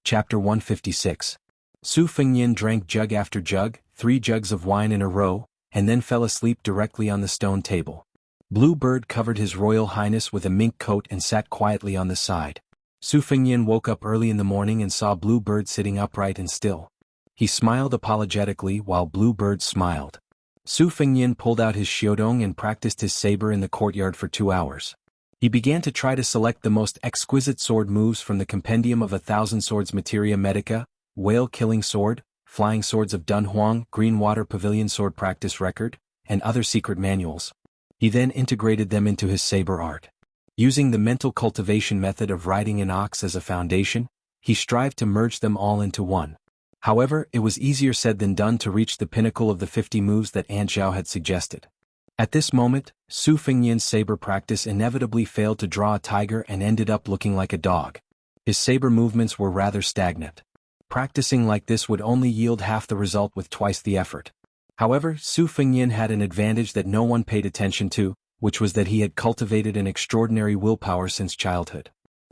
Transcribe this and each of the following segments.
Chapter 156. Su Fengnian drank jug after jug, 3 jugs of wine in a row, and then fell asleep directly on the stone table. Blue Bird covered his Royal Highness with a mink coat and sat quietly on the side. Su Fengnian woke up early in the morning and saw Blue Bird sitting upright and still. He smiled apologetically while Blue Bird smiled. Su Fengnian pulled out his xiaodong and practiced his saber in the courtyard for 2 hours. He began to try to select the most exquisite sword moves from the Compendium of 1,000 Swords Materia Medica, Whale-Killing Sword, Flying Swords of Dunhuang, Green Water Pavilion Sword Practice Record, and other secret manuals. He then integrated them into his saber art. Using the mental cultivation method of riding an ox as a foundation, he strived to merge them all into one. However, it was easier said than done to reach the pinnacle of the 50 moves that Aunt Zhao had suggested. At this moment, Su Fengnian's saber practice inevitably failed to draw a tiger and ended up looking like a dog. His saber movements were rather stagnant. Practicing like this would only yield half the result with twice the effort. However, Su Fengnian had an advantage that no one paid attention to, which was that he had cultivated an extraordinary willpower since childhood.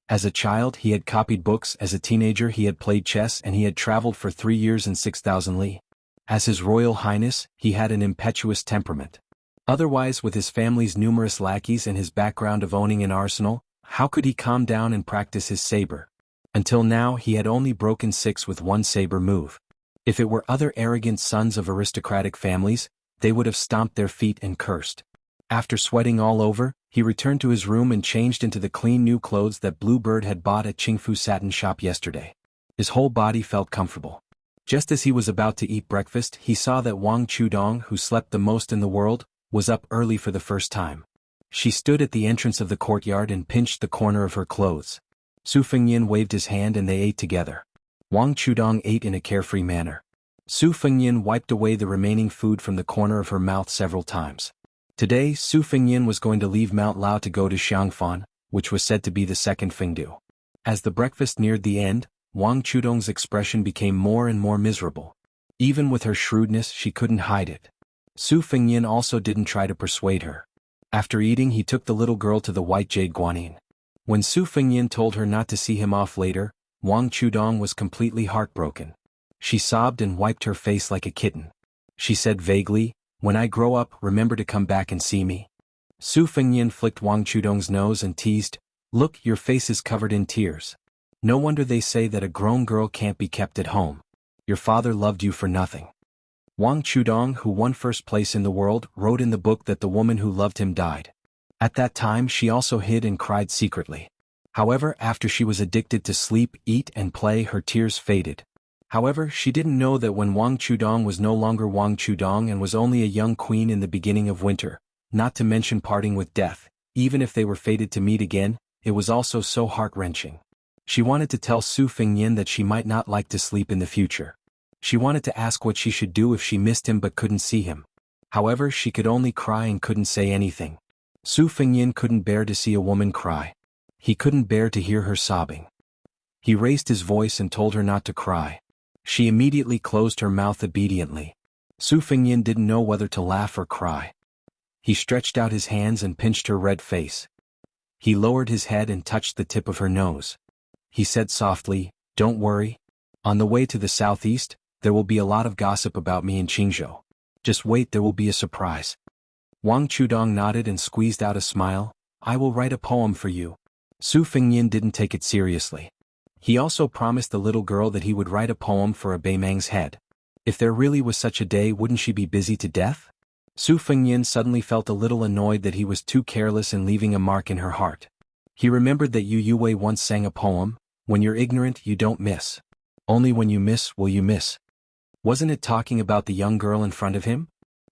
As a child he had copied books, as a teenager he had played chess, and he had traveled for 3 years in 6,000 li. As His Royal Highness, he had an impetuous temperament. Otherwise, with his family's numerous lackeys and his background of owning an arsenal, how could he calm down and practice his saber? Until now he had only broken 6 with 1 saber move. If it were other arrogant sons of aristocratic families, they would have stomped their feet and cursed. After sweating all over, he returned to his room and changed into the clean new clothes that Blue Bird had bought at Qingfu Satin Shop yesterday. His whole body felt comfortable. Just as he was about to eat breakfast, he saw that Wang Chudong, who slept the most in the world, was up early for the first time. She stood at the entrance of the courtyard and pinched the corner of her clothes. Su Fengnian waved his hand and they ate together. Wang Chudong ate in a carefree manner. Su Fengnian wiped away the remaining food from the corner of her mouth several times. Today, Su Fengnian was going to leave Mount Lao to go to Xiangfan, which was said to be the second Fengdu. As the breakfast neared the end, Wang Chudong's expression became more and more miserable. Even with her shrewdness, she couldn't hide it. Su Fengnian also didn't try to persuade her. After eating, he took the little girl to the White Jade Guanyin. When Su Fengnian told her not to see him off later, Wang Chudong was completely heartbroken. She sobbed and wiped her face like a kitten. She said vaguely, "When I grow up, remember to come back and see me." Su Fengnian flicked Wang Chudong's nose and teased, "Look, your face is covered in tears. No wonder they say that a grown girl can't be kept at home. Your father loved you for nothing." Wang Chudong, who won first place in the world, wrote in the book that the woman who loved him died. At that time she also hid and cried secretly. However, after she was addicted to sleep, eat and play, her tears faded. However, she didn't know that when Wang Chudong was no longer Wang Chudong and was only a young queen in the beginning of winter, not to mention parting with death, even if they were fated to meet again, it was also so heart-wrenching. She wanted to tell Su Fengnian that she might not like to sleep in the future. She wanted to ask what she should do if she missed him but couldn't see him. However, she could only cry and couldn't say anything. Su Fengnian couldn't bear to see a woman cry. He couldn't bear to hear her sobbing. He raised his voice and told her not to cry. She immediately closed her mouth obediently. Su Fengnian didn't know whether to laugh or cry. He stretched out his hands and pinched her red face. He lowered his head and touched the tip of her nose. He said softly, "Don't worry. On the way to the southeast, there will be a lot of gossip about me in Qingzhou. Just wait, there will be a surprise." Wang Chudong nodded and squeezed out a smile. "I will write a poem for you." Su Fengnian didn't take it seriously. He also promised the little girl that he would write a poem for a Beimang's head. If there really was such a day, wouldn't she be busy to death? Su Fengnian suddenly felt a little annoyed that he was too careless in leaving a mark in her heart. He remembered that Yu Yue once sang a poem, "When you're ignorant, you don't miss. Only when you miss will you miss." Wasn't it talking about the young girl in front of him?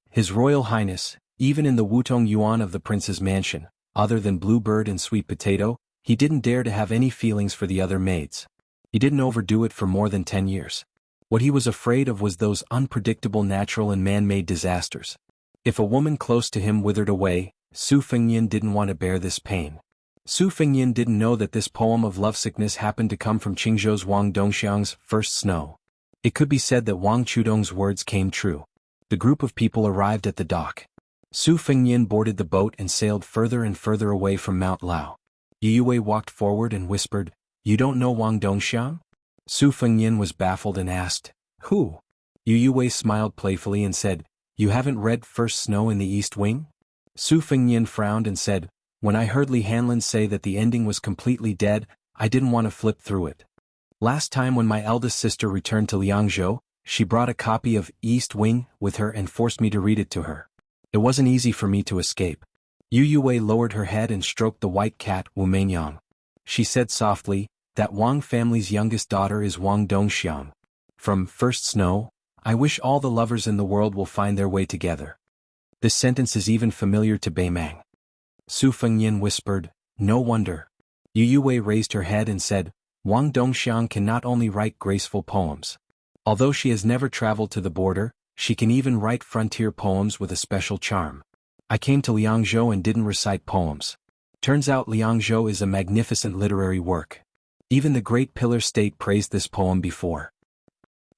His Royal Highness, even in the Wutong Yuan of the prince's mansion, other than Blue Bird and Sweet Potato, he didn't dare to have any feelings for the other maids. He didn't overdo it for more than 10 years. What he was afraid of was those unpredictable natural and man-made disasters. If a woman close to him withered away, Su Fengnian didn't want to bear this pain. Su Fengnian didn't know that this poem of lovesickness happened to come from Qingzhou's Wang Dongxiang's first snow. It could be said that Wang Chudong's words came true. The group of people arrived at the dock. Su Fengnian boarded the boat and sailed further and further away from Mount Lao. Yu Yue walked forward and whispered, "You don't know Wang Dongxiang?" Su Fengnian was baffled and asked, "Who?" Yu Yue smiled playfully and said, "You haven't read First Snow in the East Wing?" Su Fengnian frowned and said, "When I heard Li Hanlin say that the ending was completely dead, I didn't want to flip through it. Last time when my eldest sister returned to Liangzhou, she brought a copy of East Wing with her and forced me to read it to her. It wasn't easy for me to escape." Yu Yue lowered her head and stroked the white cat Wu Meinyang. She said softly, "That Wang family's youngest daughter is Wang Dongxiang. From First Snow, I wish all the lovers in the world will find their way together." This sentence is even familiar to Beimang. Su Fengnian whispered, "No wonder." Yu Yue raised her head and said, "Wang Dongxiang can not only write graceful poems. Although she has never traveled to the border, she can even write frontier poems with a special charm. I came to Liangzhou and didn't recite poems. Turns out Liangzhou is a magnificent literary work. Even the great Pillar State praised this poem before."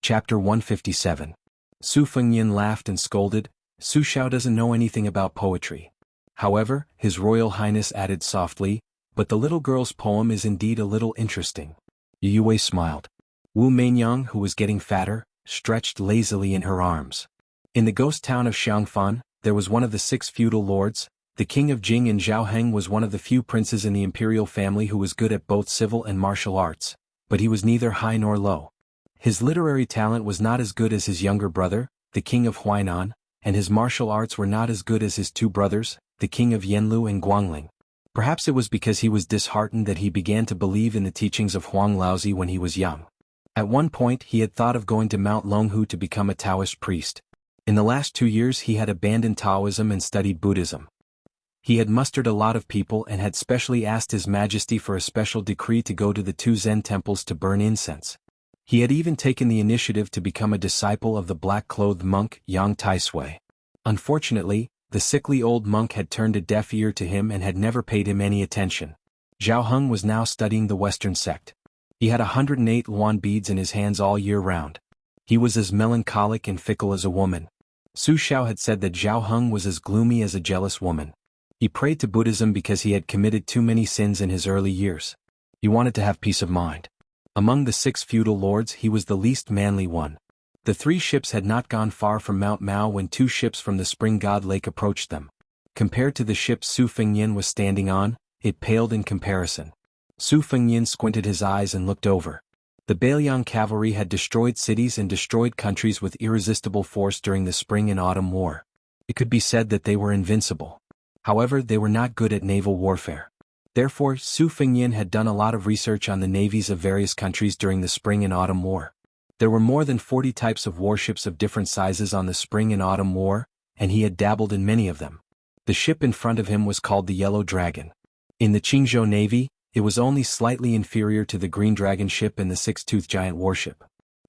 Chapter 157. Su Fengnian laughed and scolded, "Su Xiao doesn't know anything about poetry." However, His Royal Highness added softly, "But the little girl's poem is indeed a little interesting." Yu Yue smiled. Wu Meinyang, who was getting fatter, stretched lazily in her arms. In the ghost town of Xiangfan, there was one of the 6 feudal lords. The king of Jing and Zhaoheng was one of the few princes in the imperial family who was good at both civil and martial arts, but he was neither high nor low. His literary talent was not as good as his younger brother, the king of Huainan, and his martial arts were not as good as his 2 brothers, the king of Yanlu and Guangling. Perhaps it was because he was disheartened that he began to believe in the teachings of Huang Laozi when he was young. At one point he had thought of going to Mount Longhu to become a Taoist priest. In the last 2 years he had abandoned Taoism and studied Buddhism. He had mustered a lot of people and had specially asked His Majesty for a special decree to go to the 2 Zen temples to burn incense. He had even taken the initiative to become a disciple of the black-clothed monk Yang Taisui. Unfortunately, the sickly old monk had turned a deaf ear to him and had never paid him any attention. Zhao Heng was now studying the Western sect. He had 108 luan beads in his hands all year round. He was as melancholic and fickle as a woman. Su Xiao had said that Zhao Heng was as gloomy as a jealous woman. He prayed to Buddhism because he had committed too many sins in his early years. He wanted to have peace of mind. Among the 6 feudal lords he was the least manly one. The 3 ships had not gone far from Mount Mao when 2 ships from the Spring God Lake approached them. Compared to the ship Su Fengnian was standing on, it paled in comparison. Su Fengnian squinted his eyes and looked over. The Bailiang cavalry had destroyed cities and destroyed countries with irresistible force during the Spring and Autumn War. It could be said that they were invincible. However, they were not good at naval warfare. Therefore, Su Fengnian had done a lot of research on the navies of various countries during the Spring and Autumn War. There were more than 40 types of warships of different sizes on the Spring and Autumn War, and he had dabbled in many of them. The ship in front of him was called the Yellow Dragon. In the Qingzhou Navy, it was only slightly inferior to the Green Dragon ship and the Six-Toothed Giant warship.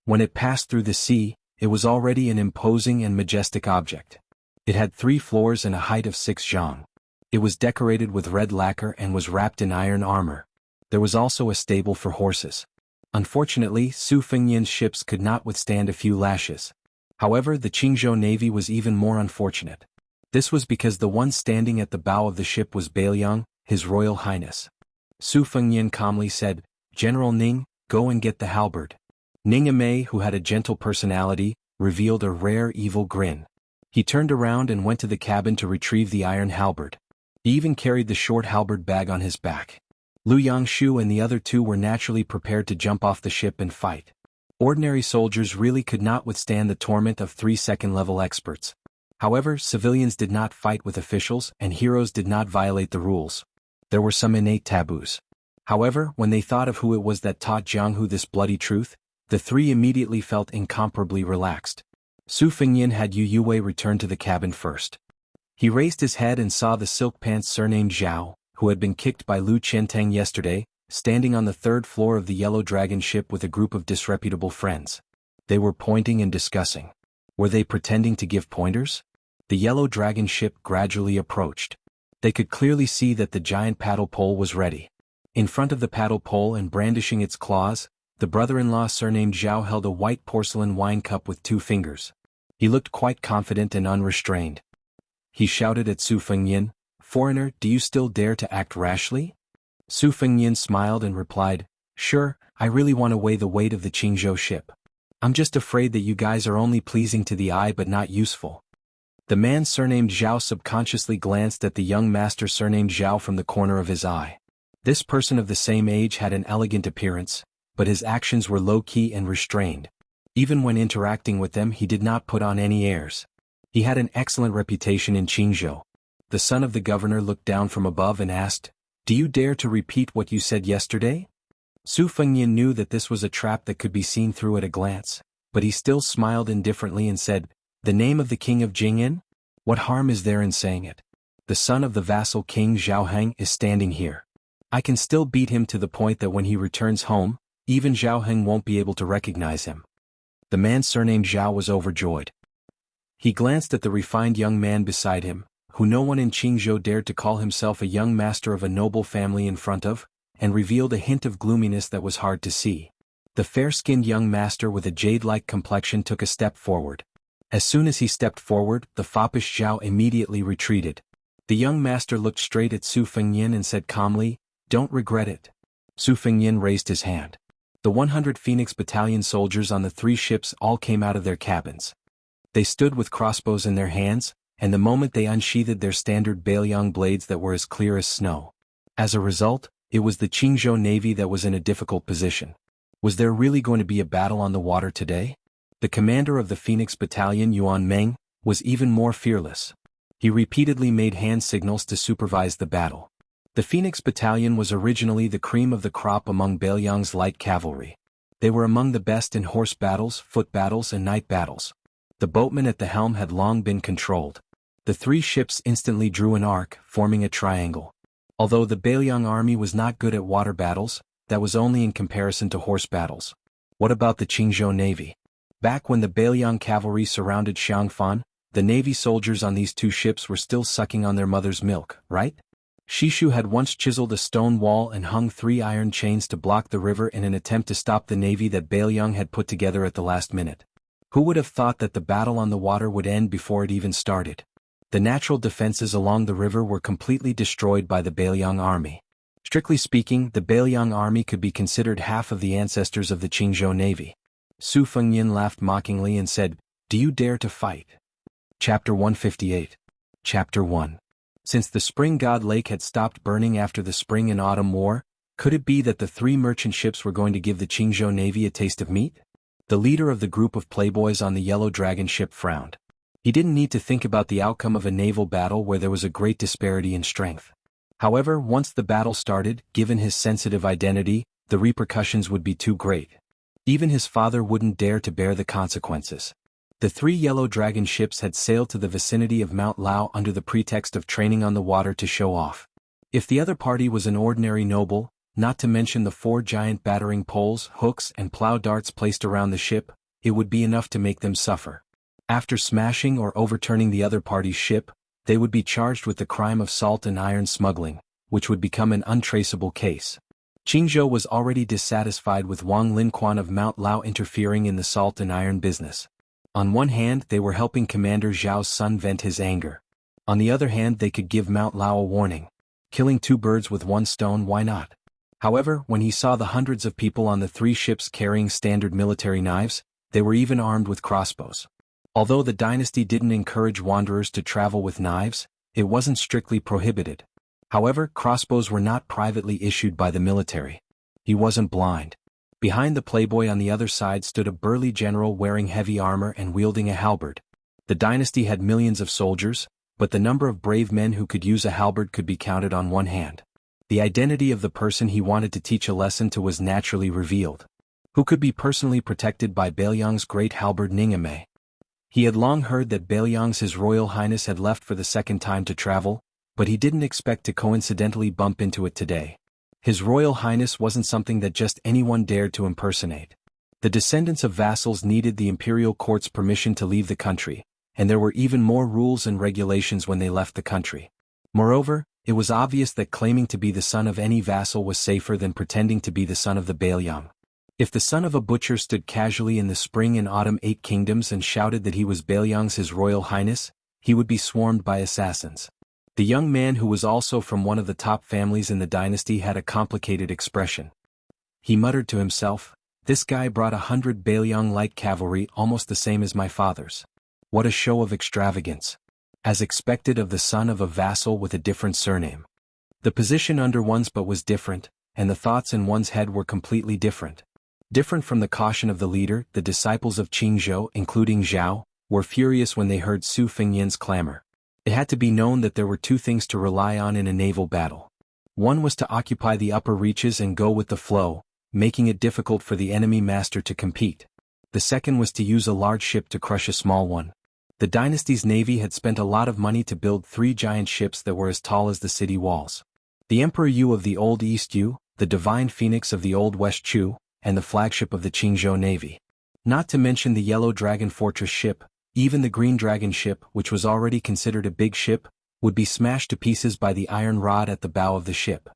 When it passed through the sea, it was already an imposing and majestic object. It had 3 floors and a height of 6 zhang. It was decorated with red lacquer and was wrapped in iron armor. There was also a stable for horses. Unfortunately, Su Fengnian's ships could not withstand a few lashes. However, the Qingzhou Navy was even more unfortunate. This was because the one standing at the bow of the ship was Bailiang, His Royal Highness. Su Fengnian calmly said, "General Ning, go and get the halberd." Ning Amei, who had a gentle personality, revealed a rare evil grin. He turned around and went to the cabin to retrieve the iron halberd. He even carried the short halberd bag on his back. Lu Yangshu and the other 2 were naturally prepared to jump off the ship and fight. Ordinary soldiers really could not withstand the torment of 3 second-level experts. However, civilians did not fight with officials and heroes did not violate the rules. There were some innate taboos. However, when they thought of who it was that taught Jianghu this bloody truth, the 3 immediately felt incomparably relaxed. Su Fengnian had Yu Yue return to the cabin first. He raised his head and saw the silk pants surnamed Zhao, who had been kicked by Lu Qiantang yesterday, standing on the 3rd floor of the Yellow Dragon ship with a group of disreputable friends. They were pointing and discussing. Were they pretending to give pointers? The Yellow Dragon ship gradually approached. They could clearly see that the giant paddle pole was ready. In front of the paddle pole and brandishing its claws, the brother-in-law surnamed Zhao held a white porcelain wine cup with 2 fingers. He looked quite confident and unrestrained. He shouted at Su Fengnian, "Foreigner, do you still dare to act rashly?" Su Fengnian smiled and replied, "Sure, I really want to weigh the weight of the Qingzhou ship. I'm just afraid that you guys are only pleasing to the eye but not useful. The man surnamed Zhao subconsciously glanced at the young master surnamed Zhao from the corner of his eye. This person of the same age had an elegant appearance, but his actions were low-key and restrained. Even when interacting with them he did not put on any airs. He had an excellent reputation in Qingzhou. The son of the governor looked down from above and asked, "Do you dare to repeat what you said yesterday?" Su Fengnian knew that this was a trap that could be seen through at a glance, but he still smiled indifferently and said, "The name of the king of Jing'an? What harm is there in saying it? The son of the vassal king Zhaoheng is standing here. I can still beat him to the point that when he returns home, even Zhaoheng won't be able to recognize him." The man surnamed Zhao was overjoyed. He glanced at the refined young man beside him, who no one in Qingzhou dared to call himself a young master of a noble family in front of, and revealed a hint of gloominess that was hard to see. The fair-skinned young master with a jade-like complexion took a step forward. As soon as he stepped forward, the foppish Zhao immediately retreated. The young master looked straight at Su Fengnian and said calmly, "Don't regret it." Su Fengnian raised his hand. The 100 Phoenix Battalion soldiers on the 3 ships all came out of their cabins. They stood with crossbows in their hands, and the moment they unsheathed their standard Bailiang blades that were as clear as snow. As a result, it was the Qingzhou Navy that was in a difficult position. Was there really going to be a battle on the water today? The commander of the Phoenix Battalion, Yuan Meng, was even more fearless. He repeatedly made hand signals to supervise the battle. The Phoenix Battalion was originally the cream of the crop among Bailiang's light cavalry. They were among the best in horse battles, foot battles and night battles. The boatman at the helm had long been controlled. The 3 ships instantly drew an arc, forming a triangle. Although the Bailiang army was not good at water battles, that was only in comparison to horse battles. What about the Qingzhou Navy? Back when the Bailiang cavalry surrounded Xiangfan, the Navy soldiers on these 2 ships were still sucking on their mother's milk, right? Shishu had once chiseled a stone wall and hung 3 iron chains to block the river in an attempt to stop the navy that Bailiang had put together at the last minute. Who would have thought that the battle on the water would end before it even started? The natural defenses along the river were completely destroyed by the Bailiang army. Strictly speaking, the Bailiang army could be considered half of the ancestors of the Qingzhou Navy. Su Fengnian laughed mockingly and said, "Do you dare to fight?" Chapter 158. Chapter 1. Since the spring god lake had stopped burning after the spring and autumn war, could it be that the 3 merchant ships were going to give the Qingzhou Navy a taste of meat? The leader of the group of playboys on the Yellow Dragon ship frowned. He didn't need to think about the outcome of a naval battle where there was a great disparity in strength. However, once the battle started, given his sensitive identity, the repercussions would be too great. Even his father wouldn't dare to bear the consequences. The 3 Yellow Dragon ships had sailed to the vicinity of Mount Lao under the pretext of training on the water to show off. If the other party was an ordinary noble, not to mention the 4 giant battering poles, hooks and plow darts placed around the ship, it would be enough to make them suffer. After smashing or overturning the other party's ship, they would be charged with the crime of salt and iron smuggling, which would become an untraceable case. Qingzhou was already dissatisfied with Wang Linquan of Mount Lao interfering in the salt and iron business. On one hand, they were helping Commander Zhao's son vent his anger. On the other hand, they could give Mount Lao a warning. Killing 2 birds with 1 stone, why not? However, when he saw the hundreds of people on the 3 ships carrying standard military knives, they were even armed with crossbows. Although the dynasty didn't encourage wanderers to travel with knives, it wasn't strictly prohibited. However, crossbows were not privately issued by the military. He wasn't blind. Behind the playboy on the other side stood a burly general wearing heavy armor and wielding a halberd. The dynasty had millions of soldiers, but the number of brave men who could use a halberd could be counted on one hand. The identity of the person he wanted to teach a lesson to was naturally revealed. Who could be personally protected by Bailiang's great halberd Ningame? He had long heard that Bailiang's His Royal Highness had left for the 2nd time to travel, but he didn't expect to coincidentally bump into it today. His Royal Highness wasn't something that just anyone dared to impersonate. The descendants of vassals needed the imperial court's permission to leave the country, and there were even more rules and regulations when they left the country. Moreover, it was obvious that claiming to be the son of any vassal was safer than pretending to be the son of the Bailiang. If the son of a butcher stood casually in the spring and autumn 8 kingdoms and shouted that he was Bailiang's His Royal Highness, he would be swarmed by assassins. The young man who was also from one of the top families in the dynasty had a complicated expression. he muttered to himself. This guy brought 100 Bailiang light cavalry, almost the same as my father's. What a show of extravagance. As expected of the son of a vassal with a different surname. The position under one's but was different, and the thoughts in one's head were completely different. Different from the caution of the leader, the disciples of Qingzhou, including Zhao, were furious when they heard Su Fengyan's clamor. It had to be known that there were two things to rely on in a naval battle. One was to occupy the upper reaches and go with the flow, making it difficult for the enemy master to compete. The second was to use a large ship to crush a small one. The dynasty's navy had spent a lot of money to build 3 giant ships that were as tall as the city walls. The Emperor Yu of the Old East Yu, the Divine Phoenix of the Old West Chu, and the flagship of the Qingzhou Navy. Not to mention the Yellow Dragon Fortress ship, even the Green Dragon ship, which was already considered a big ship, would be smashed to pieces by the iron rod at the bow of the ship.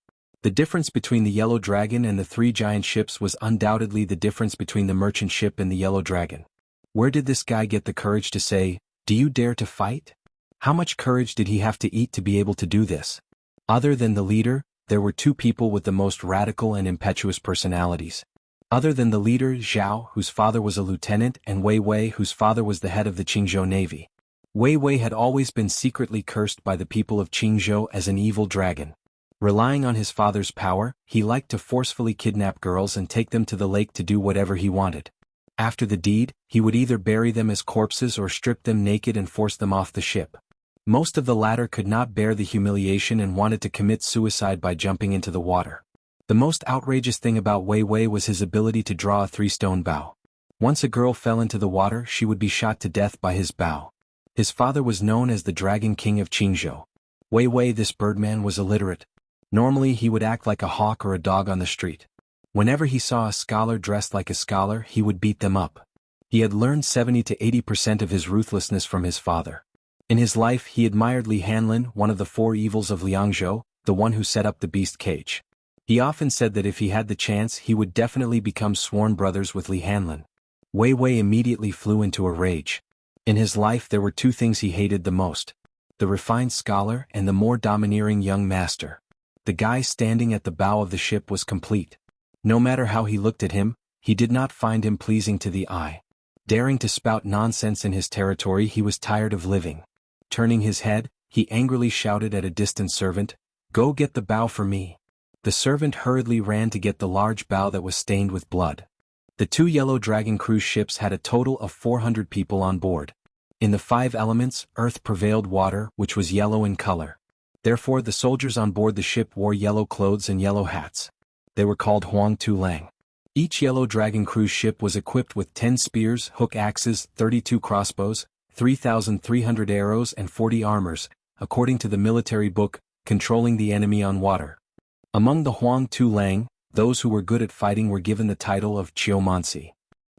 The difference between the Yellow Dragon and the 3 giant ships was undoubtedly the difference between the merchant ship and the Yellow Dragon. Where did this guy get the courage to say, "Do you dare to fight?" How much courage did he have to eat to be able to do this? Other than the leader, there were 2 people with the most radical and impetuous personalities. Other than the leader, Zhao, whose father was a lieutenant, and Wei Wei, whose father was the head of the Qingzhou Navy. Wei Wei had always been secretly cursed by the people of Qingzhou as an evil dragon. Relying on his father's power, he liked to forcefully kidnap girls and take them to the lake to do whatever he wanted. After the deed, he would either bury them as corpses or strip them naked and force them off the ship. Most of the latter could not bear the humiliation and wanted to commit suicide by jumping into the water. The most outrageous thing about Wei Wei was his ability to draw a 3-stone bow. Once a girl fell into the water, she would be shot to death by his bow. His father was known as the Dragon King of Qingzhou. Wei Wei, this birdman, was illiterate. Normally he would act like a hawk or a dog on the street. Whenever he saw a scholar dressed like a scholar, he would beat them up. He had learned 70 to 80% of his ruthlessness from his father. In his life he admired Li Hanlin, one of the 4 evils of Liangzhou, the one who set up the beast cage. He often said that if he had the chance he would definitely become sworn brothers with Li Hanlin. Wei Wei immediately flew into a rage. In his life there were 2 things he hated the most. The refined scholar and the more domineering young master. The guy standing at the bow of the ship was complete. No matter how he looked at him, he did not find him pleasing to the eye. Daring to spout nonsense in his territory, he was tired of living. Turning his head, he angrily shouted at a distant servant, "Go get the bow for me." The servant hurriedly ran to get the large bow that was stained with blood. The 2 Yellow Dragon cruise ships had a total of 400 people on board. In the 5 elements, earth prevailed water, which was yellow in color. Therefore the soldiers on board the ship wore yellow clothes and yellow hats. They were called Huang Tu Lang. Each Yellow Dragon cruise ship was equipped with 10 spears, hook axes, 32 crossbows, 3,300 arrows and 40 armors, according to the military book, Controlling the Enemy on Water. Among the Huang Tu Lang, those who were good at fighting were given the title of Chiomansi.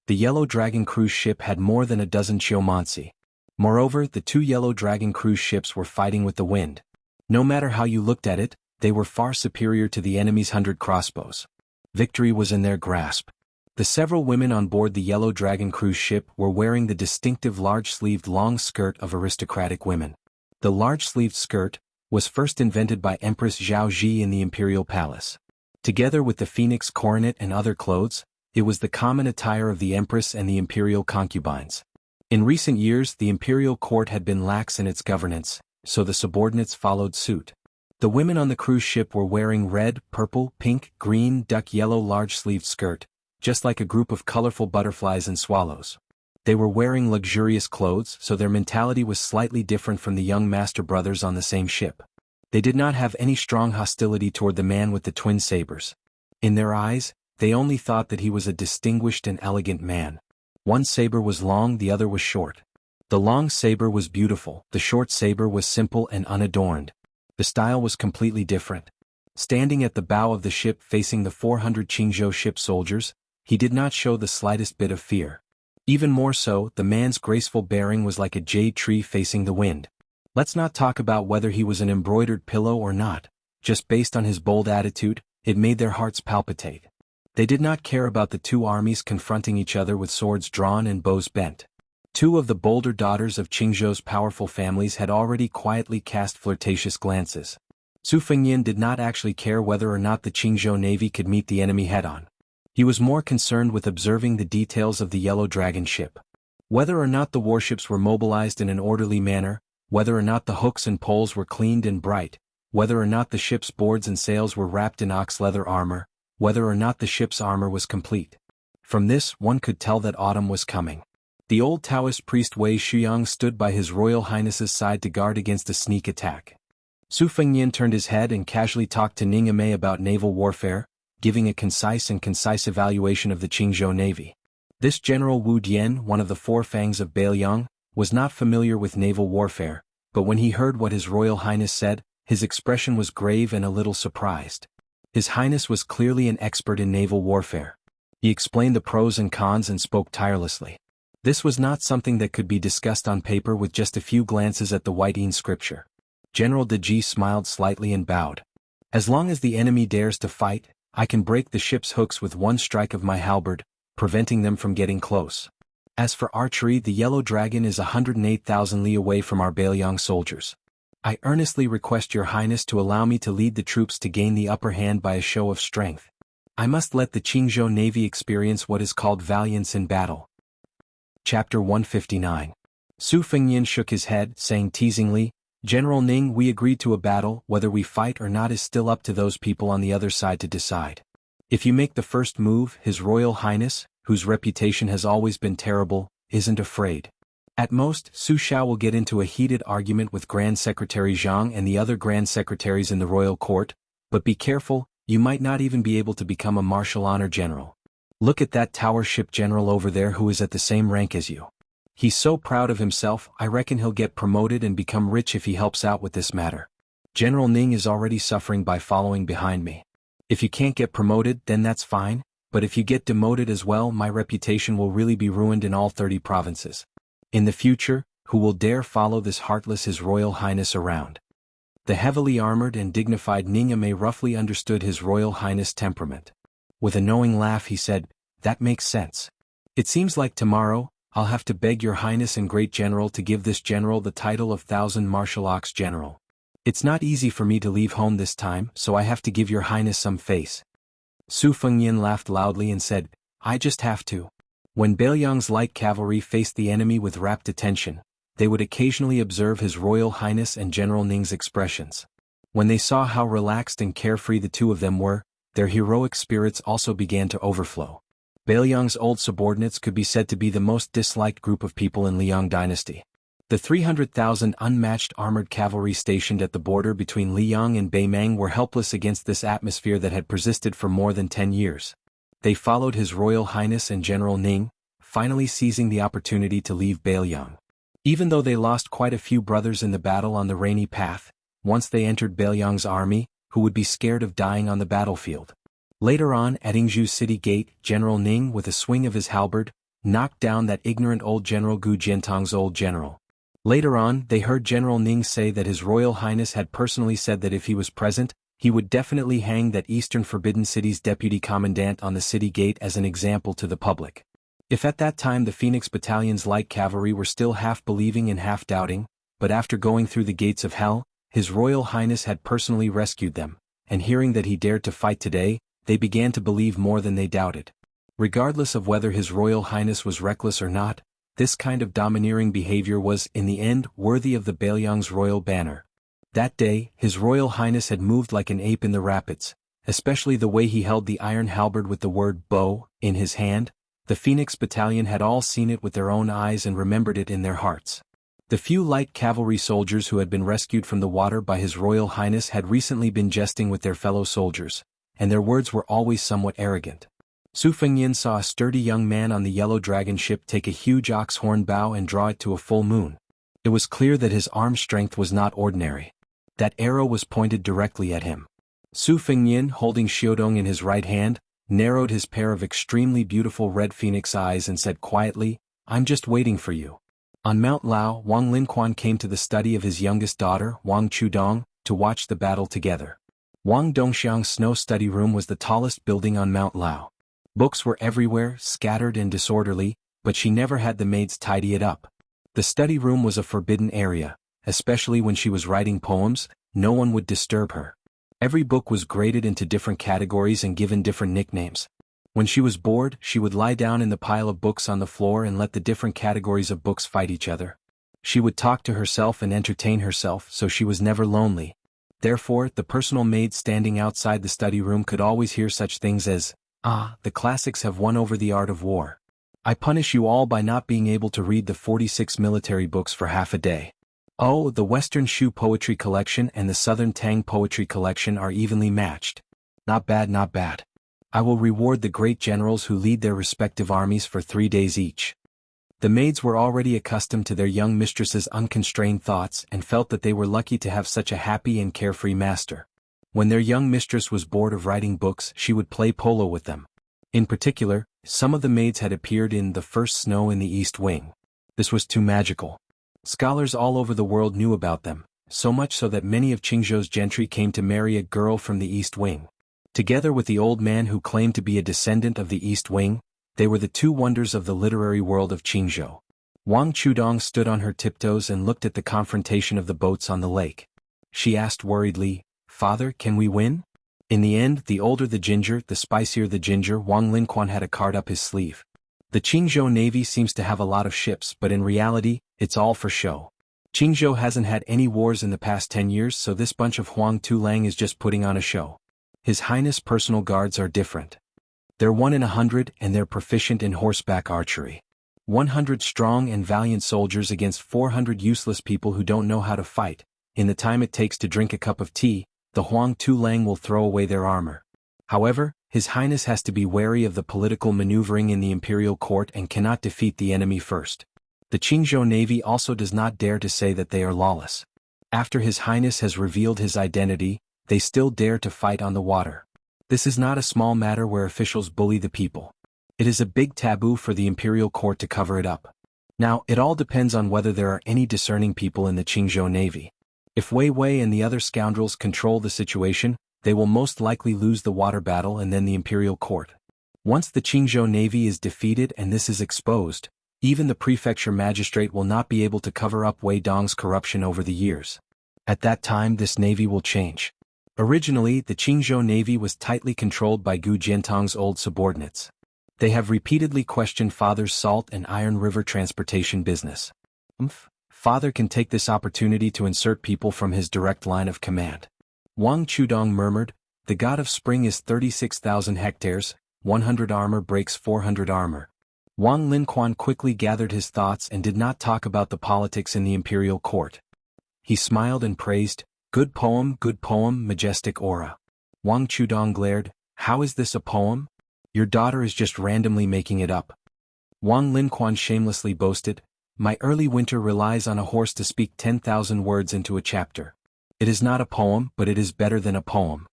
The Yellow Dragon cruise ship had more than a dozen Chiomansi. Moreover, the 2 Yellow Dragon cruise ships were fighting with the wind. No matter how you looked at it, they were far superior to the enemy's 100 crossbows. Victory was in their grasp. The several women on board the Yellow Dragon cruise ship were wearing the distinctive large-sleeved long skirt of aristocratic women. The large-sleeved skirt was first invented by Empress Zhao Ji in the imperial palace. Together with the phoenix coronet and other clothes, it was the common attire of the empress and the imperial concubines. In recent years the imperial court had been lax in its governance, so the subordinates followed suit. The women on the cruise ship were wearing red, purple, pink, green, duck yellow large-sleeved skirt, just like a group of colorful butterflies and swallows. They were wearing luxurious clothes, so their mentality was slightly different from the young master brothers on the same ship. They did not have any strong hostility toward the man with the twin sabers. In their eyes, they only thought that he was a distinguished and elegant man. One saber was long, the other was short. The long saber was beautiful, the short saber was simple and unadorned. The style was completely different. Standing at the bow of the ship facing the 400 Qingzhou ship soldiers, he did not show the slightest bit of fear. Even more so, the man's graceful bearing was like a jade tree facing the wind. Let's not talk about whether he was an embroidered pillow or not. Just based on his bold attitude, it made their hearts palpitate. They did not care about the 2 armies confronting each other with swords drawn and bows bent. 2 of the bolder daughters of Qingzhou's powerful families had already quietly cast flirtatious glances. Su Fengyan did not actually care whether or not the Qingzhou navy could meet the enemy head-on. He was more concerned with observing the details of the Yellow Dragon ship. Whether or not the warships were mobilized in an orderly manner, whether or not the hooks and poles were cleaned and bright, whether or not the ship's boards and sails were wrapped in ox leather armor, whether or not the ship's armor was complete. From this, one could tell that autumn was coming. The old Taoist priest Wei Shuyang stood by His Royal Highness's side to guard against a sneak attack. Su Fengnian turned his head and casually talked to Ning Amei about naval warfare, giving a concise evaluation of the Qingzhou Navy. This General Wu Dian, one of the four fangs of Bailiang, was not familiar with naval warfare, but when he heard what His Royal Highness said, his expression was grave and a little surprised. His Highness was clearly an expert in naval warfare. He explained the pros and cons and spoke tirelessly. This was not something that could be discussed on paper with just a few glances at the white inscripture. General De Ji smiled slightly and bowed. As long as the enemy dares to fight, I can break the ship's hooks with one strike of my halberd, preventing them from getting close. As for archery, the Yellow Dragon is 108,000 li away from our Bailiang soldiers. I earnestly request your Highness to allow me to lead the troops to gain the upper hand by a show of strength. I must let the Qingzhou Navy experience what is called valiance in battle. Chapter 159. Su Fengnian shook his head, saying teasingly, General Ning, we agreed to a battle, whether we fight or not is still up to those people on the other side to decide. If you make the first move, His Royal Highness, whose reputation has always been terrible, isn't afraid. At most, Su Xiao will get into a heated argument with Grand Secretary Zhang and the other Grand Secretaries in the royal court, but be careful, you might not even be able to become a martial honor general. Look at that tower ship general over there who is at the same rank as you. He's so proud of himself, I reckon he'll get promoted and become rich if he helps out with this matter. General Ning is already suffering by following behind me. If you can't get promoted, then that's fine, but if you get demoted as well, my reputation will really be ruined in all 30 provinces. In the future, who will dare follow this heartless His Royal Highness around? The heavily armored and dignified Ning Amei roughly understood His Royal Highness' temperament. With a knowing laugh he said, that makes sense. It seems like tomorrow, I'll have to beg your Highness and Great General to give this general the title of Thousand Martial Ox General. It's not easy for me to leave home this time, so I have to give your Highness some face. Su Fengnian laughed loudly and said, I just have to. When Bailiang's light cavalry faced the enemy with rapt attention, they would occasionally observe His Royal Highness and General Ning's expressions. When they saw how relaxed and carefree the two of them were, their heroic spirits also began to overflow. Bailiang's old subordinates could be said to be the most disliked group of people in Liang dynasty. The 300,000 unmatched armored cavalry stationed at the border between Liang and Beimang were helpless against this atmosphere that had persisted for more than 10 years. They followed His Royal Highness and General Ning, finally seizing the opportunity to leave Bailiang. Even though they lost quite a few brothers in the battle on the rainy path, once they entered Bailiang's army, who would be scared of dying on the battlefield? Later on, at Yingzhou city gate, General Ning, with a swing of his halberd, knocked down that ignorant old General Gu Jiantong's old general. Later on, they heard General Ning say that His Royal Highness had personally said that if he was present, he would definitely hang that Eastern Forbidden City's deputy commandant on the city gate as an example to the public. If at that time the Phoenix Battalion's light cavalry were still half believing and half doubting, but after going through the gates of hell, His Royal Highness had personally rescued them, and hearing that he dared to fight today, they began to believe more than they doubted. Regardless of whether His Royal Highness was reckless or not, this kind of domineering behavior was, in the end, worthy of the Bailiang's royal banner. That day, His Royal Highness had moved like an ape in the rapids, especially the way he held the iron halberd with the word bow in his hand. The Phoenix Battalion had all seen it with their own eyes and remembered it in their hearts. The few light cavalry soldiers who had been rescued from the water by His Royal Highness had recently been jesting with their fellow soldiers, and their words were always somewhat arrogant. Su Fengnian saw a sturdy young man on the Yellow Dragon ship take a huge ox horn bow and draw it to a full moon. It was clear that his arm strength was not ordinary. That arrow was pointed directly at him. Su Fengnian, holding Xiaodong in his right hand, narrowed his pair of extremely beautiful red phoenix eyes and said quietly, I'm just waiting for you. On Mount Lao, Wang Linquan came to the study of his youngest daughter, Wang Chudong, to watch the battle together. Wang Dongxiang's snow study room was the tallest building on Mount Lao. Books were everywhere, scattered and disorderly, but she never had the maids tidy it up. The study room was a forbidden area, especially when she was writing poems. No one would disturb her. Every book was graded into different categories and given different nicknames. When she was bored, she would lie down in the pile of books on the floor and let the different categories of books fight each other. She would talk to herself and entertain herself, so she was never lonely. Therefore, the personal maid standing outside the study room could always hear such things as, "Ah, the classics have won over the art of war. I punish you all by not being able to read the 46 military books for half a day. Oh, the Western Shu poetry collection and the Southern Tang poetry collection are evenly matched. Not bad, not bad. I will reward the great generals who lead their respective armies for 3 days each." The maids were already accustomed to their young mistress's unconstrained thoughts and felt that they were lucky to have such a happy and carefree master. When their young mistress was bored of writing books, she would play polo with them. In particular, some of the maids had appeared in The First Snow in the East Wing. This was too magical. Scholars all over the world knew about them, so much so that many of Qingzhou's gentry came to marry a girl from the East Wing. Together with the old man who claimed to be a descendant of the East Wing, they were the two wonders of the literary world of Qingzhou. Wang Chudong stood on her tiptoes and looked at the confrontation of the boats on the lake. She asked worriedly, "Father, can we win?" In the end, the older the ginger, the spicier the ginger, Wang Linquan had a card up his sleeve. The Qingzhou Navy seems to have a lot of ships, but in reality, it's all for show. Qingzhou hasn't had any wars in the past 10 years, so this bunch of Huang Tulang is just putting on a show. His Highness' personal guards are different. They're 1 in 100 and they're proficient in horseback archery. 100 strong and valiant soldiers against 400 useless people who don't know how to fight. In the time it takes to drink a cup of tea, the Huang Tulang will throw away their armor. However, His Highness has to be wary of the political maneuvering in the imperial court and cannot defeat the enemy first. The Qingzhou Navy also does not dare to say that they are lawless. After His Highness has revealed his identity, they still dare to fight on the water. This is not a small matter where officials bully the people. It is a big taboo for the imperial court to cover it up. Now, it all depends on whether there are any discerning people in the Qingzhou Navy. If Wei Wei and the other scoundrels control the situation, they will most likely lose the water battle and then the imperial court. Once the Qingzhou Navy is defeated and this is exposed, even the prefecture magistrate will not be able to cover up Wei Dong's corruption over the years. At that time, this navy will change. Originally, the Qingzhou Navy was tightly controlled by Gu Jiantong's old subordinates. They have repeatedly questioned Father's salt and iron river transportation business. Father can take this opportunity to insert people from his direct line of command. Wang Chudong murmured, "The god of spring is 36,000 hectares, 100 armor breaks 400 armor." Wang Linquan quickly gathered his thoughts and did not talk about the politics in the imperial court. He smiled and praised, good poem, majestic aura." Wang Chudong glared, "How is this a poem? Your daughter is just randomly making it up." Wang Linquan shamelessly boasted, "My early winter relies on a horse to speak 10,000 words into a chapter. It is not a poem, but it is better than a poem."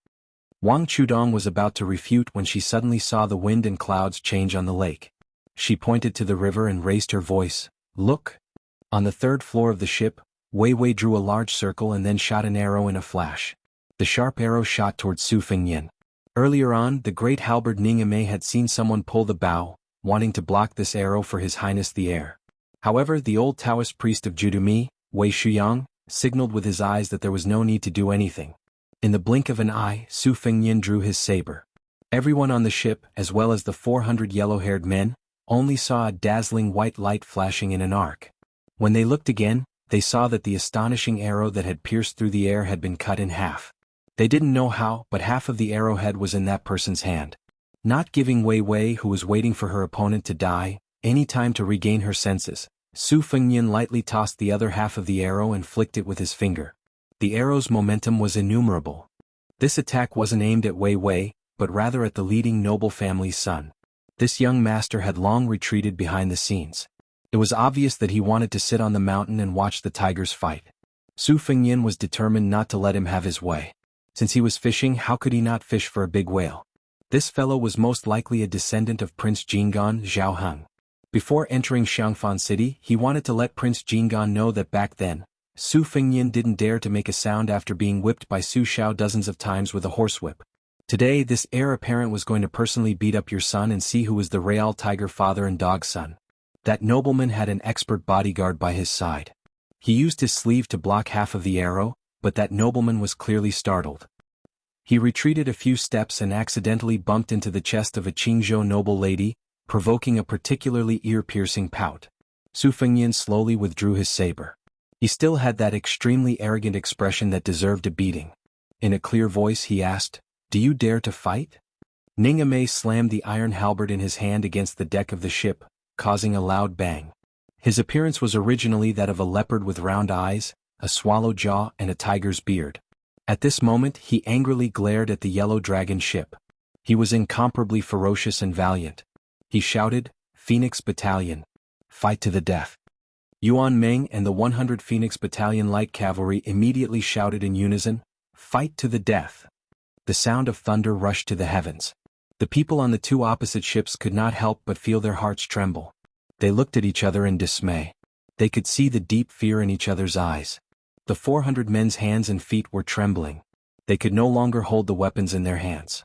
Wang Chudong was about to refute when she suddenly saw the wind and clouds change on the lake. She pointed to the river and raised her voice, "Look!" On the 3rd floor of the ship, Wei Wei drew a large circle and then shot an arrow in a flash. The sharp arrow shot towards Su Fengyan. Earlier on, the great halberd Ningame had seen someone pull the bow, wanting to block this arrow for His Highness the heir. However, the old Taoist priest of Judumi, Wei Shuyang, signaled with his eyes that there was no need to do anything. In the blink of an eye, Su Fengyan drew his saber. Everyone on the ship, as well as the 400 yellow-haired men, only saw a dazzling white light flashing in an arc. When they looked again, they saw that the astonishing arrow that had pierced through the air had been cut in half. They didn't know how, but half of the arrowhead was in that person's hand. Not giving Wei Wei, who was waiting for her opponent to die, any time to regain her senses, Su Fengyan lightly tossed the other half of the arrow and flicked it with his finger. The arrow's momentum was innumerable. This attack wasn't aimed at Wei Wei, but rather at the leading noble family's son. This young master had long retreated behind the scenes. It was obvious that he wanted to sit on the mountain and watch the tigers fight. Su Fengyan was determined not to let him have his way. Since he was fishing, how could he not fish for a big whale? This fellow was most likely a descendant of Prince Jinggan Zhao Heng. Before entering Xiangfan City, he wanted to let Prince Jinggan know that back then, Su Fengyan didn't dare to make a sound after being whipped by Su Xiao dozens of times with a horsewhip. Today, this heir apparent was going to personally beat up your son and see who was the real tiger father and dog son. That nobleman had an expert bodyguard by his side. He used his sleeve to block half of the arrow, but that nobleman was clearly startled. He retreated a few steps and accidentally bumped into the chest of a Qingzhou noble lady, provoking a particularly ear-piercing pout. Su Fengnian slowly withdrew his saber. He still had that extremely arrogant expression that deserved a beating. In a clear voice he asked, "Do you dare to fight?" Ning Mei slammed the iron halberd in his hand against the deck of the ship, causing a loud bang. His appearance was originally that of a leopard with round eyes, a swallow jaw and a tiger's beard. At this moment he angrily glared at the yellow dragon ship. He was incomparably ferocious and valiant. He shouted, "Phoenix Battalion! Fight to the death!" Yuan Meng and the 100 Phoenix Battalion Light Cavalry immediately shouted in unison, "Fight to the death!" The sound of thunder rushed to the heavens. The people on the two opposite ships could not help but feel their hearts tremble. They looked at each other in dismay. They could see the deep fear in each other's eyes. The 400 men's hands and feet were trembling. They could no longer hold the weapons in their hands.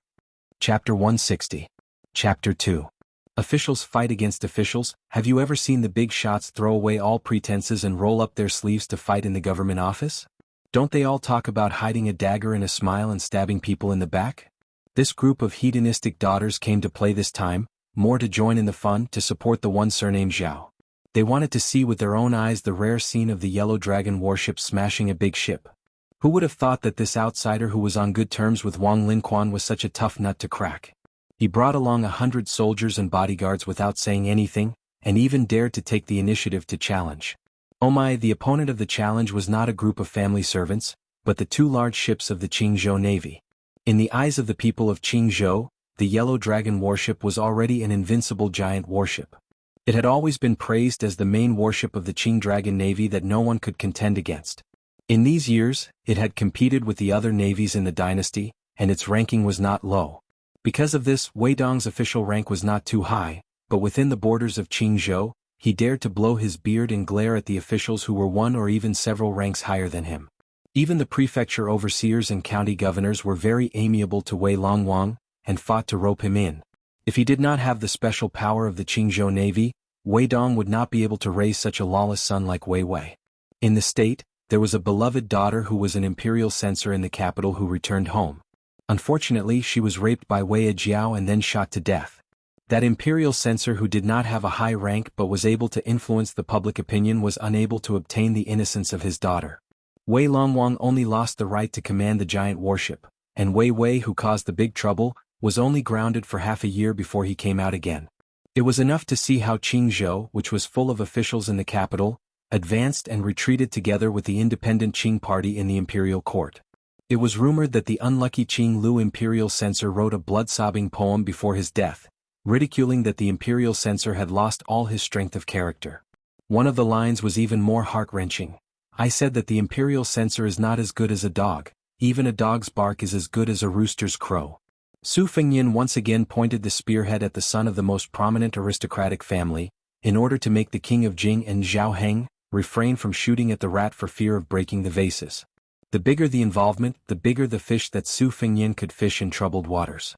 Chapter 160. Chapter 2. Officials fight against officials. Have you ever seen the big shots throw away all pretenses and roll up their sleeves to fight in the government office? Don't they all talk about hiding a dagger in a smile and stabbing people in the back? This group of hedonistic daughters came to play this time, more to join in the fun, to support the one surnamed Zhao. They wanted to see with their own eyes the rare scene of the Yellow Dragon warship smashing a big ship. Who would have thought that this outsider who was on good terms with Wang Linquan was such a tough nut to crack? He brought along 100 soldiers and bodyguards without saying anything, and even dared to take the initiative to challenge. Oh my, the opponent of the challenge was not a group of family servants, but the two large ships of the Qingzhou Navy. In the eyes of the people of Qingzhou, the Yellow Dragon warship was already an invincible giant warship. It had always been praised as the main warship of the Qing Dragon Navy that no one could contend against. In these years, it had competed with the other navies in the dynasty, and its ranking was not low. Because of this, Wei Dong's official rank was not too high, but within the borders of Qingzhou, he dared to blow his beard and glare at the officials who were one or even several ranks higher than him. Even the prefecture overseers and county governors were very amiable to Wei Longwang, and fought to rope him in. If he did not have the special power of the Qingzhou Navy, Wei Dong would not be able to raise such a lawless son like Wei Wei. In the state, there was a beloved daughter who was an imperial censor in the capital who returned home. Unfortunately, she was raped by Wei Jiao and then shot to death. That imperial censor who did not have a high rank but was able to influence the public opinion was unable to obtain the innocence of his daughter. Wei Longwang only lost the right to command the giant warship, and Wei Wei, who caused the big trouble, was only grounded for half a year before he came out again. It was enough to see how Qingzhou, which was full of officials in the capital, advanced and retreated together with the independent Qing party in the imperial court. It was rumored that the unlucky Qing Lu imperial censor wrote a blood-sobbing poem before his death, ridiculing that the imperial censor had lost all his strength of character. One of the lines was even more heart-wrenching. "I said that the imperial censor is not as good as a dog. Even a dog's bark is as good as a rooster's crow." Su Fengnian once again pointed the spearhead at the son of the most prominent aristocratic family, in order to make the king of Jing and Zhao Heng refrain from shooting at the rat for fear of breaking the vases. The bigger the involvement, the bigger the fish that Su Fengnian could fish in troubled waters.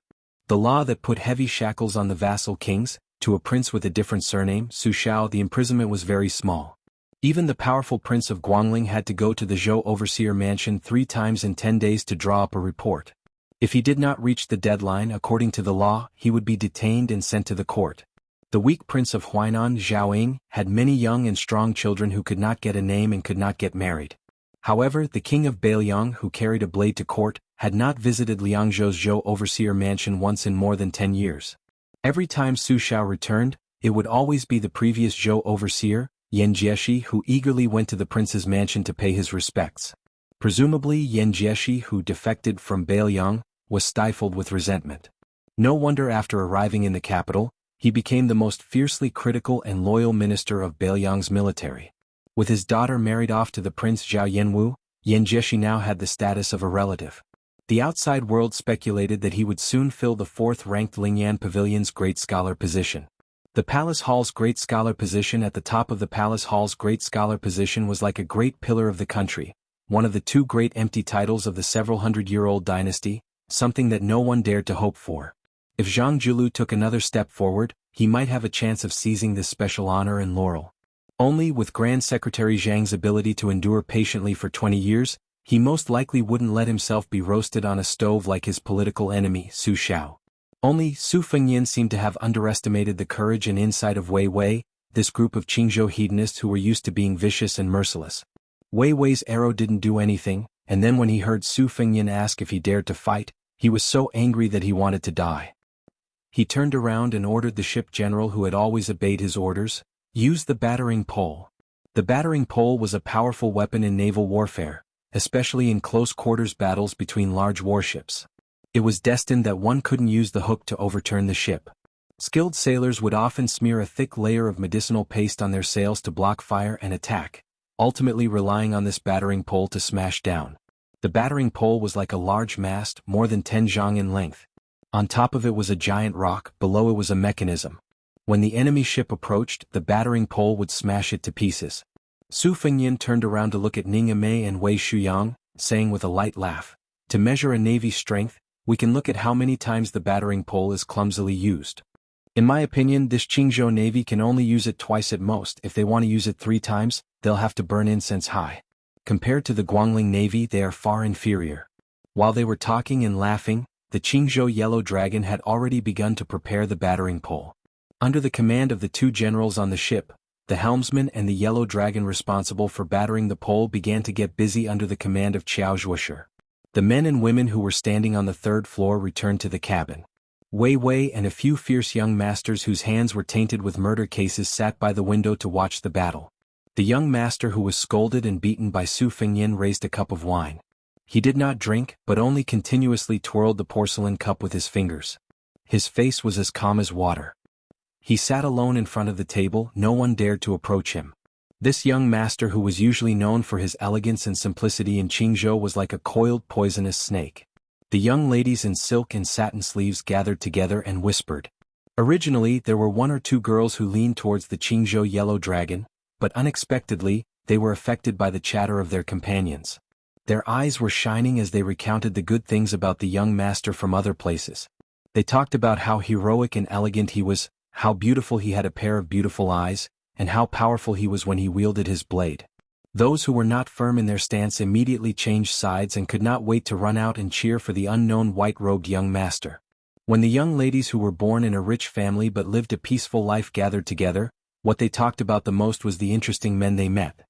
The law that put heavy shackles on the vassal kings, to a prince with a different surname, Su Shao, the imprisonment was very small. Even the powerful prince of Guangling had to go to the Zhou overseer mansion 3 times in 10 days to draw up a report. If he did not reach the deadline according to the law, he would be detained and sent to the court. The weak prince of Huainan, Zhaoying, had many young and strong children who could not get a name and could not get married. However, the king of Beiliang, who carried a blade to court, had not visited Liangzhou's Zhou overseer mansion once in more than 10 years. Every time Su Shao returned, it would always be the previous Zhou overseer, Yan Jieshi, who eagerly went to the prince's mansion to pay his respects. Presumably Yan Jieshi, who defected from Beiliang, was stifled with resentment. No wonder after arriving in the capital, he became the most fiercely critical and loyal minister of Beiliang's military. With his daughter married off to the Prince Zhao Yanwu, Yan Jieshi now had the status of a relative. The outside world speculated that he would soon fill the 4th-ranked Lingyan Pavilion's Great Scholar position. The Palace Hall's Great Scholar position at the top of the Palace Hall's Great Scholar position was like a great pillar of the country, one of the 2 great empty titles of the several hundred-year-old dynasty, something that no one dared to hope for. If Zhang Julu took another step forward, he might have a chance of seizing this special honor and laurel. Only with Grand Secretary Zhang's ability to endure patiently for 20 years, He most likely wouldn't let himself be roasted on a stove like his political enemy, Su Xiao. Only, Su Fengnian seemed to have underestimated the courage and insight of Wei Wei, this group of Qingzhou hedonists who were used to being vicious and merciless. Wei Wei's arrow didn't do anything, and then when he heard Su Fengnian ask if he dared to fight, he was so angry that he wanted to die. He turned around and ordered the ship general who had always obeyed his orders, use the battering pole. The battering pole was a powerful weapon in naval warfare, especially in close-quarters battles between large warships. It was destined that one couldn't use the hook to overturn the ship. Skilled sailors would often smear a thick layer of medicinal paste on their sails to block fire and attack, ultimately relying on this battering pole to smash down. The battering pole was like a large mast, more than 10 zhang in length. On top of it was a giant rock, below it was a mechanism. When the enemy ship approached, the battering pole would smash it to pieces. Su Fengnian turned around to look at Ning Yimei and Wei Shuyang, saying with a light laugh, "To measure a navy's strength, we can look at how many times the battering pole is clumsily used. In my opinion, this Qingzhou navy can only use it twice at most. If they want to use it 3 times, they'll have to burn incense high. Compared to the Guangling navy, they are far inferior." While they were talking and laughing, the Qingzhou Yellow Dragon had already begun to prepare the battering pole. Under the command of the 2 generals on the ship, the helmsman and the Yellow Dragon responsible for battering the pole began to get busy under the command of Qiao Zhuoshi. The men and women who were standing on the 3rd floor returned to the cabin. Wei Wei and a few fierce young masters whose hands were tainted with murder cases sat by the window to watch the battle. The young master who was scolded and beaten by Su Fengnian raised a cup of wine. He did not drink, but only continuously twirled the porcelain cup with his fingers. His face was as calm as water. He sat alone in front of the table, no one dared to approach him. This young master who was usually known for his elegance and simplicity in Qingzhou was like a coiled poisonous snake. The young ladies in silk and satin sleeves gathered together and whispered. Originally there were 1 or 2 girls who leaned towards the Qingzhou Yellow Dragon, but unexpectedly, they were affected by the chatter of their companions. Their eyes were shining as they recounted the good things about the young master from other places. They talked about how heroic and elegant he was, how beautiful he had a pair of beautiful eyes, and how powerful he was when he wielded his blade. Those who were not firm in their stance immediately changed sides and could not wait to run out and cheer for the unknown white-robed young master. When the young ladies who were born in a rich family but lived a peaceful life gathered together, what they talked about the most was the interesting men they met.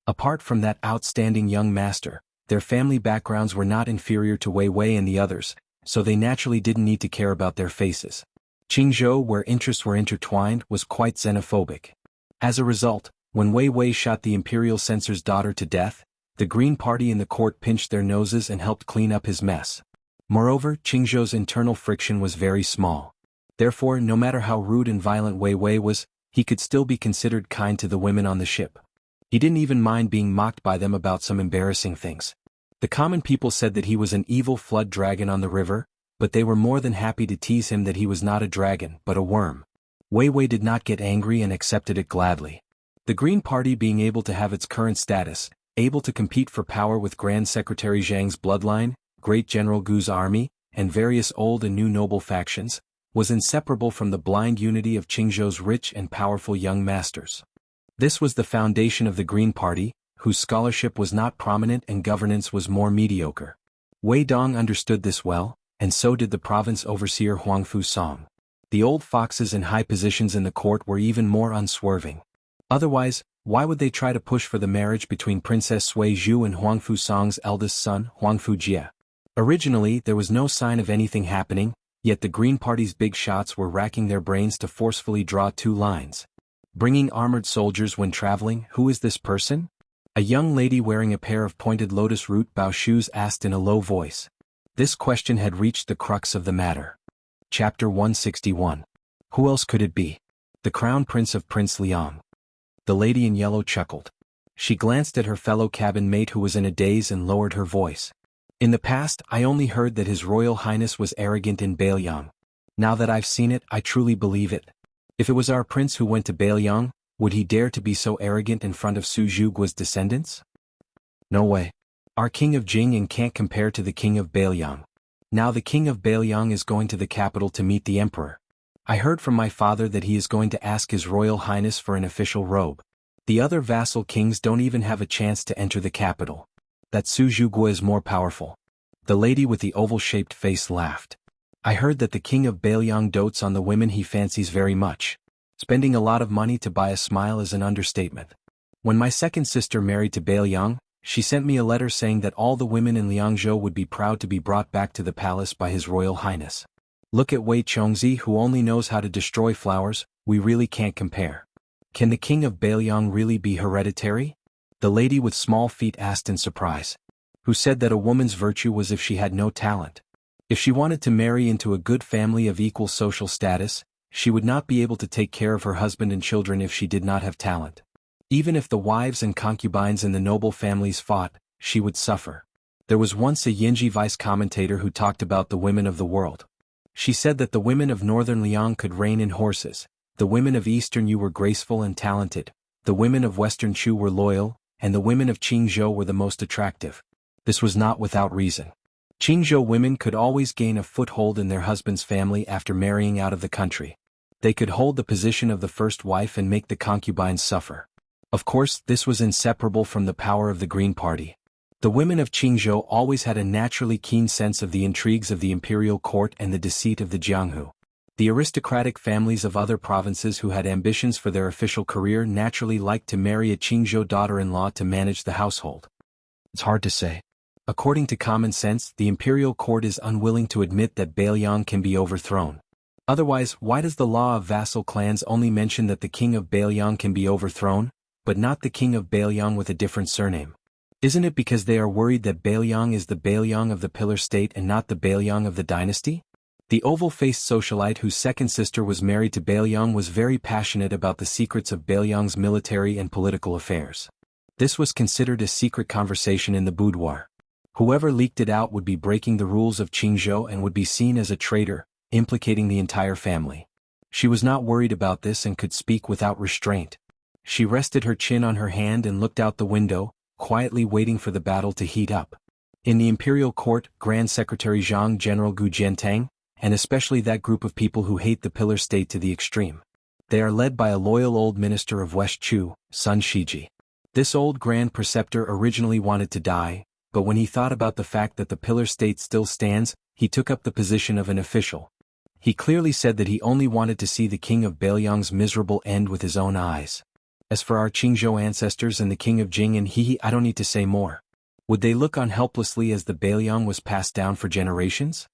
Apart from that outstanding young master, their family backgrounds were not inferior to Wei Wei and the others, so they naturally didn't need to care about their faces. Qingzhou, where interests were intertwined, was quite xenophobic. As a result, when Wei Wei shot the imperial censor's daughter to death, the Green Party in the court pinched their noses and helped clean up his mess. Moreover, Qingzhou's internal friction was very small. Therefore, no matter how rude and violent Wei Wei was, he could still be considered kind to the women on the ship. He didn't even mind being mocked by them about some embarrassing things. The common people said that he was an evil flood dragon on the river, but they were more than happy to tease him that he was not a dragon but a worm. Wei Wei did not get angry and accepted it gladly. The Green Party, being able to have its current status, able to compete for power with Grand Secretary Zhang's bloodline, Great General Gu's army, and various old and new noble factions, was inseparable from the blind unity of Qingzhou's rich and powerful young masters. This was the foundation of the Green Party, whose scholarship was not prominent and governance was more mediocre. Wei Dong understood this well, and so did the province overseer Huangfu Song. The old foxes in high positions in the court were even more unswerving. Otherwise, why would they try to push for the marriage between Princess Sui Zhu and Huangfu Song's eldest son, Huangfu Jie? Originally, there was no sign of anything happening, yet the Green Party's big shots were racking their brains to forcefully draw 2 lines. Bringing armored soldiers when traveling, who is this person? A young lady wearing a pair of pointed lotus root bow shoes asked in a low voice. This question had reached the crux of the matter. Chapter 161. Who else could it be? The Crown Prince of Prince Liang. The lady in yellow chuckled. She glanced at her fellow cabin mate who was in a daze and lowered her voice. In the past, I only heard that His Royal Highness was arrogant in Bailiang. Now that I've seen it, I truly believe it. If it was our prince who went to Bailiang, would he dare to be so arrogant in front of Su Zhuguo's descendants? No way. Our king of Jing'an can't compare to the king of Bailiang. Now the king of Bailiang is going to the capital to meet the emperor. I heard from my father that he is going to ask His Royal Highness for an official robe. The other vassal kings don't even have a chance to enter the capital. that Su Zhuguo is more powerful. The lady with the oval-shaped face laughed. I heard that the king of Bailiang dotes on the women he fancies very much. Spending a lot of money to buy a smile is an understatement. When my second sister married to Bailiang, she sent me a letter saying that all the women in Liangzhou would be proud to be brought back to the palace by His Royal Highness. Look at Wei Chongzi, who only knows how to destroy flowers. We really can't compare. Can the king of Bailiang really be hereditary? The lady with small feet asked in surprise. Who said that a woman's virtue was if she had no talent? If she wanted to marry into a good family of equal social status, she would not be able to take care of her husband and children if she did not have talent. Even if the wives and concubines in the noble families fought, she would suffer. There was once a Yinji vice commentator who talked about the women of the world. She said that the women of northern Liang could rein in horses, the women of eastern Yu were graceful and talented, the women of western Chu were loyal, and the women of Qingzhou were the most attractive. This was not without reason. Qingzhou women could always gain a foothold in their husband's family after marrying out of the country. They could hold the position of the first wife and make the concubines suffer. Of course, this was inseparable from the power of the Green Party. The women of Qingzhou always had a naturally keen sense of the intrigues of the imperial court and the deceit of the Jianghu. The aristocratic families of other provinces who had ambitions for their official career naturally liked to marry a Qingzhou daughter-in-law to manage the household. It's hard to say. According to common sense, the imperial court is unwilling to admit that Bailiang can be overthrown. Otherwise, why does the law of vassal clans only mention that the king of Bailiang can be overthrown, but not the king of Bailiang with a different surname? Isn't it because they are worried that Bailiang is the Bailiang of the pillar state and not the Bailiang of the dynasty? The oval-faced socialite whose second sister was married to Bailiang was very passionate about the secrets of Bailiang's military and political affairs. This was considered a secret conversation in the boudoir. Whoever leaked it out would be breaking the rules of Qingzhou and would be seen as a traitor, implicating the entire family. She was not worried about this and could speak without restraint. She rested her chin on her hand and looked out the window, quietly waiting for the battle to heat up. In the imperial court, Grand Secretary Zhang General Gu Jiantang, and especially that group of people who hate the pillar state to the extreme. They are led by a loyal old minister of West Chu, Sun Shiji. This old grand preceptor originally wanted to die, but when he thought about the fact that the pillar state still stands, he took up the position of an official. He clearly said that he only wanted to see the king of Bailiang's miserable end with his own eyes. As for our Qingzhou ancestors and the king of Jing and Hehe, I don't need to say more. Would they look on helplessly as the Bailiang was passed down for generations?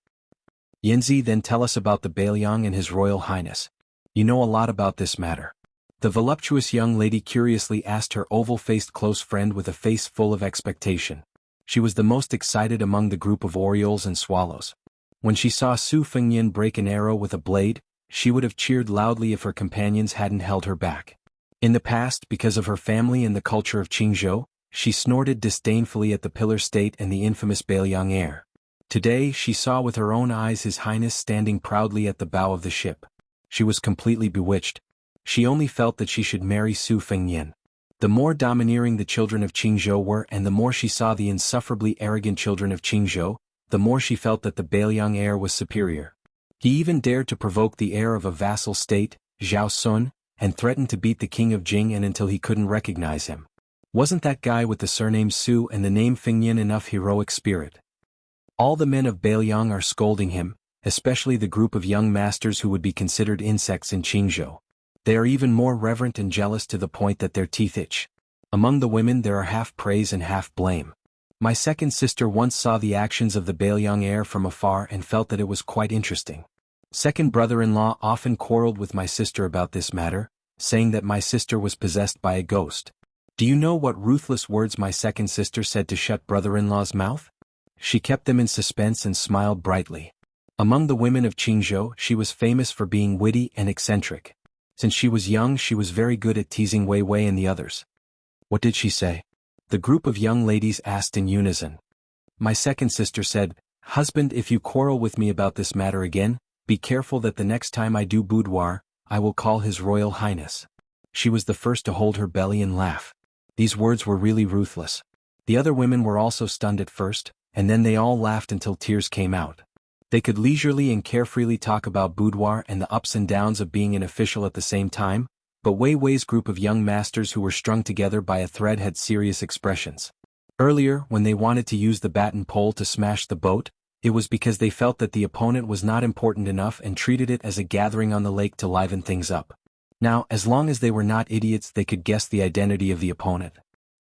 Yanzi, then tell us about the Bailiang and His Royal Highness. You know a lot about this matter. The voluptuous young lady curiously asked her oval-faced close friend with a face full of expectation. She was the most excited among the group of orioles and swallows. When she saw Su Fengnian break an arrow with a blade, she would have cheered loudly if her companions hadn't held her back. In the past, because of her family and the culture of Qingzhou, she snorted disdainfully at the pillar state and the infamous Bailiang heir. Today, she saw with her own eyes His Highness standing proudly at the bow of the ship. She was completely bewitched. She only felt that she should marry Su Fengnian. The more domineering the children of Qingzhou were and the more she saw the insufferably arrogant children of Qingzhou, the more she felt that the Bailiang heir was superior. He even dared to provoke the heir of a vassal state, Zhao Sun, and threatened to beat the king of Jing and until he couldn't recognize him. Wasn't that guy with the surname Su and the name Fengnian enough heroic spirit? All the men of Bailiang are scolding him, especially the group of young masters who would be considered insects in Qingzhou. They are even more reverent and jealous to the point that their teeth itch. Among the women there are half praise and half blame. My second sister once saw the actions of the Bailiang heir from afar and felt that it was quite interesting. Second brother-in-law often quarreled with my sister about this matter, saying that my sister was possessed by a ghost. Do you know what ruthless words my second sister said to shut brother-in-law's mouth? She kept them in suspense and smiled brightly. Among the women of Qingzhou, she was famous for being witty and eccentric. Since she was young, she was very good at teasing Wei Wei and the others. What did she say? The group of young ladies asked in unison. My second sister said, "Husband, if you quarrel with me about this matter again, be careful that the next time I do boudoir, I will call His Royal Highness." She was the first to hold her belly and laugh. These words were really ruthless. The other women were also stunned at first, and then they all laughed until tears came out. They could leisurely and carefreely talk about boudoir and the ups and downs of being an official at the same time, but Wei Wei's group of young masters who were strung together by a thread had serious expressions. Earlier, when they wanted to use the baton pole to smash the boat, it was because they felt that the opponent was not important enough and treated it as a gathering on the lake to liven things up. Now, as long as they were not idiots, they could guess the identity of the opponent.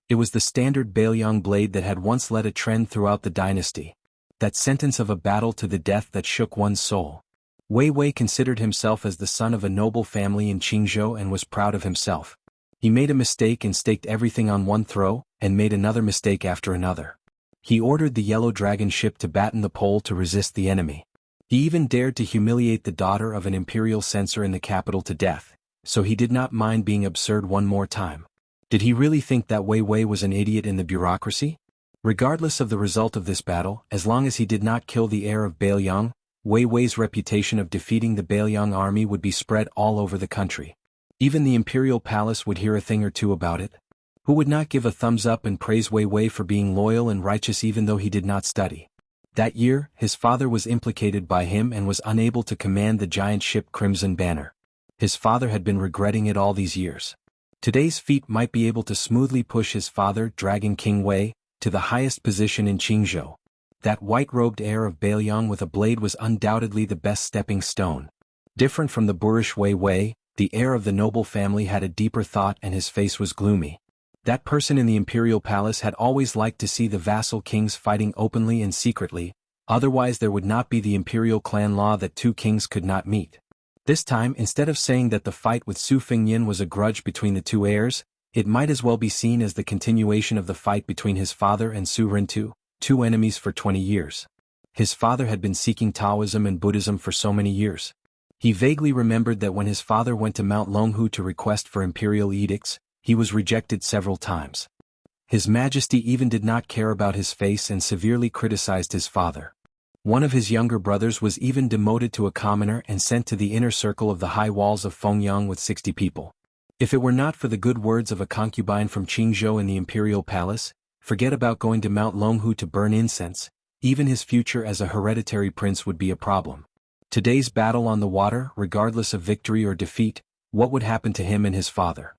It was the standard Baelyang blade that had once led a trend throughout the dynasty. That sentence of a battle to the death that shook one's soul. Wei Wei considered himself as the son of a noble family in Qingzhou and was proud of himself. He made a mistake and staked everything on one throw, and made another mistake after another. He ordered the Yellow Dragon ship to batten the pole to resist the enemy. He even dared to humiliate the daughter of an imperial censor in the capital to death, so he did not mind being absurd one more time. Did he really think that Wei Wei was an idiot in the bureaucracy? Regardless of the result of this battle, as long as he did not kill the heir of Baelyang, Wei Wei's reputation of defeating the Baelyang army would be spread all over the country. Even the imperial palace would hear a thing or two about it. Who would not give a thumbs up and praise Wei Wei for being loyal and righteous even though he did not study? That year, his father was implicated by him and was unable to command the giant ship Crimson Banner. His father had been regretting it all these years. Today's feat might be able to smoothly push his father, Dragon King Wei, to the highest position in Qingzhou. That white-robed heir of Baelyang with a blade was undoubtedly the best stepping stone. Different from the boorish Wei Wei, the heir of the noble family had a deeper thought and his face was gloomy. That person in the imperial palace had always liked to see the vassal kings fighting openly and secretly, otherwise there would not be the imperial clan law that two kings could not meet. This time, instead of saying that the fight with Su Fengnian was a grudge between the two heirs, it might as well be seen as the continuation of the fight between his father and Su Rintu, two enemies for 20 years. His father had been seeking Taoism and Buddhism for so many years. He vaguely remembered that when his father went to Mount Longhu to request for imperial edicts, he was rejected several times. His Majesty even did not care about his face and severely criticized his father. One of his younger brothers was even demoted to a commoner and sent to the inner circle of the high walls of Fengyang with 60 people. If it were not for the good words of a concubine from Qingzhou in the imperial palace, forget about going to Mount Longhu to burn incense, even his future as a hereditary prince would be a problem. Today's battle on the water, regardless of victory or defeat, what would happen to him and his father?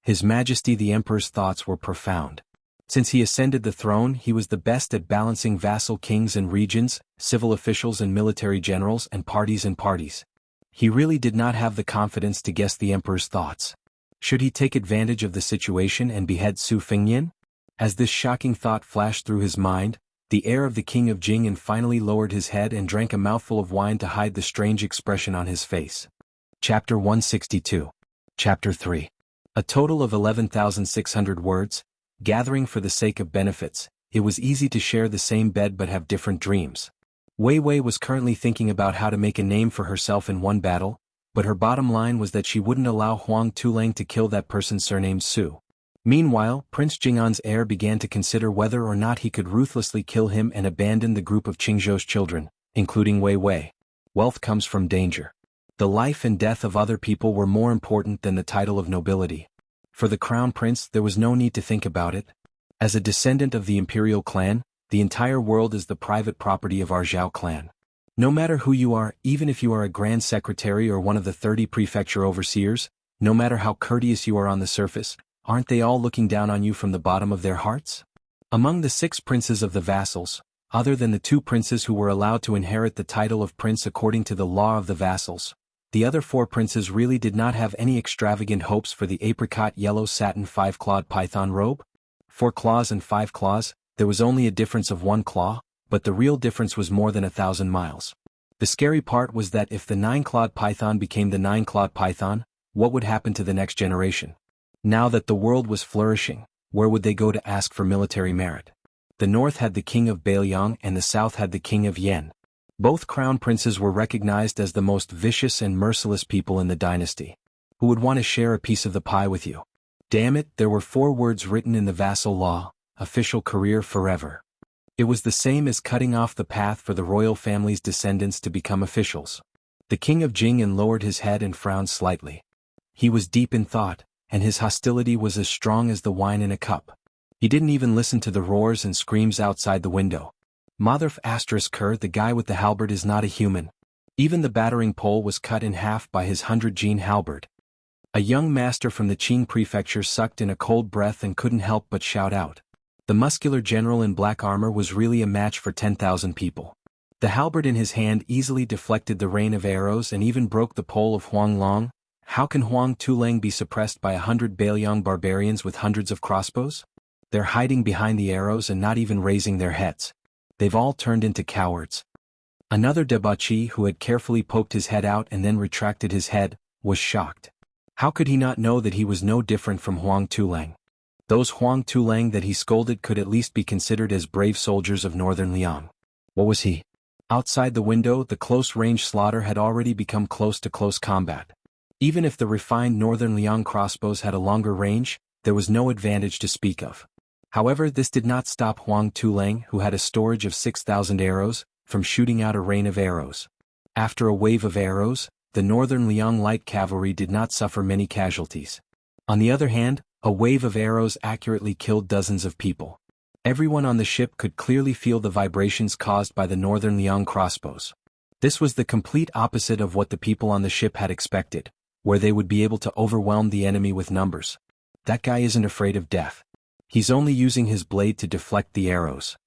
His Majesty the Emperor's thoughts were profound. Since he ascended the throne, he was the best at balancing vassal kings and regions, civil officials and military generals and parties. He really did not have the confidence to guess the Emperor's thoughts. Should he take advantage of the situation and behead Su Fengnian? As this shocking thought flashed through his mind, the heir of the king of Jing finally lowered his head and drank a mouthful of wine to hide the strange expression on his face. Chapter 162. Chapter 3. A total of 11,600 words, gathering for the sake of benefits. It was easy to share the same bed but have different dreams. Wei Wei was currently thinking about how to make a name for herself in one battle, but her bottom line was that she wouldn't allow Huang Tulang to kill that person surnamed Su. Meanwhile, Prince Jing'an's heir began to consider whether or not he could ruthlessly kill him and abandon the group of Qingzhou's children, including Wei Wei. Wealth comes from danger. The life and death of other people were more important than the title of nobility. For the crown prince, there was no need to think about it. As a descendant of the imperial clan, the entire world is the private property of our Zhao clan. No matter who you are, even if you are a grand secretary or one of the 30 prefecture overseers, no matter how courteous you are on the surface, aren't they all looking down on you from the bottom of their hearts? Among the 6 princes of the vassals, other than the 2 princes who were allowed to inherit the title of prince according to the law of the vassals, the other 4 princes really did not have any extravagant hopes for the apricot yellow satin 5-clawed python robe. 4 claws and 5 claws, there was only a difference of 1 claw, but the real difference was more than 1,000 miles. The scary part was that if the 9-clawed python became the 9-clawed python, what would happen to the next generation? Now that the world was flourishing, where would they go to ask for military merit? The north had the king of Baelyang and the south had the king of Yen. Both crown princes were recognized as the most vicious and merciless people in the dynasty. Who would want to share a piece of the pie with you? Damn it, there were 4 words written in the vassal law: official career forever. It was the same as cutting off the path for the royal family's descendants to become officials. The king of Jing lowered his head and frowned slightly. He was deep in thought, and his hostility was as strong as the wine in a cup. He didn't even listen to the roars and screams outside the window. Motherf *Ker, the guy with the halberd, is not a human. Even the battering pole was cut in half by his 100-gene halberd. A young master from the Qing prefecture sucked in a cold breath and couldn't help but shout out. The muscular general in black armor was really a match for 10,000 people. The halberd in his hand easily deflected the rain of arrows and even broke the pole of Huang Long. How can Huang Tuleng be suppressed by 100 Bailiang barbarians with hundreds of crossbows? They're hiding behind the arrows and not even raising their heads. They've all turned into cowards. Another debauchee who had carefully poked his head out and then retracted his head, was shocked. How could he not know that he was no different from Huang Tuleng? Those Huang Tuleng that he scolded could at least be considered as brave soldiers of northern Liang. What was he? Outside the window, the close-range slaughter had already become close-to-close combat. Even if the refined northern Liang crossbows had a longer range, there was no advantage to speak of. However, this did not stop Huang Tuleng, who had a storage of 6,000 arrows, from shooting out a rain of arrows. After a wave of arrows, the northern Liang light cavalry did not suffer many casualties. On the other hand, a wave of arrows accurately killed dozens of people. Everyone on the ship could clearly feel the vibrations caused by the northern Liang crossbows. This was the complete opposite of what the people on the ship had expected, where they would be able to overwhelm the enemy with numbers. That guy isn't afraid of death. He's only using his blade to deflect the arrows.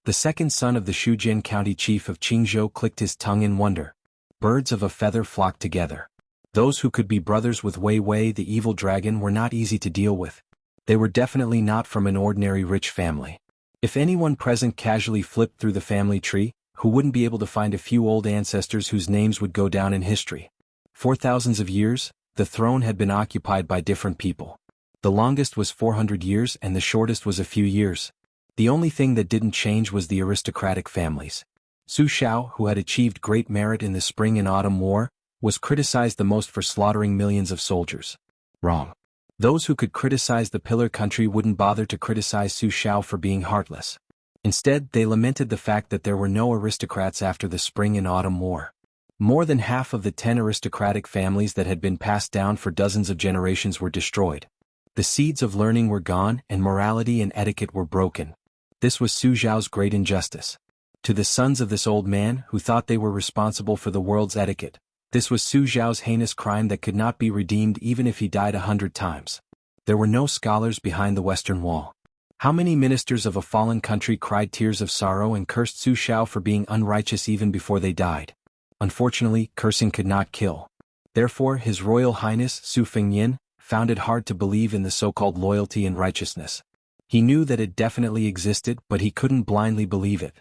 The second son of the Shujin county chief of Qingzhou clicked his tongue in wonder. Birds of a feather flocked together. Those who could be brothers with Wei Wei the evil dragon were not easy to deal with. They were definitely not from an ordinary rich family. If anyone present casually flipped through the family tree, who wouldn't be able to find a few old ancestors whose names would go down in history? For thousands of years, the throne had been occupied by different people. The longest was 400 years and the shortest was a few years. The only thing that didn't change was the aristocratic families. Su Xiao, who had achieved great merit in the Spring and Autumn War, was criticized the most for slaughtering millions of soldiers. Wrong. Those who could criticize the Pillar Country wouldn't bother to criticize Su Xiao for being heartless. Instead, they lamented the fact that there were no aristocrats after the Spring and Autumn War. More than half of the 10 aristocratic families that had been passed down for dozens of generations were destroyed. The seeds of learning were gone and morality and etiquette were broken. This was Su Xiao's great injustice. To the sons of this old man, who thought they were responsible for the world's etiquette, this was Su Xiao's heinous crime that could not be redeemed even if he died 100 times. There were no scholars behind the Western Wall. How many ministers of a fallen country cried tears of sorrow and cursed Su Xiao for being unrighteous even before they died? Unfortunately, cursing could not kill. Therefore, His Royal Highness Su Fengyin found it hard to believe in the so-called loyalty and righteousness. He knew that it definitely existed, but he couldn't blindly believe it.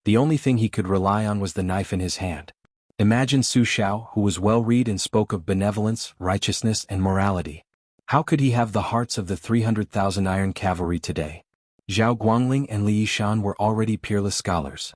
The only thing he could rely on was the knife in his hand. Imagine Su Xiao, who was well-read and spoke of benevolence, righteousness, and morality. How could he have the hearts of the 300,000 iron cavalry today? Zhao Guangling and Li Yishan were already peerless scholars.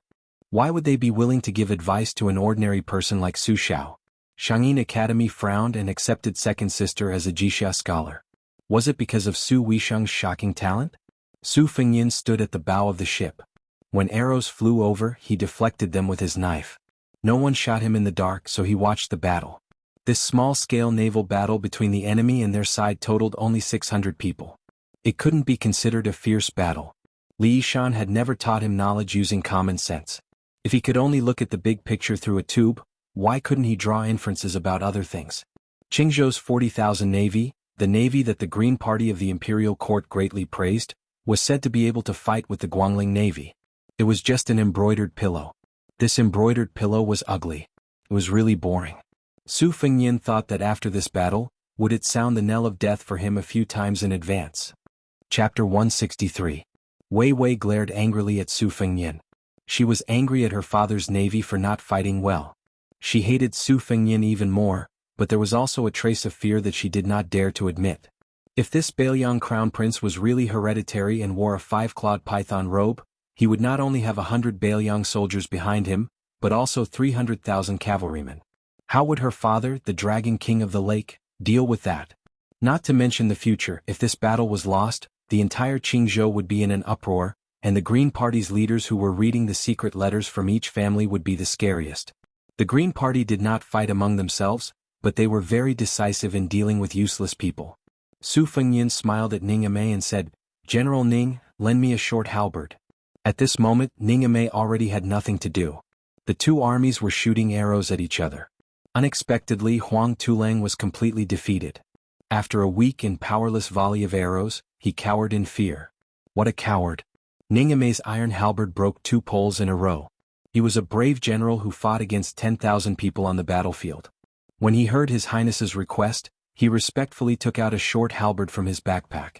Why would they be willing to give advice to an ordinary person like Su Xiao? Shangyin Academy frowned and accepted second sister as a Jixia scholar. Was it because of Su Weisheng's shocking talent? Su Fengyin stood at the bow of the ship. When arrows flew over, he deflected them with his knife. No one shot him in the dark, so he watched the battle. This small-scale naval battle between the enemy and their side totaled only 600 people. It couldn't be considered a fierce battle. Li Yishan had never taught him knowledge using common sense. If he could only look at the big picture through a tube, why couldn't he draw inferences about other things? Qingzhou's 40,000 navy, the navy that the Green Party of the imperial court greatly praised, was said to be able to fight with the Guangling navy. It was just an embroidered pillow. This embroidered pillow was ugly. It was really boring. Su Fengyin thought that after this battle, would it sound the knell of death for him a few times in advance. Chapter 163. Wei Wei glared angrily at Su Fengyin. She was angry at her father's navy for not fighting well. She hated Su Fengyin even more, but there was also a trace of fear that she did not dare to admit. If this Bailiang crown prince was really hereditary and wore a 5-clawed python robe, he would not only have 100 Bailiang soldiers behind him, but also 300,000 cavalrymen. How would her father, the Dragon King of the Lake, deal with that? Not to mention the future. If this battle was lost, the entire Qingzhou would be in an uproar, and the Green Party's leaders who were reading the secret letters from each family would be the scariest. The Green Party did not fight among themselves, but they were very decisive in dealing with useless people. Su Fengyin smiled at Ning Amei and said, "General Ning, lend me a short halberd." At this moment, Ning Amei already had nothing to do. The two armies were shooting arrows at each other. Unexpectedly, Huang Tuleng was completely defeated. After a weak and powerless volley of arrows, he cowered in fear. What a coward! Ningame's iron halberd broke 2 poles in a row. He was a brave general who fought against 10,000 people on the battlefield. When he heard His Highness's request, he respectfully took out a short halberd from his backpack.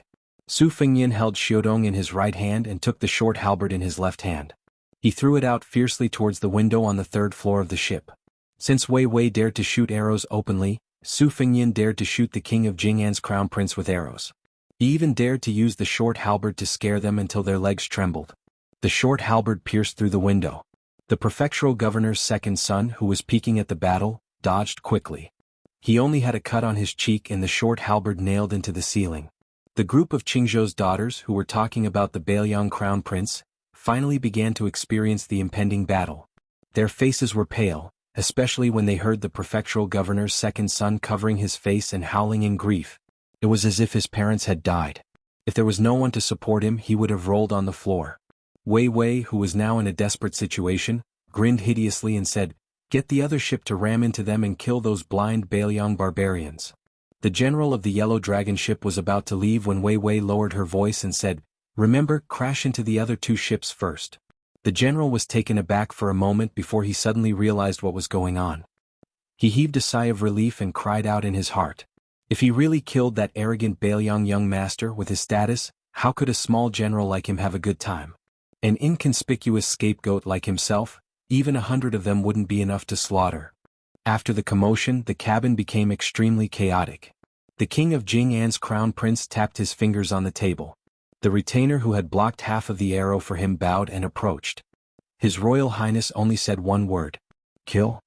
Su Fengnian held Xiudong in his right hand and took the short halberd in his left hand. He threw it out fiercely towards the window on the 3rd floor of the ship. Since Wei Wei dared to shoot arrows openly, Su Fengnian dared to shoot the king of Jing'an's crown prince with arrows. He even dared to use the short halberd to scare them until their legs trembled. The short halberd pierced through the window. The prefectural governor's second son, who was peeking at the battle, dodged quickly. He only had a cut on his cheek and the short halberd nailed into the ceiling. The group of Qingzhou's daughters who were talking about the Bailiang crown prince finally began to experience the impending battle. Their faces were pale, especially when they heard the prefectural governor's second son covering his face and howling in grief. It was as if his parents had died. If there was no one to support him, he would have rolled on the floor. Wei Wei, who was now in a desperate situation, grinned hideously and said, "Get the other ship to ram into them and kill those blind Bailiang barbarians." The general of the Yellow Dragon ship was about to leave when Wei Wei lowered her voice and said, "Remember, crash into the other 2 ships first." The general was taken aback for a moment before he suddenly realized what was going on. He heaved a sigh of relief and cried out in his heart. If he really killed that arrogant Bailiang young master with his status, how could a small general like him have a good time? An inconspicuous scapegoat like himself, even 100 of them wouldn't be enough to slaughter. After the commotion, the cabin became extremely chaotic. The king of Jing'an's crown prince tapped his fingers on the table. The retainer who had blocked half of the arrow for him bowed and approached. His Royal Highness only said one word: "Kill."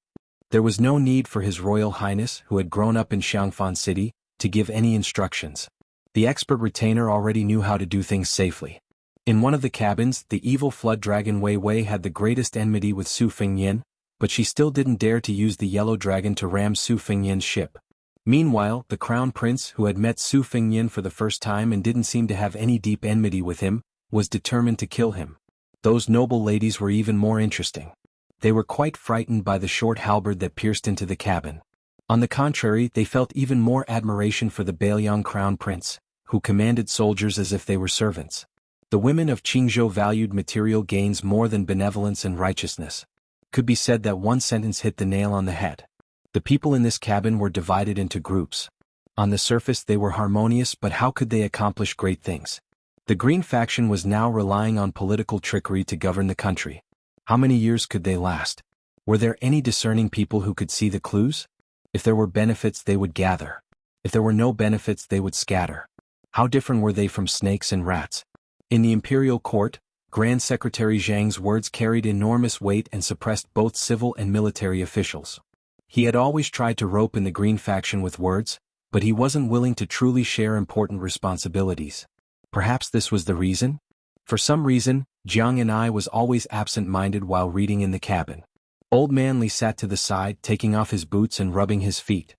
There was no need for His Royal Highness, who had grown up in Xiangfan City, to give any instructions. The expert retainer already knew how to do things safely. In one of the cabins, the evil flood dragon Wei Wei had the greatest enmity with Su Fengnian, but she still didn't dare to use the yellow dragon to ram Su Fengnian's ship. Meanwhile, the crown prince, who had met Su Fengnian for the first time and didn't seem to have any deep enmity with him, was determined to kill him. Those noble ladies were even more interesting. They were quite frightened by the short halberd that pierced into the cabin. On the contrary, they felt even more admiration for the Bailiang crown prince, who commanded soldiers as if they were servants. The women of Qingzhou valued material gains more than benevolence and righteousness. Could be said that one sentence hit the nail on the head. The people in this cabin were divided into groups. On the surface they were harmonious, but how could they accomplish great things? The Green faction was now relying on political trickery to govern the country. How many years could they last? Were there any discerning people who could see the clues? If there were benefits, they would gather. If there were no benefits, they would scatter. How different were they from snakes and rats? In the imperial court, Grand Secretary Zhang's words carried enormous weight and suppressed both civil and military officials. He had always tried to rope in the Green faction with words, but he wasn't willing to truly share important responsibilities. Perhaps this was the reason? For some reason, Jiang and I was always absent-minded while reading in the cabin. Old Man Li sat to the side, taking off his boots and rubbing his feet.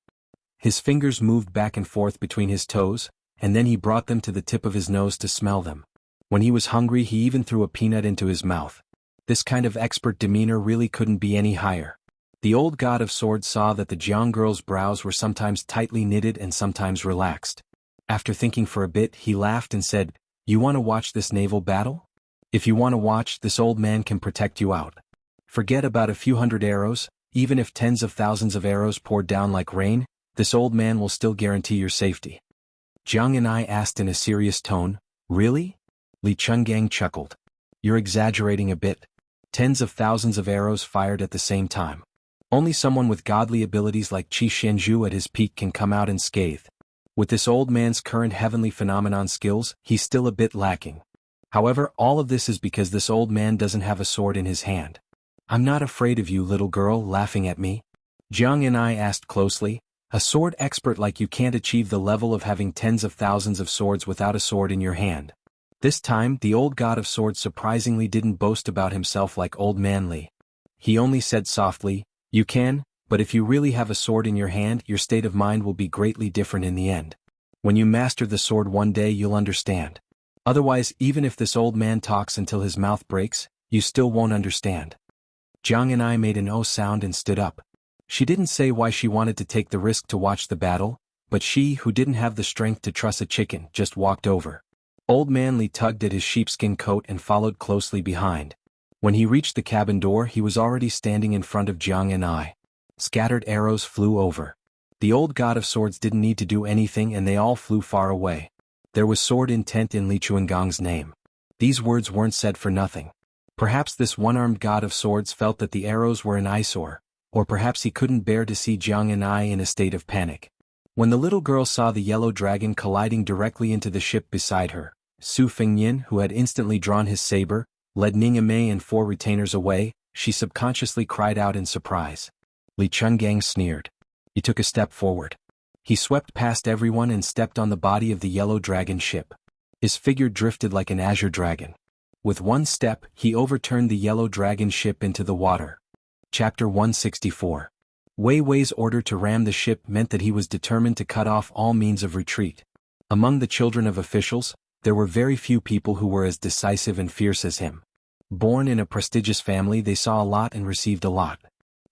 His fingers moved back and forth between his toes, and then he brought them to the tip of his nose to smell them. When he was hungry, he even threw a peanut into his mouth. This kind of expert demeanor really couldn't be any higher. The old god of swords saw that the Jiang girl's brows were sometimes tightly knitted and sometimes relaxed. After thinking for a bit, he laughed and said, "You want to watch this naval battle? If you want to watch, this old man can protect you out. Forget about a few hundred arrows, even if tens of thousands of arrows poured down like rain, this old man will still guarantee your safety." Jiang and I asked in a serious tone, "Really?" Li Chungang chuckled. "You're exaggerating a bit. Tens of thousands of arrows fired at the same time. Only someone with godly abilities like Qi Shenju at his peak can come out unscathed. With this old man's current heavenly phenomenon skills, he's still a bit lacking. However, all of this is because this old man doesn't have a sword in his hand." "I'm not afraid of you, little girl," laughing at me. Jiang and I asked closely, "A sword expert like you can't achieve the level of having tens of thousands of swords without a sword in your hand." This time, the old god of swords surprisingly didn't boast about himself like Old Man Li. He only said softly, "You can, but if you really have a sword in your hand, your state of mind will be greatly different in the end. When you master the sword one day, you'll understand. Otherwise, even if this old man talks until his mouth breaks, you still won't understand." Jiang and I made an "oh" sound and stood up. She didn't say why she wanted to take the risk to watch the battle, but she, who didn't have the strength to truss a chicken, just walked over. Old Man Li tugged at his sheepskin coat and followed closely behind. When he reached the cabin door, he was already standing in front of Jiang and I. Scattered arrows flew over. The old god of swords didn't need to do anything and they all flew far away. There was sword intent in Li Chuangong's name. These words weren't said for nothing. Perhaps this one-armed god of swords felt that the arrows were an eyesore, or perhaps he couldn't bear to see Jiang and I in a state of panic. When the little girl saw the yellow dragon colliding directly into the ship beside her, Su Fengnian, who had instantly drawn his saber, led Ningamei and 4 retainers away. She subconsciously cried out in surprise. Li Chungang sneered. He took a step forward. He swept past everyone and stepped on the body of the yellow dragon ship. His figure drifted like an azure dragon. With one step, he overturned the yellow dragon ship into the water. Chapter 164. Wei Wei's order to ram the ship meant that he was determined to cut off all means of retreat. Among the children of officials, there were very few people who were as decisive and fierce as him. Born in a prestigious family, they saw a lot and received a lot.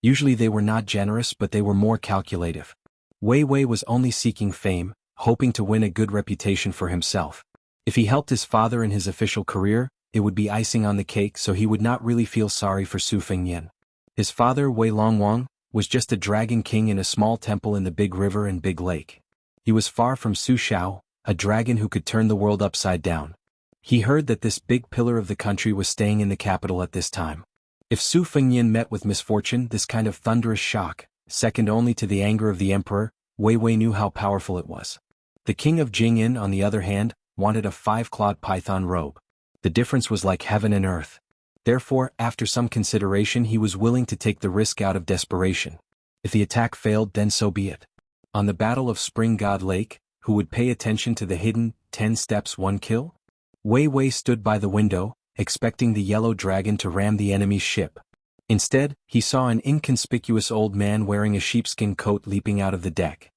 Usually they were not generous, but they were more calculative. Wei Wei was only seeking fame, hoping to win a good reputation for himself. If he helped his father in his official career, it would be icing on the cake, so he would not really feel sorry for Su Fengnian. His father, Wei Longwang, was just a dragon king in a small temple in the big river and big lake. He was far from Su Shao, a dragon who could turn the world upside down. He heard that this big pillar of the country was staying in the capital at this time. If Su Fengnian met with misfortune, this kind of thunderous shock, second only to the anger of the emperor, Wei Wei knew how powerful it was. The king of Jing'an, on the other hand, wanted a 5-clawed python robe. The difference was like heaven and earth. Therefore, after some consideration, he was willing to take the risk out of desperation. If the attack failed, then so be it. On the Battle of Spring God Lake, who would pay attention to the hidden 10 steps 1 kill? Wei Wei stood by the window, expecting the yellow dragon to ram the enemy's ship. Instead, he saw an inconspicuous old man wearing a sheepskin coat leaping out of the deck.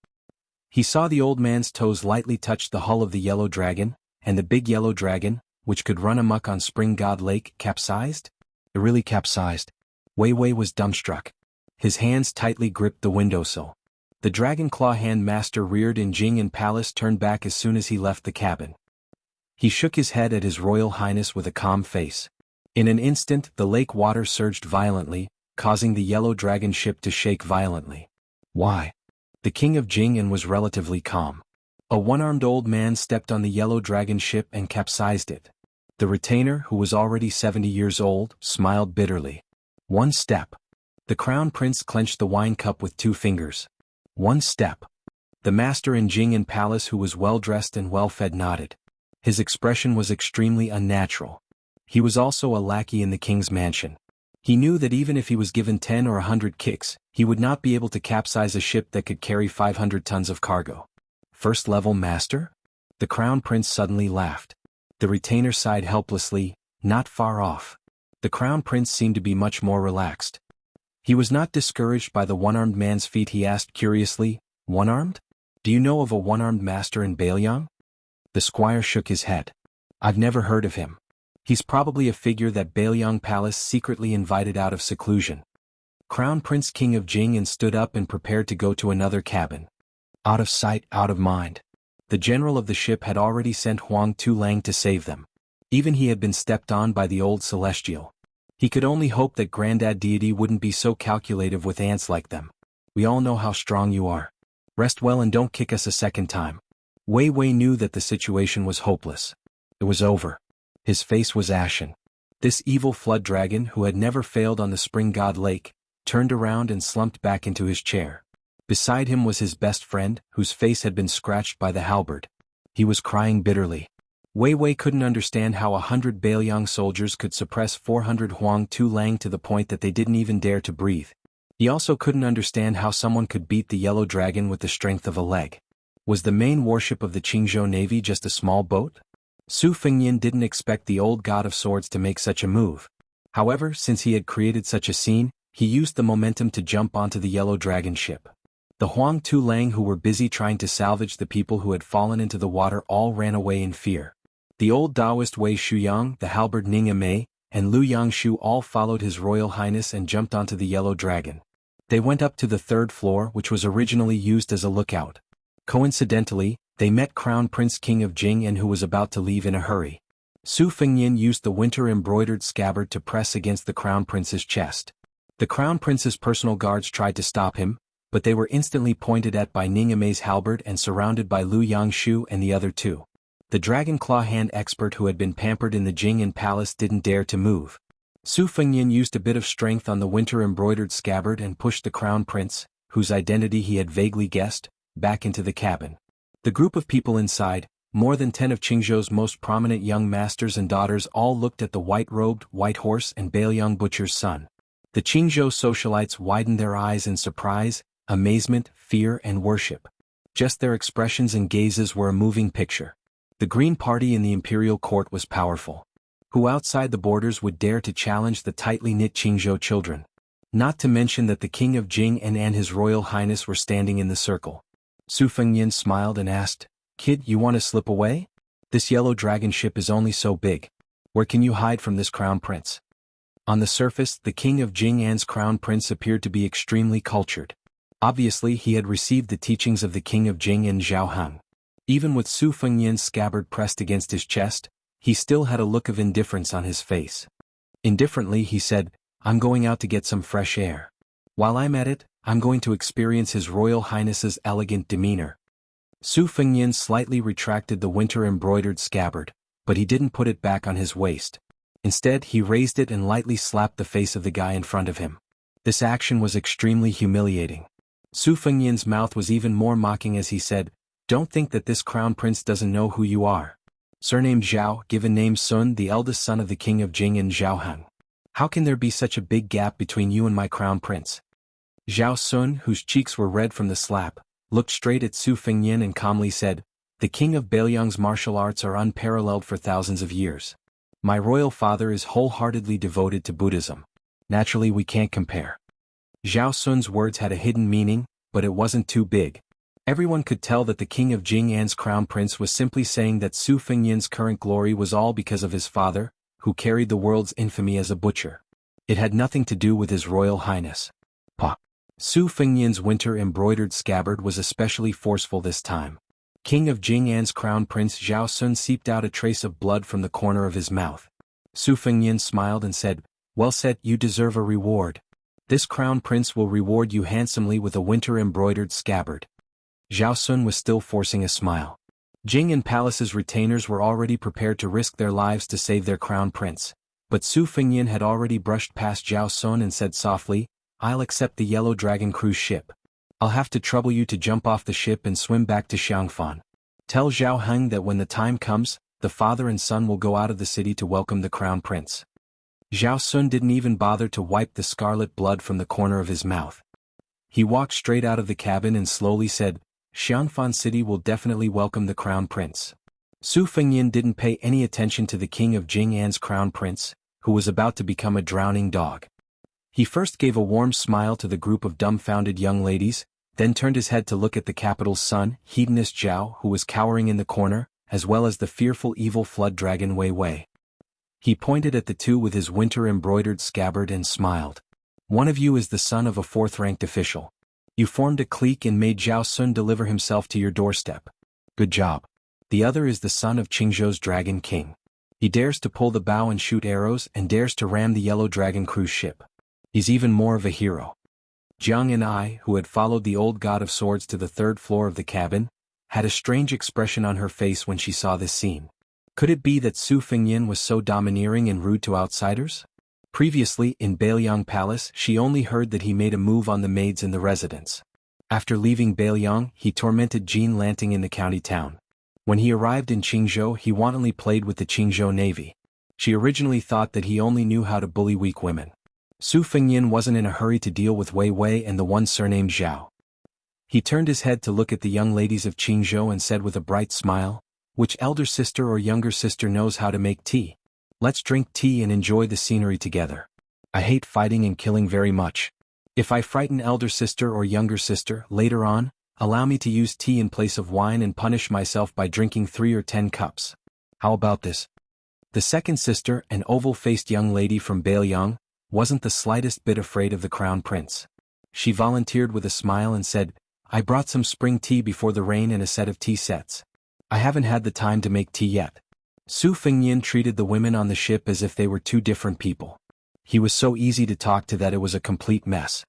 He saw the old man's toes lightly touch the hull of the yellow dragon, and the big yellow dragon, which could run amok on Spring God Lake, capsized? It really capsized. Wei Wei was dumbstruck. His hands tightly gripped the windowsill. The Dragon Claw Hand Master reared in Jing'an Palace turned back as soon as he left the cabin. He shook his head at His Royal Highness with a calm face. In an instant, the lake water surged violently, causing the yellow dragon ship to shake violently. Why? The king of Jing'an was relatively calm. A one-armed old man stepped on the yellow dragon ship and capsized it. The retainer, who was already 70 years old, smiled bitterly. One step. The crown prince clenched the wine cup with 2 fingers. One step. The master in Jing'an Palace, who was well-dressed and well-fed, nodded. His expression was extremely unnatural. He was also a lackey in the king's mansion. He knew that even if he was given 10 or 100 kicks, he would not be able to capsize a ship that could carry 500 tons of cargo. First-level master? The crown prince suddenly laughed. The retainer sighed helplessly, not far off. The crown prince seemed to be much more relaxed. He was not discouraged by the one-armed man's feat. He asked curiously, "One-armed? Do you know of a one-armed master in Bailiang?" The squire shook his head. "I've never heard of him. He's probably a figure that Bailiang Palace secretly invited out of seclusion." Crown Prince King of Jing'an stood up and prepared to go to another cabin. Out of sight, out of mind. The general of the ship had already sent Huang Tulang to save them. Even he had been stepped on by the old celestial. He could only hope that Grandad Deity wouldn't be so calculative with ants like them. "We all know how strong you are. Rest well and don't kick us a second time." Wei Wei knew that the situation was hopeless. It was over. His face was ashen. This evil flood dragon, who had never failed on the Spring God Lake, turned around and slumped back into his chair. Beside him was his best friend, whose face had been scratched by the halberd. He was crying bitterly. Wei Wei couldn't understand how 100 Bailiang soldiers could suppress 400 Huang Tulang to the point that they didn't even dare to breathe. He also couldn't understand how someone could beat the yellow dragon with the strength of a leg. Was the main warship of the Qingzhou Navy just a small boat? Su Fengnian didn't expect the old god of swords to make such a move. However, since he had created such a scene, he used the momentum to jump onto the yellow dragon ship. The Huang Tulang, who were busy trying to salvage the people who had fallen into the water, all ran away in fear. The old Taoist Wei Shuyang, the halberd Ningamei, and Lu Yangshu all followed His Royal Highness and jumped onto the yellow dragon. They went up to the 3rd floor, which was originally used as a lookout. Coincidentally, they met Crown Prince King of Jing and who was about to leave in a hurry. Su Fengnian used the winter-embroidered scabbard to press against the Crown Prince's chest. The Crown Prince's personal guards tried to stop him, but they were instantly pointed at by Ning Amei's halberd and surrounded by Lu Yangshu and the other two. The Dragon Claw hand expert who had been pampered in the Jing'an palace didn't dare to move. Su Fengnian used a bit of strength on the winter-embroidered scabbard and pushed the Crown Prince, whose identity he had vaguely guessed, back into the cabin. The group of people inside, more than 10 of Qingzhou's most prominent young masters and daughters, all looked at the white-robed, white horse and Bailiang butcher's son. The Qingzhou socialites widened their eyes in surprise, amazement, fear and worship. Just their expressions and gazes were a moving picture. The Green Party in the imperial court was powerful. Who outside the borders would dare to challenge the tightly knit Qingzhou children? Not to mention that the King of Jing and His Royal Highness were standing in the circle. Su Fengnian smiled and asked, "Kid, you want to slip away? This yellow dragon ship is only so big. Where can you hide from this Crown Prince?" On the surface, the King of Jing'an's Crown Prince appeared to be extremely cultured. Obviously he had received the teachings of the King of Jing and Zhao Heng. Even with Su Fengnian's scabbard pressed against his chest, he still had a look of indifference on his face. Indifferently he said, "I'm going out to get some fresh air. While I'm at it, I'm going to experience His Royal Highness's elegant demeanor." Su Fengnian slightly retracted the winter-embroidered scabbard, but he didn't put it back on his waist. Instead he raised it and lightly slapped the face of the guy in front of him. This action was extremely humiliating. Su Fengnian's mouth was even more mocking as he said, "Don't think that this Crown Prince doesn't know who you are. Surnamed Zhao, given name Sun, the eldest son of the King of Jing and Zhao Heng. How can there be such a big gap between you and my Crown Prince?" Zhao Sun, whose cheeks were red from the slap, looked straight at Su Fengnian and calmly said, "The King of Bailiang's martial arts are unparalleled for thousands of years. My royal father is wholeheartedly devoted to Buddhism. Naturally we can't compare." Zhao Sun's words had a hidden meaning, but it wasn't too big. Everyone could tell that the King of Jing'an's Crown Prince was simply saying that Su Fengnian's current glory was all because of his father, who carried the world's infamy as a butcher. It had nothing to do with His Royal Highness. Pa. Su Fengnian's winter-embroidered scabbard was especially forceful this time. King of Jing'an's Crown Prince Zhao Sun seeped out a trace of blood from the corner of his mouth. Su Fengnian smiled and said, "Well said, you deserve a reward. This Crown Prince will reward you handsomely with a winter-embroidered scabbard." Zhao Sun was still forcing a smile. Jing'an Palace's retainers were already prepared to risk their lives to save their Crown Prince, but Su Fengnian had already brushed past Zhao Sun and said softly, "I'll accept the Yellow Dragon cruise ship. I'll have to trouble you to jump off the ship and swim back to Xiangfan. Tell Zhao Heng that when the time comes, the father and son will go out of the city to welcome the Crown Prince." Zhao Sun didn't even bother to wipe the scarlet blood from the corner of his mouth. He walked straight out of the cabin and slowly said, "Xiangfan City will definitely welcome the Crown Prince." Su Fengnian didn't pay any attention to the King of Jing'an's Crown Prince, who was about to become a drowning dog. He first gave a warm smile to the group of dumbfounded young ladies, then turned his head to look at the capital's son, hedonist Zhao, who was cowering in the corner, as well as the fearful evil flood dragon Wei Wei. He pointed at the two with his winter-embroidered scabbard and smiled. "One of you is the son of a fourth-ranked official. You formed a clique and made Zhao Sun deliver himself to your doorstep. Good job. The other is the son of Qingzhou's Dragon King. He dares to pull the bow and shoot arrows and dares to ram the Yellow Dragon cruise ship. He's even more of a hero." Jiang and I, who had followed the old god of swords to the third floor of the cabin, had a strange expression on her face when she saw this scene. Could it be that Su Fengnian was so domineering and rude to outsiders? Previously, in Bailiang Palace, she only heard that he made a move on the maids in the residence. After leaving Bailiang, he tormented Jean Lanting in the county town. When he arrived in Qingzhou, he wantonly played with the Qingzhou Navy. She originally thought that he only knew how to bully weak women. Su Fengnian wasn't in a hurry to deal with Wei Wei and the one surnamed Zhao. He turned his head to look at the young ladies of Qingzhou and said with a bright smile, "Which elder sister or younger sister knows how to make tea? Let's drink tea and enjoy the scenery together. I hate fighting and killing very much. If I frighten elder sister or younger sister, later on, allow me to use tea in place of wine and punish myself by drinking 3 or 10 cups. How about this?" The second sister, an oval-faced young lady from Bailiang, wasn't the slightest bit afraid of the Crown Prince. She volunteered with a smile and said, I brought some spring tea before the rain and a set of tea sets. I haven't had the time to make tea yet. Su Fengnian treated the women on the ship as if they were two different people. He was so easy to talk to that it was a complete mess.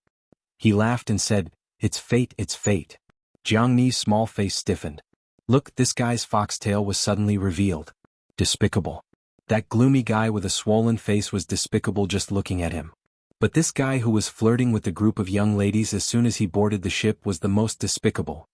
He laughed and said, "It's fate, it's fate." Jiang Ni's small face stiffened. Look, this guy's foxtail was suddenly revealed. Despicable. That gloomy guy with a swollen face was despicable just looking at him. But this guy who was flirting with the group of young ladies as soon as he boarded the ship was the most despicable.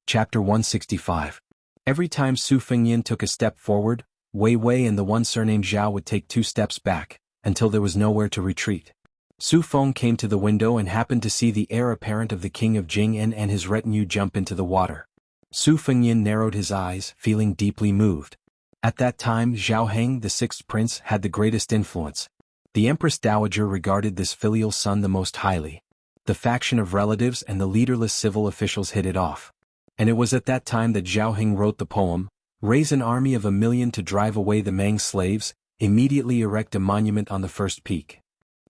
Chapter 165. Every time Su Fengnian took a step forward, Wei Wei and the one surnamed Zhao would take 2 steps back, until there was nowhere to retreat. Su Feng came to the window and happened to see the heir apparent of the king of Jing'an and his retinue jump into the water. Su Fengnian narrowed his eyes, feeling deeply moved. At that time Zhao Heng, the 6th prince, had the greatest influence. The Empress Dowager regarded this filial son the most highly. The faction of relatives and the leaderless civil officials hit it off. And it was at that time that Zhao Heng wrote the poem, "Raise an army of 1,000,000 to drive away the Mang slaves, immediately erect a monument on the first peak."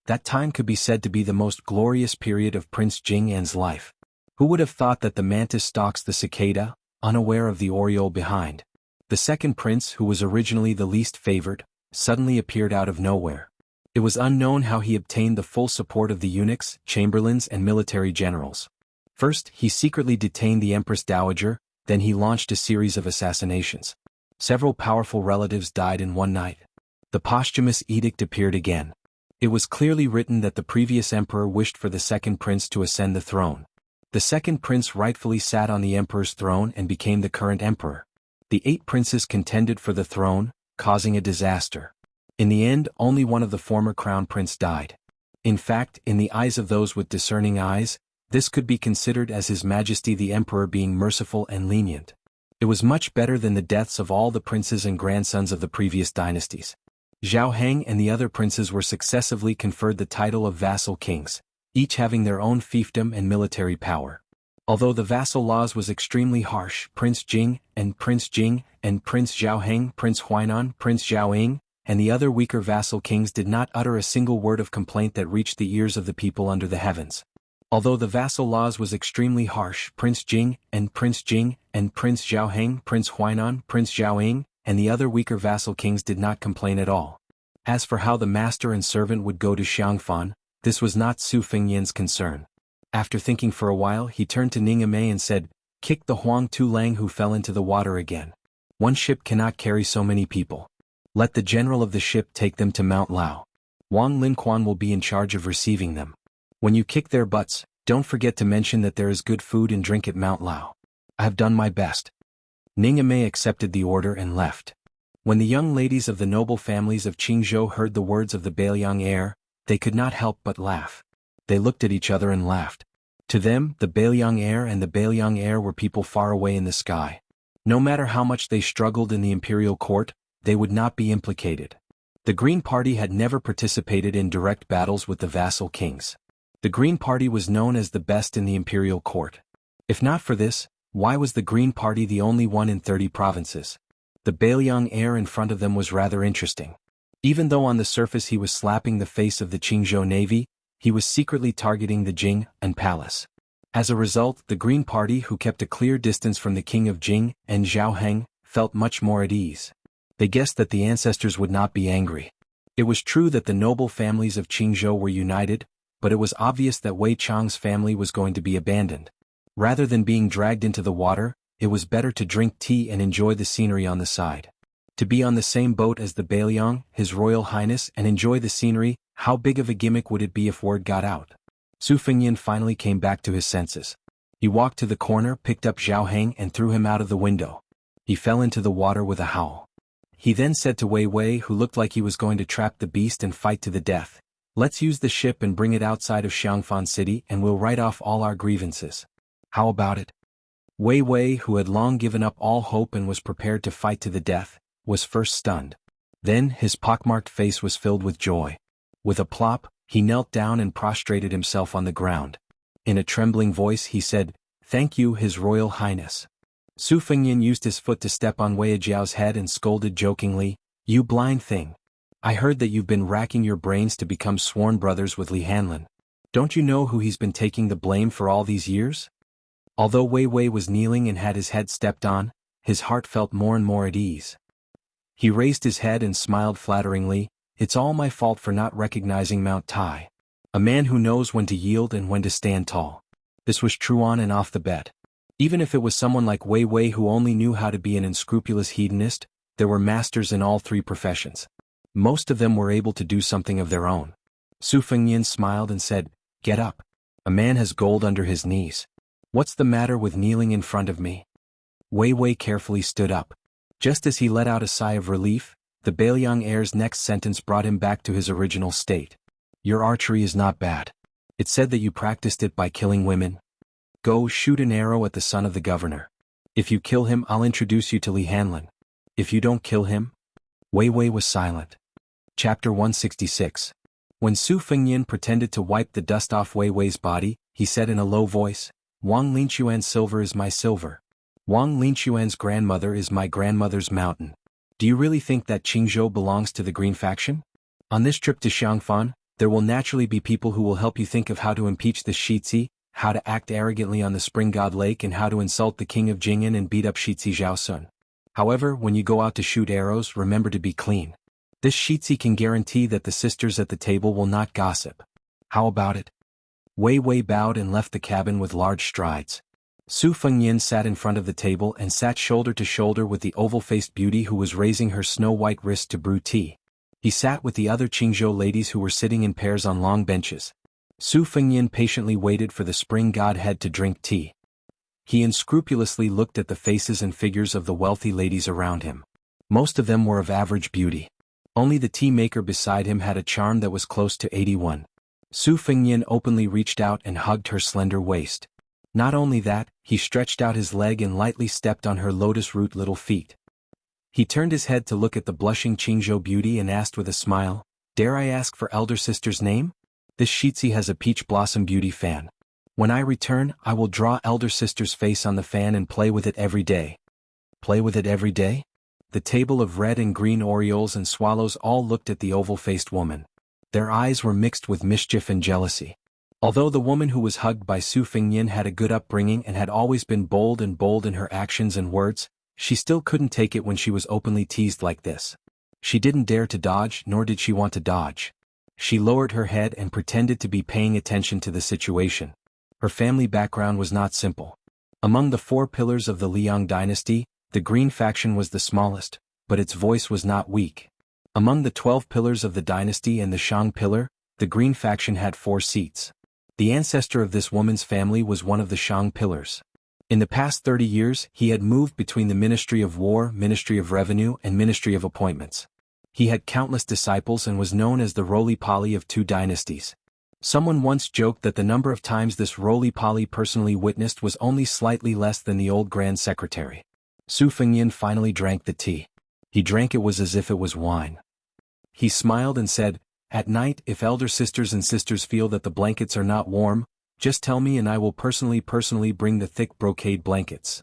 That time could be said to be the most glorious period of Prince Jing'an's life. Who would have thought that the mantis stalks the cicada, unaware of the oriole behind? The 2nd prince, who was originally the least favored, suddenly appeared out of nowhere. It was unknown how he obtained the full support of the eunuchs, chamberlains and military generals. First, he secretly detained the Empress Dowager, then he launched a series of assassinations. Several powerful relatives died in one night. The posthumous edict appeared again. It was clearly written that the previous emperor wished for the 2nd prince to ascend the throne. The 2nd prince rightfully sat on the emperor's throne and became the current emperor. The 8 princes contended for the throne, causing a disaster. In the end, only one of the former crown prince died. In fact, in the eyes of those with discerning eyes, this could be considered as His Majesty the Emperor being merciful and lenient. It was much better than the deaths of all the princes and grandsons of the previous dynasties. Zhao Heng and the other princes were successively conferred the title of vassal kings, each having their own fiefdom and military power. Although the vassal laws was extremely harsh, Prince Jing and Prince Zhao Heng, Prince Huainan, Prince Zhao Ying, and the other weaker vassal kings did not utter a single word of complaint that reached the ears of the people under the heavens. Although the vassal laws was extremely harsh, Prince Jing and Prince Zhao Heng, Prince Huainan, Prince Zhao Ying, and the other weaker vassal kings did not complain at all. As for how the master and servant would go to Xiangfan, this was not Su Fengnian's concern. After thinking for a while, he turned to Ningame and said, "Kick the Huang Tu-Lang who fell into the water again. One ship cannot carry so many people. Let the general of the ship take them to Mount Lao. Wang Linquan will be in charge of receiving them. When you kick their butts, don't forget to mention that there is good food and drink at Mount Lao. I have done my best." Ningame accepted the order and left. When the young ladies of the noble families of Qingzhou heard the words of the Bailiang heir, they could not help but laugh. They looked at each other and laughed. To them, the Bailiang heir and the Bailiang heir were people far away in the sky. No matter how much they struggled in the imperial court, they would not be implicated. The Green Party had never participated in direct battles with the vassal kings. The Green Party was known as the best in the imperial court. If not for this, why was the Green Party the only one in 30 provinces? The Bailiang heir in front of them was rather interesting. Even though on the surface he was slapping the face of the Qingzhou Navy, he was secretly targeting the Jing and palace. As a result, the Green Party, who kept a clear distance from the king of Jing and Zhao Heng, felt much more at ease. They guessed that the ancestors would not be angry. It was true that the noble families of Qingzhou were united, but it was obvious that Wei Chang's family was going to be abandoned. Rather than being dragged into the water, it was better to drink tea and enjoy the scenery on the side. To be on the same boat as the Bailiang, His Royal Highness, and enjoy the scenery, how big of a gimmick would it be if word got out? Su Fengnian finally came back to his senses. He walked to the corner, picked up Zhao Heng and threw him out of the window. He fell into the water with a howl. He then said to Wei Wei, who looked like he was going to trap the beast and fight to the death, "Let's use the ship and bring it outside of Xiangfan City and we'll write off all our grievances. How about it?" Wei Wei, who had long given up all hope and was prepared to fight to the death, was first stunned. Then his pockmarked face was filled with joy. With a plop, he knelt down and prostrated himself on the ground. In a trembling voice he said, "Thank you, His Royal Highness." Su Fengnian used his foot to step on Wei Jiao's head and scolded jokingly, "You blind thing. I heard that you've been racking your brains to become sworn brothers with Li Hanlin. Don't you know who he's been taking the blame for all these years?" Although Wei Wei was kneeling and had his head stepped on, his heart felt more and more at ease. He raised his head and smiled flatteringly. It's all my fault for not recognizing Mount Tai. A man who knows when to yield and when to stand tall. This was true on and off the bet. Even if it was someone like Wei Wei who only knew how to be an unscrupulous hedonist, there were masters in all three professions. Most of them were able to do something of their own. Su Fengnian smiled and said, "Get up. A man has gold under his knees. What's the matter with kneeling in front of me?" Wei Wei carefully stood up. Just as he let out a sigh of relief, the Bailiang heir's next sentence brought him back to his original state. "Your archery is not bad. It said that you practiced it by killing women. Go shoot an arrow at the son of the governor. If you kill him, I'll introduce you to Li Hanlin. If you don't kill him..." Wei Wei was silent. Chapter 166. When Su Fengnian pretended to wipe the dust off Wei Wei's body, he said in a low voice, "Wang Linquan's silver is my silver. Wang Linquan's grandmother is my grandmother's mountain. Do you really think that Qingzhou belongs to the Green faction? On this trip to Xiangfan, there will naturally be people who will help you think of how to impeach the Shizi, how to act arrogantly on the Spring God Lake, and how to insult the king of Jing'an and beat up Shizi Zhaosun. However, when you go out to shoot arrows, remember to be clean. This Shizi can guarantee that the sisters at the table will not gossip. How about it?" Wei Wei bowed and left the cabin with large strides. Su Fengnian sat in front of the table and sat shoulder to shoulder with the oval-faced beauty who was raising her snow-white wrist to brew tea. He sat with the other Qingzhou ladies who were sitting in pairs on long benches. Su Fengnian patiently waited for the spring godhead to drink tea. He unscrupulously looked at the faces and figures of the wealthy ladies around him. Most of them were of average beauty. Only the tea maker beside him had a charm that was close to 81. Su Fengnian openly reached out and hugged her slender waist. Not only that, he stretched out his leg and lightly stepped on her lotus-root little feet. He turned his head to look at the blushing Qingzhou beauty and asked with a smile, "Dare I ask for elder sister's name? This Shizi has a peach blossom beauty fan. When I return, I will draw elder sister's face on the fan and play with it every day." Play with it every day? The table of red and green orioles and swallows all looked at the oval-faced woman. Their eyes were mixed with mischief and jealousy. Although the woman who was hugged by Su Fengnian had a good upbringing and had always been bold in her actions and words, she still couldn't take it when she was openly teased like this. She didn't dare to dodge, nor did she want to dodge. She lowered her head and pretended to be paying attention to the situation. Her family background was not simple. Among the 4 pillars of the Liang dynasty, the Green faction was the smallest, but its voice was not weak. Among the 12 pillars of the dynasty and the Shang pillar, the Green faction had 4 seats. The ancestor of this woman's family was one of the Shang pillars. In the past 30 years, he had moved between the Ministry of War, Ministry of Revenue, and Ministry of Appointments. He had countless disciples and was known as the roly-poly of 2 dynasties. Someone once joked that the number of times this roly-poly personally witnessed was only slightly less than the old Grand Secretary. Su Fengnian finally drank the tea. He drank it was as if it was wine. He smiled and said, "At night, if elder sisters and sisters feel that the blankets are not warm, just tell me and I will personally bring the thick brocade blankets."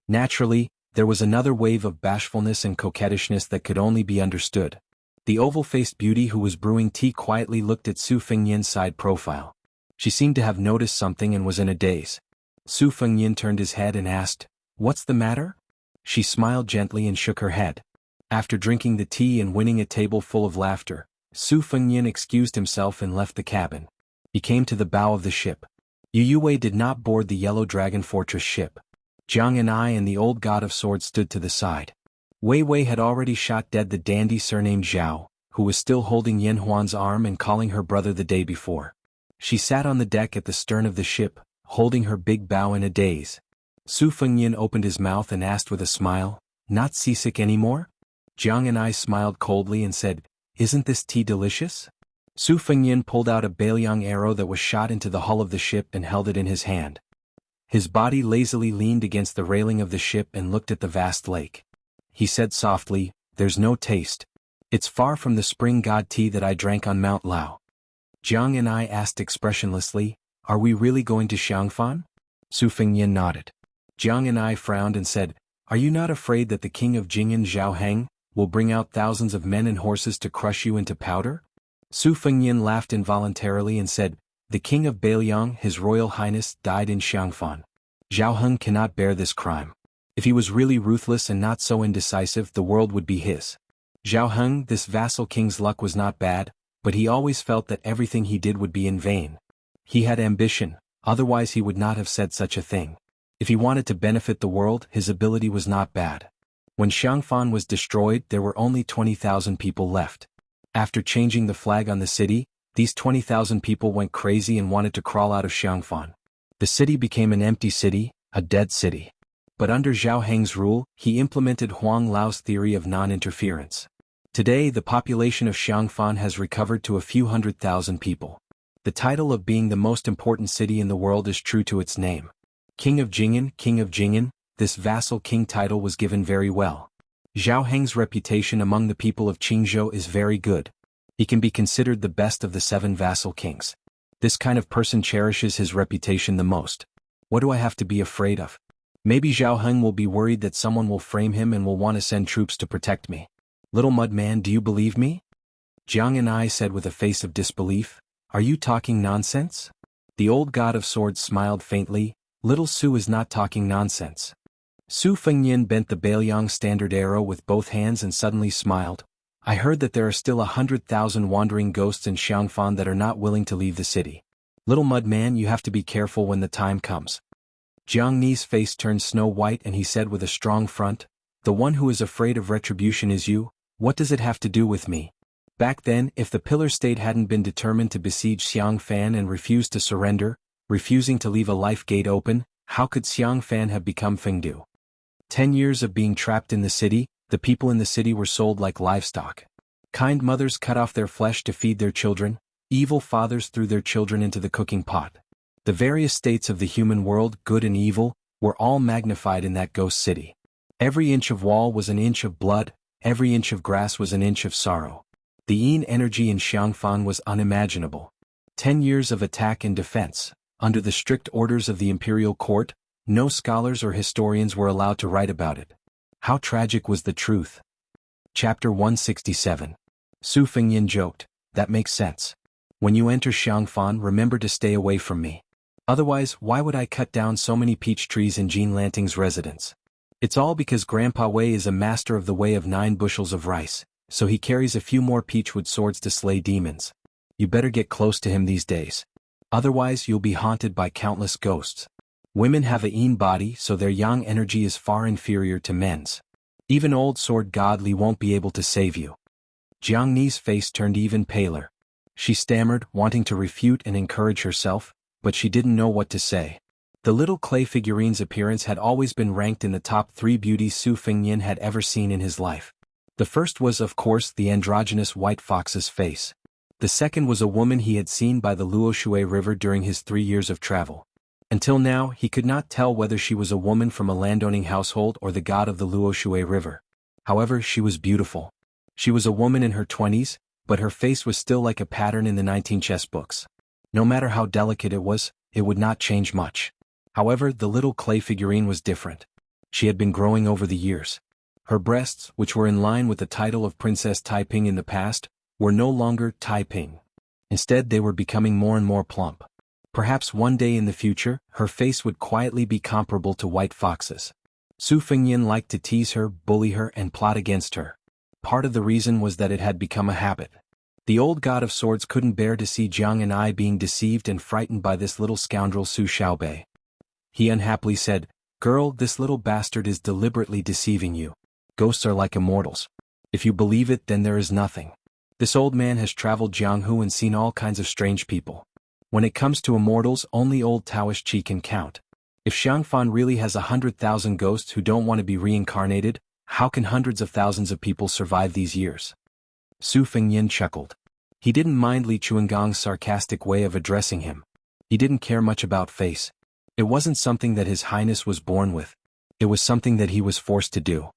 Naturally, there was another wave of bashfulness and coquettishness that could only be understood. The oval-faced beauty who was brewing tea quietly looked at Su Fengnian's side profile. She seemed to have noticed something and was in a daze. Su Fengnian turned his head and asked, "What's the matter?" She smiled gently and shook her head. After drinking the tea and winning a table full of laughter, Su Fengnian excused himself and left the cabin. He came to the bow of the ship. Yu Wei did not board the Yellow Dragon Fortress ship. Jiang and I and the old god of swords stood to the side. Wei Wei had already shot dead the dandy surnamed Zhao, who was still holding Yen Huan's arm and calling her brother the day before. She sat on the deck at the stern of the ship, holding her big bow in a daze. Su Fengnian opened his mouth and asked with a smile, "Not seasick anymore?" Jiang and I smiled coldly and said, "Isn't this tea delicious?" Su Fengnian pulled out a Bailiang arrow that was shot into the hull of the ship and held it in his hand. His body lazily leaned against the railing of the ship and looked at the vast lake. He said softly, "There's no taste. It's far from the spring god tea that I drank on Mount Lao." Jiang and I asked expressionlessly, "Are we really going to Xiangfan?" Su Fengnian nodded. Jiang and I frowned and said, "Are you not afraid that the king of Jing'an Zhao Heng will bring out thousands of men and horses to crush you into powder?" Su Fengnian laughed involuntarily and said, "The king of Bailiang, His Royal Highness, died in Xiangfan. Zhao Heng cannot bear this crime. If he was really ruthless and not so indecisive, the world would be his. Zhao Heng, this vassal king's luck was not bad, but he always felt that everything he did would be in vain. He had ambition, otherwise he would not have said such a thing. If he wanted to benefit the world, his ability was not bad. When Xiangfan was destroyed, there were only 20,000 people left. After changing the flag on the city, these 20,000 people went crazy and wanted to crawl out of Xiangfan. The city became an empty city, a dead city. But under Zhao Heng's rule, he implemented Huang Lao's theory of non-interference. Today, the population of Xiangfan has recovered to a few 100,000 people. The title of being the most important city in the world is true to its name. King of Jing'an, this vassal king title was given very well. Zhao Heng's reputation among the people of Qingzhou is very good. He can be considered the best of the 7 vassal kings. This kind of person cherishes his reputation the most. What do I have to be afraid of? Maybe Zhao Heng will be worried that someone will frame him and will want to send troops to protect me. Little mud man, do you believe me? Jiang and I said with a face of disbelief. Are you talking nonsense? The old god of swords smiled faintly. Little Su is not talking nonsense. Su Fengnian bent the Bailiang standard arrow with both hands and suddenly smiled. I heard that there are still 100,000 wandering ghosts in Xiangfan that are not willing to leave the city. Little mud man, you have to be careful when the time comes. Jiang Ni's face turned snow white and he said with a strong front, the one who is afraid of retribution is you. What does it have to do with me? Back then, if the Pillar State hadn't been determined to besiege Xiangfan and refused to surrender, refusing to leave a life gate open, how could Xiangfan have become Fengdu? 10 years of being trapped in the city, the people in the city were sold like livestock. Kind mothers cut off their flesh to feed their children, evil fathers threw their children into the cooking pot. The various states of the human world, good and evil, were all magnified in that ghost city. Every inch of wall was an inch of blood, every inch of grass was an inch of sorrow. The yin energy in Xiangfan was unimaginable. 10 years of attack and defense. Under the strict orders of the imperial court, no scholars or historians were allowed to write about it. How tragic was the truth. Chapter 167. Su Fengnian joked, that makes sense. When you enter Xiangfan, remember to stay away from me. Otherwise, why would I cut down so many peach trees in Jean Lanting's residence? It's all because Grandpa Wei is a master of the way of 9 bushels of rice, so he carries a few more peachwood swords to slay demons. You better get close to him these days. Otherwise you'll be haunted by countless ghosts. Women have a yin body, so their yang energy is far inferior to men's. Even old sword god Li won't be able to save you. Jiang Ni's face turned even paler. She stammered, wanting to refute and encourage herself, but she didn't know what to say. The little clay figurine's appearance had always been ranked in the top 3 beauties Su Fengnian had ever seen in his life. The first was, of course, the androgynous white fox's face. The second was a woman he had seen by the Luoshui River during his 3 years of travel. Until now, he could not tell whether she was a woman from a landowning household or the god of the Luoshui River. However, she was beautiful. She was a woman in her 20s, but her face was still like a pattern in the 19 chess books. No matter how delicate it would not change much. However, the little clay figurine was different. She had been growing over the years. Her breasts, which were in line with the title of Princess Taiping in the past, were no longer Taiping. Instead, they were becoming more and more plump. Perhaps one day in the future, her face would quietly be comparable to white foxes. Su Fengnian liked to tease her, bully her, and plot against her. Part of the reason was that it had become a habit. The old god of swords couldn't bear to see Jiang and I being deceived and frightened by this little scoundrel Su Xiaobei. He unhappily said, "Girl, this little bastard is deliberately deceiving you. Ghosts are like immortals. If you believe it, then there is nothing. This old man has traveled Jianghu and seen all kinds of strange people. When it comes to immortals, only old Taoish Qi can count. If Xiangfan really has 100,000 ghosts who don't want to be reincarnated, how can hundreds of thousands of people survive these years?" Su Fengnian chuckled. He didn't mind Li Chuangong's sarcastic way of addressing him. He didn't care much about face. It wasn't something that His Highness was born with. It was something that he was forced to do.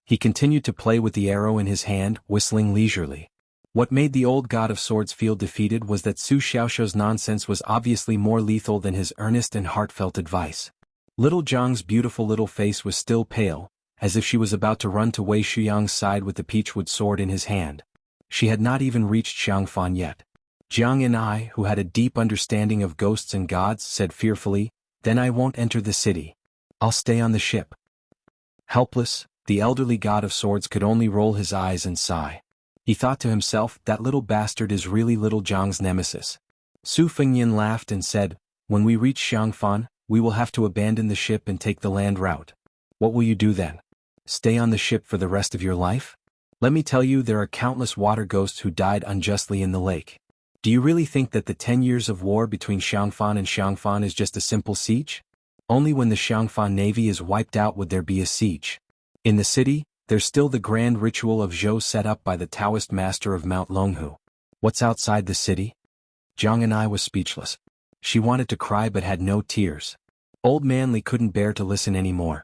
He continued to play with the arrow in his hand, whistling leisurely. What made the old god of swords feel defeated was that Su Xiaoshuo's nonsense was obviously more lethal than his earnest and heartfelt advice. Little Zhang's beautiful little face was still pale, as if she was about to run to Wei Shuyang's side with the peachwood sword in his hand. She had not even reached Xiangfan yet. Jiang and I, who had a deep understanding of ghosts and gods, said fearfully, "Then I won't enter the city. I'll stay on the ship. Helpless, the elderly god of swords could only roll his eyes and sigh. He thought to himself, that little bastard is really little Zhang's nemesis. Su Fengyan laughed and said, when we reach Xiangfan, we will have to abandon the ship and take the land route. What will you do then? Stay on the ship for the rest of your life? Let me tell you, there are countless water ghosts who died unjustly in the lake. Do you really think that the 10 years of war between Xiangfan and Xiangfan is just a simple siege? Only when the Xiangfan navy is wiped out would there be a siege. In the city, there's still the grand ritual of Zhou set up by the Taoist master of Mount Longhu. What's outside the city? Zhang and I was speechless. She wanted to cry but had no tears. Old Manly couldn't bear to listen anymore.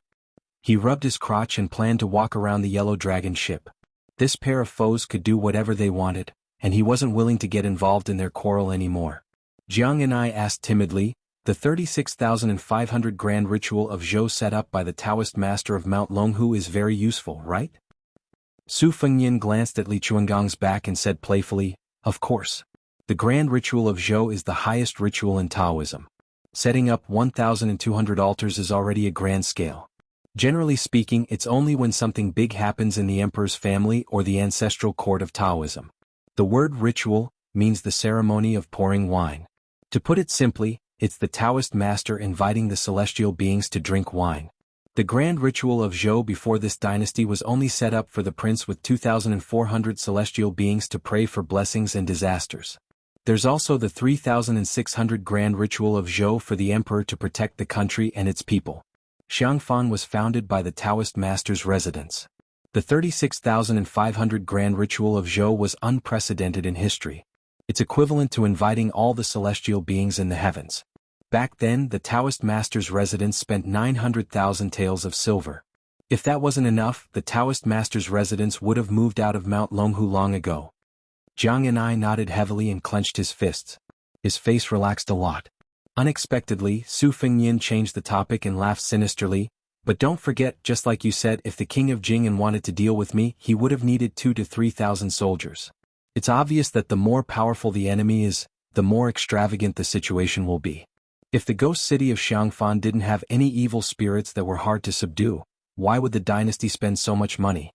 He rubbed his crotch and planned to walk around the Yellow Dragon ship. This pair of foes could do whatever they wanted, and he wasn't willing to get involved in their quarrel anymore. Jiang and I asked timidly, the 36,500 grand ritual of Zhou set up by the Taoist master of Mount Longhu is very useful, right? Su Fengyan glanced at Li Chuangong's back and said playfully, of course. The grand ritual of Zhou is the highest ritual in Taoism. Setting up 1,200 altars is already a grand scale. Generally speaking, it's only when something big happens in the emperor's family or the ancestral court of Taoism. The word ritual means the ceremony of pouring wine. To put it simply, it's the Taoist master inviting the celestial beings to drink wine. The grand ritual of Zhou before this dynasty was only set up for the prince with 2,400 celestial beings to pray for blessings and disasters. There's also the 3,600 grand ritual of Zhou for the emperor to protect the country and its people. Xiangfan was founded by the Taoist master's residence. The 36,500 grand ritual of Zhou was unprecedented in history. It's equivalent to inviting all the celestial beings in the heavens. Back then, the Taoist master's residence spent 900,000 taels of silver. If that wasn't enough, the Taoist master's residence would have moved out of Mount Longhu long ago. Jiang and I nodded heavily and clenched his fists. His face relaxed a lot. Unexpectedly, Su Fengyan changed the topic and laughed sinisterly. But don't forget, just like you said, if the king of Jing'an wanted to deal with me, he would have needed 2,000 to 3,000 soldiers. It's obvious that the more powerful the enemy is, the more extravagant the situation will be. If the ghost city of Xiangfan didn't have any evil spirits that were hard to subdue, why would the dynasty spend so much money?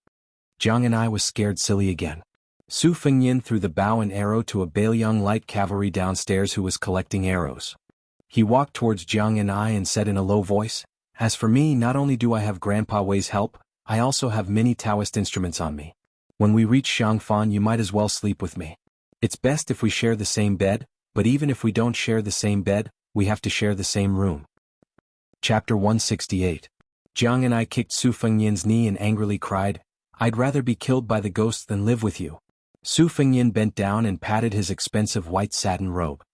Jiang and I was scared silly again. Su Fengyan threw the bow and arrow to a Bailiang light cavalry downstairs who was collecting arrows. He walked towards Jiang and I and said in a low voice, as for me, not only do I have Grandpa Wei's help, I also have many Taoist instruments on me. When we reach Xiangfan, you might as well sleep with me. It's best if we share the same bed, but even if we don't share the same bed, we have to share the same room. Chapter 168. Jiang and I kicked Su Fengyan's knee and angrily cried, I'd rather be killed by the ghosts than live with you. Su Fengyan bent down and patted his expensive white satin robe.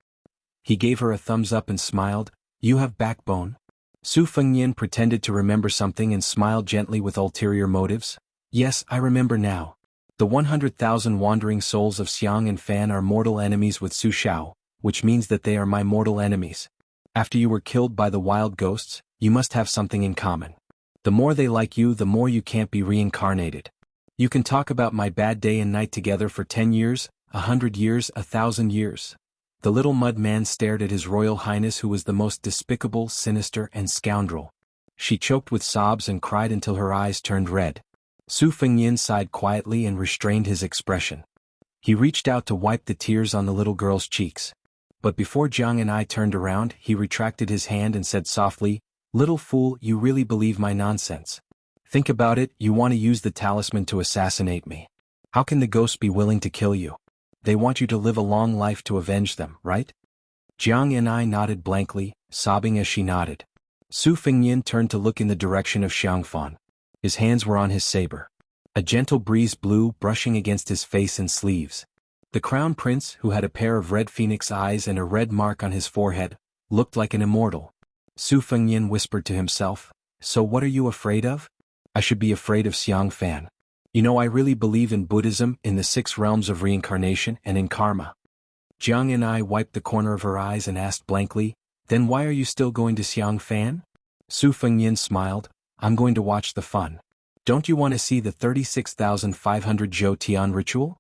He gave her a thumbs up and smiled, you have backbone? Su Fengyan pretended to remember something and smiled gently with ulterior motives. Yes, I remember now. The 100,000 wandering souls of Xiang and Fan are mortal enemies with Su Shao, which means that they are my mortal enemies. After you were killed by the wild ghosts, you must have something in common. The more they like you, the more you can't be reincarnated. You can talk about my bad day and night together for 10 years, 100 years, 1,000 years. The little mud man stared at His Royal Highness, who was the most despicable, sinister, and scoundrel. She choked with sobs and cried until her eyes turned red. Su Fengyan sighed quietly and restrained his expression. He reached out to wipe the tears on the little girl's cheeks. But before Jiang and I turned around, he retracted his hand and said softly, Little fool, you really believe my nonsense. Think about it, you want to use the talisman to assassinate me. How can the ghosts be willing to kill you? They want you to live a long life to avenge them, right? Jiang and I nodded blankly, sobbing as she nodded. Su Fengyan turned to look in the direction of Xiangfan. His hands were on his saber. A gentle breeze blew, brushing against his face and sleeves. The crown prince, who had a pair of red phoenix eyes and a red mark on his forehead, looked like an immortal. Su Fengyan whispered to himself, So what are you afraid of? I should be afraid of Xiang Fan. You know, I really believe in Buddhism, in the 6 realms of reincarnation, and in karma. Jiang and I wiped the corner of her eyes and asked blankly, Then why are you still going to Xiang Fan? Su Fengyan smiled, I'm going to watch the fun. Don't you want to see the 36,500 Zhou Tian ritual?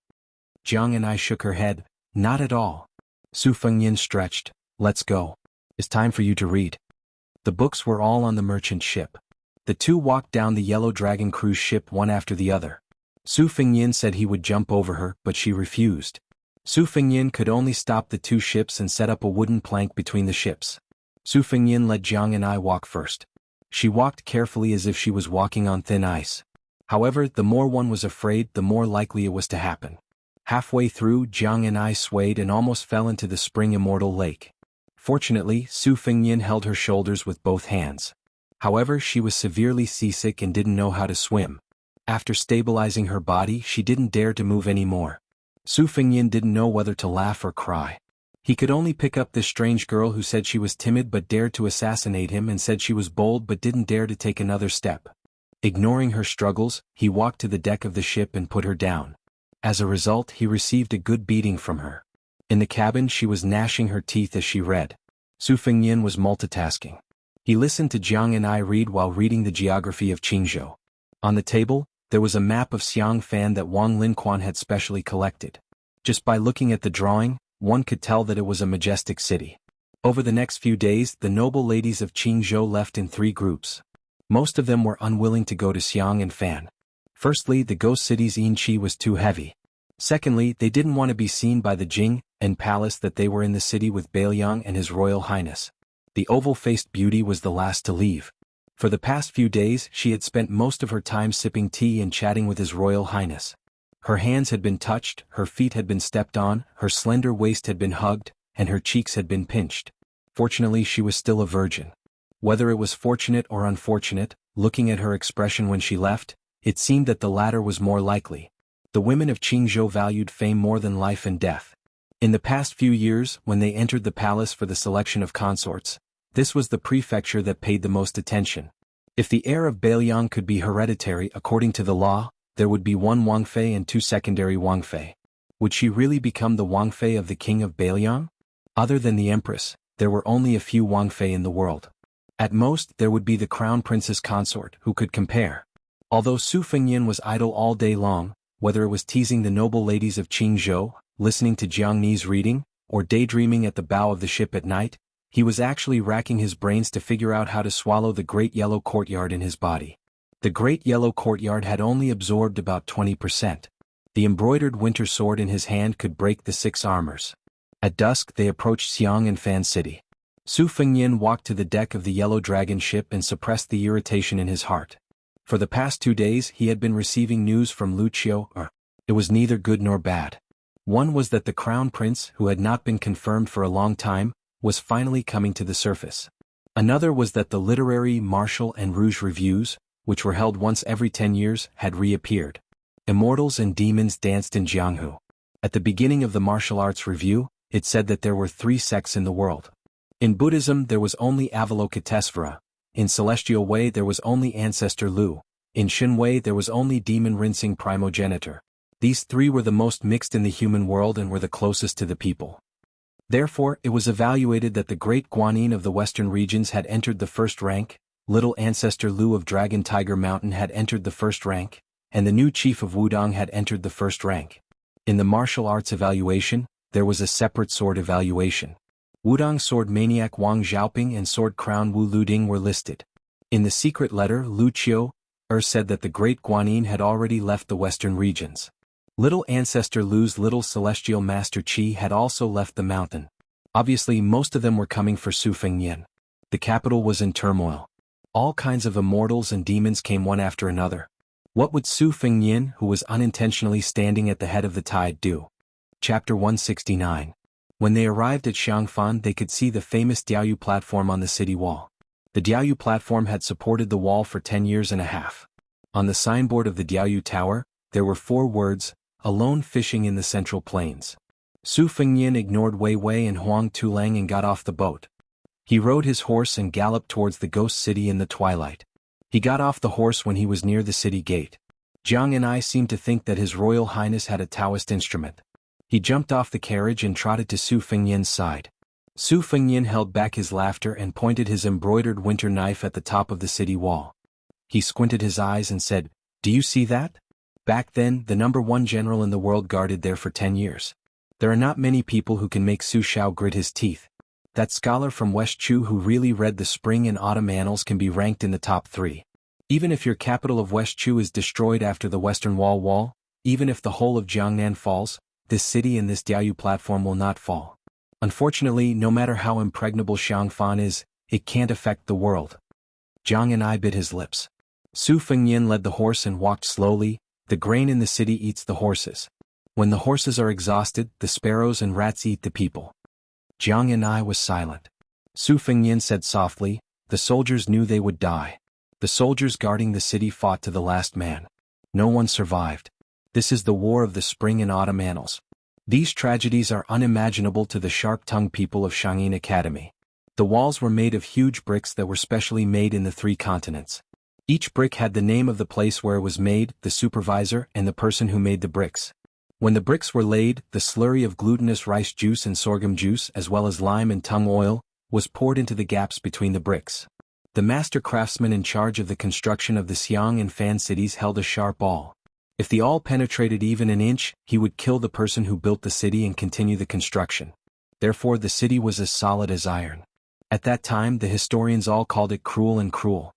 Jiang and I shook her head, Not at all. Su Fengyan stretched, Let's go. It's time for you to read. The books were all on the merchant ship. The two walked down the Yellow Dragon cruise ship one after the other. Su Fengyin said he would jump over her, but she refused. Su Fengyin could only stop the two ships and set up a wooden plank between the ships. Su Fengyin let Jiang and I walk first. She walked carefully as if she was walking on thin ice. However, the more one was afraid, the more likely it was to happen. Halfway through, Jiang and I swayed and almost fell into the spring immortal lake. Fortunately, Su Fengyin held her shoulders with both hands. However, she was severely seasick and didn't know how to swim. After stabilizing her body, she didn't dare to move anymore. Su Fengyin didn't know whether to laugh or cry. He could only pick up this strange girl who said she was timid but dared to assassinate him and said she was bold but didn't dare to take another step. Ignoring her struggles, he walked to the deck of the ship and put her down. As a result, he received a good beating from her. In the cabin, she was gnashing her teeth as she read. Su Fengyin was multitasking. He listened to Jiang and I read while reading the geography of Qingzhou. On the table, there was a map of Xiangfan that Wang Linquan had specially collected. Just by looking at the drawing, one could tell that it was a majestic city. Over the next few days, the noble ladies of Qingzhou left in 3 groups. Most of them were unwilling to go to Xiang and Fan. Firstly, the ghost city's Yinqi was too heavy. Secondly, they didn't want to be seen by the Jing and palace that they were in the city with Bailiang and His Royal Highness. The oval-faced beauty was the last to leave. For the past few days, she had spent most of her time sipping tea and chatting with His Royal Highness. Her hands had been touched, her feet had been stepped on, her slender waist had been hugged, and her cheeks had been pinched. Fortunately, she was still a virgin. Whether it was fortunate or unfortunate, looking at her expression when she left, it seemed that the latter was more likely. The women of Qingzhou valued fame more than life and death. In the past few years, when they entered the palace for the selection of consorts, this was the prefecture that paid the most attention. If the heir of Bailiang could be hereditary according to the law, there would be 1 Wangfei and 2 secondary Wangfei. Would she really become the Wangfei of the king of Bailiang? Other than the empress, there were only a few Wangfei in the world. At most, there would be the crown princess consort who could compare. Although Su Fengyin was idle all day long, whether it was teasing the noble ladies of Qingzhou, listening to Jiang Ni's reading, or daydreaming at the bow of the ship at night, he was actually racking his brains to figure out how to swallow the great yellow courtyard in his body. The great yellow courtyard had only absorbed about 20%. The embroidered winter sword in his hand could break the 6 armors. At dusk they approached Xiang and Fan City. Su Fengyin walked to the deck of the Yellow Dragon ship and suppressed the irritation in his heart. For the past 2 days he had been receiving news from Lucio. It was neither good nor bad. One was that the crown prince, who had not been confirmed for a long time, was finally coming to the surface. Another was that the literary, martial and rouge reviews, which were held once every 10 years, had reappeared. Immortals and demons danced in Jianghu. At the beginning of the martial arts review, it said that there were 3 sects in the world. In Buddhism there was only Avalokitesvara, in Celestial Way there was only Ancestor Lu, in Shin Way there was only Demon Rinsing Primogenitor. These 3 were the most mixed in the human world and were the closest to the people. Therefore, it was evaluated that the great Guanyin of the western regions had entered the 1st rank, little Ancestor Lu of Dragon Tiger Mountain had entered the 1st rank, and the new chief of Wudong had entered the 1st rank. In the martial arts evaluation, there was a separate sword evaluation. Wudong Sword Maniac Wang Xiaoping and Sword Crown Wu Luding were listed. In the secret letter, Lucio said that the great Guanyin had already left the western regions. Little Ancestor Lu's little celestial master Qi had also left the mountain. Obviously most of them were coming for Su Fengyin. The capital was in turmoil. All kinds of immortals and demons came one after another. What would Su Fengyin, who was unintentionally standing at the head of the tide, do? Chapter 169. When they arrived at Xiangfan they could see the famous Diaoyu platform on the city wall. The Diaoyu platform had supported the wall for 10 years and a half. On the signboard of the Diaoyu tower, there were 4 words, "Alone fishing in the central plains." Su Fengyin ignored Wei Wei and Huang Tulang and got off the boat. He rode his horse and galloped towards the ghost city in the twilight. He got off the horse when he was near the city gate. Jiang and I seemed to think that His Royal Highness had a Taoist instrument. He jumped off the carriage and trotted to Su Fengyin's side. Su Fengyin held back his laughter and pointed his embroidered winter knife at the top of the city wall. He squinted his eyes and said, "Do you see that? Back then, the #1 general in the world guarded there for 10 years. There are not many people who can make Su Shao grit his teeth. That scholar from West Chu who really read the spring and autumn annals can be ranked in the top 3. Even if your capital of West Chu is destroyed after the Western Wall, even if the whole of Jiangnan falls, this city and this Diaoyu platform will not fall. Unfortunately, no matter how impregnable Xiangfan is, it can't affect the world. Jiang and I bit his lips. Su Fengnian led the horse and walked slowly. The grain in the city eats the horses. When the horses are exhausted, the sparrows and rats eat the people. Jiang and I was silent. Su Fengnian said softly, the soldiers knew they would die. The soldiers guarding the city fought to the last man. No one survived. This is the war of the spring and autumn annals. These tragedies are unimaginable to the sharp-tongued people of Shangyin Academy. The walls were made of huge bricks that were specially made in the 3 continents. Each brick had the name of the place where it was made, the supervisor, and the person who made the bricks. When the bricks were laid, the slurry of glutinous rice juice and sorghum juice as well as lime and tung oil was poured into the gaps between the bricks. The master craftsman in charge of the construction of the Xiang and Fan cities held a sharp awl. If the awl penetrated even an inch, he would kill the person who built the city and continue the construction. Therefore the city was as solid as iron. At that time the historians all called it cruel and cruel.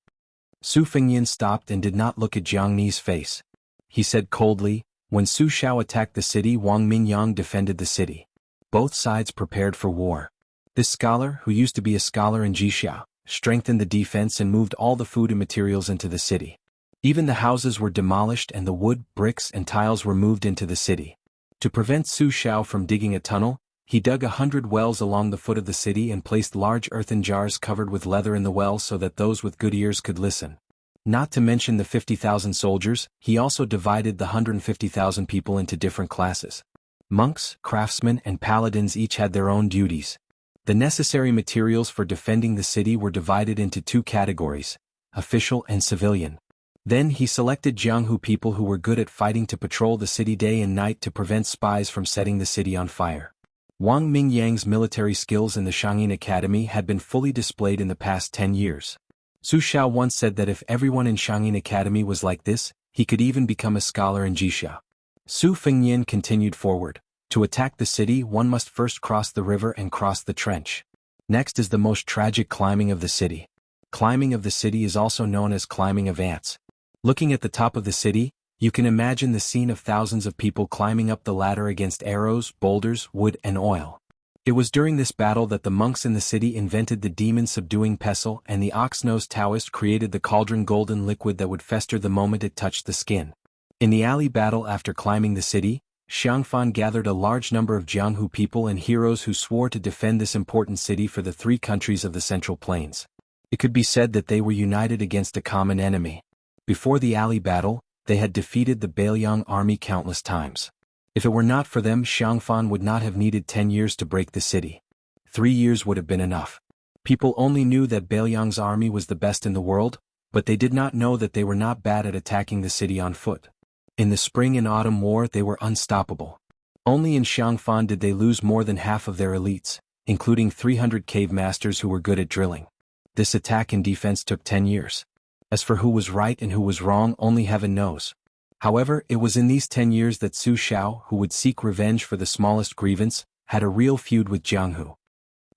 Su Fengnian stopped and did not look at Jiang Ni's face. He said coldly, when Su Xiao attacked the city, Wang Mingyang defended the city. Both sides prepared for war. This scholar, who used to be a scholar in Jixiao, strengthened the defense and moved all the food and materials into the city. Even the houses were demolished and the wood, bricks and tiles were moved into the city. To prevent Su Xiao from digging a tunnel, he dug 100 wells along the foot of the city and placed large earthen jars covered with leather in the well so that those with good ears could listen. Not to mention the 50,000 soldiers, he also divided the 150,000 people into different classes. Monks, craftsmen and paladins each had their own duties. The necessary materials for defending the city were divided into 2 categories, official and civilian. Then he selected Jianghu people who were good at fighting to patrol the city day and night to prevent spies from setting the city on fire. Wang Mingyang's military skills in the Shangyin Academy had been fully displayed in the past 10 years. Su Xiao once said that if everyone in Shangyin Academy was like this, he could even become a scholar in Jixiao. Su Fengnian continued forward. To attack the city, one must first cross the river and cross the trench. Next is the most tragic climbing of the city. Climbing of the city is also known as climbing of ants. Looking at the top of the city, you can imagine the scene of thousands of people climbing up the ladder against arrows, boulders, wood and oil. It was during this battle that the monks in the city invented the demon-subduing pestle and the ox-nosed Taoist created the cauldron golden liquid that would fester the moment it touched the skin. In the alley battle after climbing the city, Xiangfan gathered a large number of Jianghu people and heroes who swore to defend this important city for the 3 countries of the Central Plains. It could be said that they were united against a common enemy. Before the alley battle, they had defeated the Bailiang army countless times. If it were not for them, Xiangfan would not have needed 10 years to break the city. 3 years would have been enough. People only knew that Bailiang's army was the best in the world, but they did not know that they were not bad at attacking the city on foot. In the spring and autumn war they were unstoppable. Only in Xiangfan did they lose more than half of their elites, including 300 cave masters who were good at drilling. This attack and defense took 10 years. As for who was right and who was wrong, only heaven knows. However, it was in these 10 years that Su Xiao, who would seek revenge for the smallest grievance, had a real feud with Jianghu.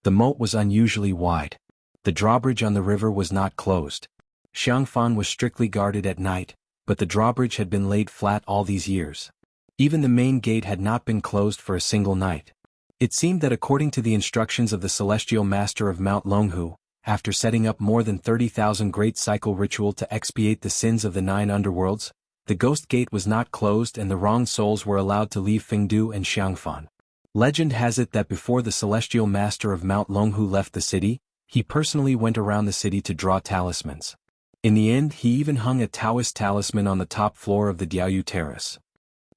The moat was unusually wide. The drawbridge on the river was not closed. Xiangfan was strictly guarded at night, but the drawbridge had been laid flat all these years. Even the main gate had not been closed for a single night. It seemed that according to the instructions of the celestial master of Mount Longhu, after setting up more than 30,000 great cycle ritual to expiate the sins of the 9 underworlds, the ghost gate was not closed and the wrong souls were allowed to leave Fengdu and Xiangfan. Legend has it that before the celestial master of Mount Longhu left the city, he personally went around the city to draw talismans. In the end, he even hung a Taoist talisman on the top floor of the Diaoyu terrace.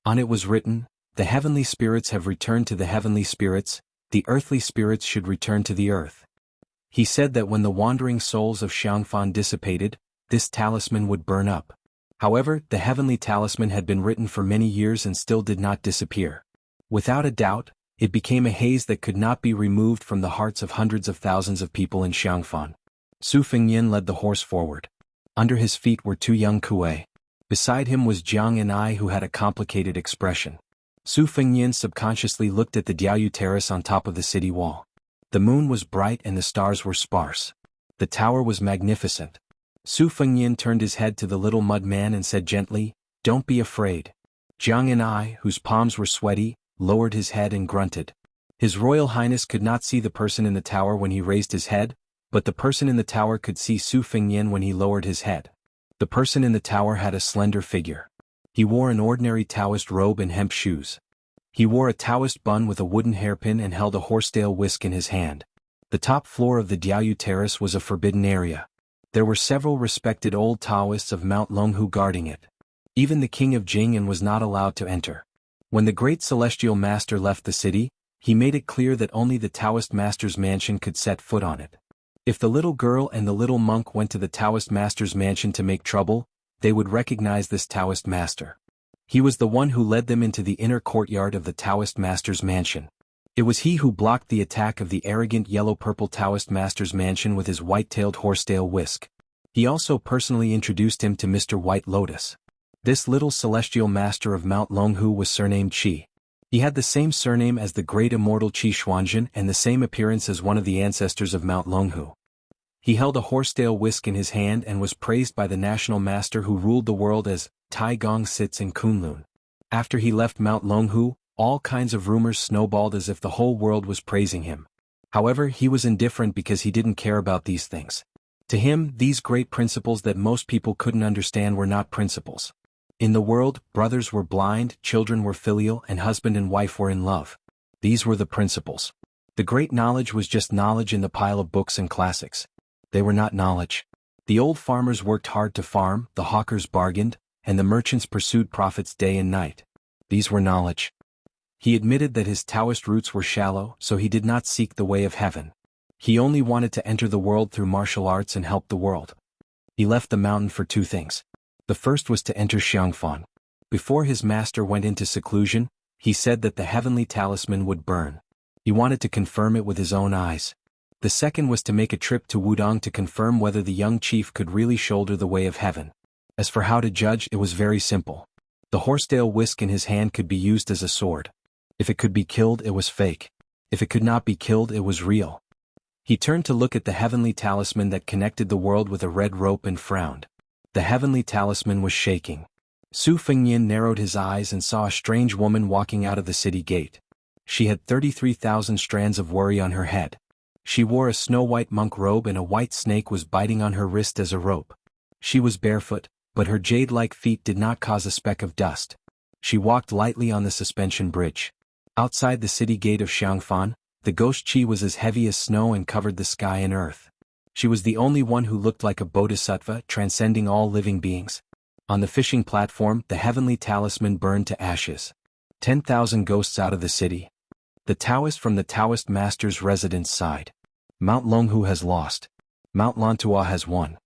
On it was written, "The heavenly spirits have returned to the heavenly spirits, the earthly spirits should return to the earth." He said that when the wandering souls of Xiangfan dissipated, this talisman would burn up. However, the heavenly talisman had been written for many years and still did not disappear. Without a doubt, it became a haze that could not be removed from the hearts of hundreds of thousands of people in Xiangfan. Su Fengnian led the horse forward. Under his feet were 2 young Kuei. Beside him was Jiang and I, who had a complicated expression. Su Fengnian subconsciously looked at the Diaoyu terrace on top of the city wall. The moon was bright and the stars were sparse. The tower was magnificent. Su Fengnian turned his head to the little mud man and said gently, "Don't be afraid." Jiang and I, whose palms were sweaty, lowered his head and grunted. His Royal Highness could not see the person in the tower when he raised his head, but the person in the tower could see Su Fengnian when he lowered his head. The person in the tower had a slender figure. He wore an ordinary Taoist robe and hemp shoes. He wore a Taoist bun with a wooden hairpin and held a horsetail whisk in his hand. The top floor of the Diaoyu Terrace was a forbidden area. There were several respected old Taoists of Mount Longhu guarding it. Even the king of Jing'an was not allowed to enter. When the great celestial master left the city, he made it clear that only the Taoist master's mansion could set foot on it. If the little girl and the little monk went to the Taoist master's mansion to make trouble, they would recognize this Taoist master. He was the one who led them into the inner courtyard of the Taoist master's mansion. It was he who blocked the attack of the arrogant yellow-purple Taoist master's mansion with his white-tailed horsetail whisk. He also personally introduced him to Mr. White Lotus. This little celestial master of Mount Longhu was surnamed Qi. He had the same surname as the great immortal Qi Xuanzhen and the same appearance as one of the ancestors of Mount Longhu. He held a horsetail whisk in his hand and was praised by the national master who ruled the world as Tai Gong sits in Kunlun. After he left Mount Longhu, all kinds of rumors snowballed as if the whole world was praising him. However, he was indifferent because he didn't care about these things. To him, these great principles that most people couldn't understand were not principles. In the world, brothers were blind, children were filial, and husband and wife were in love. These were the principles. The great knowledge was just knowledge in the pile of books and classics. They were not knowledge. The old farmers worked hard to farm, the hawkers bargained, and the merchants pursued profits day and night. These were knowledge. He admitted that his Taoist roots were shallow, so he did not seek the way of heaven. He only wanted to enter the world through martial arts and help the world. He left the mountain for two things. The first was to enter Xiangfan. Before his master went into seclusion, he said that the heavenly talisman would burn. He wanted to confirm it with his own eyes. The second was to make a trip to Wudong to confirm whether the young chief could really shoulder the way of heaven. As for how to judge, it was very simple. The horsetail whisk in his hand could be used as a sword. If it could be killed, it was fake. If it could not be killed, it was real. He turned to look at the heavenly talisman that connected the world with a red rope and frowned. The heavenly talisman was shaking. Su Fengnian narrowed his eyes and saw a strange woman walking out of the city gate. She had 33,000 strands of worry on her head. She wore a snow-white monk robe and a white snake was biting on her wrist as a rope. She was barefoot, but her jade-like feet did not cause a speck of dust. She walked lightly on the suspension bridge. Outside the city gate of Xiangfan, the ghost Qi was as heavy as snow and covered the sky and earth. She was the only one who looked like a bodhisattva transcending all living beings. On the fishing platform, the heavenly talisman burned to ashes. 10,000 ghosts out of the city. The Taoist from the Taoist master's residence sighed. Mount Longhu has lost. Mount Lantua has won.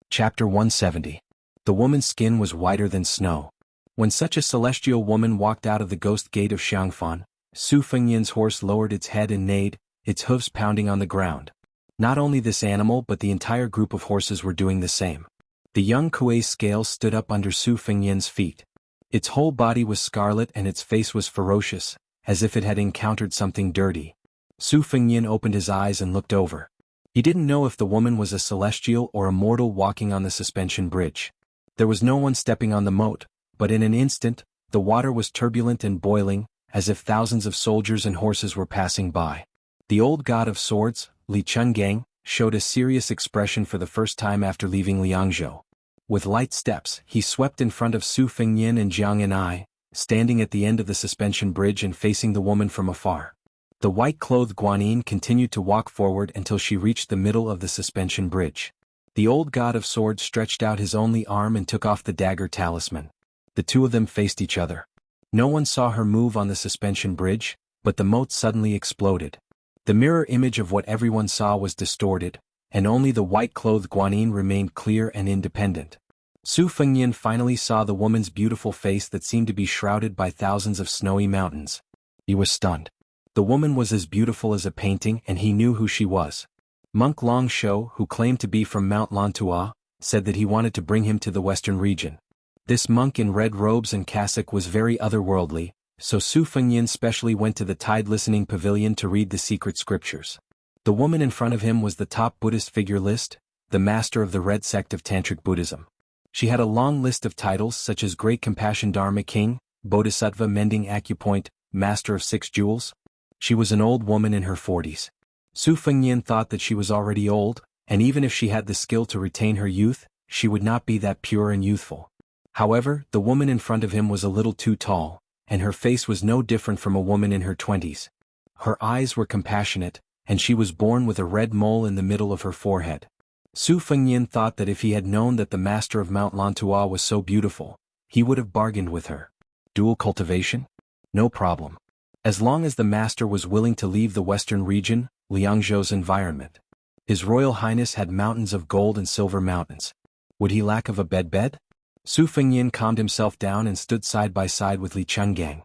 Chapter 170. The woman's skin was whiter than snow. When such a celestial woman walked out of the ghost gate of Xiangfan, Su Fengnian's horse lowered its head and neighed, its hooves pounding on the ground. Not only this animal but the entire group of horses were doing the same. The young Kuei's scales stood up under Su Fengnian's feet. Its whole body was scarlet and its face was ferocious, as if it had encountered something dirty. Su Fengnian opened his eyes and looked over. He didn't know if the woman was a celestial or a mortal walking on the suspension bridge. There was no one stepping on the moat, but in an instant, the water was turbulent and boiling, as if thousands of soldiers and horses were passing by. The old god of swords, Li Chungang, showed a serious expression for the first time after leaving Liangzhou. With light steps, he swept in front of Su Fengnian and Jiang and I, standing at the end of the suspension bridge and facing the woman from afar. The white-clothed Guanyin continued to walk forward until she reached the middle of the suspension bridge. The old god of swords stretched out his only arm and took off the dagger talisman. The two of them faced each other. No one saw her move on the suspension bridge, but the moat suddenly exploded. The mirror image of what everyone saw was distorted, and only the white-clothed Guanyin remained clear and independent. Su Fengnian finally saw the woman's beautiful face that seemed to be shrouded by thousands of snowy mountains. He was stunned. The woman was as beautiful as a painting and he knew who she was. Monk Long Shou, who claimed to be from Mount Lantua, said that he wanted to bring him to the western region. This monk in red robes and cassock was very otherworldly, so Su Fengnian specially went to the Tide Listening Pavilion to read the secret scriptures. The woman in front of him was the top Buddhist figure list, the master of the Red sect of Tantric Buddhism. She had a long list of titles such as Great Compassion Dharma King, Bodhisattva Mending Acupoint, Master of Six Jewels. She was an old woman in her 40s. Su Fengnian thought that she was already old, and even if she had the skill to retain her youth, she would not be that pure and youthful. However, the woman in front of him was a little too tall, and her face was no different from a woman in her 20s. Her eyes were compassionate, and she was born with a red mole in the middle of her forehead. Su Fengnian thought that if he had known that the master of Mount Lantua was so beautiful, he would have bargained with her. Dual cultivation? No problem. As long as the master was willing to leave the western region, Liangzhou's environment. His Royal Highness had mountains of gold and silver mountains. Would he lack of a bed? Su Fengnian calmed himself down and stood side by side with Li Chungang.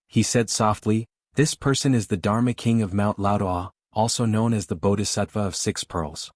He said softly, "This person is the Dharma King of Mount Lantua, also known as the Bodhisattva of Six Pearls.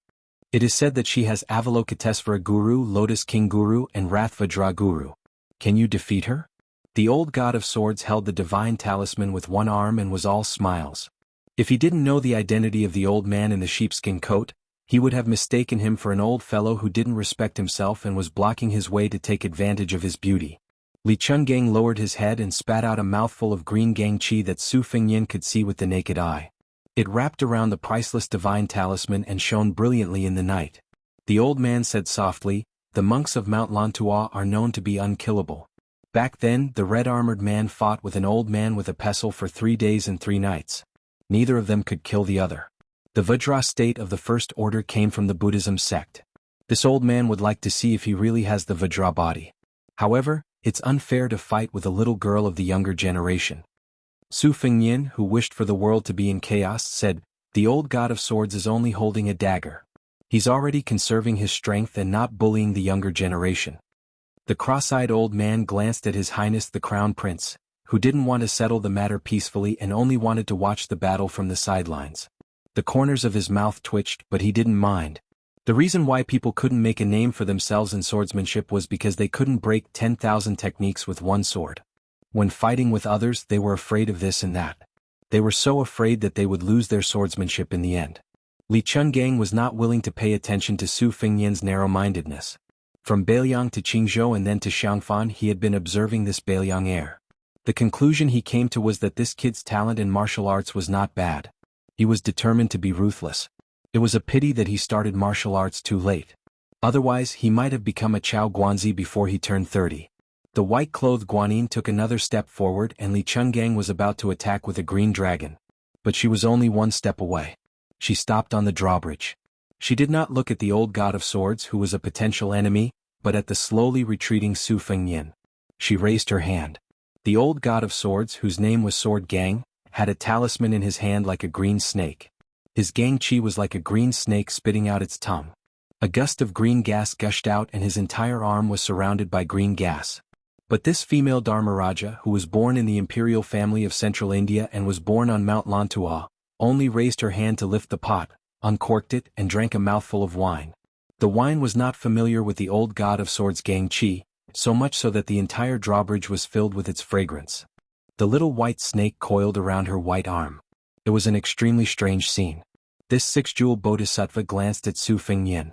It is said that she has Avalokitesvara Guru, Lotus King Guru and Rathvajra Guru. Can you defeat her?" The old god of swords held the divine talisman with one arm and was all smiles. If he didn't know the identity of the old man in the sheepskin coat, he would have mistaken him for an old fellow who didn't respect himself and was blocking his way to take advantage of his beauty. Li Chungang lowered his head and spat out a mouthful of green gang qi that Su Fengnian could see with the naked eye. It wrapped around the priceless divine talisman and shone brilliantly in the night. The old man said softly, "The monks of Mount Lantua are known to be unkillable. Back then, the red-armored man fought with an old man with a pestle for 3 days and 3 nights. Neither of them could kill the other. The Vajra state of the First Order came from the Buddhism sect. This old man would like to see if he really has the Vajra body. However, it's unfair to fight with a little girl of the younger generation." Su Fengnian, who wished for the world to be in chaos, said, "The old god of swords is only holding a dagger. He's already conserving his strength and not bullying the younger generation." The cross-eyed old man glanced at His Highness the Crown Prince, who didn't want to settle the matter peacefully and only wanted to watch the battle from the sidelines. The corners of his mouth twitched, but he didn't mind. The reason why people couldn't make a name for themselves in swordsmanship was because they couldn't break 10,000 techniques with one sword. When fighting with others, they were afraid of this and that. They were so afraid that they would lose their swordsmanship in the end. Li Chungang was not willing to pay attention to Su Fengnian's narrow-mindedness. From Beiliang to Qingzhou and then to Xiangfan, he had been observing this Beiliang heir. The conclusion he came to was that this kid's talent in martial arts was not bad. He was determined to be ruthless. It was a pity that he started martial arts too late. Otherwise, he might have become a Chao Guanzi before he turned 30. The white-clothed Guanyin took another step forward and Li Chungang was about to attack with a green dragon. But she was only one step away. She stopped on the drawbridge. She did not look at the old god of swords who was a potential enemy, but at the slowly retreating Su Fengnian. She raised her hand. The old god of swords, whose name was Sword Gang, had a talisman in his hand like a green snake. His gang qi was like a green snake spitting out its tongue. A gust of green gas gushed out and his entire arm was surrounded by green gas. But this female Dharmaraja, who was born in the imperial family of Central India and was born on Mount Lantua, only raised her hand to lift the pot, uncorked it and drank a mouthful of wine. The wine was not familiar with the old god of swords gang qi, so much so that the entire drawbridge was filled with its fragrance. The little white snake coiled around her white arm. It was an extremely strange scene. This six-jewel bodhisattva glanced at Su Fengnian.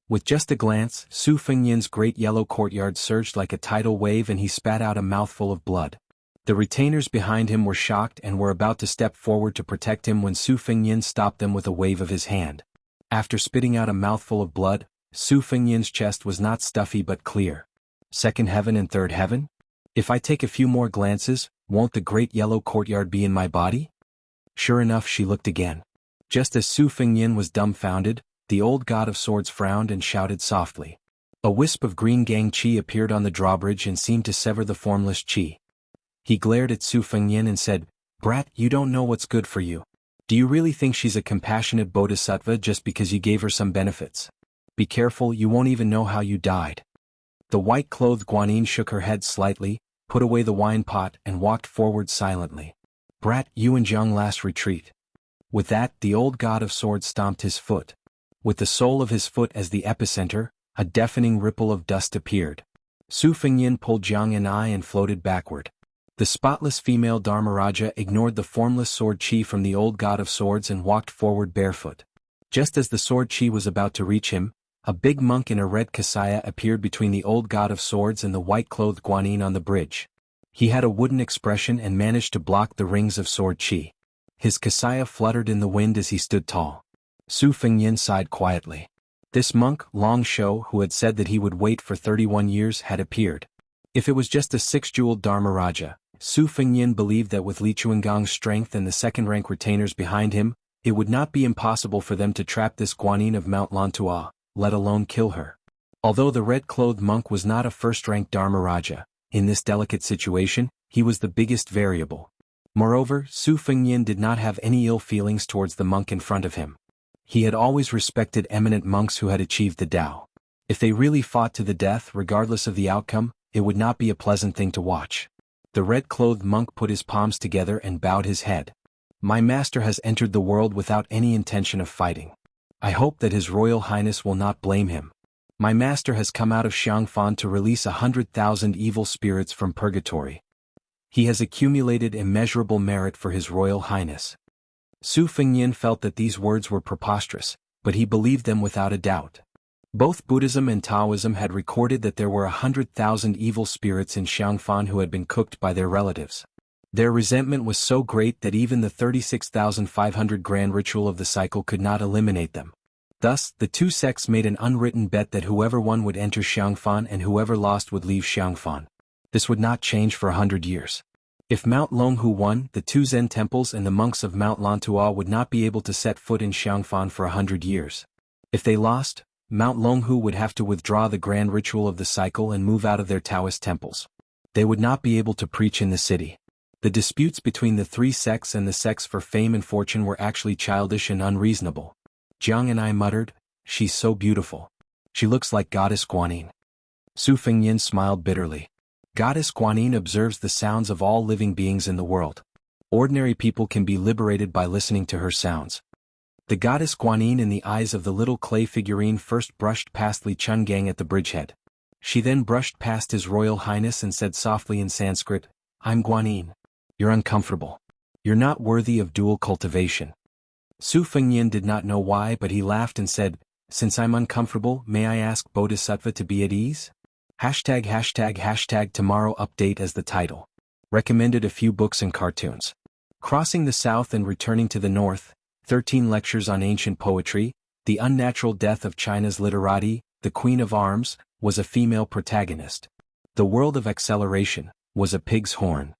With just a glance, Su Fengnian's great yellow courtyard surged like a tidal wave and he spat out a mouthful of blood. The retainers behind him were shocked and were about to step forward to protect him when Su Fengnian stopped them with a wave of his hand. After spitting out a mouthful of blood, Su Fengnian's chest was not stuffy but clear. Second heaven and third heaven? If I take a few more glances, won't the great yellow courtyard be in my body? Sure enough, she looked again. Just as Su Fengnian was dumbfounded, the old god of swords frowned and shouted softly. A wisp of green gang qi appeared on the drawbridge and seemed to sever the formless qi. He glared at Su Fengnian and said, "Brat, you don't know what's good for you. Do you really think she's a compassionate bodhisattva just because you gave her some benefits? Be careful, you won't even know how you died." The white-clothed Guanyin shook her head slightly, put away the wine pot and walked forward silently. "Brat, you and Jiang last retreat." With that, the old god of swords stomped his foot. With the sole of his foot as the epicenter, a deafening ripple of dust appeared. Su Fengnian pulled Jiang and I and floated backward. The spotless female Dharmaraja ignored the formless sword chi from the old god of swords and walked forward barefoot. Just as the sword chi was about to reach him, a big monk in a red kasaya appeared between the old god of swords and the white-clothed guanyin on the bridge. He had a wooden expression and managed to block the rings of sword chi. His kasaya fluttered in the wind as he stood tall. Su Fengyin sighed quietly. This monk, Long Shou, who had said that he would wait for 31 years, had appeared. If it was just a six-jeweled Dharmaraja, Su Fengyin believed that with Li Chuangong's strength and the second-rank retainers behind him, it would not be impossible for them to trap this guanyin of Mount Lantua, let alone kill her. Although the red-clothed monk was not a first-rank Dharmaraja, in this delicate situation, he was the biggest variable. Moreover, Su Fengyin did not have any ill feelings towards the monk in front of him. He had always respected eminent monks who had achieved the Tao. If they really fought to the death regardless of the outcome, it would not be a pleasant thing to watch. The red-clothed monk put his palms together and bowed his head. My master has entered the world without any intention of fighting. I hope that His Royal Highness will not blame him. My master has come out of Xiangfan to release 100,000 evil spirits from purgatory. He has accumulated immeasurable merit for His Royal Highness. Su Fengyin felt that these words were preposterous, but he believed them without a doubt. Both Buddhism and Taoism had recorded that there were 100,000 evil spirits in Xiangfan who had been cooked by their relatives. Their resentment was so great that even the 36,500 grand ritual of the cycle could not eliminate them. Thus, the two sects made an unwritten bet that whoever won would enter Xiangfan and whoever lost would leave Xiangfan. This would not change for 100 years. If Mount Longhu won, the two Zen temples and the monks of Mount Lantua would not be able to set foot in Xiangfan for 100 years. If they lost, Mount Longhu would have to withdraw the grand ritual of the cycle and move out of their Taoist temples. They would not be able to preach in the city. The disputes between the three sects and the sects for fame and fortune were actually childish and unreasonable. Jiang and I muttered, "She's so beautiful. She looks like Goddess Guanyin." Su Fengyin smiled bitterly. Goddess Guanyin observes the sounds of all living beings in the world. Ordinary people can be liberated by listening to her sounds. The goddess Guanyin in the eyes of the little clay figurine first brushed past Li Chungang at the bridgehead. She then brushed past His Royal Highness and said softly in Sanskrit, "I'm Guanyin. You're uncomfortable. You're not worthy of dual cultivation." Su Fengyin did not know why, but he laughed and said, "Since I'm uncomfortable, may I ask Bodhisattva to be at ease?" ##### Tomorrow update as the title. Recommended a few books and cartoons. Crossing the South and Returning to the North, 13 lectures on ancient poetry, The Unnatural Death of China's Literati, The Queen of Arms, was a female protagonist. The World of Acceleration, was a pig's horn.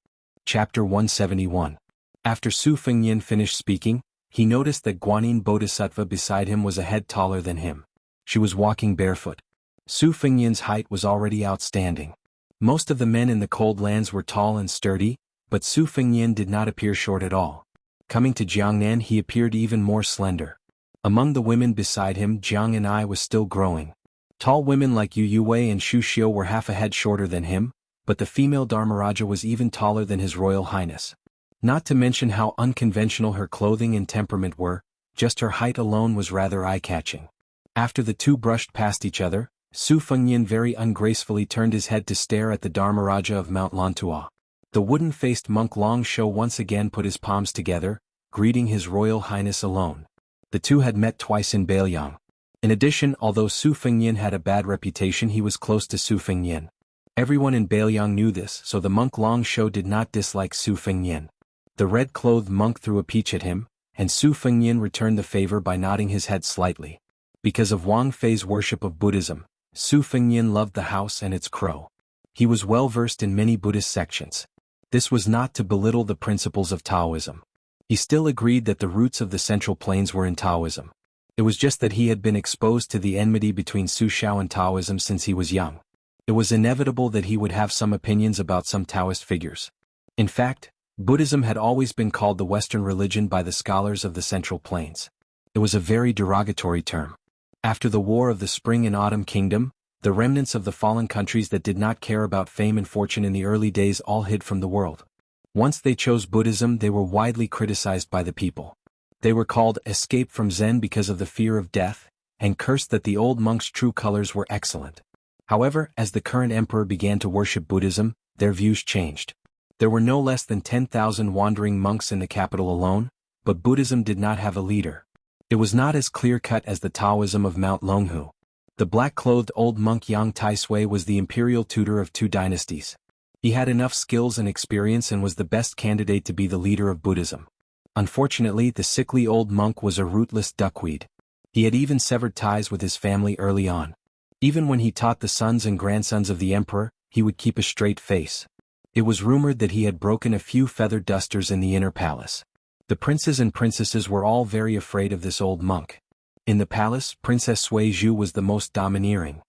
Chapter 171. After Su Fengyin finished speaking, he noticed that Guanyin Bodhisattva beside him was a head taller than him. She was walking barefoot. Su Fengyin's height was already outstanding. Most of the men in the cold lands were tall and sturdy, but Su Fengyin did not appear short at all. Coming to Jiangnan, he appeared even more slender. Among the women beside him, Jiang and I was still growing. Tall women like Yu Yuwei and Xu Xiu were half a head shorter than him, but the female Dharmaraja was even taller than His Royal Highness. Not to mention how unconventional her clothing and temperament were, just her height alone was rather eye-catching. After the two brushed past each other, Su Fengyin very ungracefully turned his head to stare at the Dharmaraja of Mount Lantua. The wooden-faced monk Long Shou once again put his palms together, greeting His Royal Highness alone. The two had met twice in Bailiang. In addition, although Su Fengyin had a bad reputation, he was close to Su Fengyin. Everyone in Bailiang knew this, so the monk Long Shou did not dislike Su Fengyin. The red-clothed monk threw a peach at him, and Su Fengyin returned the favor by nodding his head slightly. Because of Wang Fei's worship of Buddhism, Su Fengyin loved the house and its crow. He was well versed in many Buddhist sections. This was not to belittle the principles of Taoism. He still agreed that the roots of the Central Plains were in Taoism. It was just that he had been exposed to the enmity between Su Xiao and Taoism since he was young. It was inevitable that he would have some opinions about some Taoist figures. In fact, Buddhism had always been called the Western religion by the scholars of the Central Plains. It was a very derogatory term. After the War of the Spring and Autumn Kingdom, the remnants of the fallen countries that did not care about fame and fortune in the early days all hid from the world. Once they chose Buddhism, they were widely criticized by the people. They were called escape from Zen because of the fear of death, and cursed that the old monks' true colors were excellent. However, as the current emperor began to worship Buddhism, their views changed. There were no less than 10,000 wandering monks in the capital alone, but Buddhism did not have a leader. It was not as clear-cut as the Taoism of Mount Longhu. The black-clothed old monk Yang Taisui was the imperial tutor of 2 dynasties. He had enough skills and experience and was the best candidate to be the leader of Buddhism. Unfortunately, the sickly old monk was a rootless duckweed. He had even severed ties with his family early on. Even when he taught the sons and grandsons of the emperor, he would keep a straight face. It was rumored that he had broken a few feather dusters in the inner palace. The princes and princesses were all very afraid of this old monk. In the palace, Princess Suizhu was the most domineering.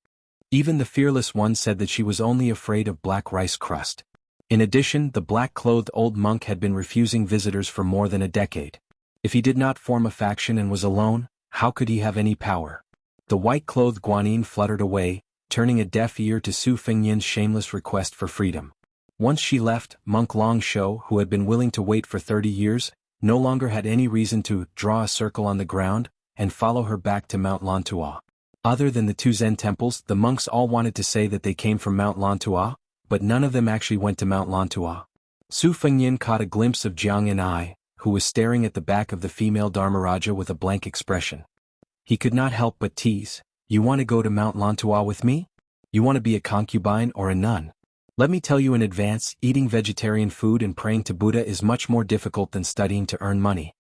Even the fearless one said that she was only afraid of black rice crust. In addition, the black-clothed old monk had been refusing visitors for more than a decade. If he did not form a faction and was alone, how could he have any power? The white-clothed Guanyin fluttered away, turning a deaf ear to Su Fengnian's shameless request for freedom. Once she left, monk Long Shou, who had been willing to wait for 30 years, no longer had any reason to draw a circle on the ground and follow her back to Mount Lantua. Other than the 2 Zen temples, the monks all wanted to say that they came from Mount Lantua, but none of them actually went to Mount Lantua. Su Fengnian caught a glimpse of Jiang and I, who was staring at the back of the female Dharmaraja with a blank expression. He could not help but tease, "You want to go to Mount Lantua with me? You want to be a concubine or a nun? Let me tell you in advance, eating vegetarian food and praying to Buddha is much more difficult than studying to earn money."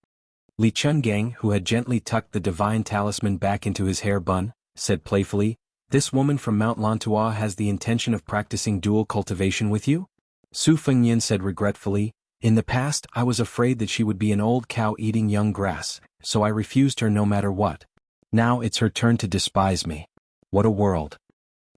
Li Chungang, who had gently tucked the divine talisman back into his hair bun, said playfully, "This woman from Mount Lantua has the intention of practicing dual cultivation with you?" Su Fengnian said regretfully, "In the past I was afraid that she would be an old cow eating young grass, so I refused her no matter what. Now it's her turn to despise me. What a world."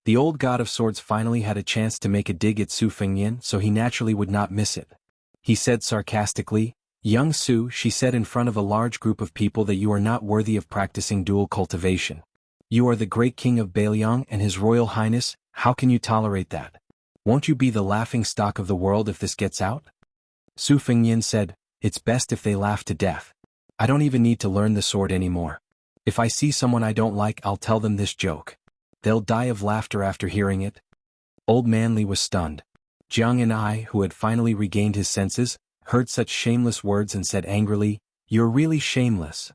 The old god of swords finally had a chance to make a dig at Su Fengnian, so he naturally would not miss it. He said sarcastically, "Young Su," she said in front of a large group of people, "that you are not worthy of practicing dual cultivation. You are the great king of Bailiang and his royal highness, how can you tolerate that? Won't you be the laughing stock of the world if this gets out?" Su Fengnian said, "It's best if they laugh to death. I don't even need to learn the sword anymore. If I see someone I don't like, I'll tell them this joke. They'll die of laughter after hearing it." Old Man Li was stunned. Jiang and I, who had finally regained his senses, heard such shameless words and said angrily, "You're really shameless."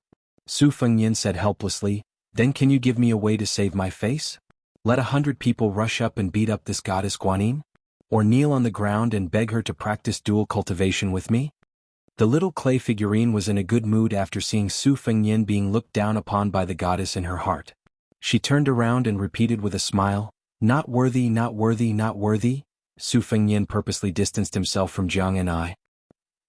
Su Fengnian said helplessly, "Then can you give me a way to save my face? Let 100 people rush up and beat up this goddess Guanyin? Or kneel on the ground and beg her to practice dual cultivation with me?" The little clay figurine was in a good mood after seeing Su Fengnian being looked down upon by the goddess in her heart. She turned around and repeated with a smile, "Not worthy, not worthy, not worthy." Su Fengnian purposely distanced himself from Jiang and I.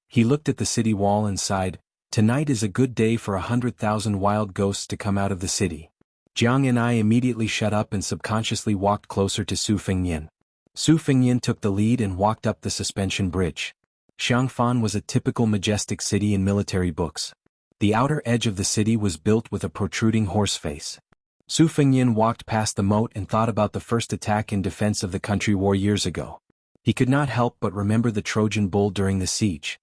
He looked at the city wall and sighed, "Tonight is a good day for 100,000 wild ghosts to come out of the city." Jiang and I immediately shut up and subconsciously walked closer to Su Fengnian. Su Fengnian took the lead and walked up the suspension bridge. Xiangfan was a typical majestic city in military books. The outer edge of the city was built with a protruding horse face. Su Fengnian walked past the moat and thought about the first attack in defense of the country war years ago. He could not help but remember the Trojan bull during the siege.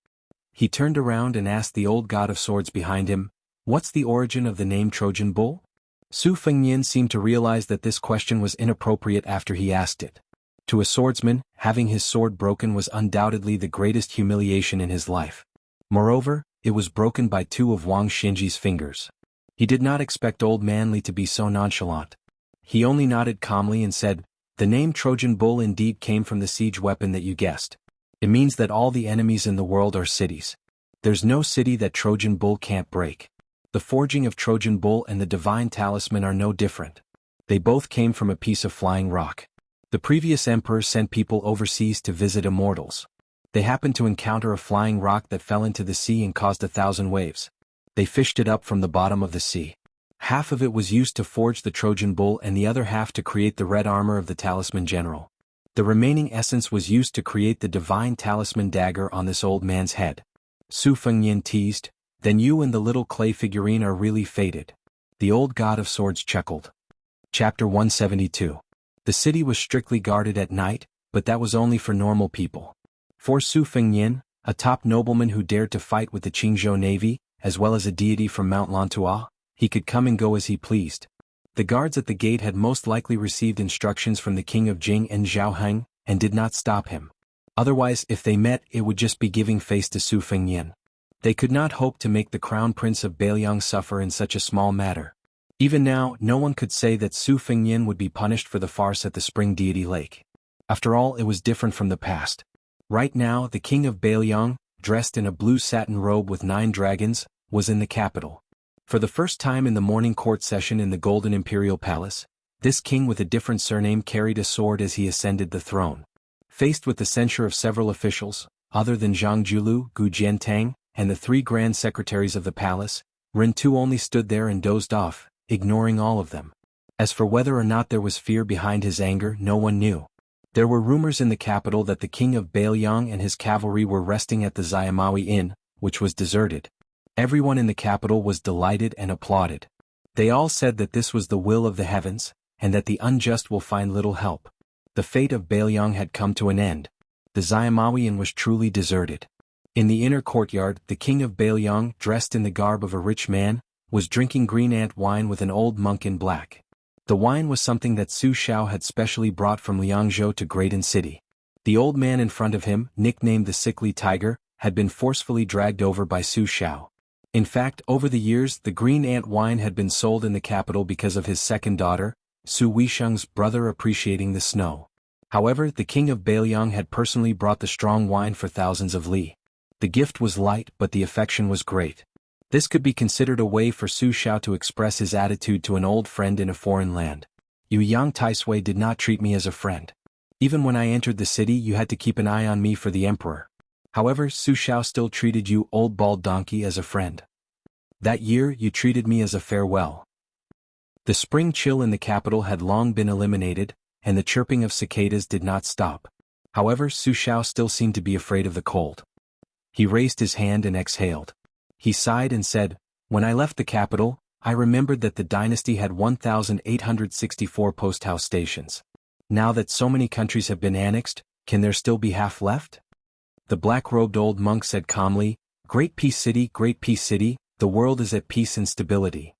He turned around and asked the old god of swords behind him, "What's the origin of the name Trojan bull?" Su Fengnian seemed to realize that this question was inappropriate after he asked it. To a swordsman, having his sword broken was undoubtedly the greatest humiliation in his life. Moreover, it was broken by 2 of Wang Xinji's fingers. He did not expect Old Man Li to be so nonchalant. He only nodded calmly and said, "The name Trojan bull indeed came from the siege weapon that you guessed. It means that all the enemies in the world are cities. There's no city that Trojan bull can't break. The forging of Trojan bull and the divine talisman are no different. They both came from a piece of flying rock. The previous emperor sent people overseas to visit immortals. They happened to encounter a flying rock that fell into the sea and caused 1,000 waves. They fished it up from the bottom of the sea. Half of it was used to forge the Trojan bull and the other half to create the red armor of the talisman general. The remaining essence was used to create the divine talisman dagger on this old man's head." Su Fengnian teased, "Then you and the little clay figurine are really fated." The old god of swords chuckled. Chapter 172. The city was strictly guarded at night, but that was only for normal people. For Su Fengnian, a top nobleman who dared to fight with the Qingzhou Navy, as well as a deity from Mount Lantua, he could come and go as he pleased. The guards at the gate had most likely received instructions from the king of Jing and Zhaoheng, and did not stop him. Otherwise, if they met, it would just be giving face to Su Fengnian. They could not hope to make the crown prince of Beiliang suffer in such a small matter. Even now, no one could say that Su Fengnian would be punished for the farce at the Spring Deity Lake. After all, it was different from the past. Right now, the king of Beiliang, dressed in a blue satin robe with 9 dragons, was in the capital. For the first time in the morning court session in the Golden Imperial Palace, this king with a different surname carried a sword as he ascended the throne. Faced with the censure of several officials, other than Zhang Julu, Gu Jiantang, and the 3 grand secretaries of the palace, Ren Tu only stood there and dozed off, ignoring all of them. As for whether or not there was fear behind his anger, no one knew. There were rumors in the capital that the king of Beiliang and his cavalry were resting at the Xiamawi Inn, which was deserted. Everyone in the capital was delighted and applauded. They all said that this was the will of the heavens, and that the unjust will find little help. The fate of Beiliang had come to an end. The Xiamawi Inn was truly deserted. In the inner courtyard, the king of Beiliang, dressed in the garb of a rich man, was drinking green ant wine with an old monk in black. The wine was something that Su Xiao had specially brought from Liangzhou to Graydon City. The old man in front of him, nicknamed the Sickly Tiger, had been forcefully dragged over by Su Xiao. In fact, over the years, the green ant wine had been sold in the capital because of his second daughter, Su Weisheng's brother, appreciating the snow. However, the king of Beiliang had personally brought the strong wine for thousands of li. The gift was light, but the affection was great. This could be considered a way for Su Xiao to express his attitude to an old friend in a foreign land. You Yang Taisui did not treat me as a friend. Even when I entered the city, you had to keep an eye on me for the emperor. However, Su Xiao still treated you, old bald donkey, as a friend. That year, you treated me as a farewell. The spring chill in the capital had long been eliminated, and the chirping of cicadas did not stop. However, Su Xiao still seemed to be afraid of the cold. He raised his hand and exhaled. He sighed and said, "When I left the capital, I remembered that the dynasty had 1,864 post-house stations. Now that so many countries have been annexed, can there still be half left?" The black-robed old monk said calmly, Great Peace City, the world is at peace and stability.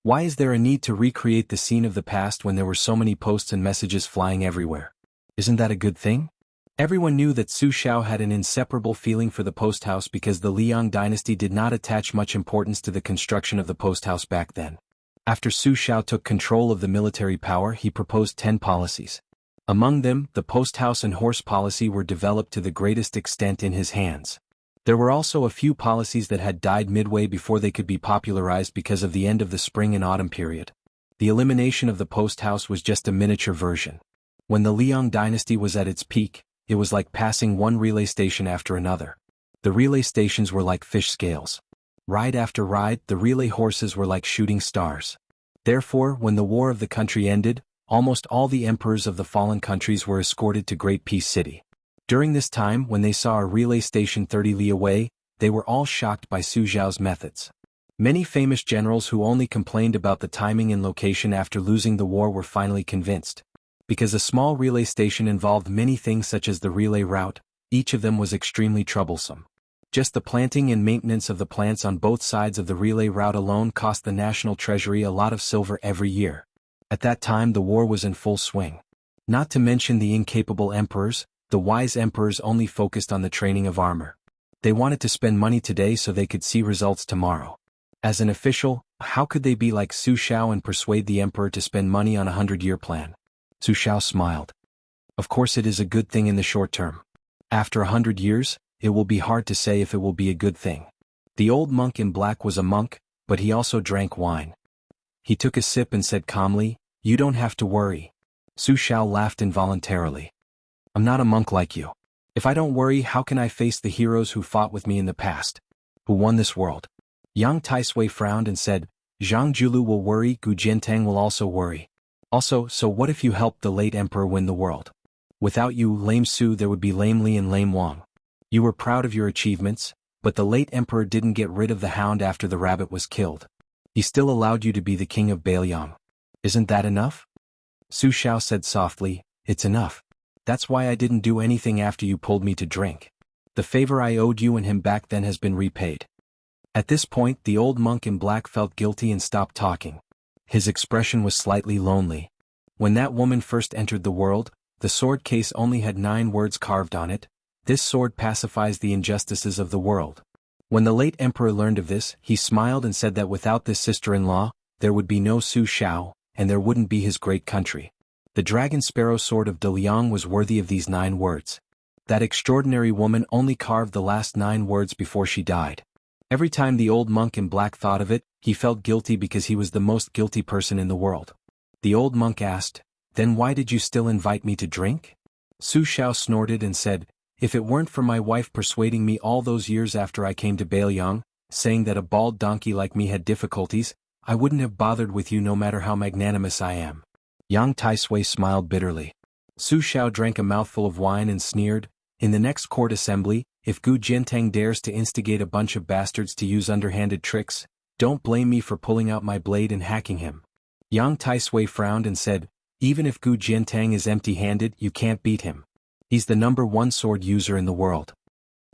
Why is there a need to recreate the scene of the past when there were so many posts and messages flying everywhere? Isn't that a good thing?" Everyone knew that Su Xiao had an inseparable feeling for the post house because the Liang dynasty did not attach much importance to the construction of the post house back then. After Su Xiao took control of the military power, he proposed 10 policies. Among them, the post house and horse policy were developed to the greatest extent in his hands. There were also a few policies that had died midway before they could be popularized because of the end of the spring and autumn period. The elimination of the post house was just a miniature version. When the Liang dynasty was at its peak, it was like passing one relay station after another. The relay stations were like fish scales. Ride after ride, the relay horses were like shooting stars. Therefore, when the war of the country ended, almost all the emperors of the fallen countries were escorted to Great Peace City. During this time, when they saw a relay station 30 li away, they were all shocked by Su Xiao's methods. Many famous generals who only complained about the timing and location after losing the war were finally convinced. Because a small relay station involved many things such as the relay route, each of them was extremely troublesome. Just the planting and maintenance of the plants on both sides of the relay route alone cost the national treasury a lot of silver every year. At that time the war was in full swing. Not to mention the incapable emperors, the wise emperors only focused on the training of armor. They wanted to spend money today so they could see results tomorrow. As an official, how could they be like Su Xiao and persuade the emperor to spend money on a 100-year plan? Su Xiao smiled. Of course it is a good thing in the short term. After 100 years, it will be hard to say if it will be a good thing. The old monk in black was a monk, but he also drank wine. He took a sip and said calmly, "You don't have to worry." Su Xiao laughed involuntarily. "I'm not a monk like you. If I don't worry, how can I face the heroes who fought with me in the past? Who won this world?" Yang Taisui frowned and said, "Zhang Julu will worry, Gu Jiantang will also worry. Also, so what if you helped the late emperor win the world? Without you, Lame Su, there would be Lame Li and Lame Wang. You were proud of your achievements, but the late emperor didn't get rid of the hound after the rabbit was killed. He still allowed you to be the king of Beiliang. Isn't that enough?" Su Xiao said softly, "It's enough. That's why I didn't do anything after you pulled me to drink. The favor I owed you and him back then has been repaid." At this point, the old monk in black felt guilty and stopped talking. His expression was slightly lonely. When that woman first entered the world, the sword case only had 9 words carved on it, This sword pacifies the injustices of the world. When the late emperor learned of this, he smiled and said that without this sister-in-law, there would be no Su Shao, and there wouldn't be his great country. The dragon sparrow sword of De Liang was worthy of these 9 words. That extraordinary woman only carved the last 9 words before she died. Every time the old monk in black thought of it, he felt guilty because he was the most guilty person in the world. The old monk asked, "Then why did you still invite me to drink?" Su Shao snorted and said, "If it weren't for my wife persuading me all those years after I came to Bailiang, saying that a bald donkey like me had difficulties, I wouldn't have bothered with you no matter how magnanimous I am." Yang Taisui smiled bitterly. Su Shao drank a mouthful of wine and sneered, "In the next court assembly, if Gu Jiantang dares to instigate a bunch of bastards to use underhanded tricks, don't blame me for pulling out my blade and hacking him." Yang Taisui frowned and said, "Even if Gu Jiantang is empty-handed, you can't beat him. He's the #1 sword user in the world."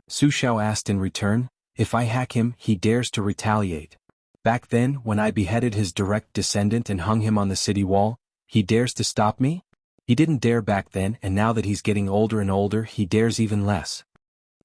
Su Shao asked in return, "If I hack him, he dares to retaliate. Back then, when I beheaded his direct descendant and hung him on the city wall, he dares to stop me? He didn't dare back then, and now that he's getting older and older, he dares even less."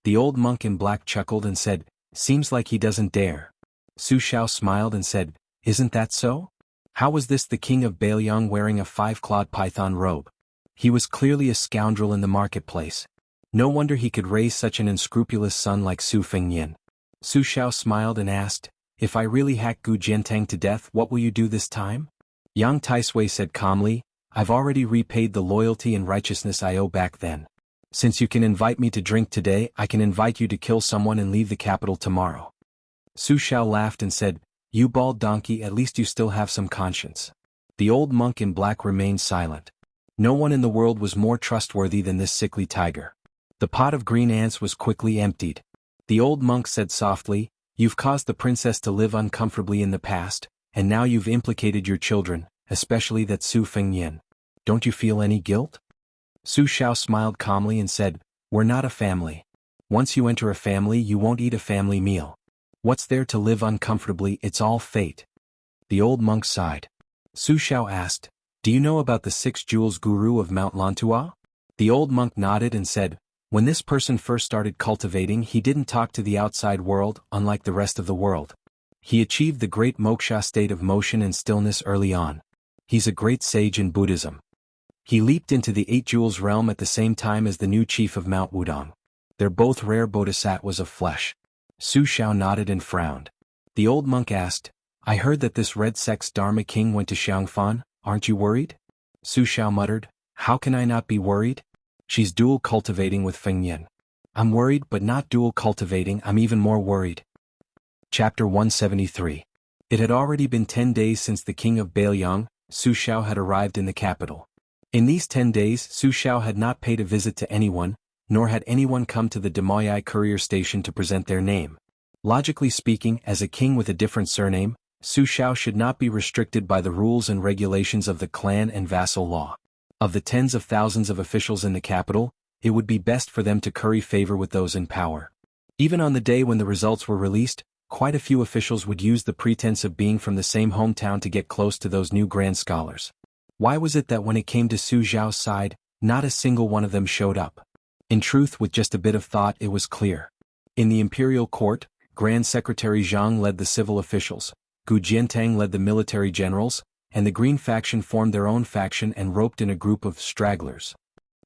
The old monk in black chuckled and said, "Seems like he doesn't dare." Su Shao smiled and said, "Isn't that so? How was this the king of Bailiang wearing a 5-clawed python robe? He was clearly a scoundrel in the marketplace. No wonder he could raise such an unscrupulous son like Su Fengnian." Su Shao smiled and asked, "If I really hack Gu Jiantang to death, what will you do this time?" Yang Taisui said calmly, "I've already repaid the loyalty and righteousness I owe back then. Since you can invite me to drink today, I can invite you to kill someone and leave the capital tomorrow." Su Shao laughed and said, "You bald donkey, at least you still have some conscience." The old monk in black remained silent. No one in the world was more trustworthy than this sickly tiger. The pot of green ants was quickly emptied. The old monk said softly, "You've caused the princess to live uncomfortably in the past, and now you've implicated your children, especially that Su Fengnian. Don't you feel any guilt?" Su Shao smiled calmly and said, "We're not a family. Once you enter a family, you won't eat a family meal. What's there to live uncomfortably? It's all fate." The old monk sighed. Su Shao asked, "Do you know about the 6 jewels guru of Mount Lantua?" The old monk nodded and said, "When this person first started cultivating, he didn't talk to the outside world, unlike the rest of the world. He achieved the great moksha state of motion and stillness early on. He's a great sage in Buddhism. He leaped into the 8 jewels realm at the same time as the new chief of Mount Wudong. They're both rare bodhisattvas of flesh." Su Shao nodded and frowned. The old monk asked, "I heard that this red sex Dharma king went to Xiangfan, aren't you worried?" Su Shao muttered, "How can I not be worried? She's dual cultivating with Fengnian. I'm worried but not dual cultivating, I'm even more worried." Chapter 173. It had already been 10 days since the king of Bailiang, Su Shao, had arrived in the capital. In these 10 days, Su Shao had not paid a visit to anyone, nor had anyone come to the Demoyai courier station to present their name. Logically speaking, as a king with a different surname, Su Shao should not be restricted by the rules and regulations of the clan and vassal law. Of the tens of thousands of officials in the capital, it would be best for them to curry favor with those in power. Even on the day when the results were released, quite a few officials would use the pretense of being from the same hometown to get close to those new grand scholars. Why was it that when it came to Su Zhao's side, not a single one of them showed up? In truth, with just a bit of thought, it was clear. In the imperial court, Grand Secretary Zhang led the civil officials, Gu Jiantang led the military generals, and the Green faction formed their own faction and roped in a group of stragglers.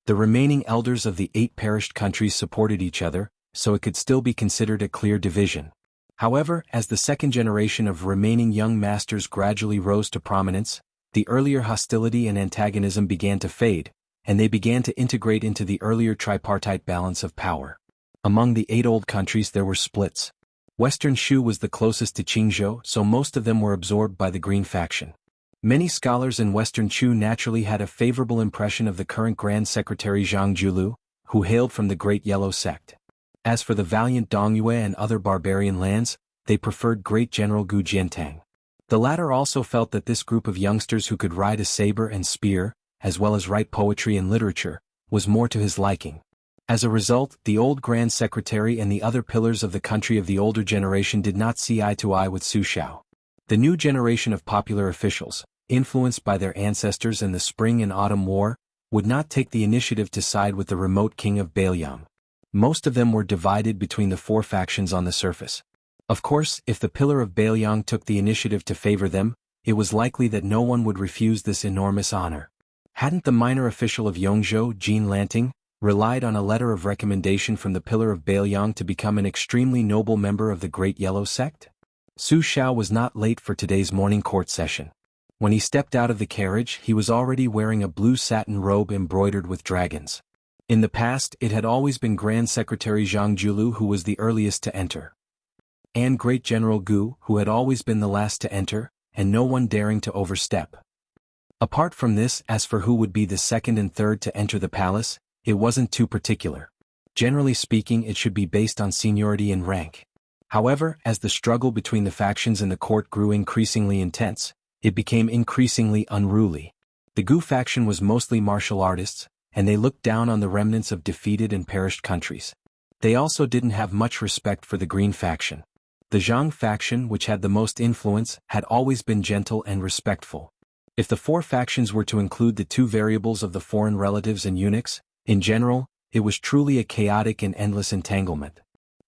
The remaining elders of the 8 perished countries supported each other, so it could still be considered a clear division. However, as the second generation of remaining young masters gradually rose to prominence, the earlier hostility and antagonism began to fade, and they began to integrate into the earlier tripartite balance of power. Among the 8 old countries there were splits. Western Shu was the closest to Qingzhou, so most of them were absorbed by the Green faction. Many scholars in Western Shu naturally had a favorable impression of the current Grand Secretary Zhang Julu, who hailed from the Great Yellow Sect. As for the valiant Dongyue and other barbarian lands, they preferred Great General Gu Jiantang. The latter also felt that this group of youngsters who could ride a saber and spear, as well as write poetry and literature, was more to his liking. As a result, the old Grand Secretary and the other pillars of the country of the older generation did not see eye to eye with Su Shao. The new generation of popular officials, influenced by their ancestors in the Spring and Autumn War, would not take the initiative to side with the remote king of Bailiang. Most of them were divided between the four factions on the surface. Of course, if the Pillar of Bailiang took the initiative to favor them, it was likely that no one would refuse this enormous honor. Hadn't the minor official of Yongzhou, Jean Lanting, relied on a letter of recommendation from the Pillar of Bailiang to become an extremely noble member of the Great Yellow Sect? Su Xiao was not late for today's morning court session. When he stepped out of the carriage, he was already wearing a blue satin robe embroidered with dragons. In the past, it had always been Grand Secretary Zhang Julu who was the earliest to enter, and Great General Gu, who had always been the last to enter, and no one daring to overstep. Apart from this, as for who would be the second and third to enter the palace, it wasn't too particular. Generally speaking, it should be based on seniority and rank. However, as the struggle between the factions in the court grew increasingly intense, it became increasingly unruly. The Gu faction was mostly martial artists, and they looked down on the remnants of defeated and perished countries. They also didn't have much respect for the Green faction. The Zhang faction, which had the most influence, had always been gentle and respectful. If the four factions were to include the two variables of the foreign relatives and eunuchs, in general, it was truly a chaotic and endless entanglement.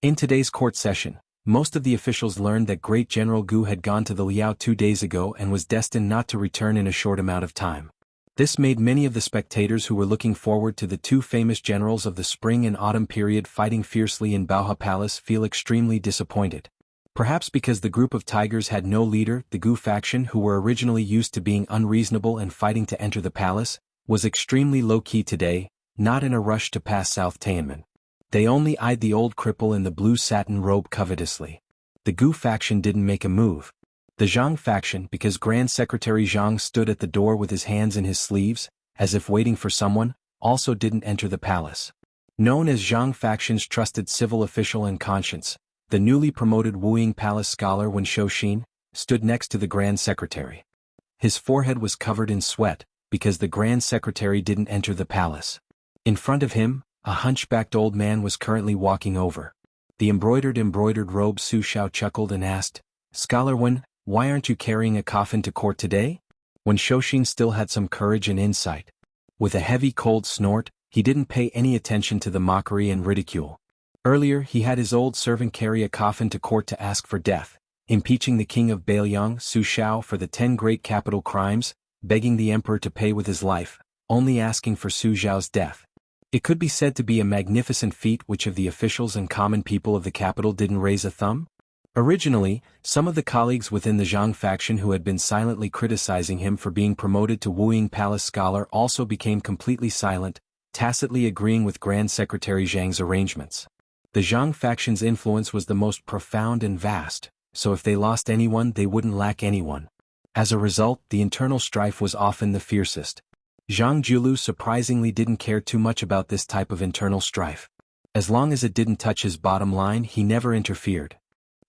In today's court session, most of the officials learned that Great General Gu had gone to the Liao 2 days ago and was destined not to return in a short amount of time. This made many of the spectators who were looking forward to the two famous generals of the spring and autumn period fighting fiercely in Baohe Palace feel extremely disappointed. Perhaps because the group of tigers had no leader, the Gu faction, who were originally used to being unreasonable and fighting to enter the palace, was extremely low-key today, not in a rush to pass South Tianmen. They only eyed the old cripple in the blue satin robe covetously. The Gu faction didn't make a move. The Zhang faction, because Grand Secretary Zhang stood at the door with his hands in his sleeves, as if waiting for someone, also didn't enter the palace. Known as Zhang faction's trusted civil official and conscience, the newly promoted Wuying Palace scholar Wen Shouxin stood next to the Grand Secretary. His forehead was covered in sweat, because the Grand Secretary didn't enter the palace. In front of him, a hunchbacked old man was currently walking over. The embroidered robe. Su Xiao chuckled and asked, "Scholar Wen, why aren't you carrying a coffin to court today?" When Shouxin still had some courage and insight. With a heavy cold snort, he didn't pay any attention to the mockery and ridicule. Earlier, he had his old servant carry a coffin to court to ask for death, impeaching the king of Bailiang, Su Xiao, for the 10 great capital crimes, begging the emperor to pay with his life, only asking for Su Xiao's death. It could be said to be a magnificent feat. Which of the officials and common people of the capital didn't raise a thumb? Originally, some of the colleagues within the Zhang faction who had been silently criticizing him for being promoted to Wuying Palace scholar also became completely silent, tacitly agreeing with Grand Secretary Zhang's arrangements. The Zhang faction's influence was the most profound and vast, so if they lost anyone they wouldn't lack anyone. As a result, the internal strife was often the fiercest. Zhang Julu surprisingly didn't care too much about this type of internal strife. As long as it didn't touch his bottom line, he never interfered.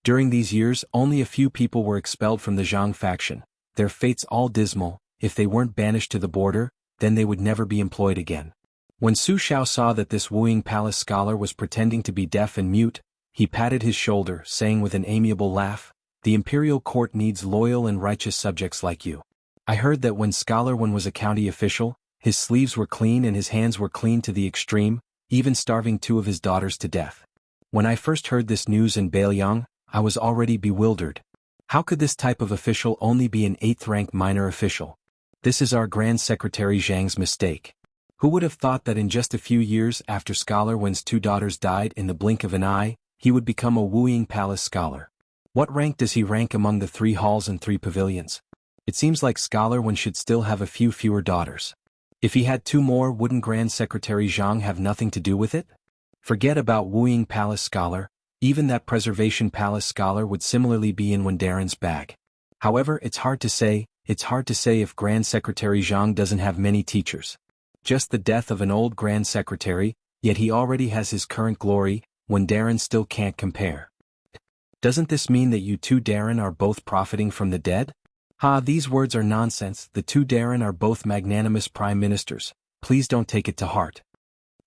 During these years, only a few people were expelled from the Zhang faction, their fates all dismal. If they weren't banished to the border, then they would never be employed again. When Su Xiao saw that this Wuying Palace scholar was pretending to be deaf and mute, he patted his shoulder, saying with an amiable laugh, "The imperial court needs loyal and righteous subjects like you. I heard that when Scholar Wen was a county official, his sleeves were clean and his hands were clean to the extreme, even starving 2 of his daughters to death. When I first heard this news in Bailiang, I was already bewildered. How could this type of official only be an 8th-rank minor official? This is our Grand Secretary Zhang's mistake. Who would have thought that in just a few years after Scholar Wen's 2 daughters died in the blink of an eye, he would become a Wuying Palace scholar? What rank does he rank among the 3 halls and 3 pavilions? It seems like Scholar Wen should still have a few fewer daughters. If he had 2 more, wouldn't Grand Secretary Zhang have nothing to do with it? Forget about Wuying Palace scholar, even that Preservation Palace scholar would similarly be in Wendaren's bag. However, it's hard to say if Grand Secretary Zhang doesn't have many teachers. Just the death of an old Grand Secretary, yet he already has his current glory, when Darren still can't compare. Doesn't this mean that you 2 Darren are both profiting from the dead? These words are nonsense. The 2 Darren are both magnanimous prime ministers. Please don't take it to heart.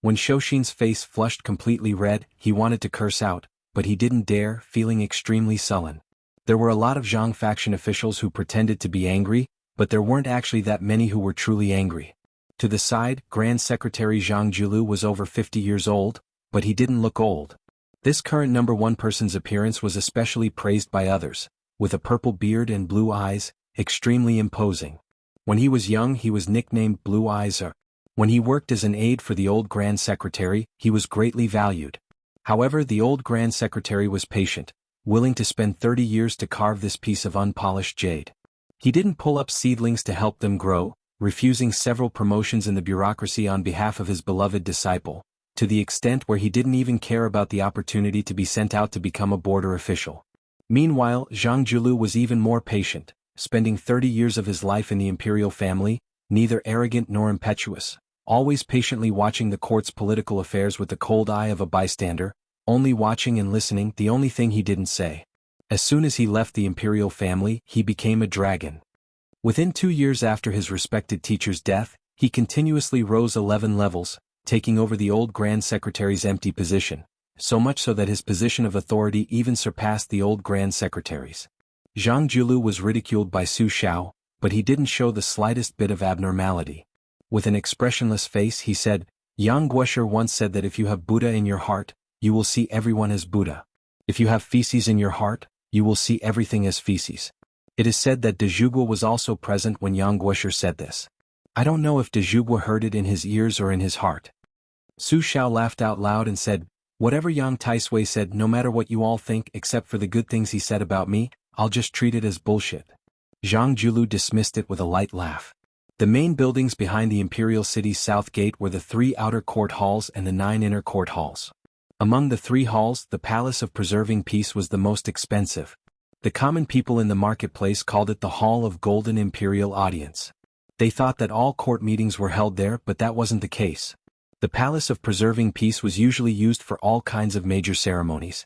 When Shouxin's face flushed completely red, he wanted to curse out, but he didn't dare, feeling extremely sullen. There were a lot of Zhang faction officials who pretended to be angry, but there weren't actually that many who were truly angry. To the side, Grand Secretary Zhang Julu was over 50 years old, but he didn't look old. This current number one person's appearance was especially praised by others, with a purple beard and blue eyes, extremely imposing. When he was young he was nicknamed Blue Eyes. When he worked as an aide for the old Grand Secretary, he was greatly valued. However, the old Grand Secretary was patient, willing to spend 30 years to carve this piece of unpolished jade. He didn't pull up seedlings to help them grow, refusing several promotions in the bureaucracy on behalf of his beloved disciple, to the extent where he didn't even care about the opportunity to be sent out to become a border official. Meanwhile, Zhang Julu was even more patient, spending 30 years of his life in the imperial family, neither arrogant nor impetuous, always patiently watching the court's political affairs with the cold eye of a bystander, only watching and listening, the only thing he didn't say. As soon as he left the imperial family, he became a dragon. Within 2 years after his respected teacher's death, he continuously rose 11 levels, taking over the old Grand Secretary's empty position, so much so that his position of authority even surpassed the old Grand Secretary's. Zhang Julu was ridiculed by Su Xiao, but he didn't show the slightest bit of abnormality. With an expressionless face he said, Yang Guosher once said that if you have Buddha in your heart, you will see everyone as Buddha. If you have feces in your heart, you will see everything as feces. It is said that De Zhugua was also present when Yang Guosher said this. I don't know if De Zhugua heard it in his ears or in his heart. Su Xiao laughed out loud and said, whatever Yang Taisui said, no matter what you all think except for the good things he said about me, I'll just treat it as bullshit. Zhang Julu dismissed it with a light laugh. The main buildings behind the imperial city's south gate were the 3 outer court halls and the 9 inner court halls. Among the 3 halls, the Palace of Preserving Peace was the most expensive. The common people in the marketplace called it the Hall of Golden Imperial Audience. They thought that all court meetings were held there, but that wasn't the case. The Palace of Preserving Peace was usually used for all kinds of major ceremonies.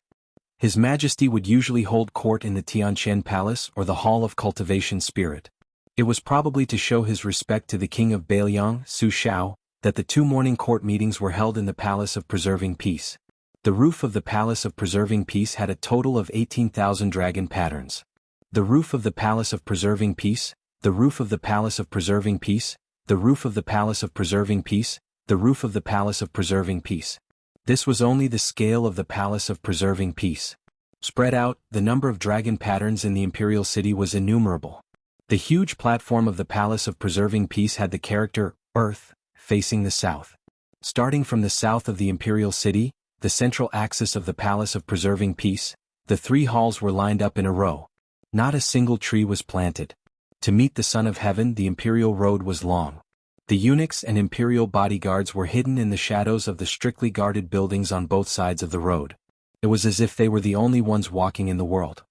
His Majesty would usually hold court in the Tianqian Palace or the Hall of Cultivation Spirit. It was probably to show his respect to the King of Bailiang, Su Xiao, that the 2 morning court meetings were held in the Palace of Preserving Peace. The roof of the Palace of Preserving Peace had a total of 18,000 dragon patterns. The roof of the Palace of Preserving Peace, the roof of the Palace of Preserving Peace, the roof of the Palace of Preserving Peace, the roof of the Palace of Preserving Peace. This was only the scale of the Palace of Preserving Peace. Spread out, the number of dragon patterns in the imperial city was innumerable. The huge platform of the Palace of Preserving Peace had the character, Earth, facing the south. Starting from the south of the imperial city, the central axis of the Palace of Preserving Peace, the 3 halls were lined up in a row. Not a single tree was planted. To meet the Son of Heaven, the imperial road was long. The eunuchs and imperial bodyguards were hidden in the shadows of the strictly guarded buildings on both sides of the road. It was as if they were the only ones walking in the world.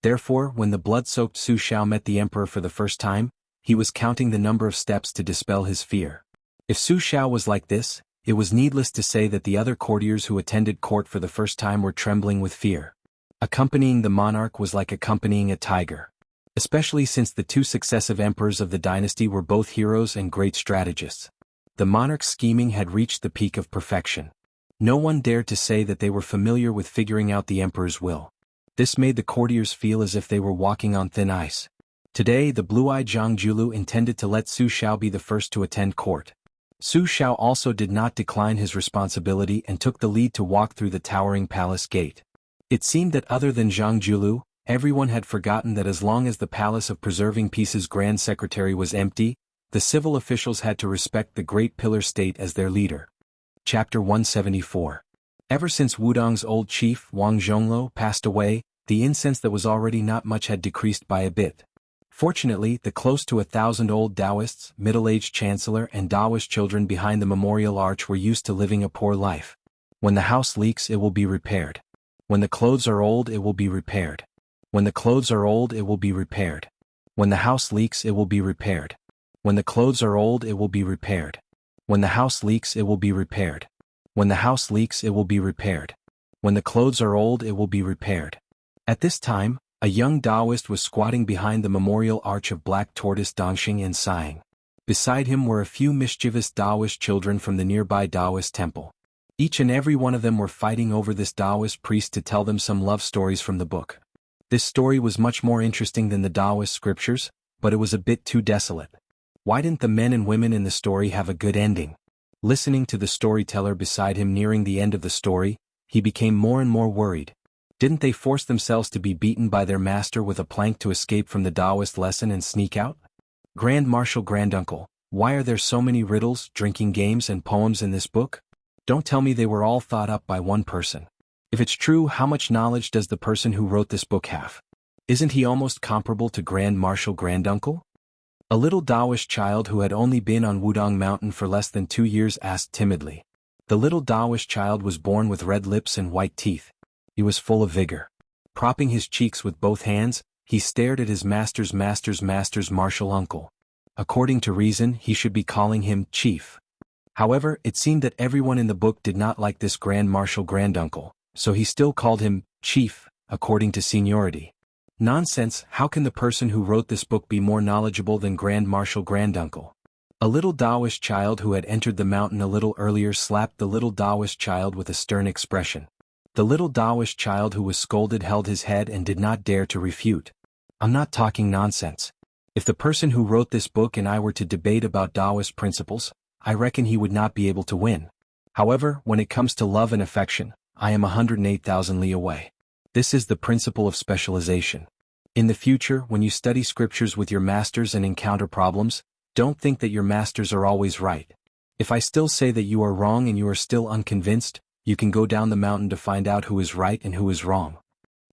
Therefore, when the blood-soaked Su Xiao met the emperor for the first time, he was counting the number of steps to dispel his fear. If Su Xiao was like this, it was needless to say that the other courtiers who attended court for the first time were trembling with fear. Accompanying the monarch was like accompanying a tiger. Especially since the 2 successive emperors of the dynasty were both heroes and great strategists. The monarch's scheming had reached the peak of perfection. No one dared to say that they were familiar with figuring out the emperor's will. This made the courtiers feel as if they were walking on thin ice. Today the blue-eyed Zhang Julu intended to let Su Xiao be the first to attend court. Su Xiao also did not decline his responsibility and took the lead to walk through the towering palace gate. It seemed that other than Zhang Julu, everyone had forgotten that as long as the Palace of Preserving Peace's Grand Secretary was empty, the civil officials had to respect the Great Pillar State as their leader. Chapter 174. Ever since Wudong's old chief Wang Zhonglo passed away, the incense that was already not much had decreased by a bit. Fortunately, the close to 1,000 old Taoists, middle-aged chancellor and Taoist children behind the memorial arch were used to living a poor life. When the house leaks, it will be repaired. When the clothes are old, it will be repaired. When the clothes are old, it will be repaired. When the house leaks, it will be repaired. When the clothes are old, it will be repaired. When the house leaks, it will be repaired. When the house leaks, it will be repaired. When the clothes are old, it will be repaired. At this time, a young Taoist was squatting behind the memorial arch of black tortoise Dongxing and sighing. Beside him were a few mischievous Taoist children from the nearby Taoist temple. Each and every one of them were fighting over this Taoist priest to tell them some love stories from the book. This story was much more interesting than the Taoist scriptures, but it was a bit too desolate. Why didn't the men and women in the story have a good ending? Listening to the storyteller beside him nearing the end of the story, he became more and more worried. Didn't they force themselves to be beaten by their master with a plank to escape from the Taoist lesson and sneak out? Grand Marshal Granduncle, why are there so many riddles, drinking games and poems in this book? Don't tell me they were all thought up by one person. If it's true, how much knowledge does the person who wrote this book have? Isn't he almost comparable to Grand Marshal Granduncle? A little Taoist child who had only been on Wudong Mountain for less than 2 years asked timidly. The little Taoist child was born with red lips and white teeth. He was full of vigor. Propping his cheeks with both hands, he stared at his master's martial uncle. According to reason, he should be calling him Chief. However, it seemed that everyone in the book did not like this Grand Marshal Granduncle, so he still called him Chief, according to seniority. Nonsense, how can the person who wrote this book be more knowledgeable than Grand Marshal Granduncle? A little Taoist child who had entered the mountain a little earlier slapped the little Taoist child with a stern expression. The little Taoist child who was scolded held his head and did not dare to refute. I'm not talking nonsense. If the person who wrote this book and I were to debate about Taoist principles, I reckon he would not be able to win. However, when it comes to love and affection, I am 108,000 li away. This is the principle of specialization. In the future, when you study scriptures with your masters and encounter problems, don't think that your masters are always right. If I still say that you are wrong and you are still unconvinced, you can go down the mountain to find out who is right and who is wrong.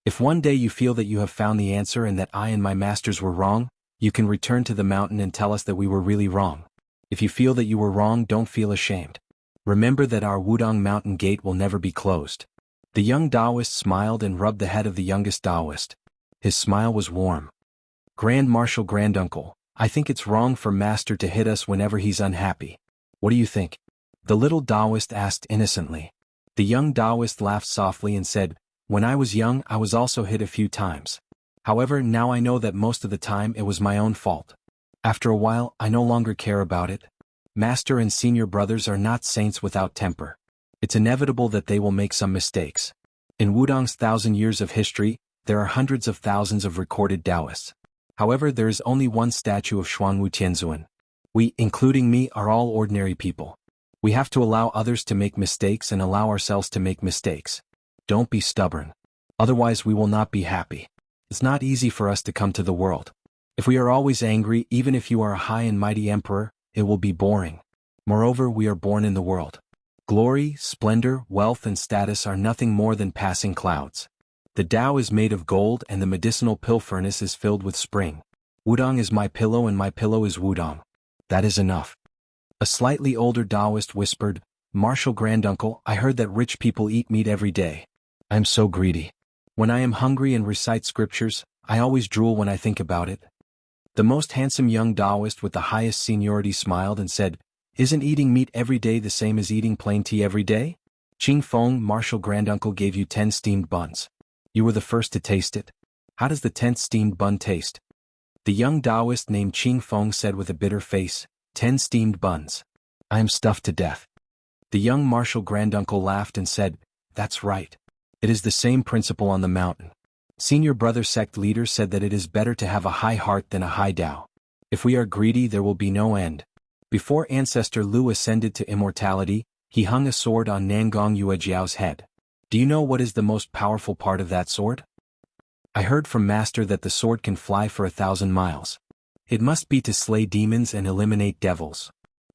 If one day you feel that you have found the answer and that I and my masters were wrong, you can return to the mountain and tell us that we were really wrong. If you feel that you were wrong, don't feel ashamed. Remember that our Wudong Mountain gate will never be closed. The young Taoist smiled and rubbed the head of the youngest Taoist. His smile was warm. Grand Marshal Granduncle, I think it's wrong for Master to hit us whenever he's unhappy. What do you think? The little Taoist asked innocently. The young Taoist laughed softly and said, when I was young I was also hit a few times. However, now I know that most of the time it was my own fault. After a while, I no longer care about it. Master and senior brothers are not saints without temper. It's inevitable that they will make some mistakes. In Wudong's 1,000 years of history, there are hundreds of thousands of recorded Taoists. However, there is only one statue of Xuanwu Tianzuan. We, including me, are all ordinary people. We have to allow others to make mistakes and allow ourselves to make mistakes. Don't be stubborn. Otherwise we will not be happy. It's not easy for us to come to the world. If we are always angry, even if you are a high and mighty emperor, it will be boring. Moreover, we are born in the world. Glory, splendor, wealth and status are nothing more than passing clouds. The Tao is made of gold and the medicinal pill furnace is filled with spring. Wudong is my pillow and my pillow is Wudong. That is enough. A slightly older Taoist whispered, Marshal Granduncle, I heard that rich people eat meat every day. I am so greedy. When I am hungry and recite scriptures, I always drool when I think about it. The most handsome young Taoist with the highest seniority smiled and said, isn't eating meat every day the same as eating plain tea every day? Qing Feng, Marshal Granduncle gave you 10 steamed buns. You were the first to taste it. How does the 10th steamed bun taste? The young Taoist named Qing Feng said with a bitter face, 10 steamed buns. I am stuffed to death. The young Marshal Granduncle laughed and said, that's right. It is the same principle on the mountain. Senior brother sect leader said that it is better to have a high heart than a high Tao. If we are greedy, there will be no end. Before Ancestor Lu ascended to immortality, he hung a sword on Nangong Yuejiao's head. Do you know what is the most powerful part of that sword? I heard from Master that the sword can fly for 1,000 miles. It must be to slay demons and eliminate devils.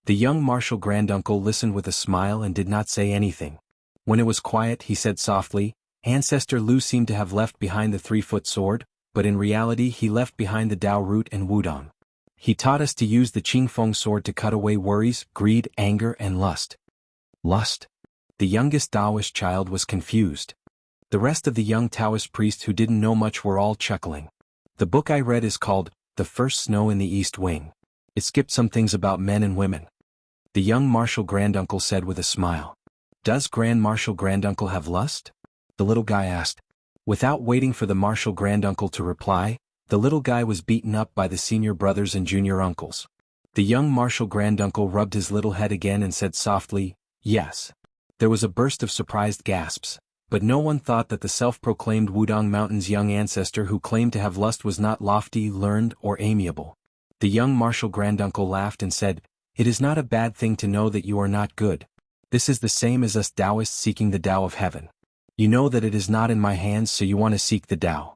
The young Marshal Granduncle listened with a smile and did not say anything. When it was quiet, he said softly, Ancestor Lu seemed to have left behind the 3-foot sword, but in reality he left behind the Tao root and Wudong. He taught us to use the Qingfeng sword to cut away worries, greed, anger, and lust. Lust? The youngest Taoist child was confused. The rest of the young Taoist priests who didn't know much were all chuckling. The book I read is called, The First Snow in the East Wing. It skipped some things about men and women. The young Marshal Granduncle said with a smile. Does Grand Marshal Granduncle have lust? The little guy asked. Without waiting for the Marshal Granduncle to reply, the little guy was beaten up by the senior brothers and junior uncles. The young Marshal Granduncle rubbed his little head again and said softly, yes. There was a burst of surprised gasps, but no one thought that the self-proclaimed Wudong Mountain's young ancestor who claimed to have lust was not lofty, learned, or amiable. The young Marshal Granduncle laughed and said, It is not a bad thing to know that you are not good. This is the same as us Taoists seeking the Tao of heaven. You know that it is not in my hands, so you want to seek the Tao.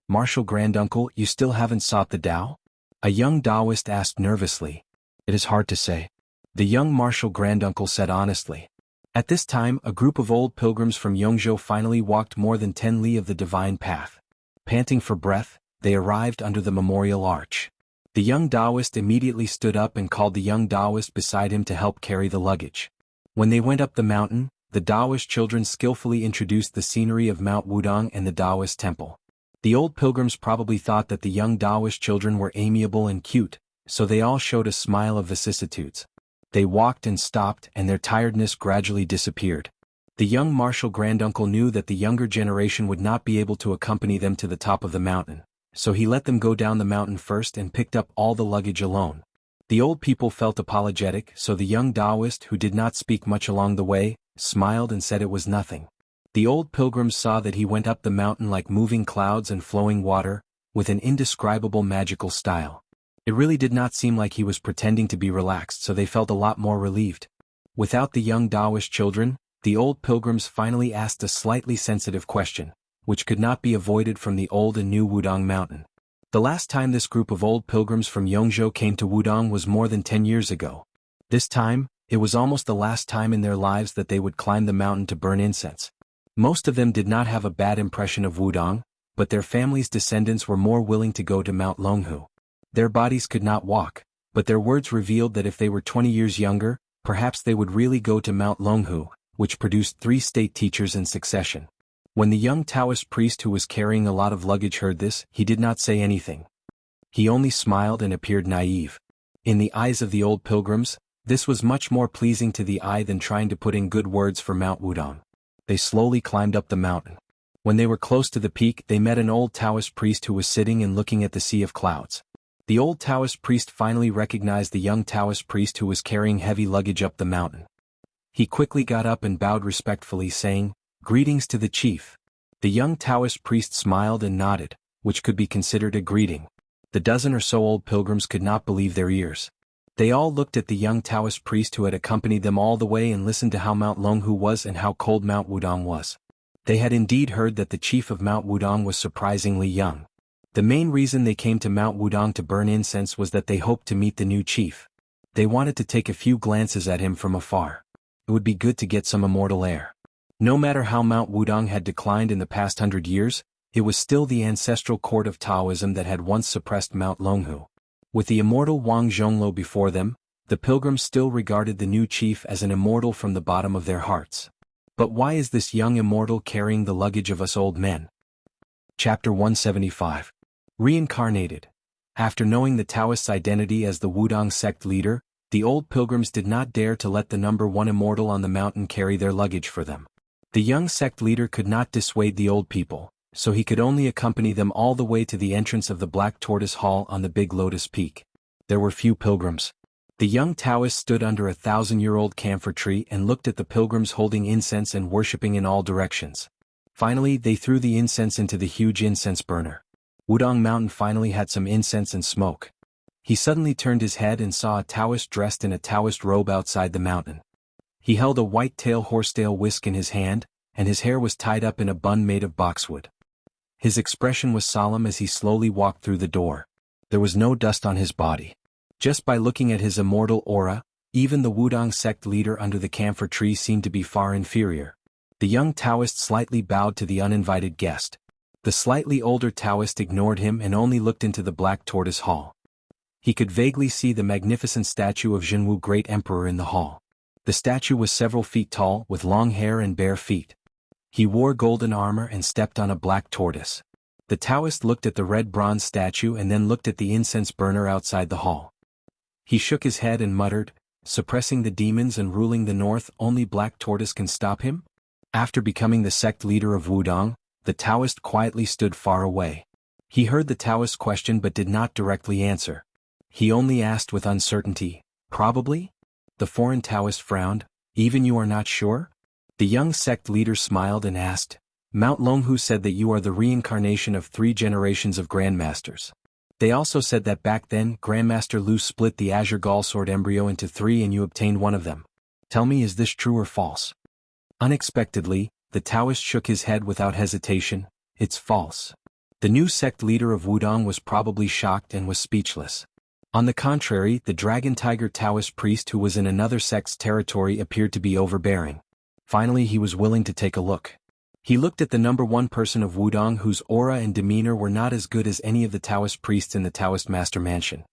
Martial granduncle, you still haven't sought the Tao? A young Taoist asked nervously. It is hard to say. The young martial granduncle said honestly. At this time, a group of old pilgrims from Yongzhou finally walked more than 10 li of the divine path. Panting for breath, they arrived under the memorial arch. The young Taoist immediately stood up and called the young Taoist beside him to help carry the luggage. When they went up the mountain, the Taoist children skillfully introduced the scenery of Mount Wudong and the Taoist temple. The old pilgrims probably thought that the young Taoist children were amiable and cute, so they all showed a smile of vicissitudes. They walked and stopped, and their tiredness gradually disappeared. The young martial granduncle knew that the younger generation would not be able to accompany them to the top of the mountain, so he let them go down the mountain first and picked up all the luggage alone. The old people felt apologetic, so the young Taoist, who did not speak much along the way, smiled and said it was nothing. The old pilgrims saw that he went up the mountain like moving clouds and flowing water, with an indescribable magical style. It really did not seem like he was pretending to be relaxed, so they felt a lot more relieved. Without the young Taoist children, the old pilgrims finally asked a slightly sensitive question, which could not be avoided from the old and new Wudong mountain. The last time this group of old pilgrims from Yongzhou came to Wudong was more than 10 years ago. This time, it was almost the last time in their lives that they would climb the mountain to burn incense. Most of them did not have a bad impression of Wudong, but their families' descendants were more willing to go to Mount Longhu. Their bodies could not walk, but their words revealed that if they were 20 years younger, perhaps they would really go to Mount Longhu, which produced 3 state teachers in succession. When the young Taoist priest who was carrying a lot of luggage heard this, he did not say anything. He only smiled and appeared naive. In the eyes of the old pilgrims, this was much more pleasing to the eye than trying to put in good words for Mount Wudong. They slowly climbed up the mountain. When they were close to the peak, they met an old Taoist priest who was sitting and looking at the sea of clouds. The old Taoist priest finally recognized the young Taoist priest who was carrying heavy luggage up the mountain. He quickly got up and bowed respectfully, saying, "Greetings to the chief." The young Taoist priest smiled and nodded, which could be considered a greeting. The dozen or so old pilgrims could not believe their ears. They all looked at the young Taoist priest who had accompanied them all the way and listened to how Mount Longhu was and how cold Mount Wudong was. They had indeed heard that the chief of Mount Wudong was surprisingly young. The main reason they came to Mount Wudong to burn incense was that they hoped to meet the new chief. They wanted to take a few glances at him from afar. It would be good to get some immortal air. No matter how Mount Wudong had declined in the past 100 years, it was still the ancestral court of Taoism that had once suppressed Mount Longhu. With the immortal Wang Zhonglo before them, the pilgrims still regarded the new chief as an immortal from the bottom of their hearts. But why is this young immortal carrying the luggage of us old men? Chapter 175. Reincarnated. After knowing the Taoist's identity as the Wudong sect leader, the old pilgrims did not dare to let the number 1 immortal on the mountain carry their luggage for them. The young sect leader could not dissuade the old people, so he could only accompany them all the way to the entrance of the Black Tortoise Hall on the Big Lotus Peak. There were few pilgrims. The young Taoist stood under a 1,000-year-old camphor tree and looked at the pilgrims holding incense and worshipping in all directions. Finally, they threw the incense into the huge incense burner. Wudong Mountain finally had some incense and smoke. He suddenly turned his head and saw a Taoist dressed in a Taoist robe outside the mountain. He held a white-tail horsetail whisk in his hand, and his hair was tied up in a bun made of boxwood. His expression was solemn as he slowly walked through the door. There was no dust on his body. Just by looking at his immortal aura, even the Wudong sect leader under the camphor tree seemed to be far inferior. The young Taoist slightly bowed to the uninvited guest. The slightly older Taoist ignored him and only looked into the Black Tortoise Hall. He could vaguely see the magnificent statue of Zhenwu, Great Emperor, in the hall. The statue was several feet tall, with long hair and bare feet. He wore golden armor and stepped on a black tortoise. The Taoist looked at the red bronze statue and then looked at the incense burner outside the hall. He shook his head and muttered, "Suppressing the demons and ruling the north, only Black Tortoise can stop him?" After becoming the sect leader of Wudong, the Taoist quietly stood far away. He heard the Taoist's question but did not directly answer. He only asked with uncertainty, "Probably?" The foreign Taoist frowned, "Even you are not sure?" The young sect leader smiled and asked, "Mount Longhu said that you are the reincarnation of 3 generations of grandmasters. They also said that back then Grandmaster Lu split the Azure Gall Sword embryo into 3 and you obtained one of them. Tell me, is this true or false? Unexpectedly, the Taoist shook his head without hesitation. It's false. The new sect leader of Wudong was probably shocked and was speechless. On the contrary, the Dragon Tiger Taoist priest who was in another sect's territory appeared to be overbearing. Finally, he was willing to take a look. He looked at the number 1 person of Wudong whose aura and demeanor were not as good as any of the Taoist priests in the Taoist Master Mansion.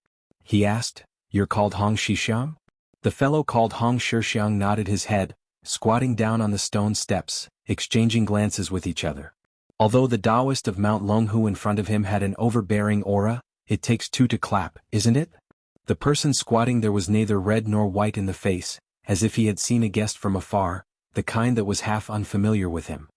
He asked, "You're called Hong Shixiang?" The fellow called Hong Shixiang nodded his head, squatting down on the stone steps, exchanging glances with each other. Although the Taoist of Mount Longhu in front of him had an overbearing aura, it takes 2 to clap, isn't it? The person squatting there was neither red nor white in the face, as if he had seen a guest from afar, the kind that was half unfamiliar with him.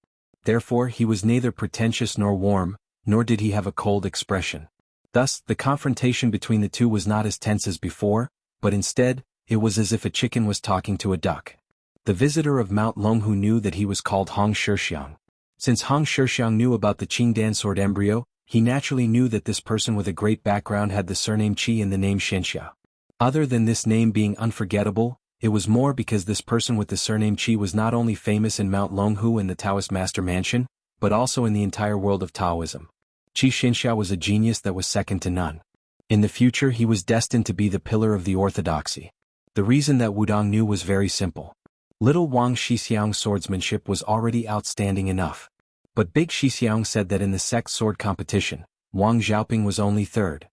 Therefore he was neither pretentious nor warm, nor did he have a cold expression. Thus, the confrontation between the two was not as tense as before, but instead, it was as if a chicken was talking to a duck. The visitor of Mount Longhu knew that he was called Hong Shixiang. Since Hong Shixiang knew about the Qingdan sword embryo, he naturally knew that this person with a great background had the surname Qi and the name Xianxia. Other than this name being unforgettable, it was more because this person with the surname Qi was not only famous in Mount Longhu and the Taoist Master Mansion, but also in the entire world of Taoism. Qi Xianxia was a genius that was second to none. In the future he was destined to be the pillar of the orthodoxy. The reason that Wudong knew was very simple. Little Wang Shixiang's swordsmanship was already outstanding enough. But Big Shixiang said that in the sect sword competition, Wang Xiaoping was only 3rd.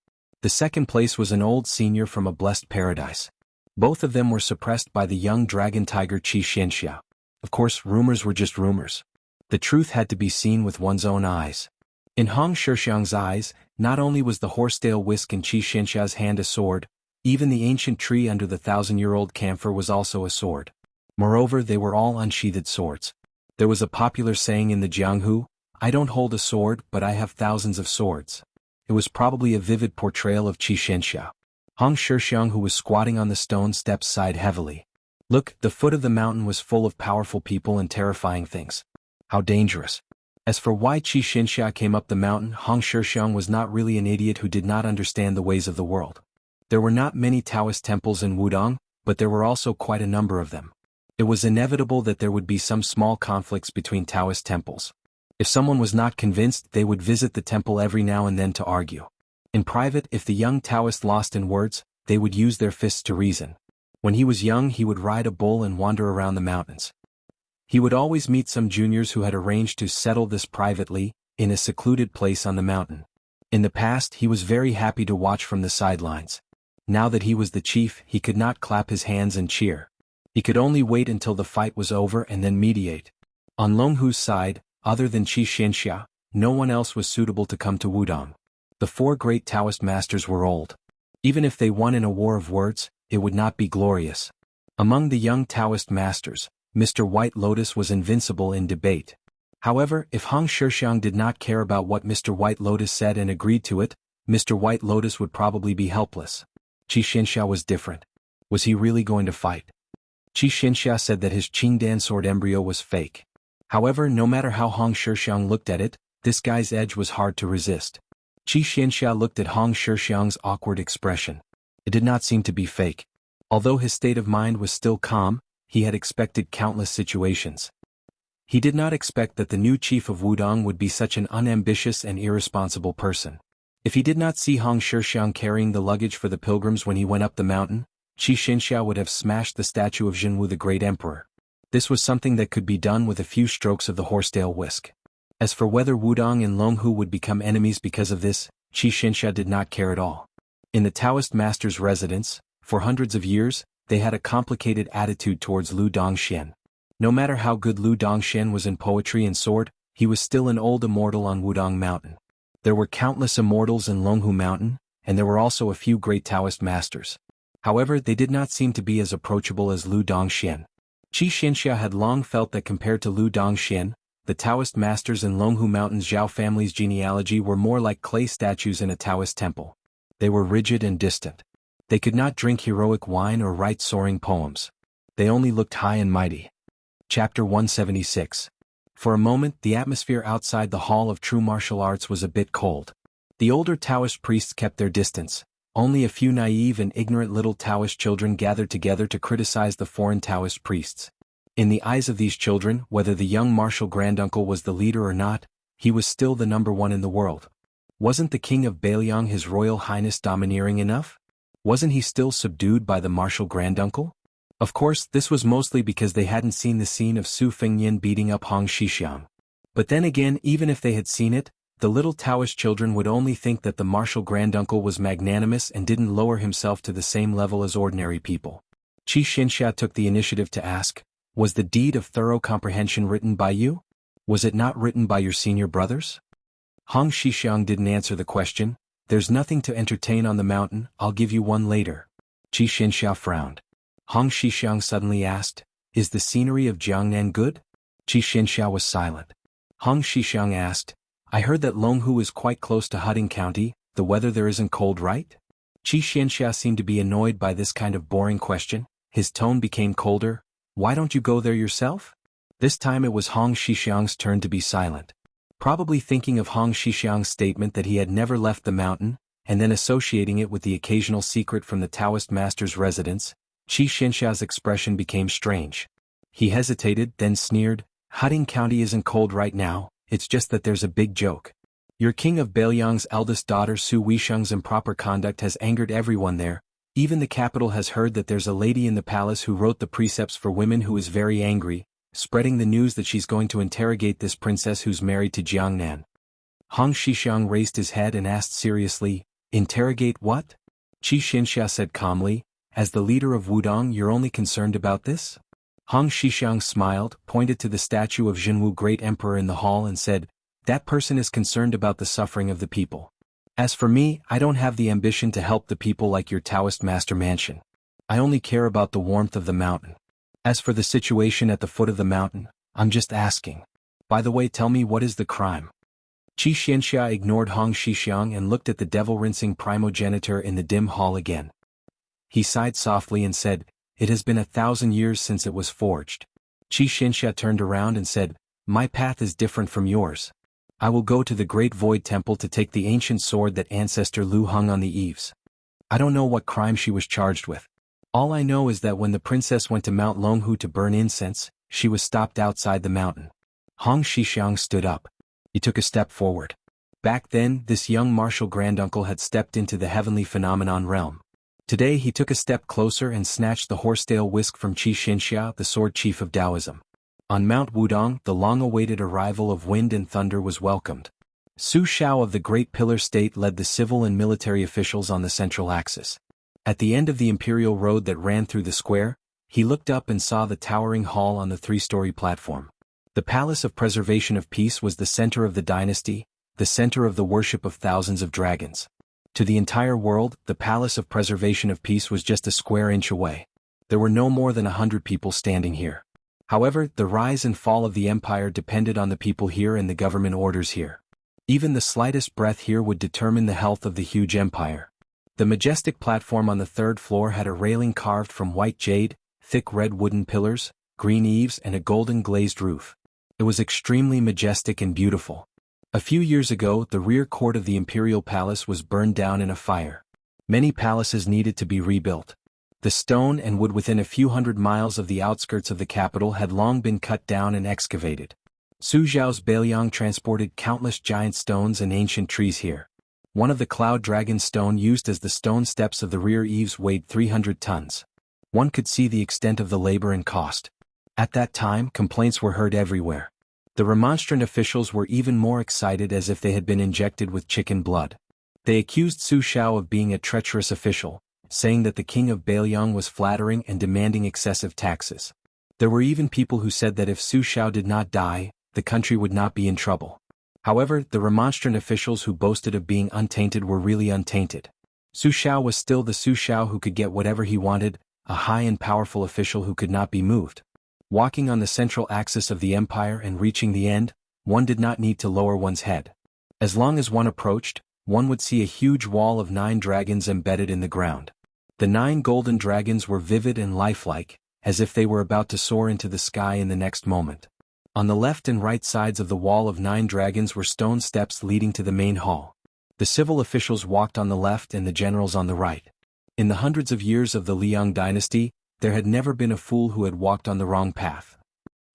The second place was an old senior from a blessed paradise. Both of them were suppressed by the young dragon tiger Qi Xianxia. Of course, rumors were just rumors. The truth had to be seen with one's own eyes. In Hong Shixiang's eyes, not only was the horsetail whisk in Qi Xianxia's hand a sword, even the ancient tree under the 1,000-year-old camphor was also a sword. Moreover, they were all unsheathed swords. There was a popular saying in the Jianghu, "I don't hold a sword, but I have thousands of swords." It was probably a vivid portrayal of Qi Xianxia. Hong Shixiang, who was squatting on the stone steps, sighed heavily. Look, the foot of the mountain was full of powerful people and terrifying things. How dangerous. As for why Qi Xianxia came up the mountain, Hong Shixiang was not really an idiot who did not understand the ways of the world. There were not many Taoist temples in Wudong, but there were also quite a number of them. It was inevitable that there would be some small conflicts between Taoist temples. If someone was not convinced, they would visit the temple every now and then to argue. In private, if the young Taoist lost in words, they would use their fists to reason. When he was young, he would ride a bull and wander around the mountains. He would always meet some juniors who had arranged to settle this privately, in a secluded place on the mountain. In the past, he was very happy to watch from the sidelines. Now that he was the chief, he could not clap his hands and cheer. He could only wait until the fight was over and then mediate. On Longhu's side, other than Qi Xianxia, no one else was suitable to come to Wudong. The 4 great Taoist masters were old. Even if they won in a war of words, it would not be glorious. Among the young Taoist masters, Mr. White Lotus was invincible in debate. However, if Hong Shixiang did not care about what Mr. White Lotus said and agreed to it, Mr. White Lotus would probably be helpless. Qi Xianxia was different. Was he really going to fight? Qi Xianxia said that his Qingdan sword embryo was fake. However, no matter how Hong Shixiang looked at it, this guy's edge was hard to resist. Qi Xianxia looked at Hong Shixiang's awkward expression. It did not seem to be fake. Although his state of mind was still calm, he had expected countless situations. He did not expect that the new chief of Wudong would be such an unambitious and irresponsible person. If he did not see Hong Shixiang carrying the luggage for the pilgrims when he went up the mountain, Qi Xianxia would have smashed the statue of Zhenwu the great emperor. This was something that could be done with a few strokes of the horsetail whisk. As for whether Wudong and Longhu would become enemies because of this, Qi Xianxia did not care at all. In the Taoist master's residence, for hundreds of years, they had a complicated attitude towards Lu Dongxian. No matter how good Lu Dongxian was in poetry and sword, he was still an old immortal on Wudong Mountain. There were countless immortals in Longhu Mountain, and there were also a few great Taoist masters. However, they did not seem to be as approachable as Lu Dongxian. Qi Xianxia had long felt that compared to Lu Dongxian, the Taoist masters in Longhu Mountain's Zhao family's genealogy were more like clay statues in a Taoist temple. They were rigid and distant. They could not drink heroic wine or write soaring poems. They only looked high and mighty. Chapter 176. For a moment, the atmosphere outside the Hall of True Martial Arts was a bit cold. The older Taoist priests kept their distance. Only a few naive and ignorant little Taoist children gathered together to criticize the foreign Taoist priests. In the eyes of these children, whether the young martial granduncle was the leader or not, he was still the number one in the world. Wasn't the king of Bailiang His Royal Highness domineering enough? Wasn't he still subdued by the martial granduncle? Of course, this was mostly because they hadn't seen the scene of Su Fengnian beating up Hong Xixiang. But then again, even if they had seen it, the little Taoist children would only think that the martial granduncle was magnanimous and didn't lower himself to the same level as ordinary people. Qi Xianxia took the initiative to ask, "Was the deed of thorough comprehension written by you? Was it not written by your senior brothers?" Hong Xixiang didn't answer the question. "There's nothing to entertain on the mountain, I'll give you one later." Qi Xianxia frowned. Hong Xixiang suddenly asked, "Is the scenery of Jiangnan good?" Qi Xianxia was silent. Hong Xixiang asked, "I heard that Longhu is quite close to Huding County, the weather there isn't cold, right?" Qi Xianxia seemed to be annoyed by this kind of boring question. His tone became colder. "Why don't you go there yourself?" This time it was Hong Xixiang's turn to be silent. Probably thinking of Hong Xixiang's statement that he had never left the mountain, and then associating it with the occasional secret from the Taoist master's residence, Qi Xianxia's expression became strange. He hesitated, then sneered, "Huding County isn't cold right now, it's just that there's a big joke. Your king of Bailiang's eldest daughter Su Weisheng's improper conduct has angered everyone there. Even the capital has heard that there's a lady in the palace who wrote the precepts for women who is very angry, spreading the news that she's going to interrogate this princess who's married to Jiangnan." Hong Xixiang raised his head and asked seriously, "Interrogate what?" Qi Xianxia said calmly, "As the leader of Wudong, you're only concerned about this?" Hong Xixiang smiled, pointed to the statue of Zhenwu Great Emperor in the hall and said, "That person is concerned about the suffering of the people. As for me, I don't have the ambition to help the people like your Taoist master mansion. I only care about the warmth of the mountain. As for the situation at the foot of the mountain, I'm just asking. By the way, tell me, what is the crime?" Qi Xianxia ignored Hong Xixiang and looked at the devil-rinsing primogenitor in the dim hall again. He sighed softly and said, "It has been 1,000 years since it was forged." Qi Xianxia turned around and said, "My path is different from yours. I will go to the Great Void Temple to take the ancient sword that ancestor Lu hung on the eaves. I don't know what crime she was charged with. All I know is that when the princess went to Mount Longhu to burn incense, she was stopped outside the mountain." Hong Xixiang stood up. He took a step forward. Back then, this young martial granduncle had stepped into the heavenly phenomenon realm. Today he took a step closer and snatched the horsetail whisk from Qi Xianxia, the sword chief of Taoism. On Mount Wudong, the long-awaited arrival of wind and thunder was welcomed. Su Shao of the Great Pillar State led the civil and military officials on the central axis. At the end of the imperial road that ran through the square, he looked up and saw the towering hall on the three-story platform. The Palace of Preservation of Peace was the center of the dynasty, the center of the worship of thousands of dragons. To the entire world, the Palace of Preservation of Peace was just a square inch away. There were no more than 100 people standing here. However, the rise and fall of the empire depended on the people here and the government orders here. Even the slightest breath here would determine the health of the huge empire. The majestic platform on the third floor had a railing carved from white jade, thick red wooden pillars, green eaves and a golden glazed roof. It was extremely majestic and beautiful. A few years ago, the rear court of the imperial palace was burned down in a fire. Many palaces needed to be rebuilt. The stone and wood within a few hundred miles of the outskirts of the capital had long been cut down and excavated. Su Zhao's Bailiang transported countless giant stones and ancient trees here. One of the cloud dragon stone used as the stone steps of the rear eaves weighed 300 tons. One could see the extent of the labor and cost. At that time, complaints were heard everywhere. The remonstrant officials were even more excited, as if they had been injected with chicken blood. They accused Su Shao of being a treacherous official, saying that the king of Bailiang was flattering and demanding excessive taxes. There were even people who said that if Su Shao did not die, the country would not be in trouble. However, the remonstrant officials who boasted of being untainted were really untainted. Su Shao was still the Su Shao who could get whatever he wanted, a high and powerful official who could not be moved. Walking on the central axis of the empire and reaching the end, one did not need to lower one's head. As long as one approached, one would see a huge wall of 9 dragons embedded in the ground. The 9 golden dragons were vivid and lifelike, as if they were about to soar into the sky in the next moment. On the left and right sides of the wall of 9 dragons were stone steps leading to the main hall. The civil officials walked on the left and the generals on the right. In the hundreds of years of the Liang dynasty, there had never been a fool who had walked on the wrong path.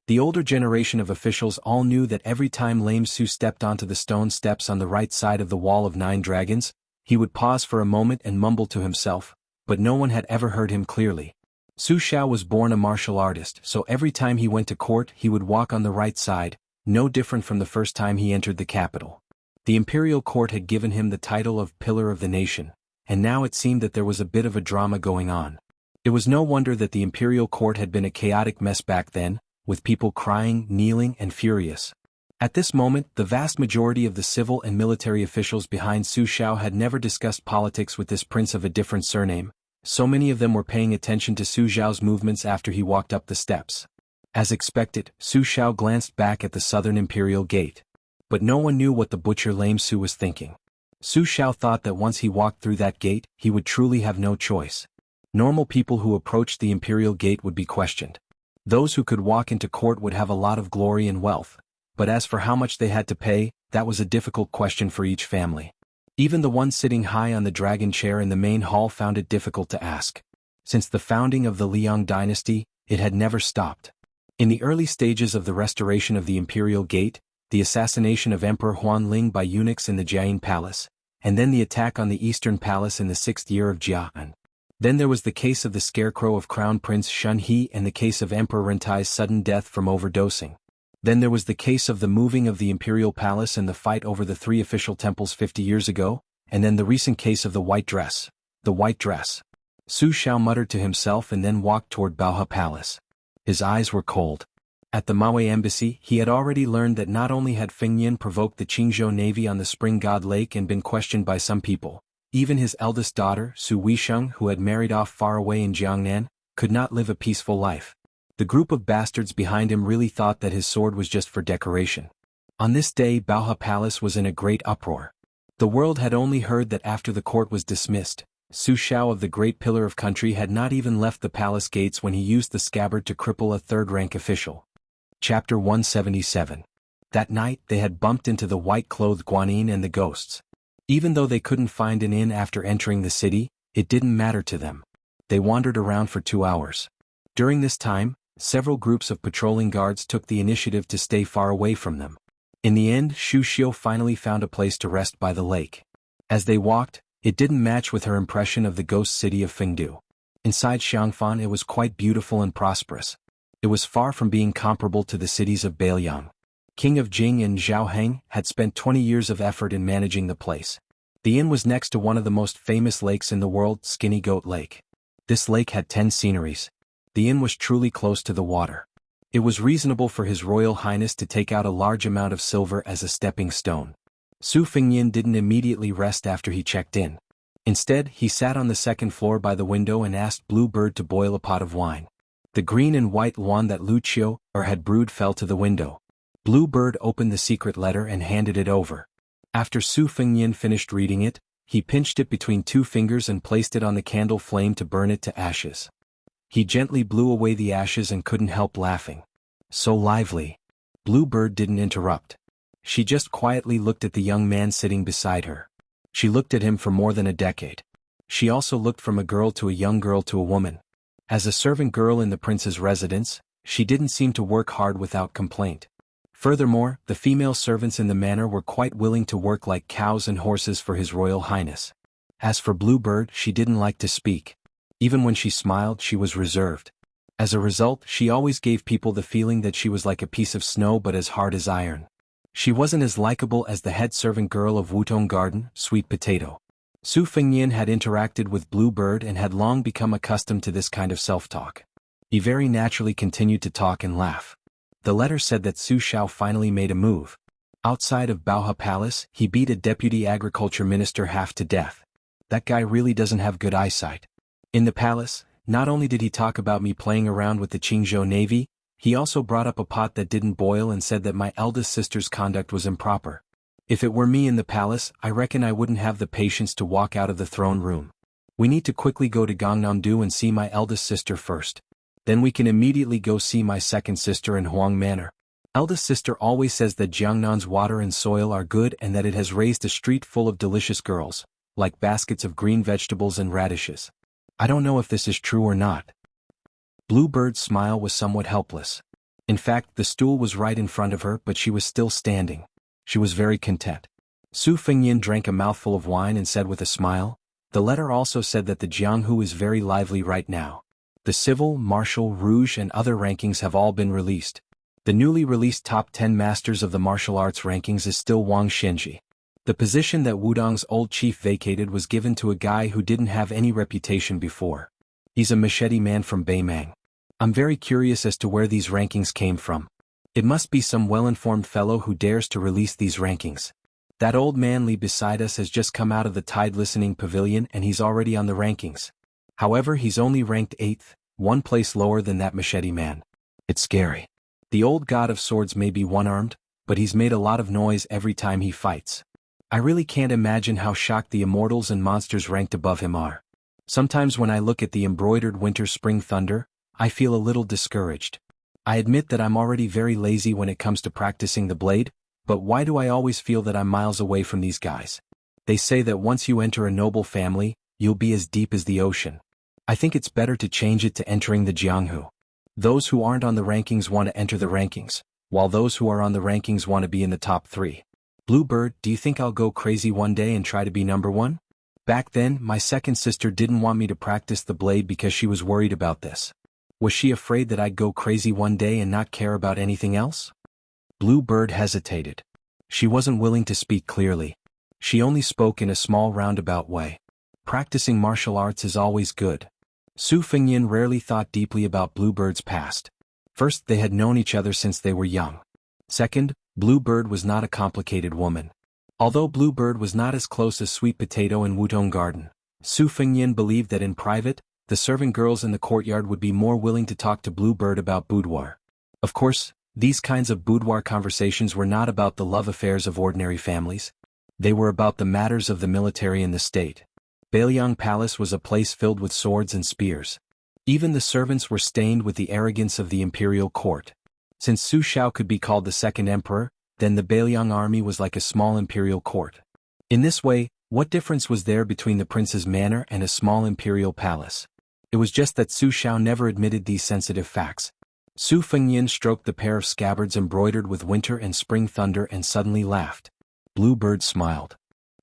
The older generation of officials all knew that every time Lame Su stepped onto the stone steps on the right side of the Wall of Nine Dragons, he would pause for a moment and mumble to himself, but no one had ever heard him clearly. Su Xiao was born a martial artist, so every time he went to court he would walk on the right side, no different from the first time he entered the capital. The imperial court had given him the title of Pillar of the Nation, and now it seemed that there was a bit of a drama going on. It was no wonder that the imperial court had been a chaotic mess back then, with people crying, kneeling, and furious. At this moment, the vast majority of the civil and military officials behind Su Xiao had never discussed politics with this prince of a different surname. So many of them were paying attention to Su Xiao's movements after he walked up the steps. As expected, Su Xiao glanced back at the southern imperial gate. But no one knew what the butcher Lame Su was thinking. Su Xiao thought that once he walked through that gate, he would truly have no choice. Normal people who approached the imperial gate would be questioned. Those who could walk into court would have a lot of glory and wealth, but as for how much they had to pay, that was a difficult question for each family. Even the one sitting high on the dragon chair in the main hall found it difficult to ask. Since the founding of the Liang dynasty, it had never stopped. In the early stages of the restoration of the imperial gate, the assassination of Emperor Huanling by eunuchs in the Jiayin Palace, and then the attack on the Eastern Palace in the 6th year of Jian. Then there was the case of the scarecrow of Crown Prince Shun He and the case of Emperor Rentai's sudden death from overdosing. Then there was the case of the moving of the imperial palace and the fight over the 3 official temples 50 years ago, and then the recent case of the white dress. The white dress. Su Xiao muttered to himself and then walked toward Baohe Palace. His eyes were cold. At the Maui embassy, he had already learned that not only had Fengnian provoked the Qingzhou navy on the Spring God Lake and been questioned by some people, even his eldest daughter, Su Weisheng, who had married off far away in Jiangnan, could not live a peaceful life. The group of bastards behind him really thought that his sword was just for decoration. On this day, Baohe Palace was in a great uproar. The world had only heard that after the court was dismissed, Su Xiao of the Great Pillar of Country had not even left the palace gates when he used the scabbard to cripple a third-rank official. Chapter 177. That night they had bumped into the white-clothed Guanyin and the ghosts. Even though they couldn't find an inn after entering the city, it didn't matter to them. They wandered around for 2 hours. During this time, several groups of patrolling guards took the initiative to stay far away from them. In the end, Xu Xiu finally found a place to rest by the lake. As they walked, it didn't match with her impression of the ghost city of Fengdu. Inside Xiangfan it was quite beautiful and prosperous. It was far from being comparable to the cities of Beiliang. King of Jing and Zhao Heng had spent 20 years of effort in managing the place. The inn was next to one of the most famous lakes in the world, Skinny Goat Lake. This lake had 10 sceneries. The inn was truly close to the water. It was reasonable for His Royal Highness to take out a large amount of silver as a stepping stone. Su Fengnian didn't immediately rest after he checked in. Instead, he sat on the second floor by the window and asked Blue Bird to boil a pot of wine. The green and white wine that Lu Qiu had brewed fell to the window. Blue Bird opened the secret letter and handed it over. After Su Fengnian finished reading it, he pinched it between 2 fingers and placed it on the candle flame to burn it to ashes. He gently blew away the ashes and couldn't help laughing. So lively. Blue Bird didn't interrupt. She just quietly looked at the young man sitting beside her. She looked at him for more than a decade. She also looked from a girl to a young girl to a woman. As a servant girl in the prince's residence, she didn't seem to work hard without complaint. Furthermore, the female servants in the manor were quite willing to work like cows and horses for His Royal Highness. As for Blue Bird, she didn't like to speak. Even when she smiled, she was reserved. As a result, she always gave people the feeling that she was like a piece of snow but as hard as iron. She wasn't as likable as the head servant girl of Wutong Garden, Sweet Potato. Su Fengnian had interacted with Blue Bird and had long become accustomed to this kind of self-talk. He very naturally continued to talk and laugh. The letter said that Su Xiao finally made a move. Outside of Baohe Palace, he beat a deputy agriculture minister half to death. That guy really doesn't have good eyesight. In the palace, not only did he talk about me playing around with the Qingzhou navy, he also brought up a pot that didn't boil and said that my eldest sister's conduct was improper. If it were me in the palace, I reckon I wouldn't have the patience to walk out of the throne room. We need to quickly go to Gangnam-do and see my eldest sister first. Then we can immediately go see my second sister in Huang Manor. Eldest sister always says that Jiangnan's water and soil are good and that it has raised a street full of delicious girls, like baskets of green vegetables and radishes. I don't know if this is true or not. Bluebird's smile was somewhat helpless. In fact, the stool was right in front of her, but she was still standing. She was very content. Su Fengyin drank a mouthful of wine and said with a smile, "The letter also said that the Jianghu is very lively right now. The civil, martial, rouge and other rankings have all been released. The newly released top 10 masters of the martial arts rankings is still Wang Xinji. The position that Wudong's old chief vacated was given to a guy who didn't have any reputation before. He's a machete man from Beimang. I'm very curious as to where these rankings came from. It must be some well-informed fellow who dares to release these rankings. That old man Li beside us has just come out of the Tide Listening Pavilion and he's already on the rankings. However, he's only ranked 8th, one place lower than that machete man. It's scary. The old god of swords may be one-armed, but he's made a lot of noise every time he fights. I really can't imagine how shocked the immortals and monsters ranked above him are. Sometimes when I look at the embroidered winter-spring thunder, I feel a little discouraged. I admit that I'm already very lazy when it comes to practicing the blade, but why do I always feel that I'm miles away from these guys? They say that once you enter a noble family, you'll be as deep as the ocean. I think it's better to change it to entering the Jianghu. Those who aren't on the rankings want to enter the rankings, while those who are on the rankings want to be in the top 3. Bluebird, do you think I'll go crazy one day and try to be number 1? Back then, my second sister didn't want me to practice the blade because she was worried about this. Was she afraid that I'd go crazy one day and not care about anything else? Bluebird hesitated. She wasn't willing to speak clearly. She only spoke in a small roundabout way. Practicing martial arts is always good. Su Fengyin rarely thought deeply about Bluebird's past. First, they had known each other since they were young. Second, Bluebird was not a complicated woman. Although Bluebird was not as close as Sweet Potato in Wutong Garden, Su Fengyin believed that in private, the servant girls in the courtyard would be more willing to talk to Bluebird about boudoir. Of course, these kinds of boudoir conversations were not about the love affairs of ordinary families. They were about the matters of the military and the state. Bailiang Palace was a place filled with swords and spears. Even the servants were stained with the arrogance of the imperial court. Since Su Shao could be called the second emperor, then the Bailiang army was like a small imperial court. In this way, what difference was there between the prince's manor and a small imperial palace? It was just that Su Shao never admitted these sensitive facts. Su Fengyin stroked the pair of scabbards embroidered with winter and spring thunder and suddenly laughed. Bluebird smiled.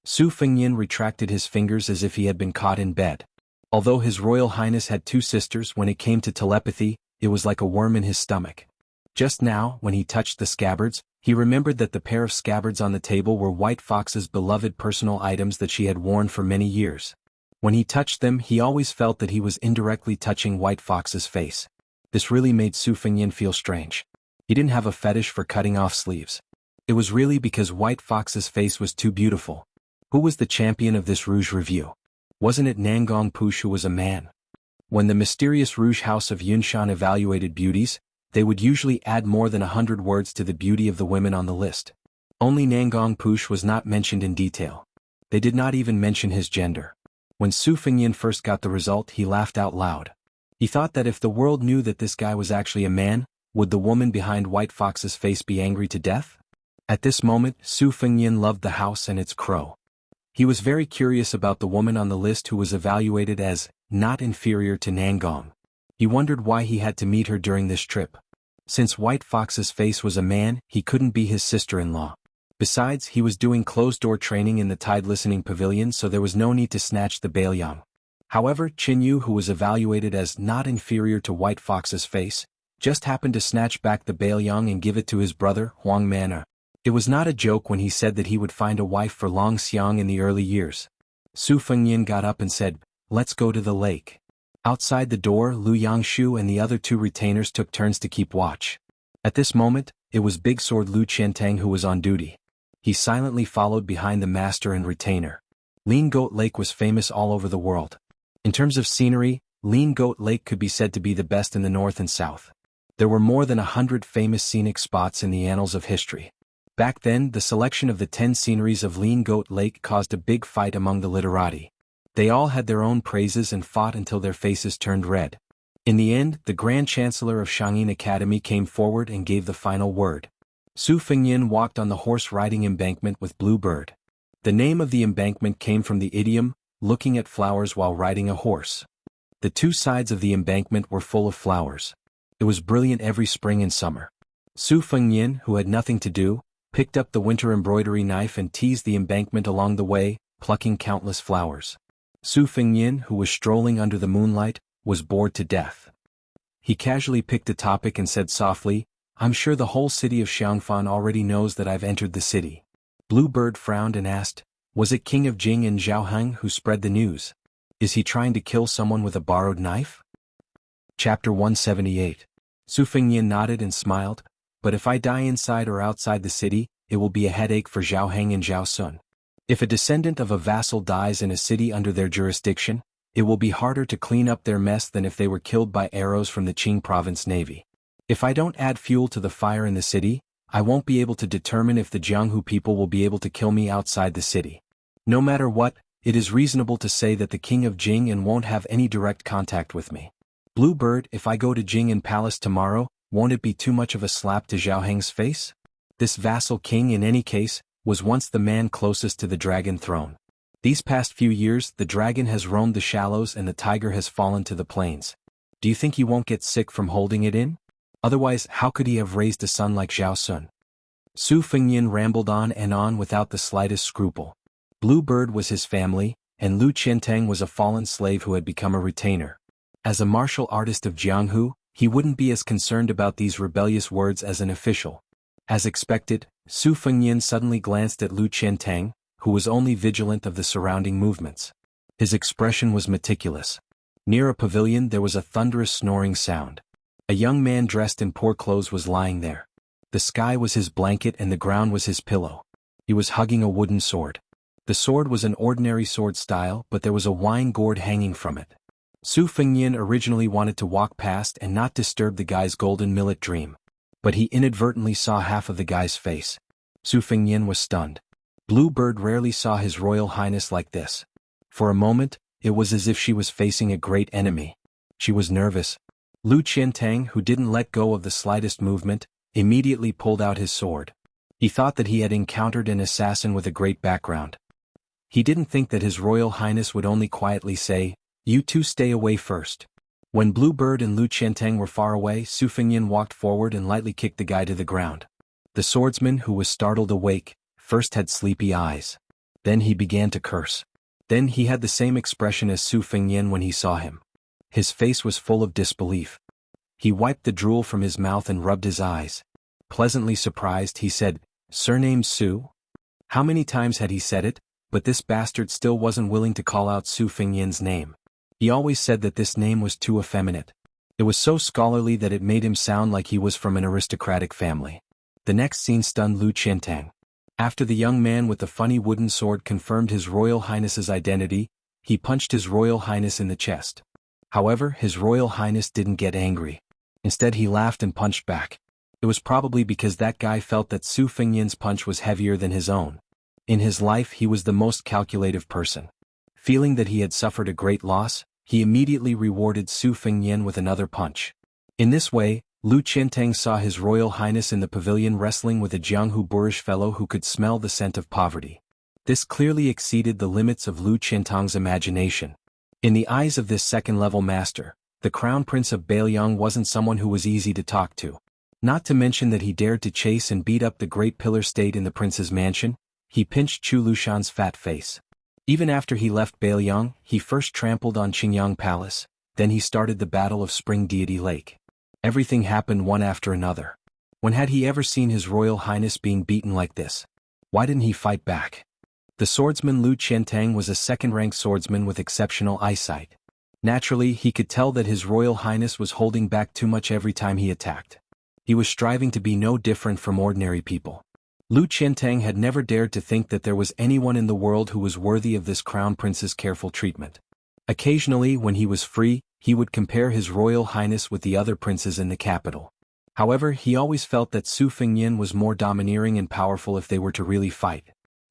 Su Fengyin retracted his fingers as if he had been caught in bed. Although His Royal Highness had 2 sisters, when it came to telepathy, it was like a worm in his stomach. Just now, when he touched the scabbards, he remembered that the pair of scabbards on the table were White Fox's beloved personal items that she had worn for many years. When he touched them, he always felt that he was indirectly touching White Fox's face. This really made Su Fengyin feel strange. He didn't have a fetish for cutting off sleeves. It was really because White Fox's face was too beautiful. Who was the champion of this Rouge review? Wasn't it Nangong Push who was a man? When the mysterious Rouge House of Yunshan evaluated beauties, they would usually add more than 100 words to the beauty of the women on the list. Only Nangong Push was not mentioned in detail. They did not even mention his gender. When Su Fengyin first got the result, he laughed out loud. He thought that if the world knew that this guy was actually a man, would the woman behind White Fox's face be angry to death? At this moment, Su Fengyin loved the house and its crow. He was very curious about the woman on the list who was evaluated as not inferior to Nangong. He wondered why he had to meet her during this trip. Since White Fox's face was a man, he couldn't be his sister-in-law. Besides, he was doing closed-door training in the Tide Listening Pavilion, so there was no need to snatch the Bailiang. However, Qinyu, who was evaluated as not inferior to White Fox's face, just happened to snatch back the Bailiang and give it to his brother, Huang Mana. It was not a joke when he said that he would find a wife for Long Xiang in the early years. Su Fengyin got up and said, "Let's go to the lake." Outside the door, Lu Yangshu and the other 2 retainers took turns to keep watch. At this moment, it was Big Sword Lu Qiantang who was on duty. He silently followed behind the master and retainer. Lean Goat Lake was famous all over the world. In terms of scenery, Lean Goat Lake could be said to be the best in the north and south. There were more than 100 famous scenic spots in the annals of history. Back then, the selection of the 10 sceneries of Lean Goat Lake caused a big fight among the literati. They all had their own praises and fought until their faces turned red. In the end, the Grand Chancellor of Shangyin Academy came forward and gave the final word. Su Fengnian walked on the horse-riding embankment with Blue Bird. The name of the embankment came from the idiom, looking at flowers while riding a horse. The two sides of the embankment were full of flowers. It was brilliant every spring and summer. Su Fengnian, who had nothing to do, picked up the winter embroidery knife and teased the embankment along the way, plucking countless flowers. Su Fengnian, who was strolling under the moonlight, was bored to death. He casually picked a topic and said softly, "I'm sure the whole city of Xiangfan already knows that I've entered the city." Blue Bird frowned and asked, "Was it King of Jing and Zhaoheng who spread the news? Is he trying to kill someone with a borrowed knife?" Chapter 178. Su Fengnian nodded and smiled, "But if I die inside or outside the city, it will be a headache for Zhaoheng and Zhao Sun. If a descendant of a vassal dies in a city under their jurisdiction, it will be harder to clean up their mess than if they were killed by arrows from the Qing province navy. If I don't add fuel to the fire in the city, I won't be able to determine if the Jianghu people will be able to kill me outside the city. No matter what, it is reasonable to say that the king of Jing won't have any direct contact with me. Blue Bird, if I go to Jing Palace tomorrow, won't it be too much of a slap to Zhaoheng's face? This vassal king, in any case, was once the man closest to the dragon throne. These past few years, the dragon has roamed the shallows and the tiger has fallen to the plains. Do you think he won't get sick from holding it in? Otherwise, how could he have raised a son like Zhao Sun?" Su Fengnian rambled on and on without the slightest scruple. Blue Bird was his family, and Lu Qiantang was a fallen slave who had become a retainer. As a martial artist of Jianghu, he wouldn't be as concerned about these rebellious words as an official. As expected, Su Fengnian suddenly glanced at Lu Qiantang, who was only vigilant of the surrounding movements. His expression was meticulous. Near a pavilion there was a thunderous snoring sound. A young man dressed in poor clothes was lying there. The sky was his blanket and the ground was his pillow. He was hugging a wooden sword. The sword was an ordinary sword style, but there was a wine gourd hanging from it. Su Fengnian originally wanted to walk past and not disturb the guy's golden millet dream. But he inadvertently saw half of the guy's face. Su Fengnian was stunned. Blue Bird rarely saw His Royal Highness like this. For a moment, it was as if she was facing a great enemy. She was nervous. Lu Qiantang, who didn't let go of the slightest movement, immediately pulled out his sword. He thought that he had encountered an assassin with a great background. He didn't think that His Royal Highness would only quietly say, "You two stay away first." When Blue Bird and Lu Qiantang were far away, Su Fengnian walked forward and lightly kicked the guy to the ground. The swordsman, who was startled awake, first had sleepy eyes. Then he began to curse. Then he had the same expression as Su Fengnian when he saw him. His face was full of disbelief. He wiped the drool from his mouth and rubbed his eyes. Pleasantly surprised, he said, "Surname Su?" How many times had he said it, but this bastard still wasn't willing to call out Su Fengnian's name. He always said that this name was too effeminate. It was so scholarly that it made him sound like he was from an aristocratic family. The next scene stunned Lu Qiantang. After the young man with the funny wooden sword confirmed His Royal Highness's identity, he punched His Royal Highness in the chest. However, His Royal Highness didn't get angry. Instead, he laughed and punched back. It was probably because that guy felt that Su Fengnian's punch was heavier than his own. In his life, he was the most calculative person. Feeling that he had suffered a great loss, he immediately rewarded Su Fengnian with another punch. In this way, Lu Qiantang saw His Royal Highness in the pavilion wrestling with a Jianghu boorish fellow who could smell the scent of poverty. This clearly exceeded the limits of Lu Qiantang's imagination. In the eyes of this second-level master, the Crown Prince of Bailiang wasn't someone who was easy to talk to. Not to mention that he dared to chase and beat up the great pillar state in the prince's mansion. He pinched Chu Lushan's fat face. Even after he left Bailiang, he first trampled on Qingyang Palace, then he started the Battle of Spring Deity Lake. Everything happened one after another. When had he ever seen His Royal Highness being beaten like this? Why didn't he fight back? The swordsman Lu Qiantang was a second-rank swordsman with exceptional eyesight. Naturally, he could tell that His Royal Highness was holding back too much every time he attacked. He was striving to be no different from ordinary people. Lu Qiantang had never dared to think that there was anyone in the world who was worthy of this crown prince's careful treatment. Occasionally, when he was free, he would compare His Royal Highness with the other princes in the capital. However, he always felt that Su Fengnian was more domineering and powerful if they were to really fight.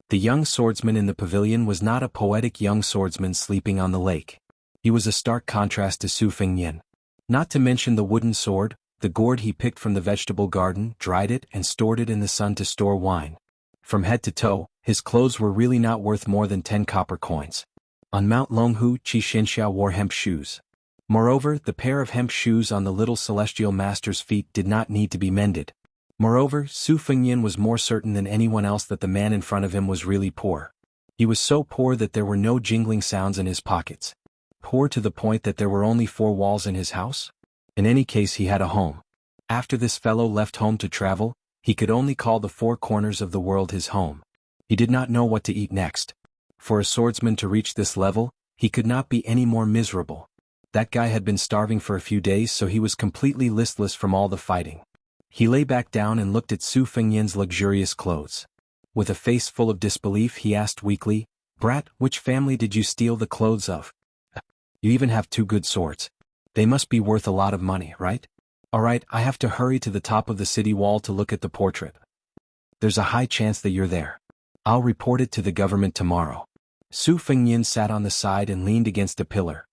The young swordsman in the pavilion was not a poetic young swordsman sleeping on the lake. He was a stark contrast to Su Fengnian. Not to mention the wooden sword, The gourd he picked from the vegetable garden, dried it, and stored it in the sun to store wine. From head to toe, his clothes were really not worth more than 10 copper coins. On Mount Longhu, Qi Xianxia wore hemp shoes. Moreover, the pair of hemp shoes on the little celestial master's feet did not need to be mended. Moreover, Su Fengyan was more certain than anyone else that the man in front of him was really poor. He was so poor that there were no jingling sounds in his pockets. Poor to the point that there were only 4 walls in his house? In any case, he had a home. After this fellow left home to travel, he could only call the 4 corners of the world his home. He did not know what to eat next. For a swordsman to reach this level, he could not be any more miserable. That guy had been starving for a few days, so he was completely listless from all the fighting. He lay back down and looked at Su Fengyan's luxurious clothes. With a face full of disbelief, he asked weakly, "Brat, which family did you steal the clothes of? You even have 2 good swords. They must be worth a lot of money, right? Alright, I have to hurry to the top of the city wall to look at the portrait. There's a high chance that you're there. I'll report it to the government tomorrow." Su Fengyan sat on the side and leaned against a pillar.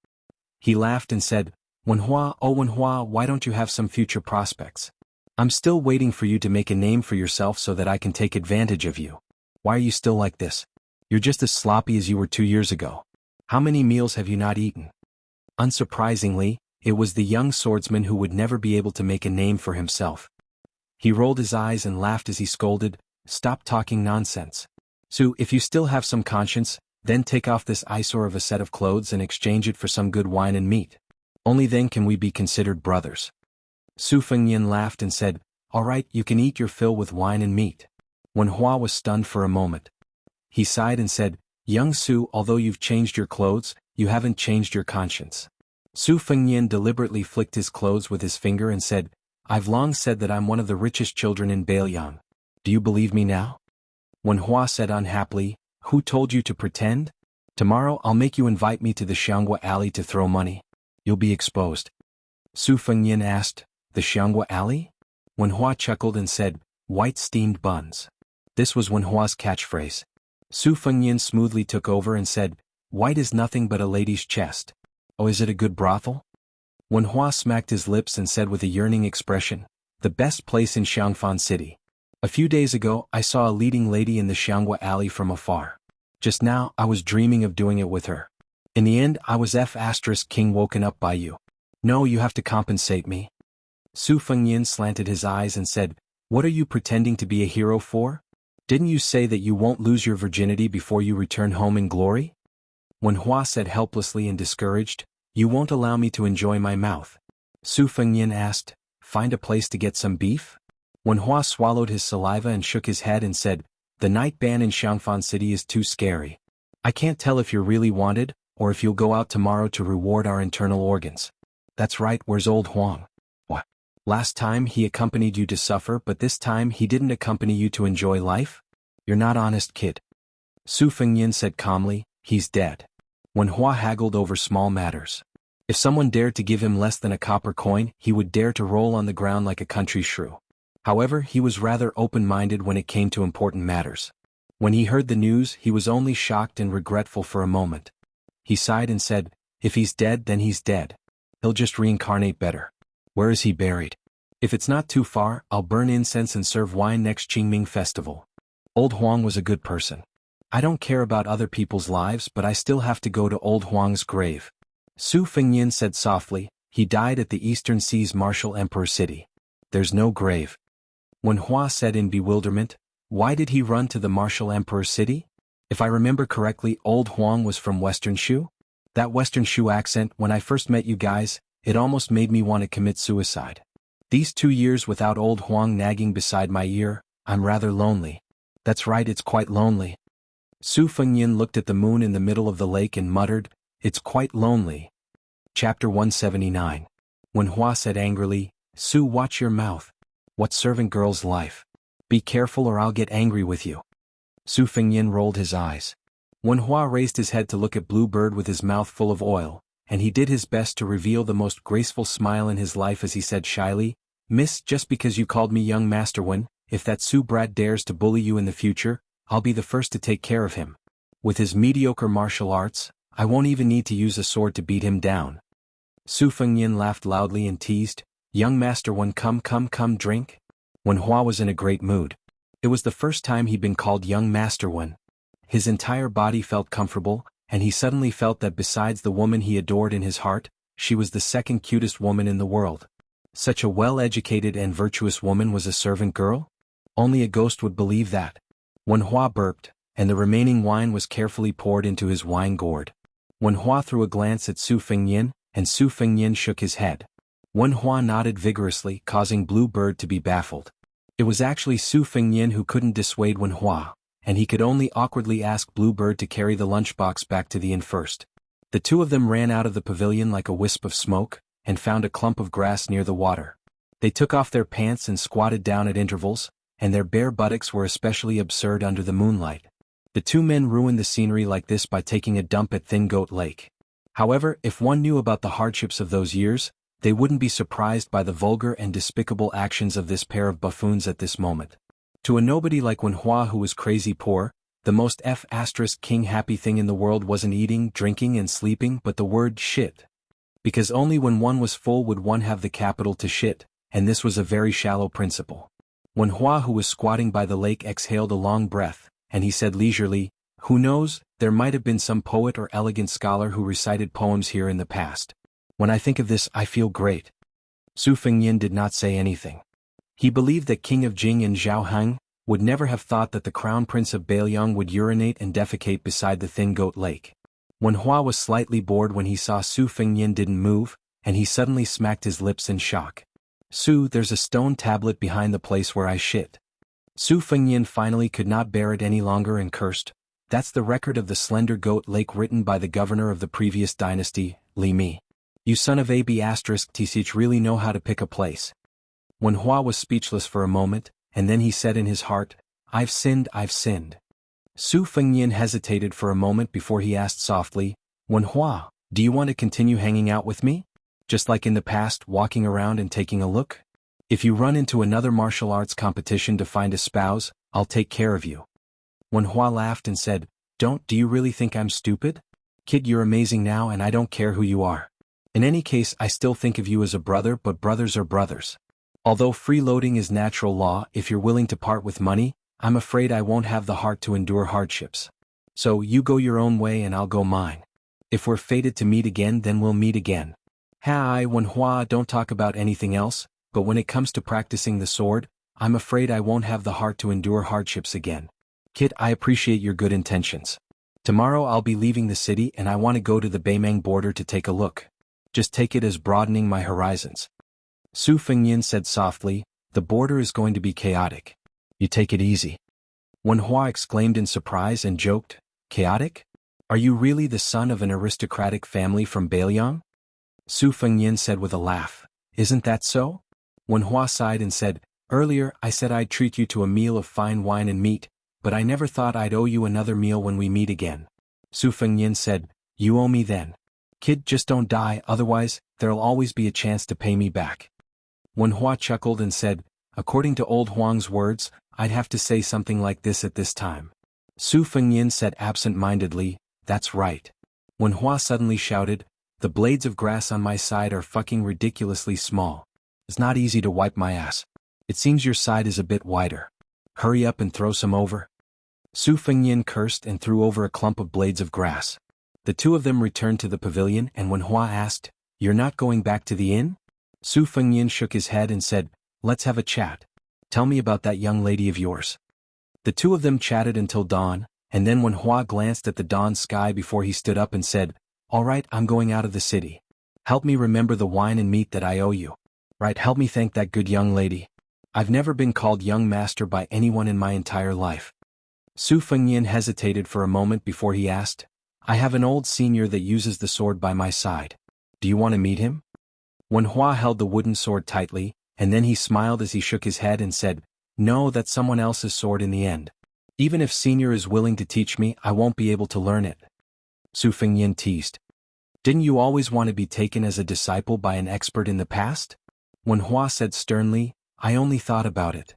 He laughed and said, "Wenhua, oh Wenhua, why don't you have some future prospects? I'm still waiting for you to make a name for yourself so that I can take advantage of you. Why are you still like this? You're just as sloppy as you were 2 years ago. How many meals have you not eaten?" Unsurprisingly, it was the young swordsman who would never be able to make a name for himself. He rolled his eyes and laughed as he scolded, "Stop talking nonsense. Su, if you still have some conscience, then take off this eyesore of a set of clothes and exchange it for some good wine and meat. Only then can we be considered brothers." Su Fengyan laughed and said, "All right, you can eat your fill with wine and meat." Wenhua was stunned for a moment. He sighed and said, "Young Su, although you've changed your clothes, you haven't changed your conscience." Su Fengyan deliberately flicked his clothes with his finger and said, "I've long said that I'm one of the richest children in Bailiang. Do you believe me now?" Wenhua said unhappily, "Who told you to pretend? Tomorrow I'll make you invite me to the Xianghua Alley to throw money. You'll be exposed." Su Fengyan asked, "The Xianghua Alley?" Wenhua chuckled and said, "White steamed buns." This was Wenhua's catchphrase. Su Fengyan smoothly took over and said, "White is nothing but a lady's chest. Oh, is it a good brothel?" Wenhua smacked his lips and said with a yearning expression, "The best place in Xiangfan City. A few days ago, I saw a leading lady in the Xianghua Alley from afar. Just now, I was dreaming of doing it with her. In the end, I was King woken up by you. No, you have to compensate me." Su Fengyan slanted his eyes and said, "What are you pretending to be a hero for? Didn't you say that you won't lose your virginity before you return home in glory?" Wenhua said helplessly and discouraged, "You won't allow me to enjoy my mouth." Su Fengyan asked, "Find a place to get some beef?" Wenhua swallowed his saliva and shook his head and said, "The night ban in Xiangfan City is too scary. I can't tell if you're really wanted, or if you'll go out tomorrow to reward our internal organs." "That's right, where's old Huang?" "What? Last time he accompanied you to suffer, but this time he didn't accompany you to enjoy life? You're not honest, kid." Su Fengyan said calmly, "He's dead." Wenhua haggled over small matters. If someone dared to give him less than a copper coin, he would dare to roll on the ground like a country shrew. However, he was rather open-minded when it came to important matters. When he heard the news, he was only shocked and regretful for a moment. He sighed and said, "If he's dead, then he's dead. He'll just reincarnate better. Where is he buried? If it's not too far, I'll burn incense and serve wine next Qingming festival. Old Huang was a good person. I don't care about other people's lives, but I still have to go to old Huang's grave." Su Fengyan said softly, "He died at the Eastern Sea's Martial Emperor City. There's no grave." Wenhua said in bewilderment, "Why did he run to the Martial Emperor City? If I remember correctly, old Huang was from Western Shu? That Western Shu accent, when I first met you guys, it almost made me want to commit suicide. These 2 years without old Huang nagging beside my ear, I'm rather lonely. That's right, it's quite lonely." Su Fengyan looked at the moon in the middle of the lake and muttered, "It's quite lonely." Chapter 179. Wenhua said angrily, "Su, watch your mouth. What servant girl's life? Be careful or I'll get angry with you." Su Fengyan rolled his eyes. Wenhua raised his head to look at Blue Bird with his mouth full of oil, and he did his best to reveal the most graceful smile in his life as he said shyly, "Miss, just because you called me young Master Wen, if that Su brat dares to bully you in the future, I'll be the first to take care of him. With his mediocre martial arts, I won't even need to use a sword to beat him down." Su Fengyan laughed loudly and teased, Young Master Wen, come drink? Wen Hua was in a great mood. It was the first time he'd been called Young Master Wen. His entire body felt comfortable, and he suddenly felt that besides the woman he adored in his heart, she was the second cutest woman in the world. Such a well-educated and virtuous woman was a servant girl? Only a ghost would believe that. Wen Hua burped, and the remaining wine was carefully poured into his wine gourd. Wen Hua threw a glance at Su Fengnian, and Su Fengnian shook his head. Wen Hua nodded vigorously, causing Blue Bird to be baffled. It was actually Su Fengnian who couldn't dissuade Wen Hua, and he could only awkwardly ask Blue Bird to carry the lunchbox back to the inn first. The two of them ran out of the pavilion like a wisp of smoke, and found a clump of grass near the water. They took off their pants and squatted down at intervals, and their bare buttocks were especially absurd under the moonlight. The two men ruined the scenery like this by taking a dump at Thin Goat Lake. However, if one knew about the hardships of those years, they wouldn't be surprised by the vulgar and despicable actions of this pair of buffoons at this moment. To a nobody like Wen Hua who was crazy poor, the most king happy thing in the world wasn't eating, drinking and sleeping but the word shit. Because only when one was full would one have the capital to shit, and this was a very shallow principle. Wen Hua who was squatting by the lake exhaled a long breath, and he said leisurely, "Who knows, there might have been some poet or elegant scholar who recited poems here in the past. When I think of this I feel great." Su Fengnian did not say anything. He believed that King of Jing and Zhao Hang would never have thought that the Crown Prince of Bailiang would urinate and defecate beside the Thin Goat Lake. Wen Hua was slightly bored when he saw Su Fengnian didn't move, and he suddenly smacked his lips in shock. "Su, there's a stone tablet behind the place where I shit." Su Fengnian finally could not bear it any longer and cursed. "That's the record of the Slender Goat Lake written by the governor of the previous dynasty, Li Mi. You son of a b***tch really know how to pick a place." Wen Hua was speechless for a moment, and then he said in his heart, I've sinned. Su Fengnian hesitated for a moment before he asked softly, "Wen Hua, do you want to continue hanging out with me? Just like in the past, walking around and taking a look? If you run into another martial arts competition to find a spouse, I'll take care of you." Wen Hua laughed and said, Do you really think I'm stupid? Kid, you're amazing now and I don't care who you are. In any case, I still think of you as a brother, but brothers are brothers. Although freeloading is natural law, if you're willing to part with money, I'm afraid I won't have the heart to endure hardships. So, you go your own way and I'll go mine. If we're fated to meet again, then we'll meet again. Hi, Wen Hua, don't talk about anything else, but when it comes to practicing the sword, I'm afraid I won't have the heart to endure hardships again. Kid, I appreciate your good intentions. Tomorrow I'll be leaving the city and I want to go to the Beimang border to take a look. Just take it as broadening my horizons. Su Fengnian said softly, "The border is going to be chaotic. You take it easy." Wen Hua exclaimed in surprise and joked, "Chaotic? Are you really the son of an aristocratic family from Bailiang?" Su Fengnian said with a laugh, "Isn't that so?" Wen Hua sighed and said, "Earlier I said I'd treat you to a meal of fine wine and meat, but I never thought I'd owe you another meal when we meet again." Su Fengnian said, "You owe me then. Kid, just don't die, otherwise, there'll always be a chance to pay me back." Wen Hua chuckled and said, "According to old Huang's words, I'd have to say something like this at this time." Su Fengnian said absent-mindedly, "That's right." Wen Hua suddenly shouted, "The blades of grass on my side are fucking ridiculously small. It's not easy to wipe my ass. It seems your side is a bit wider. Hurry up and throw some over." Su Fengnian cursed and threw over a clump of blades of grass. The two of them returned to the pavilion and Wen Hua asked, "You're not going back to the inn?" Su Fengnian shook his head and said, "Let's have a chat. Tell me about that young lady of yours." The two of them chatted until dawn, and then Wen Hua glanced at the dawn sky before he stood up and said, "All right, I'm going out of the city. Help me remember the wine and meat that I owe you. Right, help me thank that good young lady. I've never been called young master by anyone in my entire life." Su Fengnian hesitated for a moment before he asked, "I have an old senior that uses the sword by my side. Do you want to meet him?" Wen Hua held the wooden sword tightly, and then he smiled as he shook his head and said, "No, that's someone else's sword in the end. Even if senior is willing to teach me, I won't be able to learn it." Su Fengnian teased, "Didn't you always want to be taken as a disciple by an expert in the past?" Wen Hua said sternly, "I only thought about it.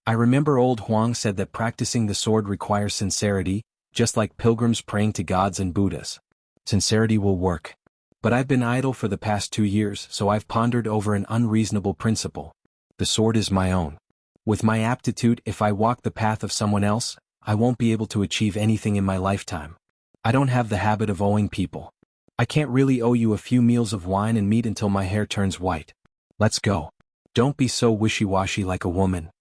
I remember old Huang said that practicing the sword requires sincerity, just like pilgrims praying to gods and Buddhas. Sincerity will work. But I've been idle for the past 2 years, so I've pondered over an unreasonable principle. The sword is my own. With my aptitude, if I walk the path of someone else, I won't be able to achieve anything in my lifetime. I don't have the habit of owing people. I can't really owe you a few meals of wine and meat until my hair turns white. Let's go. Don't be so wishy-washy like a woman.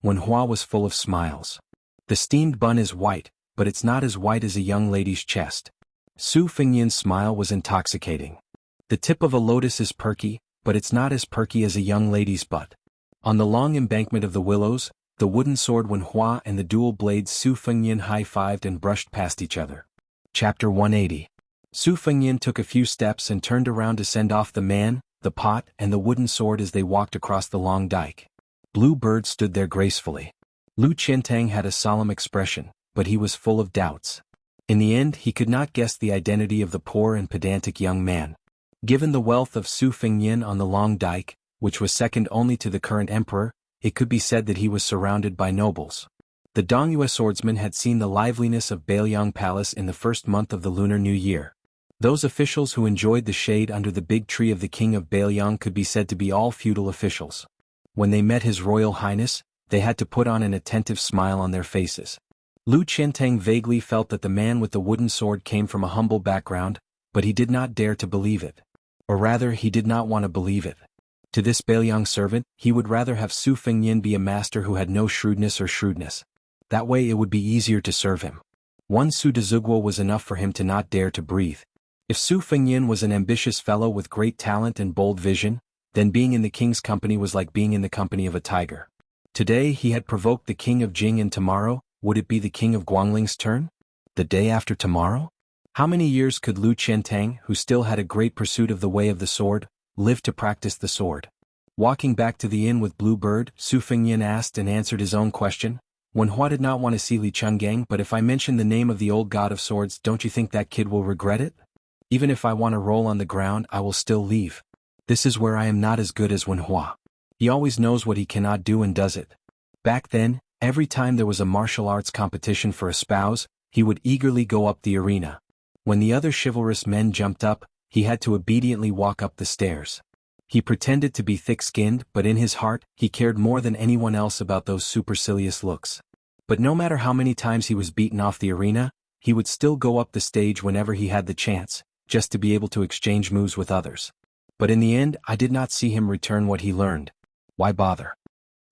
Wen Hua was full of smiles. The steamed bun is white, but it's not as white as a young lady's chest. Su Fengyan's smile was intoxicating. The tip of a lotus is perky, but it's not as perky as a young lady's butt. On the long embankment of the willows, the wooden sword Wen Hua and the dual blades Su Fengyan high-fived and brushed past each other. Chapter 180. Su Fengyan took a few steps and turned around to send off the man, the pot, and the wooden sword as they walked across the long dike. Blue Bird stood there gracefully. Lu Qiantang had a solemn expression, but he was full of doubts. In the end, he could not guess the identity of the poor and pedantic young man. Given the wealth of Su Fengyan on the long dike, which was second only to the current emperor, it could be said that he was surrounded by nobles. The Dongyue swordsman had seen the liveliness of Bailiang Palace in the first month of the Lunar New Year. Those officials who enjoyed the shade under the big tree of the king of Bailiang could be said to be all feudal officials. When they met His Royal Highness, they had to put on an attentive smile on their faces. Lu Qiantang vaguely felt that the man with the wooden sword came from a humble background, but he did not dare to believe it. Or rather, he did not want to believe it. To this Bailiang servant, he would rather have Su Fengyan be a master who had no shrewdness. That way it would be easier to serve him. One Su Dezugwo was enough for him to not dare to breathe. If Su Fengyan was an ambitious fellow with great talent and bold vision, then being in the king's company was like being in the company of a tiger. Today he had provoked the king of Jing, and tomorrow, would it be the king of Guangling's turn? The day after tomorrow? How many years could Lu Qiantang, who still had a great pursuit of the way of the sword, live to practice the sword? Walking back to the inn with Blue Bird, Su Fengyan asked and answered his own question. Wen Hua did not want to see Li Chenggang, but if I mention the name of the old god of swords, don't you think that kid will regret it? Even if I want to roll on the ground, I will still leave. This is where I am not as good as Wen Hua. He always knows what he cannot do and does it. Back then, every time there was a martial arts competition for a spouse, he would eagerly go up the arena. When the other chivalrous men jumped up, he had to obediently walk up the stairs. He pretended to be thick-skinned, but in his heart, he cared more than anyone else about those supercilious looks. But no matter how many times he was beaten off the arena, he would still go up the stage whenever he had the chance, just to be able to exchange moves with others. But in the end, I did not see him return what he learned. Why bother?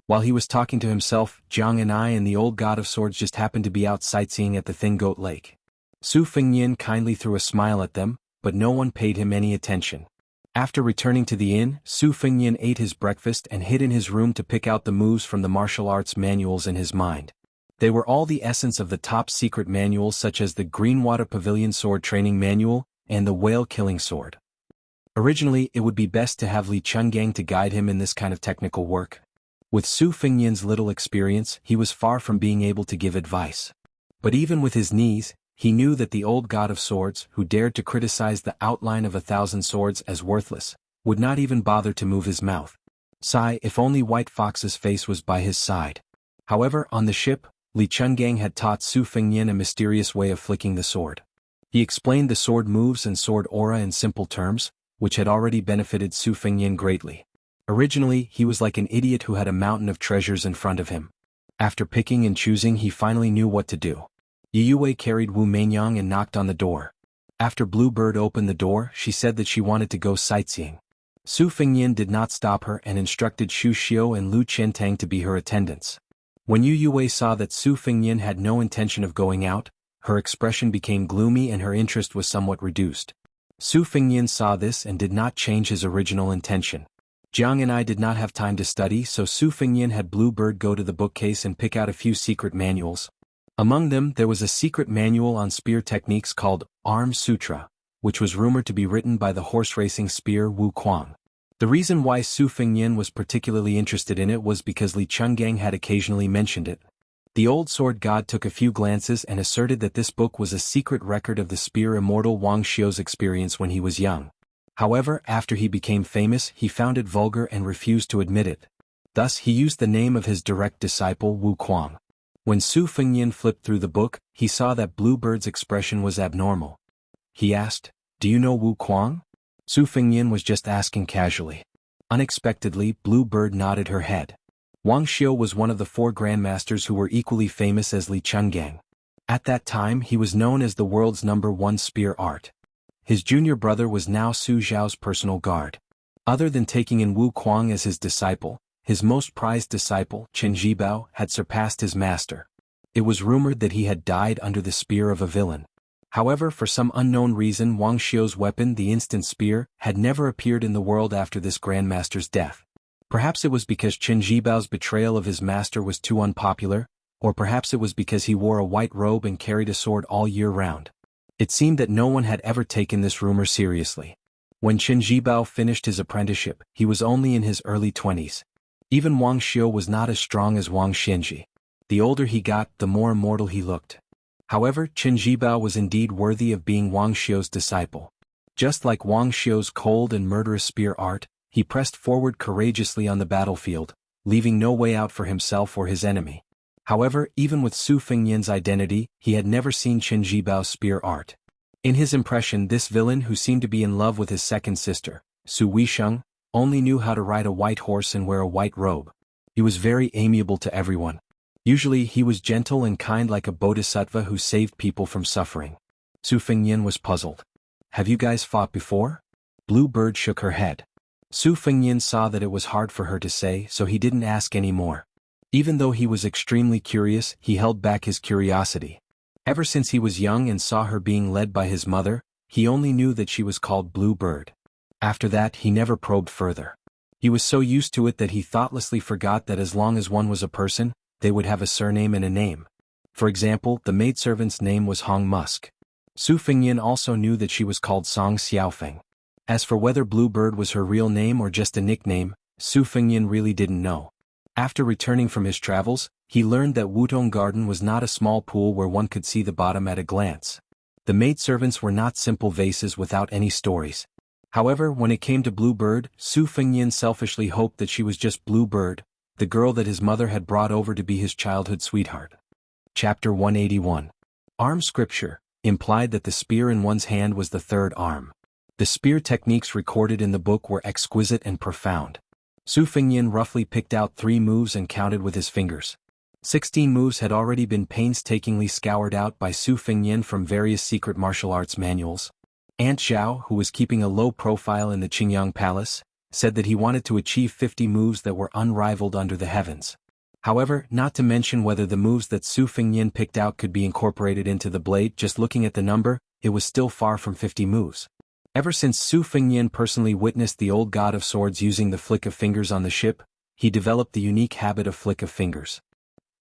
While he was talking to himself, Jiang and I and the old god of swords just happened to be out sightseeing at the Thin Goat Lake. Su Fengyan kindly threw a smile at them, but no one paid him any attention. After returning to the inn, Su Fengyan ate his breakfast and hid in his room to pick out the moves from the martial arts manuals in his mind. They were all the essence of the top-secret manuals, such as the Greenwater Pavilion Sword Training Manual and the Whale Killing Sword. Originally, it would be best to have Li Chenggang to guide him in this kind of technical work. With Su Fengyan's little experience, he was far from being able to give advice. But even with his knees, he knew that the old god of swords, who dared to criticize the outline of 1,000 swords as worthless, would not even bother to move his mouth. Sigh, if only White Fox's face was by his side. However, on the ship, Li Chenggang had taught Su Fengyan a mysterious way of flicking the sword. He explained the sword moves and sword aura in simple terms, which had already benefited Su Fengyan greatly. Originally, he was like an idiot who had a mountain of treasures in front of him. After picking and choosing, he finally knew what to do. Yiyue carried Wu Meinyang and knocked on the door. After Blue Bird opened the door, she said that she wanted to go sightseeing. Su Fengyan did not stop her and instructed Xu Xiu and Lu Qiantang to be her attendants. When Yiyue saw that Su Fengyan had no intention of going out, her expression became gloomy and her interest was somewhat reduced. Su Fengyan saw this and did not change his original intention. Jiang and I did not have time to study, so Su Fengyan had Blue Bird go to the bookcase and pick out a few secret manuals. Among them, there was a secret manual on spear techniques called Arm Sutra, which was rumored to be written by the horse-racing spear Wu Kuang. The reason why Su Fengyan was particularly interested in it was because Li Chenggang had occasionally mentioned it. The old sword god took a few glances and asserted that this book was a secret record of the spear immortal Wang Xiu's experience when he was young. However, after he became famous, he found it vulgar and refused to admit it. Thus, he used the name of his direct disciple Wu Kuang. When Su Fengyan flipped through the book, he saw that Blue Bird's expression was abnormal. He asked, "Do you know Wu Kuang?" Su Fengyan was just asking casually. Unexpectedly, Blue Bird nodded her head. Wang Xiu was one of the 4 grandmasters who were equally famous as Li Chungang. At that time he was known as the world's #1 spear art. His junior brother was now Su Zhao's personal guard. Other than taking in Wu Kuang as his disciple, his most prized disciple, Chen Zhibao, had surpassed his master. It was rumored that he had died under the spear of a villain. However, for some unknown reason, Wang Xiu's weapon, the instant spear, had never appeared in the world after this grandmaster's death. Perhaps it was because Chen Zhibao's betrayal of his master was too unpopular, or perhaps it was because he wore a white robe and carried a sword all year round. It seemed that no one had ever taken this rumor seriously. When Chen Zhibao finished his apprenticeship, he was only in his early 20s. Even Wang Xiu was not as strong as Wang Xinji. The older he got, the more immortal he looked. However, Chen Zhibao was indeed worthy of being Wang Xiu's disciple. Just like Wang Xiu's cold and murderous spear art, he pressed forward courageously on the battlefield, leaving no way out for himself or his enemy. However, even with Su Fengyan's identity, he had never seen Chen Zhibao's spear art. In his impression, this villain who seemed to be in love with his second sister, Su Weisheng, only knew how to ride a white horse and wear a white robe. He was very amiable to everyone. Usually he was gentle and kind like a bodhisattva who saved people from suffering. Su Fengyan was puzzled. Have you guys fought before? Blue Bird shook her head. Su Fengyan saw that it was hard for her to say, so he didn't ask any more. Even though he was extremely curious, he held back his curiosity. Ever since he was young and saw her being led by his mother, he only knew that she was called Blue Bird. After that he never probed further. He was so used to it that he thoughtlessly forgot that as long as one was a person, they would have a surname and a name. For example, the maidservant's name was Hong Musk. Su Fengyan also knew that she was called Song Xiaofeng. As for whether Blue Bird was her real name or just a nickname, Su Fengyan really didn't know. After returning from his travels, he learned that Wutong Garden was not a small pool where one could see the bottom at a glance. The maidservants were not simple vases without any stories. However, when it came to Blue Bird, Su Fengyan selfishly hoped that she was just Blue Bird, the girl that his mother had brought over to be his childhood sweetheart. Chapter 181. Arm Scripture implied that the spear in one's hand was the third arm. The spear techniques recorded in the book were exquisite and profound. Su Fengyan roughly picked out 3 moves and counted with his fingers. 16 moves had already been painstakingly scoured out by Su Fengyan from various secret martial arts manuals. Aunt Zhao, who was keeping a low profile in the Qingyang Palace, said that he wanted to achieve 50 moves that were unrivaled under the heavens. However, not to mention whether the moves that Su Fengyan picked out could be incorporated into the blade, just looking at the number, it was still far from 50 moves. Ever since Su Fengyan personally witnessed the old god of swords using the flick of fingers on the ship, he developed the unique habit of flick of fingers.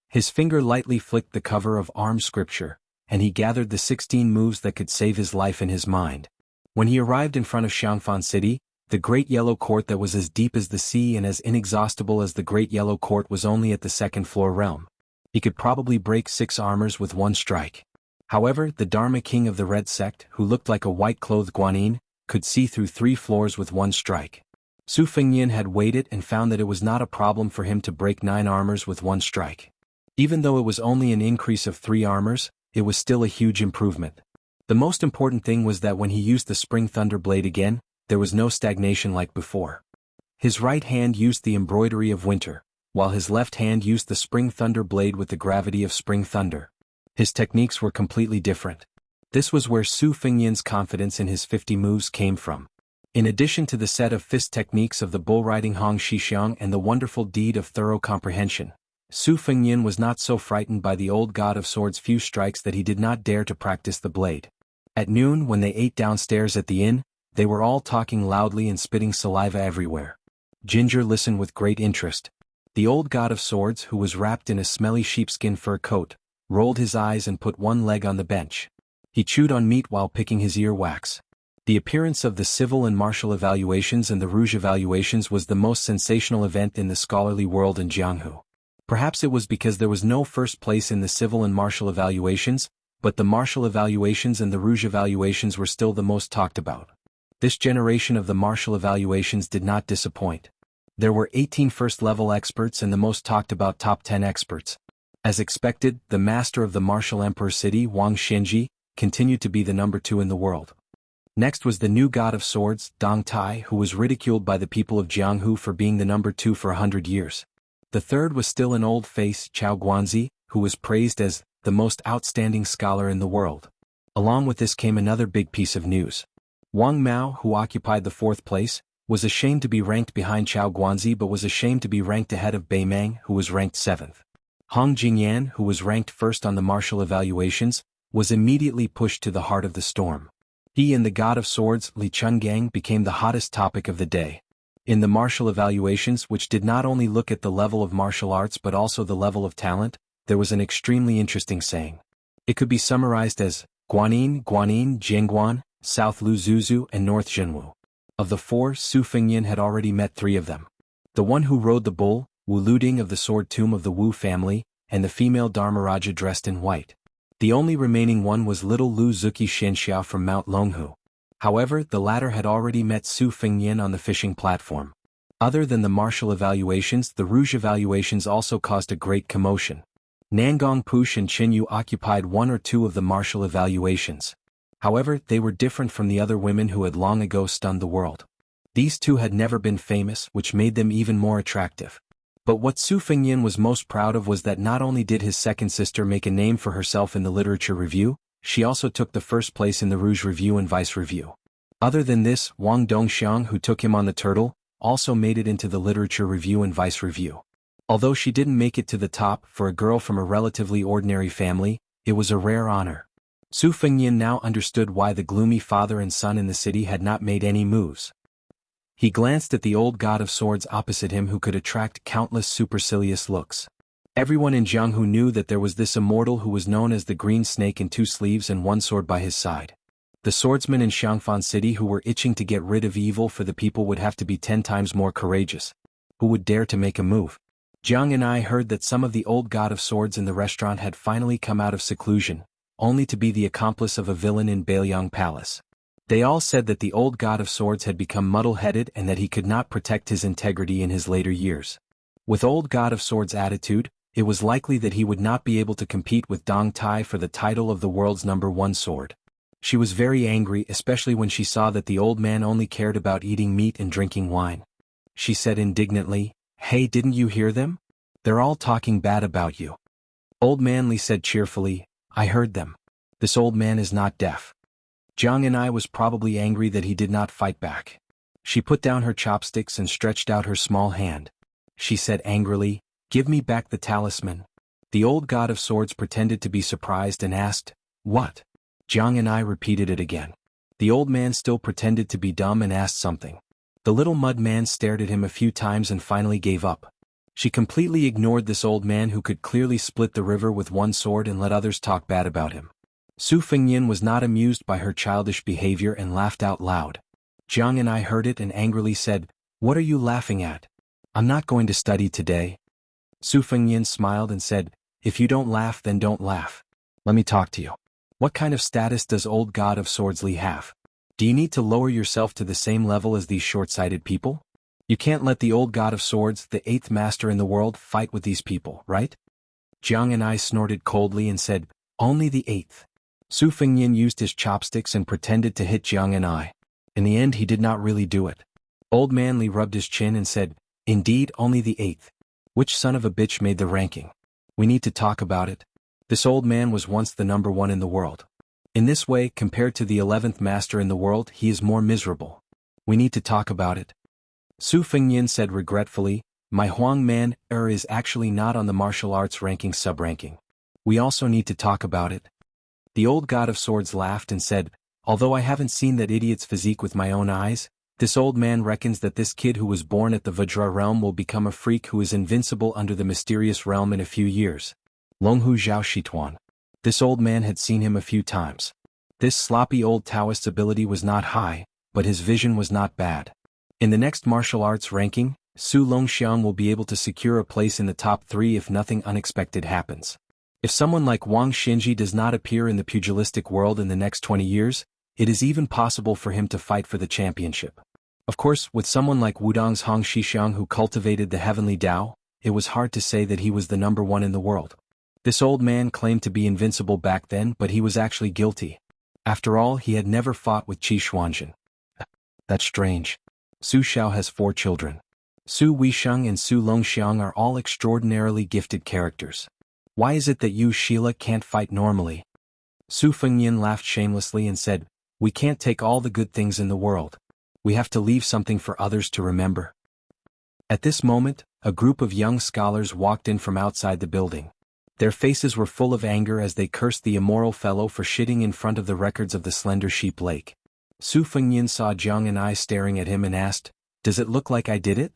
His finger lightly flicked the cover of Arm Scripture, and he gathered the 16 moves that could save his life in his mind. When he arrived in front of Xiangfan City, the Great Yellow Court that was as deep as the sea and as inexhaustible as the Great Yellow Court was only at the 2nd floor realm. He could probably break 6 armors with one strike. However, the Dharma King of the Red Sect, who looked like a white-clothed guanyin, could see through 3 floors with one strike. Su Fengyan had waited and found that it was not a problem for him to break 9 armors with one strike. Even though it was only an increase of 3 armors, it was still a huge improvement. The most important thing was that when he used the Spring Thunder Blade again, there was no stagnation like before. His right hand used the embroidery of winter, while his left hand used the Spring Thunder Blade with the gravity of spring thunder. His techniques were completely different. This was where Su Fengyan's confidence in his 50 moves came from. In addition to the set of fist techniques of the bull-riding Hong Shixiang and the wonderful deed of thorough comprehension, Su Fengyan was not so frightened by the old god of swords' few strikes that he did not dare to practice the blade. At noon, when they ate downstairs at the inn, they were all talking loudly and spitting saliva everywhere. Ginger listened with great interest. The old god of swords, who was wrapped in a smelly sheepskin fur coat, rolled his eyes and put one leg on the bench. He chewed on meat while picking his earwax. The appearance of the civil and martial evaluations and the rouge evaluations was the most sensational event in the scholarly world in Jianghu. Perhaps it was because there was no first place in the civil and martial evaluations, but the martial evaluations and the rouge evaluations were still the most talked about. This generation of the martial evaluations did not disappoint. There were 18 first-level experts and the most talked-about top 10 experts. As expected, the master of the martial emperor city, Wang Xinji, continued to be the number 2 in the world. Next was the new god of swords, Dong Tai, who was ridiculed by the people of Jianghu for being the number 2 for 100 years. The third was still an old face, Chao Guanzi, who was praised as the most outstanding scholar in the world. Along with this came another big piece of news. Wang Mao, who occupied the 4th place, was ashamed to be ranked behind Chao Guanzi but was ashamed to be ranked ahead of Bai Meng, who was ranked 7th. Hong Jingyan, who was ranked 1st on the martial evaluations, was immediately pushed to the heart of the storm. He and the god of swords, Li Chungang, became the hottest topic of the day. In the martial evaluations, which did not only look at the level of martial arts but also the level of talent, there was an extremely interesting saying. It could be summarized as, Guanyin, Guanyin, Jingguan, South Luzuzu and North Jinwu. Of the 4, Su Fengyan had already met 3 of them. The one who rode the bull, Wu Luding of the sword tomb of the Wu family, and the female Dharmaraja dressed in white. The only remaining one was little Lu Zuki Shenxiao from Mount Longhu. However, the latter had already met Su Fengyan on the fishing platform. Other than the martial evaluations, the rouge evaluations also caused a great commotion. Nangong Push and Qin Yu occupied 1 or 2 of the martial evaluations. However, they were different from the other women who had long ago stunned the world. These 2 had never been famous, which made them even more attractive. But what Su Fengyan was most proud of was that not only did his second sister make a name for herself in the literature review, she also took the 1st place in the Rouge Review and Vice Review. Other than this, Wang Dongxiang, who took him on the turtle, also made it into the literature review and Vice Review. Although she didn't make it to the top, for a girl from a relatively ordinary family, it was a rare honor. Su Fengyan now understood why the gloomy father and son in the city had not made any moves. He glanced at the old god of swords opposite him who could attract countless supercilious looks. Everyone in Jianghu knew that there was this immortal who was known as the Green Snake in 2 sleeves and 1 sword by his side. The swordsmen in Xiangfan City who were itching to get rid of evil for the people would have to be 10 times more courageous. Who would dare to make a move? Jiang and I heard that some of the old god of swords in the restaurant had finally come out of seclusion, only to be the accomplice of a villain in Beiliang Palace. They all said that the old god of swords had become muddle-headed and that he could not protect his integrity in his later years. With old god of swords' attitude, it was likely that he would not be able to compete with Dong Tai for the title of the world's #1 sword. She was very angry, especially when she saw that the old man only cared about eating meat and drinking wine. She said indignantly, "Hey, didn't you hear them? They're all talking bad about you." Old man Li said cheerfully, "I heard them. This old man is not deaf." Jiang and I was probably angry that he did not fight back. She put down her chopsticks and stretched out her small hand. She said angrily, "Give me back the talisman." The old god of swords pretended to be surprised and asked, "What?" Jiang and I repeated it again. The old man still pretended to be dumb and asked something. The little mud man stared at him a few times and finally gave up. She completely ignored this old man who could clearly split the river with 1 sword and let others talk bad about him. Su Fengyan was not amused by her childish behavior and laughed out loud. Jiang and I heard it and angrily said, "What are you laughing at? I'm not going to study today." Su Fengyan smiled and said, "If you don't laugh then don't laugh. Let me talk to you. What kind of status does old god of swords Li have? Do you need to lower yourself to the same level as these short-sighted people? You can't let the old god of swords, the 8th master in the world, fight with these people, right?" Jiang and I snorted coldly and said, "Only the 8th. Su Fengyan used his chopsticks and pretended to hit Jiang and I. In the end he did not really do it. Old man Li rubbed his chin and said, "Indeed, only the 8th. Which son of a bitch made the ranking? We need to talk about it. This old man was once the #1 in the world. In this way, compared to the 11th master in the world, he is more miserable. We need to talk about it." Su Fengyan said regretfully, "My Huang man, is actually not on the martial arts ranking sub-ranking. We also need to talk about it." The old god of swords laughed and said, "Although I haven't seen that idiot's physique with my own eyes, this old man reckons that this kid who was born at the Vajra realm will become a freak who is invincible under the mysterious realm in a few years. Longhu Zhao Shituan." This old man had seen him a few times. This sloppy old Taoist's ability was not high, but his vision was not bad. In the next martial arts ranking, Su Longxiang will be able to secure a place in the top 3 if nothing unexpected happens. If someone like Wang Xinji does not appear in the pugilistic world in the next 20 years, it is even possible for him to fight for the championship. Of course, with someone like Wudong's Hong Shixiang who cultivated the heavenly Tao, it was hard to say that he was the #1 in the world. This old man claimed to be invincible back then, but he was actually guilty. After all, he had never fought with Qi Xuanzhen. That's strange. Su Xiao has 4 children. Su Weisheng and Su Longxiang are all extraordinarily gifted characters. Why is it that you, Sheila, can't fight normally? Su Fengnian laughed shamelessly and said, we can't take all the good things in the world. We have to leave something for others to remember. At this moment, a group of young scholars walked in from outside the building. Their faces were full of anger as they cursed the immoral fellow for shitting in front of the records of the Slender Sheep Lake. Su Fengnian saw Jiang and I staring at him and asked, does it look like I did it?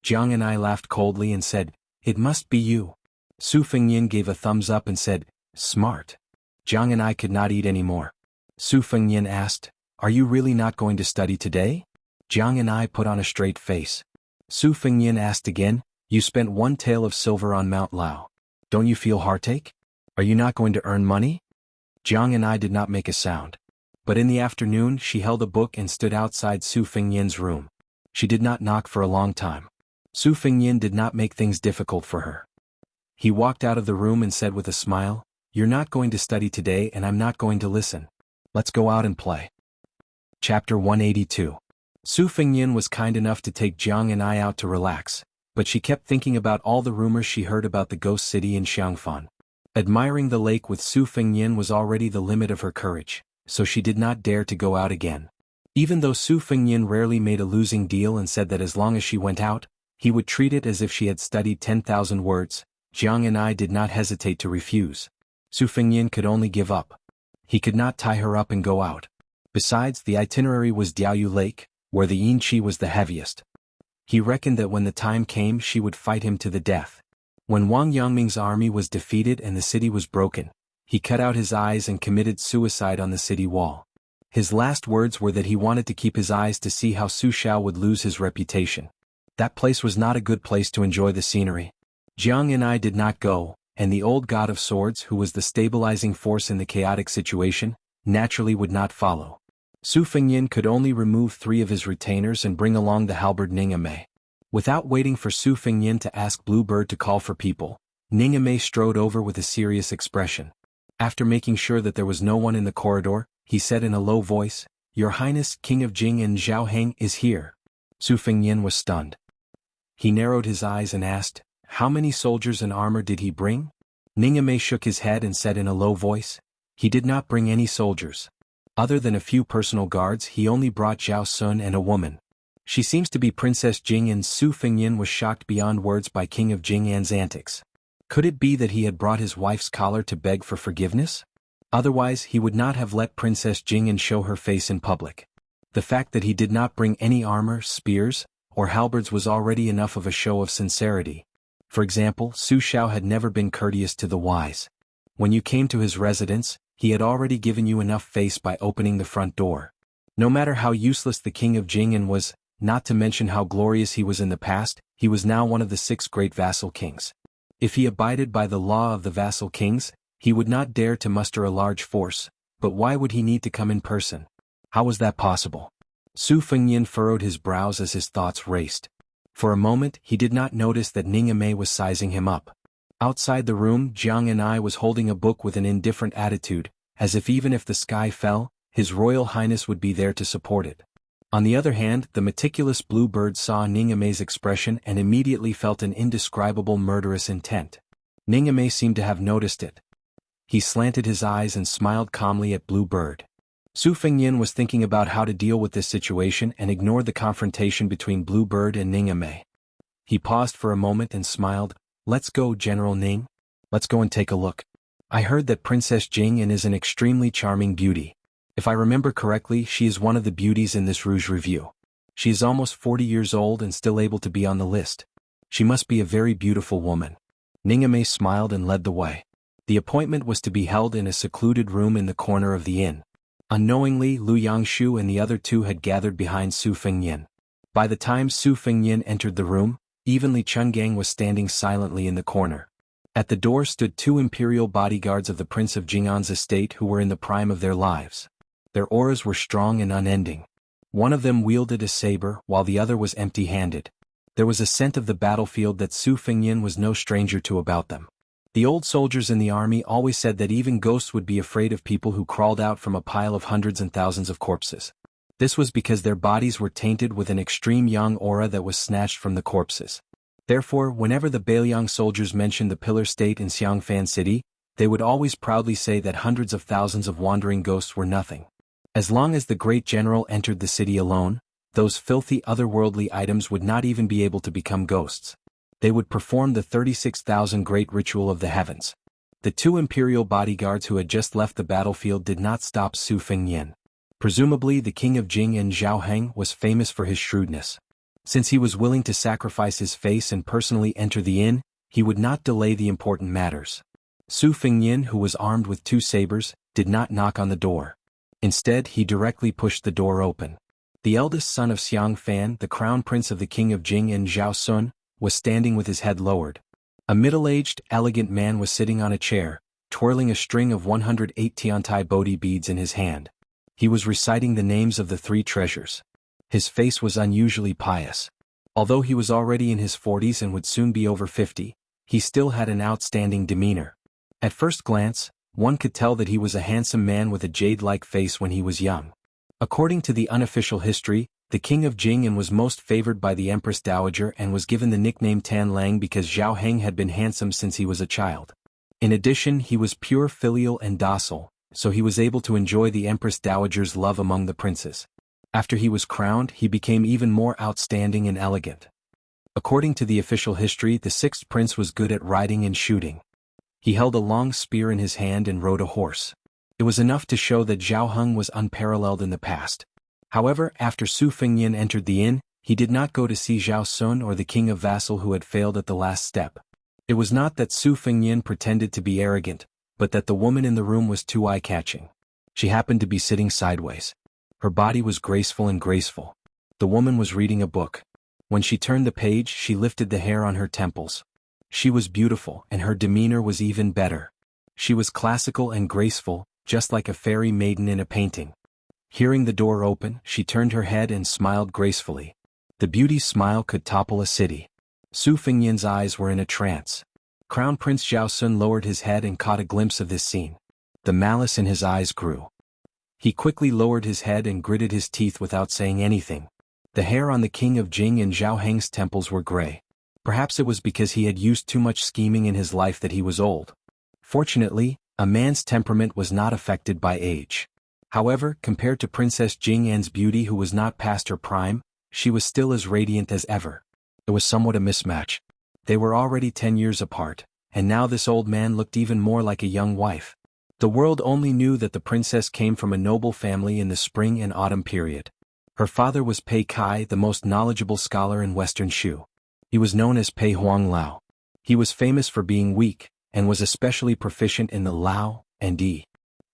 Jiang and I laughed coldly and said, it must be you. Su Fengnian gave a thumbs up and said, smart. Jiang and I could not eat any more. Su Fengnian asked, are you really not going to study today? Jiang and I put on a straight face. Su Fengnian asked again, you spent 1 tael of silver on Mount Lao. Don't you feel heartache? Are you not going to earn money? Jiang and I did not make a sound. But in the afternoon she held a book and stood outside Su Fengnian's room. She did not knock for a long time. Su Fengnian did not make things difficult for her. He walked out of the room and said with a smile, you're not going to study today and I'm not going to listen. Let's go out and play. Chapter 182. Su Fengnian was kind enough to take Jiang and I out to relax, but she kept thinking about all the rumors she heard about the ghost city in Xiangfan. Admiring the lake with Su Fengnian was already the limit of her courage, so she did not dare to go out again. Even though Su Fengnian rarely made a losing deal and said that as long as she went out, he would treat it as if she had studied 10,000 words, Jiang and I did not hesitate to refuse. Su Fengnian could only give up. He could not tie her up and go out. Besides, the itinerary was Diaoyu Lake, where the yin qi was the heaviest. He reckoned that when the time came she would fight him to the death. When Wang Yangming's army was defeated and the city was broken, he cut out his eyes and committed suicide on the city wall. His last words were that he wanted to keep his eyes to see how Su Xiao would lose his reputation. That place was not a good place to enjoy the scenery. Jiang and I did not go, and the old god of swords, who was the stabilizing force in the chaotic situation, naturally would not follow. Su Fengnian could only remove 3 of his retainers and bring along the halberd Ningame. Without waiting for Su Fengnian to ask Bluebird to call for people, Ningame strode over with a serious expression. After making sure that there was no one in the corridor, he said in a low voice, Your Highness, King of Jing and Zhao Heng is here. Su Fengnian was stunned. He narrowed his eyes and asked, how many soldiers and armor did he bring? Ningame shook his head and said in a low voice, he did not bring any soldiers. Other than a few personal guards, he only brought Zhao Sun and a woman. She seems to be Princess Jing, and Su Fengnian was shocked beyond words by King of Jing'an's antics. Could it be that he had brought his wife's collar to beg for forgiveness? Otherwise he would not have let Princess Jing'an show her face in public. The fact that he did not bring any armor, spears, or halberds was already enough of a show of sincerity. For example, Su Xiao had never been courteous to the wise. When you came to his residence, he had already given you enough face by opening the front door. No matter how useless the King of Jing'an was, not to mention how glorious he was in the past, he was now one of the 6 great vassal kings. If he abided by the law of the vassal kings, he would not dare to muster a large force, but why would he need to come in person? How was that possible? Su Fengnian furrowed his brows as his thoughts raced. For a moment he did not notice that Ningame was sizing him up. Outside the room, Jiang and I was holding a book with an indifferent attitude, as if even if the sky fell, His Royal Highness would be there to support it. On the other hand, the meticulous Bluebird saw Ningame's expression and immediately felt an indescribable murderous intent. Ningame seemed to have noticed it. He slanted his eyes and smiled calmly at Bluebird. Su Fengnian was thinking about how to deal with this situation and ignored the confrontation between Bluebird and Ningame. He paused for a moment and smiled. Let's go, General Ning. Let's go and take a look. I heard that Princess Jing'an is an extremely charming beauty. If I remember correctly, she is one of the beauties in this Rouge Review. She is almost 40 years old and still able to be on the list. She must be a very beautiful woman. Ningame smiled and led the way. The appointment was to be held in a secluded room in the corner of the inn. Unknowingly, Lu Yangshu and the other 2 had gathered behind Su Fengnian. By the time Su Fengnian entered the room, even Li Chungang was standing silently in the corner. At the door stood 2 imperial bodyguards of the Prince of Jing'an's estate who were in the prime of their lives. Their auras were strong and unending. One of them wielded a saber, while the other was empty-handed. There was a scent of the battlefield that Su Fengnian was no stranger to about them. The old soldiers in the army always said that even ghosts would be afraid of people who crawled out from a pile of hundreds and thousands of corpses. This was because their bodies were tainted with an extreme yang aura that was snatched from the corpses. Therefore, whenever the Bailiang soldiers mentioned the Pillar State in Xiangfan City, they would always proudly say that hundreds of thousands of wandering ghosts were nothing. As long as the great general entered the city alone, those filthy otherworldly items would not even be able to become ghosts. They would perform the 36,000 great ritual of the heavens. The two imperial bodyguards who had just left the battlefield did not stop Su Fengnian. Presumably the king of Jing and Zhao Heng was famous for his shrewdness. Since he was willing to sacrifice his face and personally enter the inn, he would not delay the important matters. Su Fengnian, who was armed with two sabers, did not knock on the door. Instead, he directly pushed the door open. The eldest son of Xiang Fan, the crown prince of the king of Jing and Zhao Sun, was standing with his head lowered. A middle-aged, elegant man was sitting on a chair, twirling a string of 108 Tiantai Bodhi beads in his hand. He was reciting the names of the three treasures. His face was unusually pious. Although he was already in his 40s and would soon be over 50, he still had an outstanding demeanor. At first glance, one could tell that he was a handsome man with a jade-like face when he was young. According to the unofficial history, the king of Jing was most favored by the Empress Dowager and was given the nickname Tan Lang because Zhao Heng had been handsome since he was a child. In addition, he was pure filial and docile, so he was able to enjoy the Empress Dowager's love among the princes. After he was crowned, he became even more outstanding and elegant. According to the official history, the sixth prince was good at riding and shooting. He held a long spear in his hand and rode a horse. It was enough to show that Zhao Heng was unparalleled in the past. However, after Su Fengnian entered the inn, he did not go to see Zhao Sun or the king of Vassal who had failed at the last step. It was not that Su Fengnian pretended to be arrogant, but that the woman in the room was too eye-catching. She happened to be sitting sideways. Her body was graceful and graceful. The woman was reading a book. When she turned the page, she lifted the hair on her temples. She was beautiful, and her demeanor was even better. She was classical and graceful, just like a fairy maiden in a painting. Hearing the door open, she turned her head and smiled gracefully. The beauty's smile could topple a city. Su Fengnian's eyes were in a trance. Crown Prince Zhao Sun lowered his head and caught a glimpse of this scene. The malice in his eyes grew. He quickly lowered his head and gritted his teeth without saying anything. The hair on the king of Jing and Zhao Heng's temples were gray. Perhaps it was because he had used too much scheming in his life that he was old. Fortunately, a man's temperament was not affected by age. However, compared to Princess Jing An's beauty who was not past her prime, she was still as radiant as ever. It was somewhat a mismatch. They were already 10 years apart, and now this old man looked even more like a young wife. The world only knew that the princess came from a noble family in the spring and autumn period. Her father was Pei Kai, the most knowledgeable scholar in Western Shu. He was known as Pei Huang Lao. He was famous for being weak, and was especially proficient in the Lao and Yi.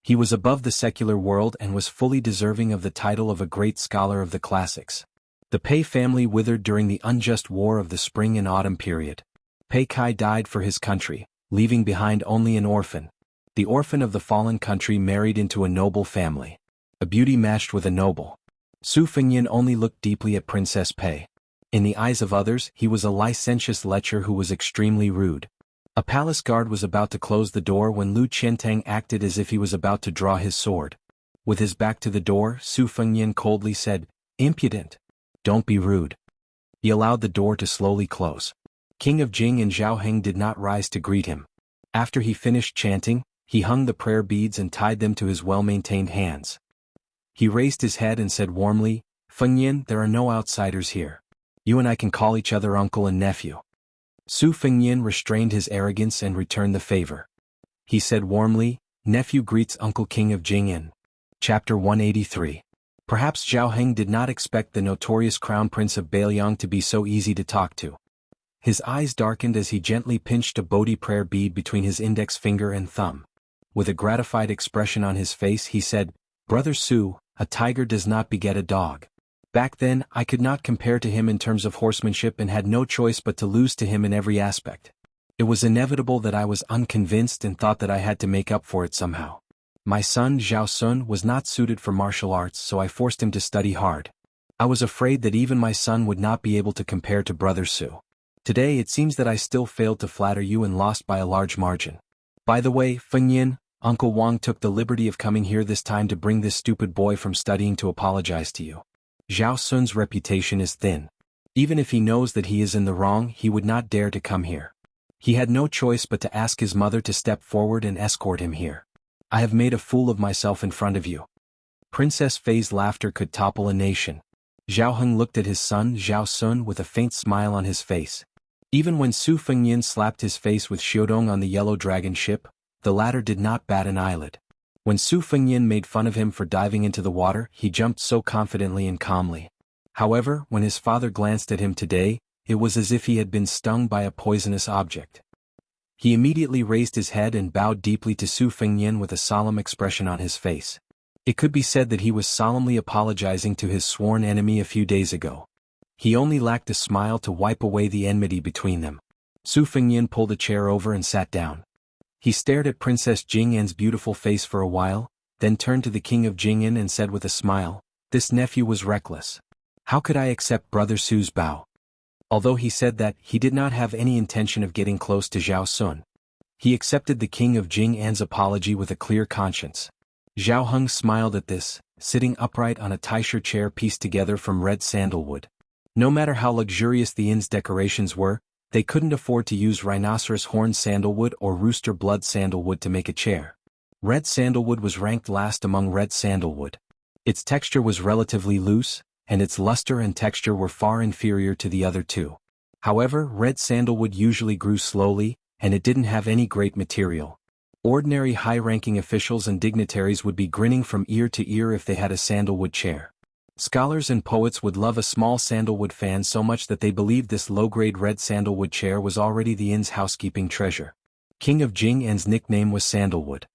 He was above the secular world and was fully deserving of the title of a great scholar of the classics. The Pei family withered during the unjust war of the spring and autumn period. Pei Kai died for his country, leaving behind only an orphan. The orphan of the fallen country married into a noble family. A beauty matched with a noble. Su Fengnian only looked deeply at Princess Pei. In the eyes of others, he was a licentious lecher who was extremely rude. A palace guard was about to close the door when Lu Qiantang acted as if he was about to draw his sword. With his back to the door, Su Fengnian coldly said, "Impudent. Don't be rude." He allowed the door to slowly close. King of Jing and Zhao Heng did not rise to greet him. After he finished chanting, he hung the prayer beads and tied them to his well-maintained hands. He raised his head and said warmly, "Fengnian, there are no outsiders here. You and I can call each other uncle and nephew." Su Fengnian restrained his arrogance and returned the favor. He said warmly, "Nephew greets Uncle King of Jing'an." Chapter 183. Perhaps Zhao Heng did not expect the notorious crown prince of Bailiang to be so easy to talk to. His eyes darkened as he gently pinched a Bodhi prayer bead between his index finger and thumb. With a gratified expression on his face he said, "Brother Su, a tiger does not beget a dog. Back then, I could not compare to him in terms of horsemanship and had no choice but to lose to him in every aspect. It was inevitable that I was unconvinced and thought that I had to make up for it somehow. My son Zhao Sun was not suited for martial arts, so I forced him to study hard. I was afraid that even my son would not be able to compare to Brother Su. Today it seems that I still failed to flatter you and lost by a large margin. By the way, Feng Yin, Uncle Wang took the liberty of coming here this time to bring this stupid boy from studying to apologize to you. Zhao Sun's reputation is thin. Even if he knows that he is in the wrong, he would not dare to come here. He had no choice but to ask his mother to step forward and escort him here. I have made a fool of myself in front of you. Princess Fei's laughter could topple a nation. Zhao Heng looked at his son Zhao Sun with a faint smile on his face. Even when Su Fengyin slapped his face with Xiudong on the Yellow Dragon ship, the latter did not bat an eyelid. When Su Fengyin made fun of him for diving into the water, he jumped so confidently and calmly. However, when his father glanced at him today, it was as if he had been stung by a poisonous object. He immediately raised his head and bowed deeply to Su Fengyin with a solemn expression on his face. It could be said that he was solemnly apologizing to his sworn enemy a few days ago. He only lacked a smile to wipe away the enmity between them. Su Fengyin pulled a chair over and sat down. He stared at Princess Jing'an's beautiful face for a while, then turned to the king of Jing'an and said with a smile, "This nephew was reckless. How could I accept Brother Su's bow?" Although he said that, he did not have any intention of getting close to Zhao Sun. He accepted the king of Jing'an's apology with a clear conscience. Zhao Heng smiled at this, sitting upright on a taisha chair pieced together from red sandalwood. No matter how luxurious the inn's decorations were, they couldn't afford to use rhinoceros horn sandalwood or rooster blood sandalwood to make a chair. Red sandalwood was ranked last among red sandalwood. Its texture was relatively loose, and its luster and texture were far inferior to the other two. However, red sandalwood usually grew slowly, and it didn't have any great material. Ordinary high-ranking officials and dignitaries would be grinning from ear to ear if they had a sandalwood chair. Scholars and poets would love a small sandalwood fan so much that they believed this low-grade red sandalwood chair was already the inn's housekeeping treasure. King of Jing'an's nickname was Sandalwood.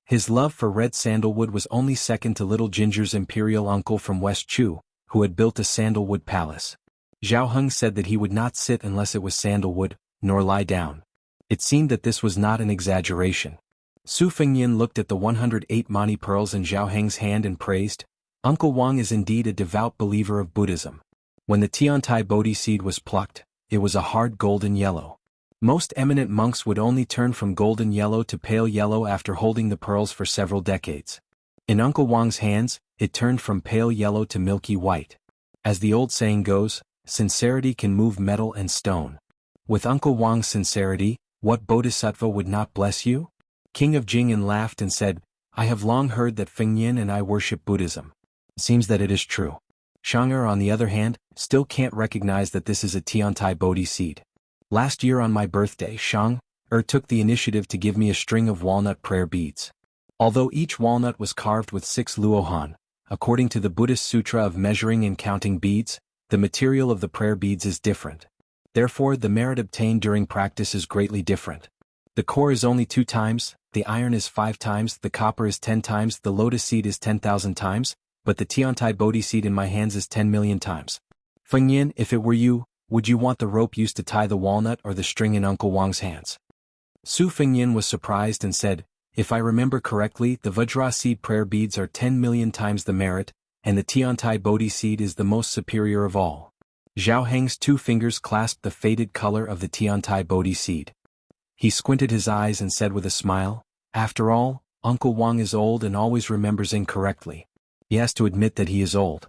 His love for red sandalwood was only second to Little Ginger's imperial uncle from West Chu, who had built a sandalwood palace. Zhao Heng said that he would not sit unless it was sandalwood, nor lie down. It seemed that this was not an exaggeration. Su Fengyin looked at the 108 mani pearls in Zhao Heng's hand and praised, "Uncle Wang is indeed a devout believer of Buddhism." When the Tiantai Bodhi seed was plucked, it was a hard golden yellow. Most eminent monks would only turn from golden yellow to pale yellow after holding the pearls for several decades. In Uncle Wang's hands, it turned from pale yellow to milky white. As the old saying goes, sincerity can move metal and stone. With Uncle Wang's sincerity, what bodhisattva would not bless you? King of Jing'an laughed and said, "I have long heard that Fengyin and I worship Buddhism. Seems that it is true. Shang'er, on the other hand, still can't recognize that this is a Tiantai Bodhi seed. Last year on my birthday, Shang'er took the initiative to give me a string of walnut prayer beads. Although each walnut was carved with 6 luohan, according to the Buddhist Sutra of measuring and counting beads, the material of the prayer beads is different. Therefore, the merit obtained during practice is greatly different. The core is only 2 times, the iron is 5 times, the copper is 10 times, the lotus seed is 10,000 times, but the Tiantai Bodhi seed in my hands is 10 million times. Fengyin, if it were you, would you want the rope used to tie the walnut or the string in Uncle Wang's hands?" Su Fengyin was surprised and said, "If I remember correctly, the Vajra seed prayer beads are 10 million times the merit, and the Tiantai Bodhi seed is the most superior of all." Zhao Heng's 2 fingers clasped the faded color of the Tiantai Bodhi seed. He squinted his eyes and said with a smile, "After all, Uncle Wang is old and always remembers incorrectly. He has to admit that he is old."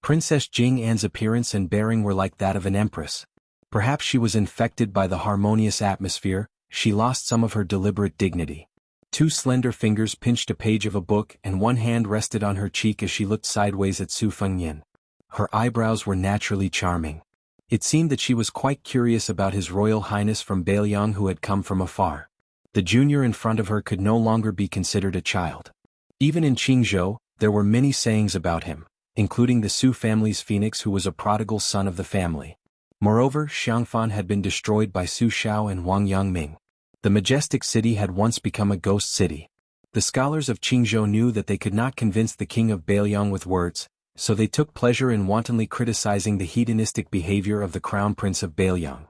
Princess Jing'an's appearance and bearing were like that of an empress. Perhaps she was infected by the harmonious atmosphere, she lost some of her deliberate dignity. 2 slender fingers pinched a page of a book and one hand rested on her cheek as she looked sideways at Su Fengyin. Her eyebrows were naturally charming. It seemed that she was quite curious about His Royal Highness from Bailiang who had come from afar. The junior in front of her could no longer be considered a child. Even in Qingzhou, there were many sayings about him, including the Su family's phoenix who was a prodigal son of the family. Moreover, Xiangfan had been destroyed by Su Shao and Wang Yangming. The majestic city had once become a ghost city. The scholars of Qingzhou knew that they could not convince the king of Bailiang with words, so they took pleasure in wantonly criticizing the hedonistic behavior of the crown prince of Bailiang.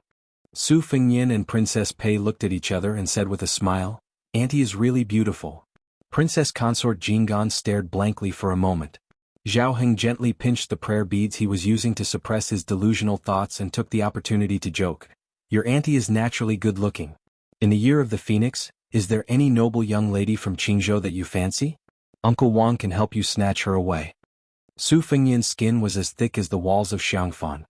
Su Fengyin and Princess Pei looked at each other and said with a smile, "Auntie is really beautiful." Princess Consort Jing'an stared blankly for a moment. Zhao Heng gently pinched the prayer beads he was using to suppress his delusional thoughts and took the opportunity to joke, Your auntie is naturally good-looking. In the year of the Phoenix, is there any noble young lady from Qingzhou that you fancy? Uncle Wang can help you snatch her away. Su Fengyan's skin was as thick as the walls of Xiangfan.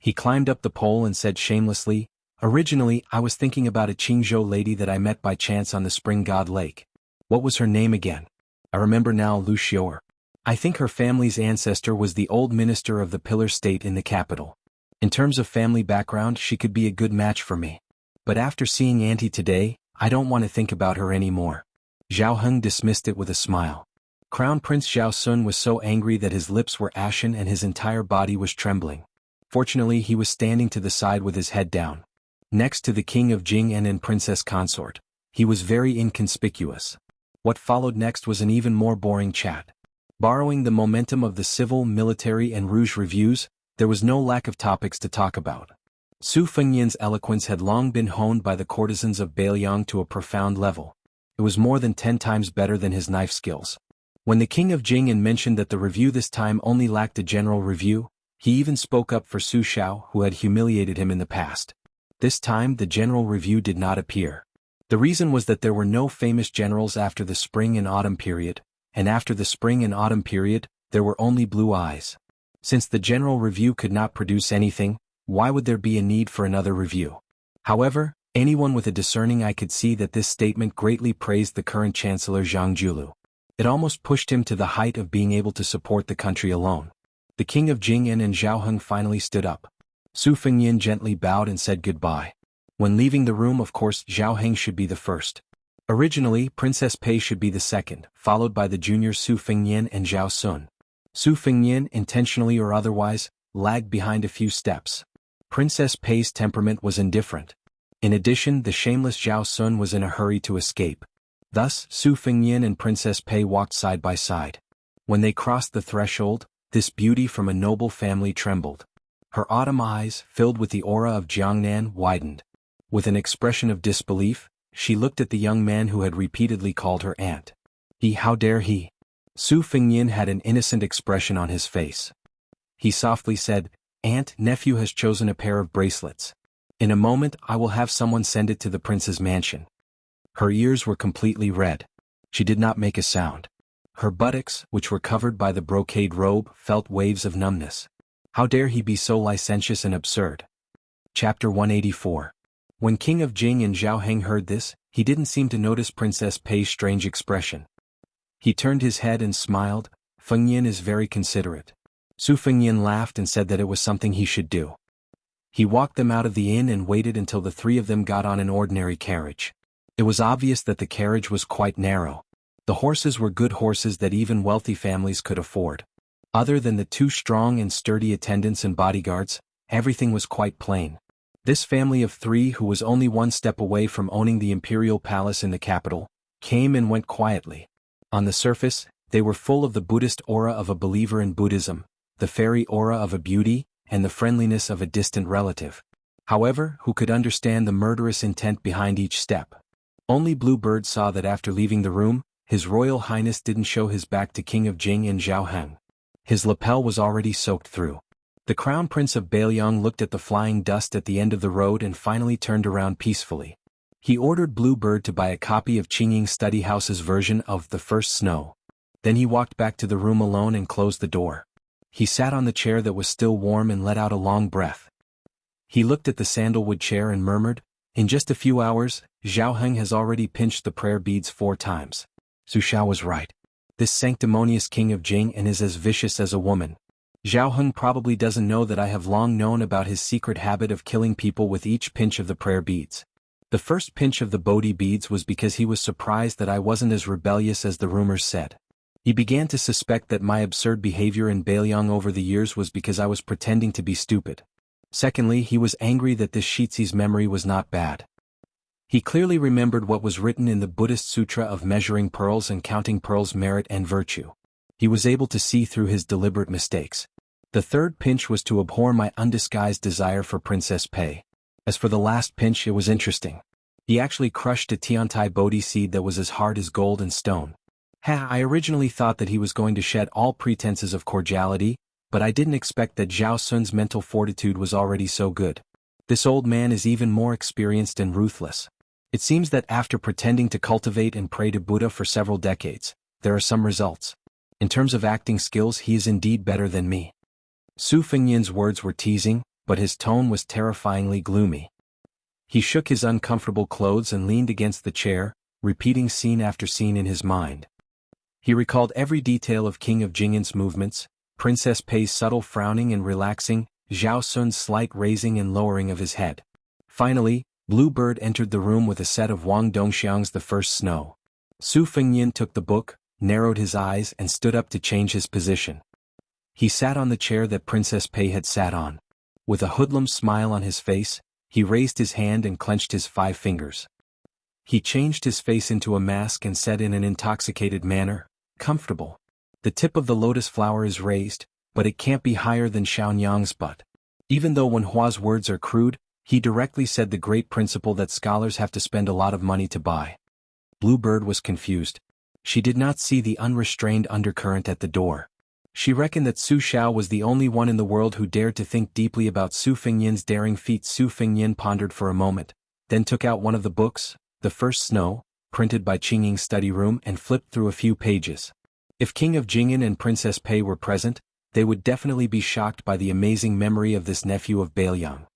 He climbed up the pole and said shamelessly, "Originally, I was thinking about a Qingzhou lady that I met by chance on the Spring God Lake. What was her name again? I remember now, Lu Xior. I think her family's ancestor was the old minister of the Pillar State in the capital. In terms of family background, she could be a good match for me. But after seeing Auntie today, I don't want to think about her anymore." Zhao Heng dismissed it with a smile. Crown Prince Zhao Sun was so angry that his lips were ashen and his entire body was trembling. Fortunately, he was standing to the side with his head down. Next to the King of Jing and Princess Consort, he was very inconspicuous. What followed next was an even more boring chat. Borrowing the momentum of the civil, military and rouge reviews, there was no lack of topics to talk about. Su Fengyan's eloquence had long been honed by the courtesans of Bailiang to a profound level. It was more than 10 times better than his knife skills. When the King of Jing mentioned that the review this time only lacked a general review, he even spoke up for Su Xiao, who had humiliated him in the past. This time the general review did not appear. The reason was that there were no famous generals after the spring and autumn period, and after the spring and autumn period, there were only blue eyes. Since the general review could not produce anything, why would there be a need for another review? However, anyone with a discerning eye could see that this statement greatly praised the current Chancellor Zhang Julu. It almost pushed him to the height of being able to support the country alone. The King of Jing and Zhao Heng finally stood up. Su Fengyan gently bowed and said goodbye. When leaving the room, of course, Zhao Heng should be the first. Originally, Princess Pei should be the second, followed by the juniors Su Fengyan and Zhao Sun. Su Fengyan, intentionally or otherwise, lagged behind a few steps. Princess Pei's temperament was indifferent. In addition, the shameless Zhao Sun was in a hurry to escape. Thus, Su Fengyan and Princess Pei walked side by side. When they crossed the threshold, this beauty from a noble family trembled. Her autumn eyes, filled with the aura of Jiangnan, widened. With an expression of disbelief, she looked at the young man who had repeatedly called her aunt. How dare he? Su Fengyan had an innocent expression on his face. He softly said, "Aunt, nephew has chosen a pair of bracelets. In a moment I will have someone send it to the prince's mansion." Her ears were completely red. She did not make a sound. Her buttocks, which were covered by the brocade robe, felt waves of numbness. How dare he be so licentious and absurd? Chapter 184. When King of Jing and Zhao Heng heard this, he didn't seem to notice Princess Pei's strange expression. He turned his head and smiled. "Fengyan is very considerate." Su Fengyan laughed and said that it was something he should do. He walked them out of the inn and waited until the three of them got on an ordinary carriage. It was obvious that the carriage was quite narrow. The horses were good horses that even wealthy families could afford. Other than the two strong and sturdy attendants and bodyguards, everything was quite plain. This family of three, who was only one step away from owning the imperial palace in the capital, came and went quietly. On the surface, they were full of the Buddhist aura of a believer in Buddhism, the fairy aura of a beauty, and the friendliness of a distant relative. However, who could understand the murderous intent behind each step? Only Bluebird saw that after leaving the room, His Royal Highness didn't show his back to King of Jing and Zhao Heng. His lapel was already soaked through. The Crown Prince of Bailiang looked at the flying dust at the end of the road and finally turned around peacefully. He ordered Bluebird to buy a copy of Qingying Study House's version of The First Snow. Then he walked back to the room alone and closed the door. He sat on the chair that was still warm and let out a long breath. He looked at the sandalwood chair and murmured, "In just a few hours, Zhao Heng has already pinched the prayer beads 4 times. Su Xiao was right. This sanctimonious King of Jing is as vicious as a woman. Zhao Heng probably doesn't know that I have long known about his secret habit of killing people with each pinch of the prayer beads. The first pinch of the Bodhi beads was because he was surprised that I wasn't as rebellious as the rumors said. He began to suspect that my absurd behavior in Bailiang over the years was because I was pretending to be stupid. Secondly, he was angry that this Shitsi's memory was not bad. He clearly remembered what was written in the Buddhist Sutra of measuring pearls and counting pearls' merit and virtue. He was able to see through his deliberate mistakes. The third pinch was to abhor my undisguised desire for Princess Pei. As for the last pinch, it was interesting. He actually crushed a Tiantai Bodhi seed that was as hard as gold and stone. I originally thought that he was going to shed all pretenses of cordiality, but I didn't expect that Zhao Sun's mental fortitude was already so good. This old man is even more experienced and ruthless. It seems that after pretending to cultivate and pray to Buddha for several decades, there are some results. In terms of acting skills, he is indeed better than me. Su Fengnian's words were teasing, but his tone was terrifyingly gloomy. He shook his uncomfortable clothes and leaned against the chair, repeating scene after scene in his mind. He recalled every detail of King of Jing'an's movements, Princess Pei's subtle frowning and relaxing, Zhao Sun's slight raising and lowering of his head. Finally, Blue Bird entered the room with a set of Wang Dongxiang's The First Snow. Su Fengnian took the book, narrowed his eyes and stood up to change his position. He sat on the chair that Princess Pei had sat on. With a hoodlum smile on his face, he raised his hand and clenched his 5 fingers. He changed his face into a mask and said in an intoxicated manner, "Comfortable. The tip of the lotus flower is raised, but it can't be higher than Xiaonyang's butt." Even though Wen Hua's words are crude, he directly said the great principle that scholars have to spend a lot of money to buy. Blue Bird was confused. She did not see the unrestrained undercurrent at the door. She reckoned that Su Xiao was the only one in the world who dared to think deeply about Su Fengnian's daring feat. Su Fengnian pondered for a moment, then took out one of the books, The First Snow, printed by Qingying's study room, and flipped through a few pages. If King of Jing'an and Princess Pei were present, they would definitely be shocked by the amazing memory of this nephew of Bailiang.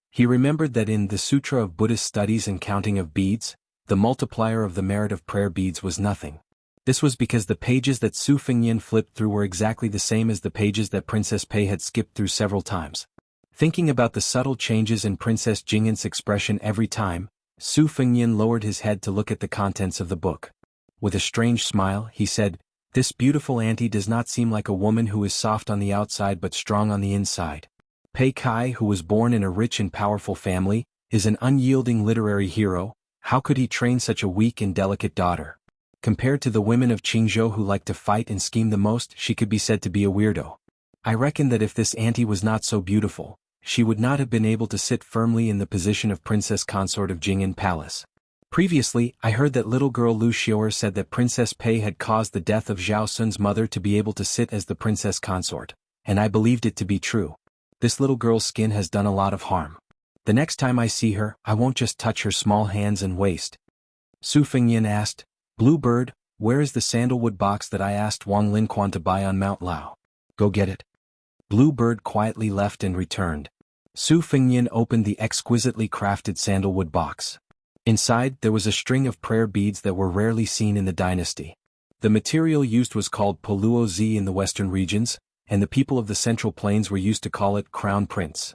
He remembered that in the Sutra of Buddhist Studies and Counting of Beads, the multiplier of the merit of prayer beads was nothing. This was because the pages that Su Fengnian flipped through were exactly the same as the pages that Princess Pei had skipped through several times. Thinking about the subtle changes in Princess Jing'an's expression every time, Su Fengnian lowered his head to look at the contents of the book. With a strange smile, he said, "This beautiful auntie does not seem like a woman who is soft on the outside but strong on the inside. Pei Kai, who was born in a rich and powerful family, is an unyielding literary hero. How could he train such a weak and delicate daughter? Compared to the women of Qingzhou who like to fight and scheme the most, she could be said to be a weirdo. I reckon that if this auntie was not so beautiful, she would not have been able to sit firmly in the position of Princess Consort of Jing'an Palace. Previously, I heard that little girl Lu Xiaoer said that Princess Pei had caused the death of Zhao Sun's mother to be able to sit as the Princess Consort, and I believed it to be true. This little girl's skin has done a lot of harm. The next time I see her, I won't just touch her small hands and waist." Su Fengnian asked, "Blue Bird, where is the sandalwood box that I asked Wang Linquan to buy on Mount Lao? Go get it." Blue Bird quietly left and returned. Su Fengnian opened the exquisitely crafted sandalwood box. Inside, there was a string of prayer beads that were rarely seen in the dynasty. The material used was called Poluo Z in the western regions, and the people of the Central Plains were used to call it Crown Prince.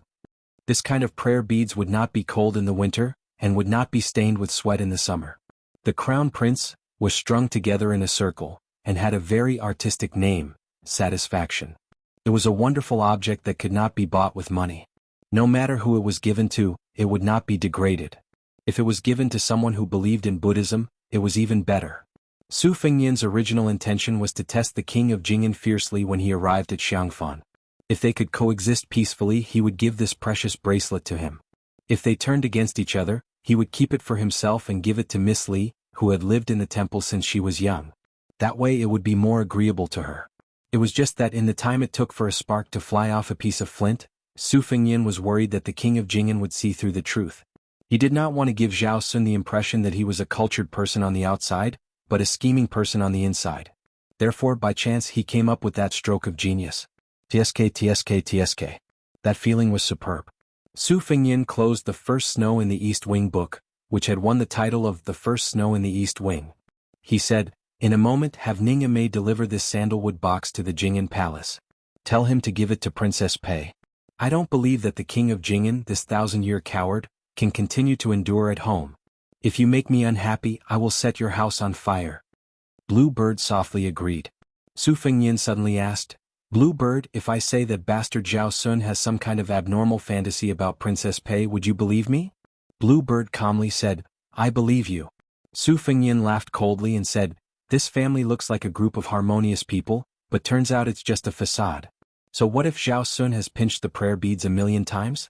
This kind of prayer beads would not be cold in the winter, and would not be stained with sweat in the summer. The Crown Prince was strung together in a circle, and had a very artistic name, Satisfaction. It was a wonderful object that could not be bought with money. No matter who it was given to, it would not be degraded. If it was given to someone who believed in Buddhism, it was even better. Su Fengnian's original intention was to test the King of Jing'an fiercely when he arrived at Xiangfan. If they could coexist peacefully, he would give this precious bracelet to him. If they turned against each other, he would keep it for himself and give it to Miss Li, who had lived in the temple since she was young. That way it would be more agreeable to her. It was just that in the time it took for a spark to fly off a piece of flint, Su Fengnian was worried that the King of Jing'an would see through the truth. He did not want to give Zhao Sun the impression that he was a cultured person on the outside, but a scheming person on the inside. Therefore, by chance, he came up with that stroke of genius. TSK. That feeling was superb. Su Fengnian closed The First Snow in the East Wing book, which had won the title of The First Snow in the East Wing. He said, "In a moment have Ning'a Mei deliver this sandalwood box to the Jing'an Palace. Tell him to give it to Princess Pei. I don't believe that the King of Jing'an, this 1,000-year coward, can continue to endure at home. If you make me unhappy, I will set your house on fire." Blue Bird softly agreed. Su Fengnian suddenly asked, "Blue Bird, if I say that bastard Zhao Sun has some kind of abnormal fantasy about Princess Pei, would you believe me?" Blue Bird calmly said, "I believe you." Su Fengnian laughed coldly and said, "This family looks like a group of harmonious people, but turns out it's just a facade. So what if Zhao Sun has pinched the prayer beads 1,000,000 times?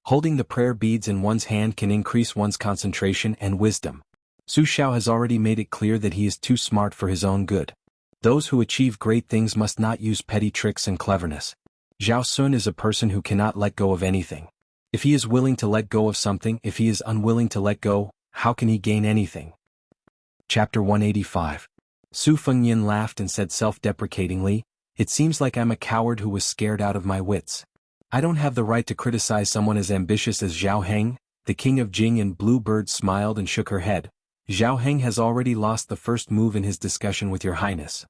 Holding the prayer beads in one's hand can increase one's concentration and wisdom. Su Xiao has already made it clear that he is too smart for his own good. Those who achieve great things must not use petty tricks and cleverness. Zhao Sun is a person who cannot let go of anything. If he is willing to let go of something, if he is unwilling to let go, how can he gain anything? Chapter 185. Su Fengnian laughed and said self-deprecatingly, "It seems like I'm a coward who was scared out of my wits. I don't have the right to criticize someone as ambitious as Zhao Heng." The king of Jing and Blue Bird smiled and shook her head. "Zhao Heng has already lost the first move in his discussion with your highness."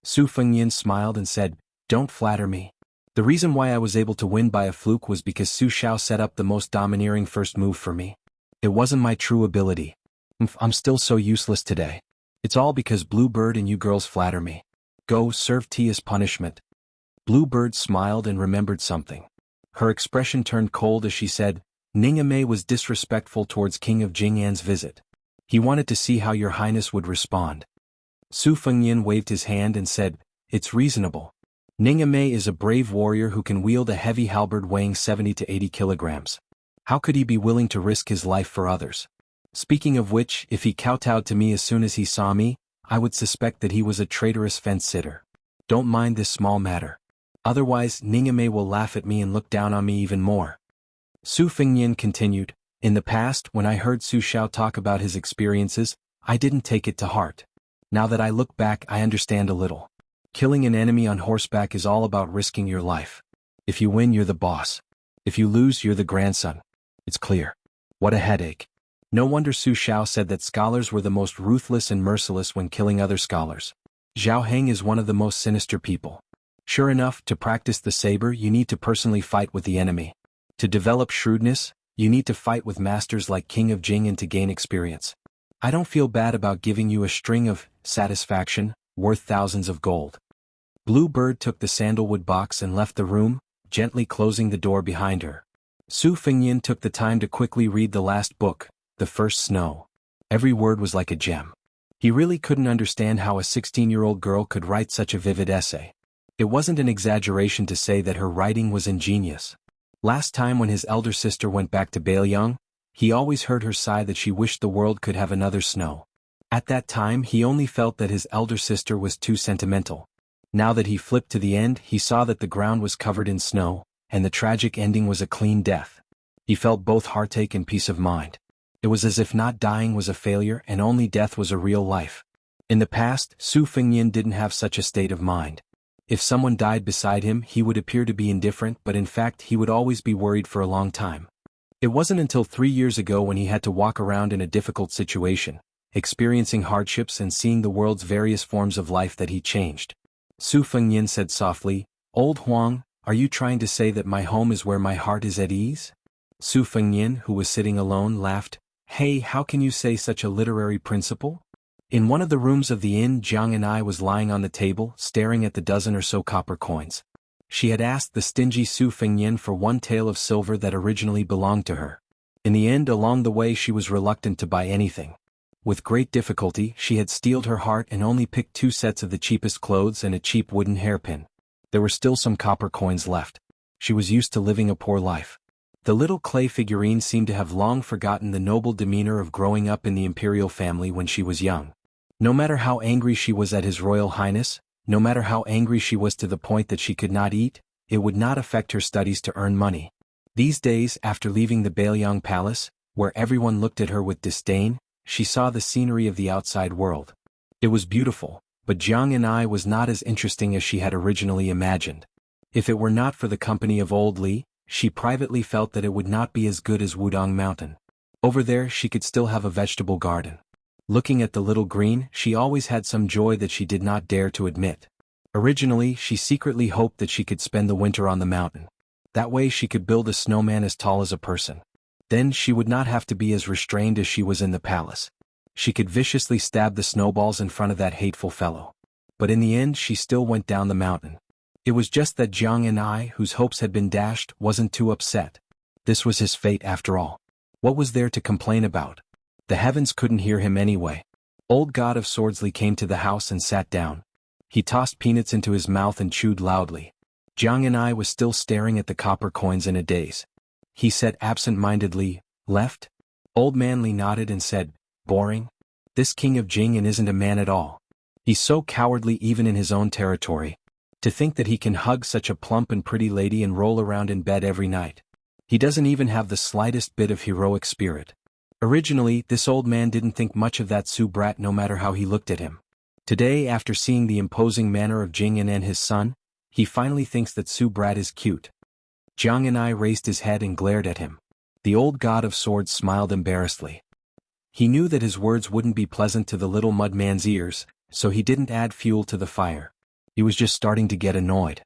Su Fengnian smiled and said, "Don't flatter me. The reason why I was able to win by a fluke was because Su Xiao set up the most domineering first move for me. It wasn't my true ability. I'm still so useless today. It's all because Blue Bird and you girls flatter me. Go serve tea as punishment." Blue Bird smiled and remembered something. Her expression turned cold as she said, "Ning'e Mei was disrespectful towards King of Jing'an's visit. He wanted to see how your highness would respond." Su Fengnian waved his hand and said, "It's reasonable. Ning'e Mei is a brave warrior who can wield a heavy halberd weighing 70 to 80 kilograms. How could he be willing to risk his life for others? Speaking of which, if he kowtowed to me as soon as he saw me, I would suspect that he was a traitorous fence-sitter. Don't mind this small matter. Otherwise Ning'e Mei will laugh at me and look down on me even more." Su Fengnian continued, "In the past, when I heard Su Xiao talk about his experiences, I didn't take it to heart. Now that I look back, I understand a little. Killing an enemy on horseback is all about risking your life. If you win, you're the boss. If you lose, you're the grandson. It's clear. What a headache." No wonder Su Xiao said that scholars were the most ruthless and merciless when killing other scholars. Zhao Heng is one of the most sinister people. Sure enough, to practice the saber you need to personally fight with the enemy. To develop shrewdness, you need to fight with masters like King of Jing and to gain experience. I don't feel bad about giving you a string of satisfaction, worth thousands of gold." Blue Bird took the sandalwood box and left the room, gently closing the door behind her. Su Fengnian took the time to quickly read the last book, The First Snow. Every word was like a gem. He really couldn't understand how a 16-year-old girl could write such a vivid essay. It wasn't an exaggeration to say that her writing was ingenious. Last time when his elder sister went back to Bailiang, he always heard her sigh that she wished the world could have another snow. At that time he only felt that his elder sister was too sentimental. Now that he flipped to the end, he saw that the ground was covered in snow, and the tragic ending was a clean death. He felt both heartache and peace of mind. It was as if not dying was a failure and only death was a real life. In the past, Su Fengnian didn't have such a state of mind. If someone died beside him, he would appear to be indifferent, but in fact he would always be worried for a long time. It wasn't until 3 years ago when he had to walk around in a difficult situation, experiencing hardships and seeing the world's various forms of life that he changed. Su Fengnian said softly, "Old Huang, are you trying to say that my home is where my heart is at ease?" Su Fengnian, who was sitting alone, laughed. "Hey, how can you say such a literary principle?" In one of the rooms of the inn, Jiang and I was lying on the table, staring at the dozen or so copper coins. She had asked the stingy Su Fengnian for one tael of silver that originally belonged to her. In the end, along the way, she was reluctant to buy anything. With great difficulty, she had steeled her heart and only picked 2 sets of the cheapest clothes and a cheap wooden hairpin. There were still some copper coins left. She was used to living a poor life. The little clay figurine seemed to have long forgotten the noble demeanor of growing up in the imperial family when she was young. No matter how angry she was at His Royal Highness, no matter how angry she was to the point that she could not eat, it would not affect her studies to earn money. These days, after leaving the Bailiang Palace, where everyone looked at her with disdain, she saw the scenery of the outside world. It was beautiful, but Jiang and I was not as interesting as she had originally imagined. If it were not for the company of old Li, she privately felt that it would not be as good as Wudong Mountain. Over there she could still have a vegetable garden. Looking at the little green, she always had some joy that she did not dare to admit. Originally, she secretly hoped that she could spend the winter on the mountain. That way she could build a snowman as tall as a person. Then she would not have to be as restrained as she was in the palace. She could viciously stab the snowballs in front of that hateful fellow. But in the end she still went down the mountain. It was just that Jiang and I, whose hopes had been dashed, wasn't too upset. This was his fate after all. What was there to complain about? The heavens couldn't hear him anyway. Old God of Swordsley came to the house and sat down. He tossed peanuts into his mouth and chewed loudly. Jiang and I was still staring at the copper coins in a daze. He said absent-mindedly, "Left?" Old Manly nodded and said, "Boring. This King of Jing isn't a man at all. He's so cowardly even in his own territory. To think that he can hug such a plump and pretty lady and roll around in bed every night. He doesn't even have the slightest bit of heroic spirit. Originally, this old man didn't think much of that Su brat no matter how he looked at him. Today, after seeing the imposing manner of Jing and his son, he finally thinks that Su brat is cute. Jiang Yan'ai raised his head and glared at him. The old god of swords smiled embarrassedly. He knew that his words wouldn't be pleasant to the little mud man's ears, so he didn't add fuel to the fire. He was just starting to get annoyed.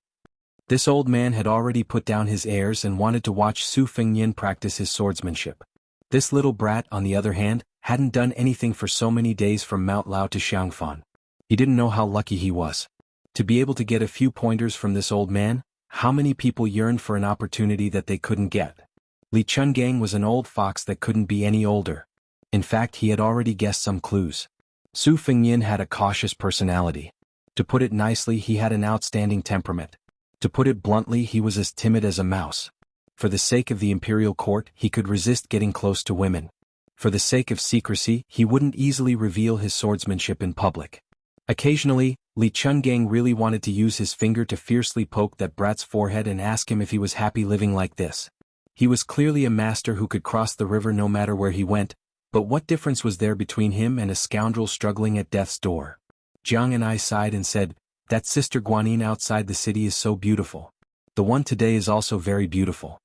This old man had already put down his airs and wanted to watch Su Fengnian practice his swordsmanship. This little brat, on the other hand, hadn't done anything for so many days from Mount Lao to Xiangfan. He didn't know how lucky he was. To be able to get a few pointers from this old man, how many people yearned for an opportunity that they couldn't get? Li Chungang was an old fox that couldn't be any older. In fact, he had already guessed some clues. Su Fengnian had a cautious personality. To put it nicely, he had an outstanding temperament. To put it bluntly, he was as timid as a mouse. For the sake of the imperial court, he could resist getting close to women. For the sake of secrecy, he wouldn't easily reveal his swordsmanship in public. Occasionally, Li Chungang really wanted to use his finger to fiercely poke that brat's forehead and ask him if he was happy living like this. He was clearly a master who could cross the river no matter where he went, but what difference was there between him and a scoundrel struggling at death's door? Jiang Yan'ai sighed and said, "That Sister Guanyin outside the city is so beautiful. The one today is also very beautiful."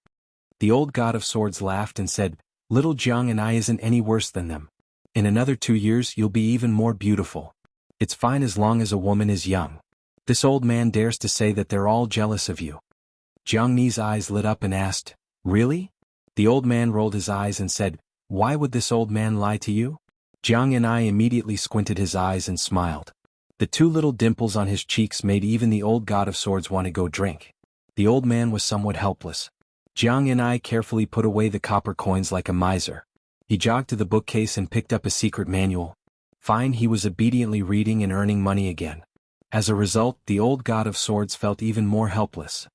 The old god of swords laughed and said, "Little Jiang Yan'ai isn't any worse than them. In another 2 years you'll be even more beautiful. It's fine as long as a woman is young. This old man dares to say that they're all jealous of you." Jiang Ni's eyes lit up and asked, "Really?" The old man rolled his eyes and said, "Why would this old man lie to you?" Jiang Yan'ai immediately squinted his eyes and smiled. The 2 little dimples on his cheeks made even the old god of swords want to go drink. The old man was somewhat helpless. Jiang Yan'ai carefully put away the copper coins like a miser. He jogged to the bookcase and picked up a secret manual. Fine, he was obediently reading and earning money again. As a result, the old god of swords felt even more helpless.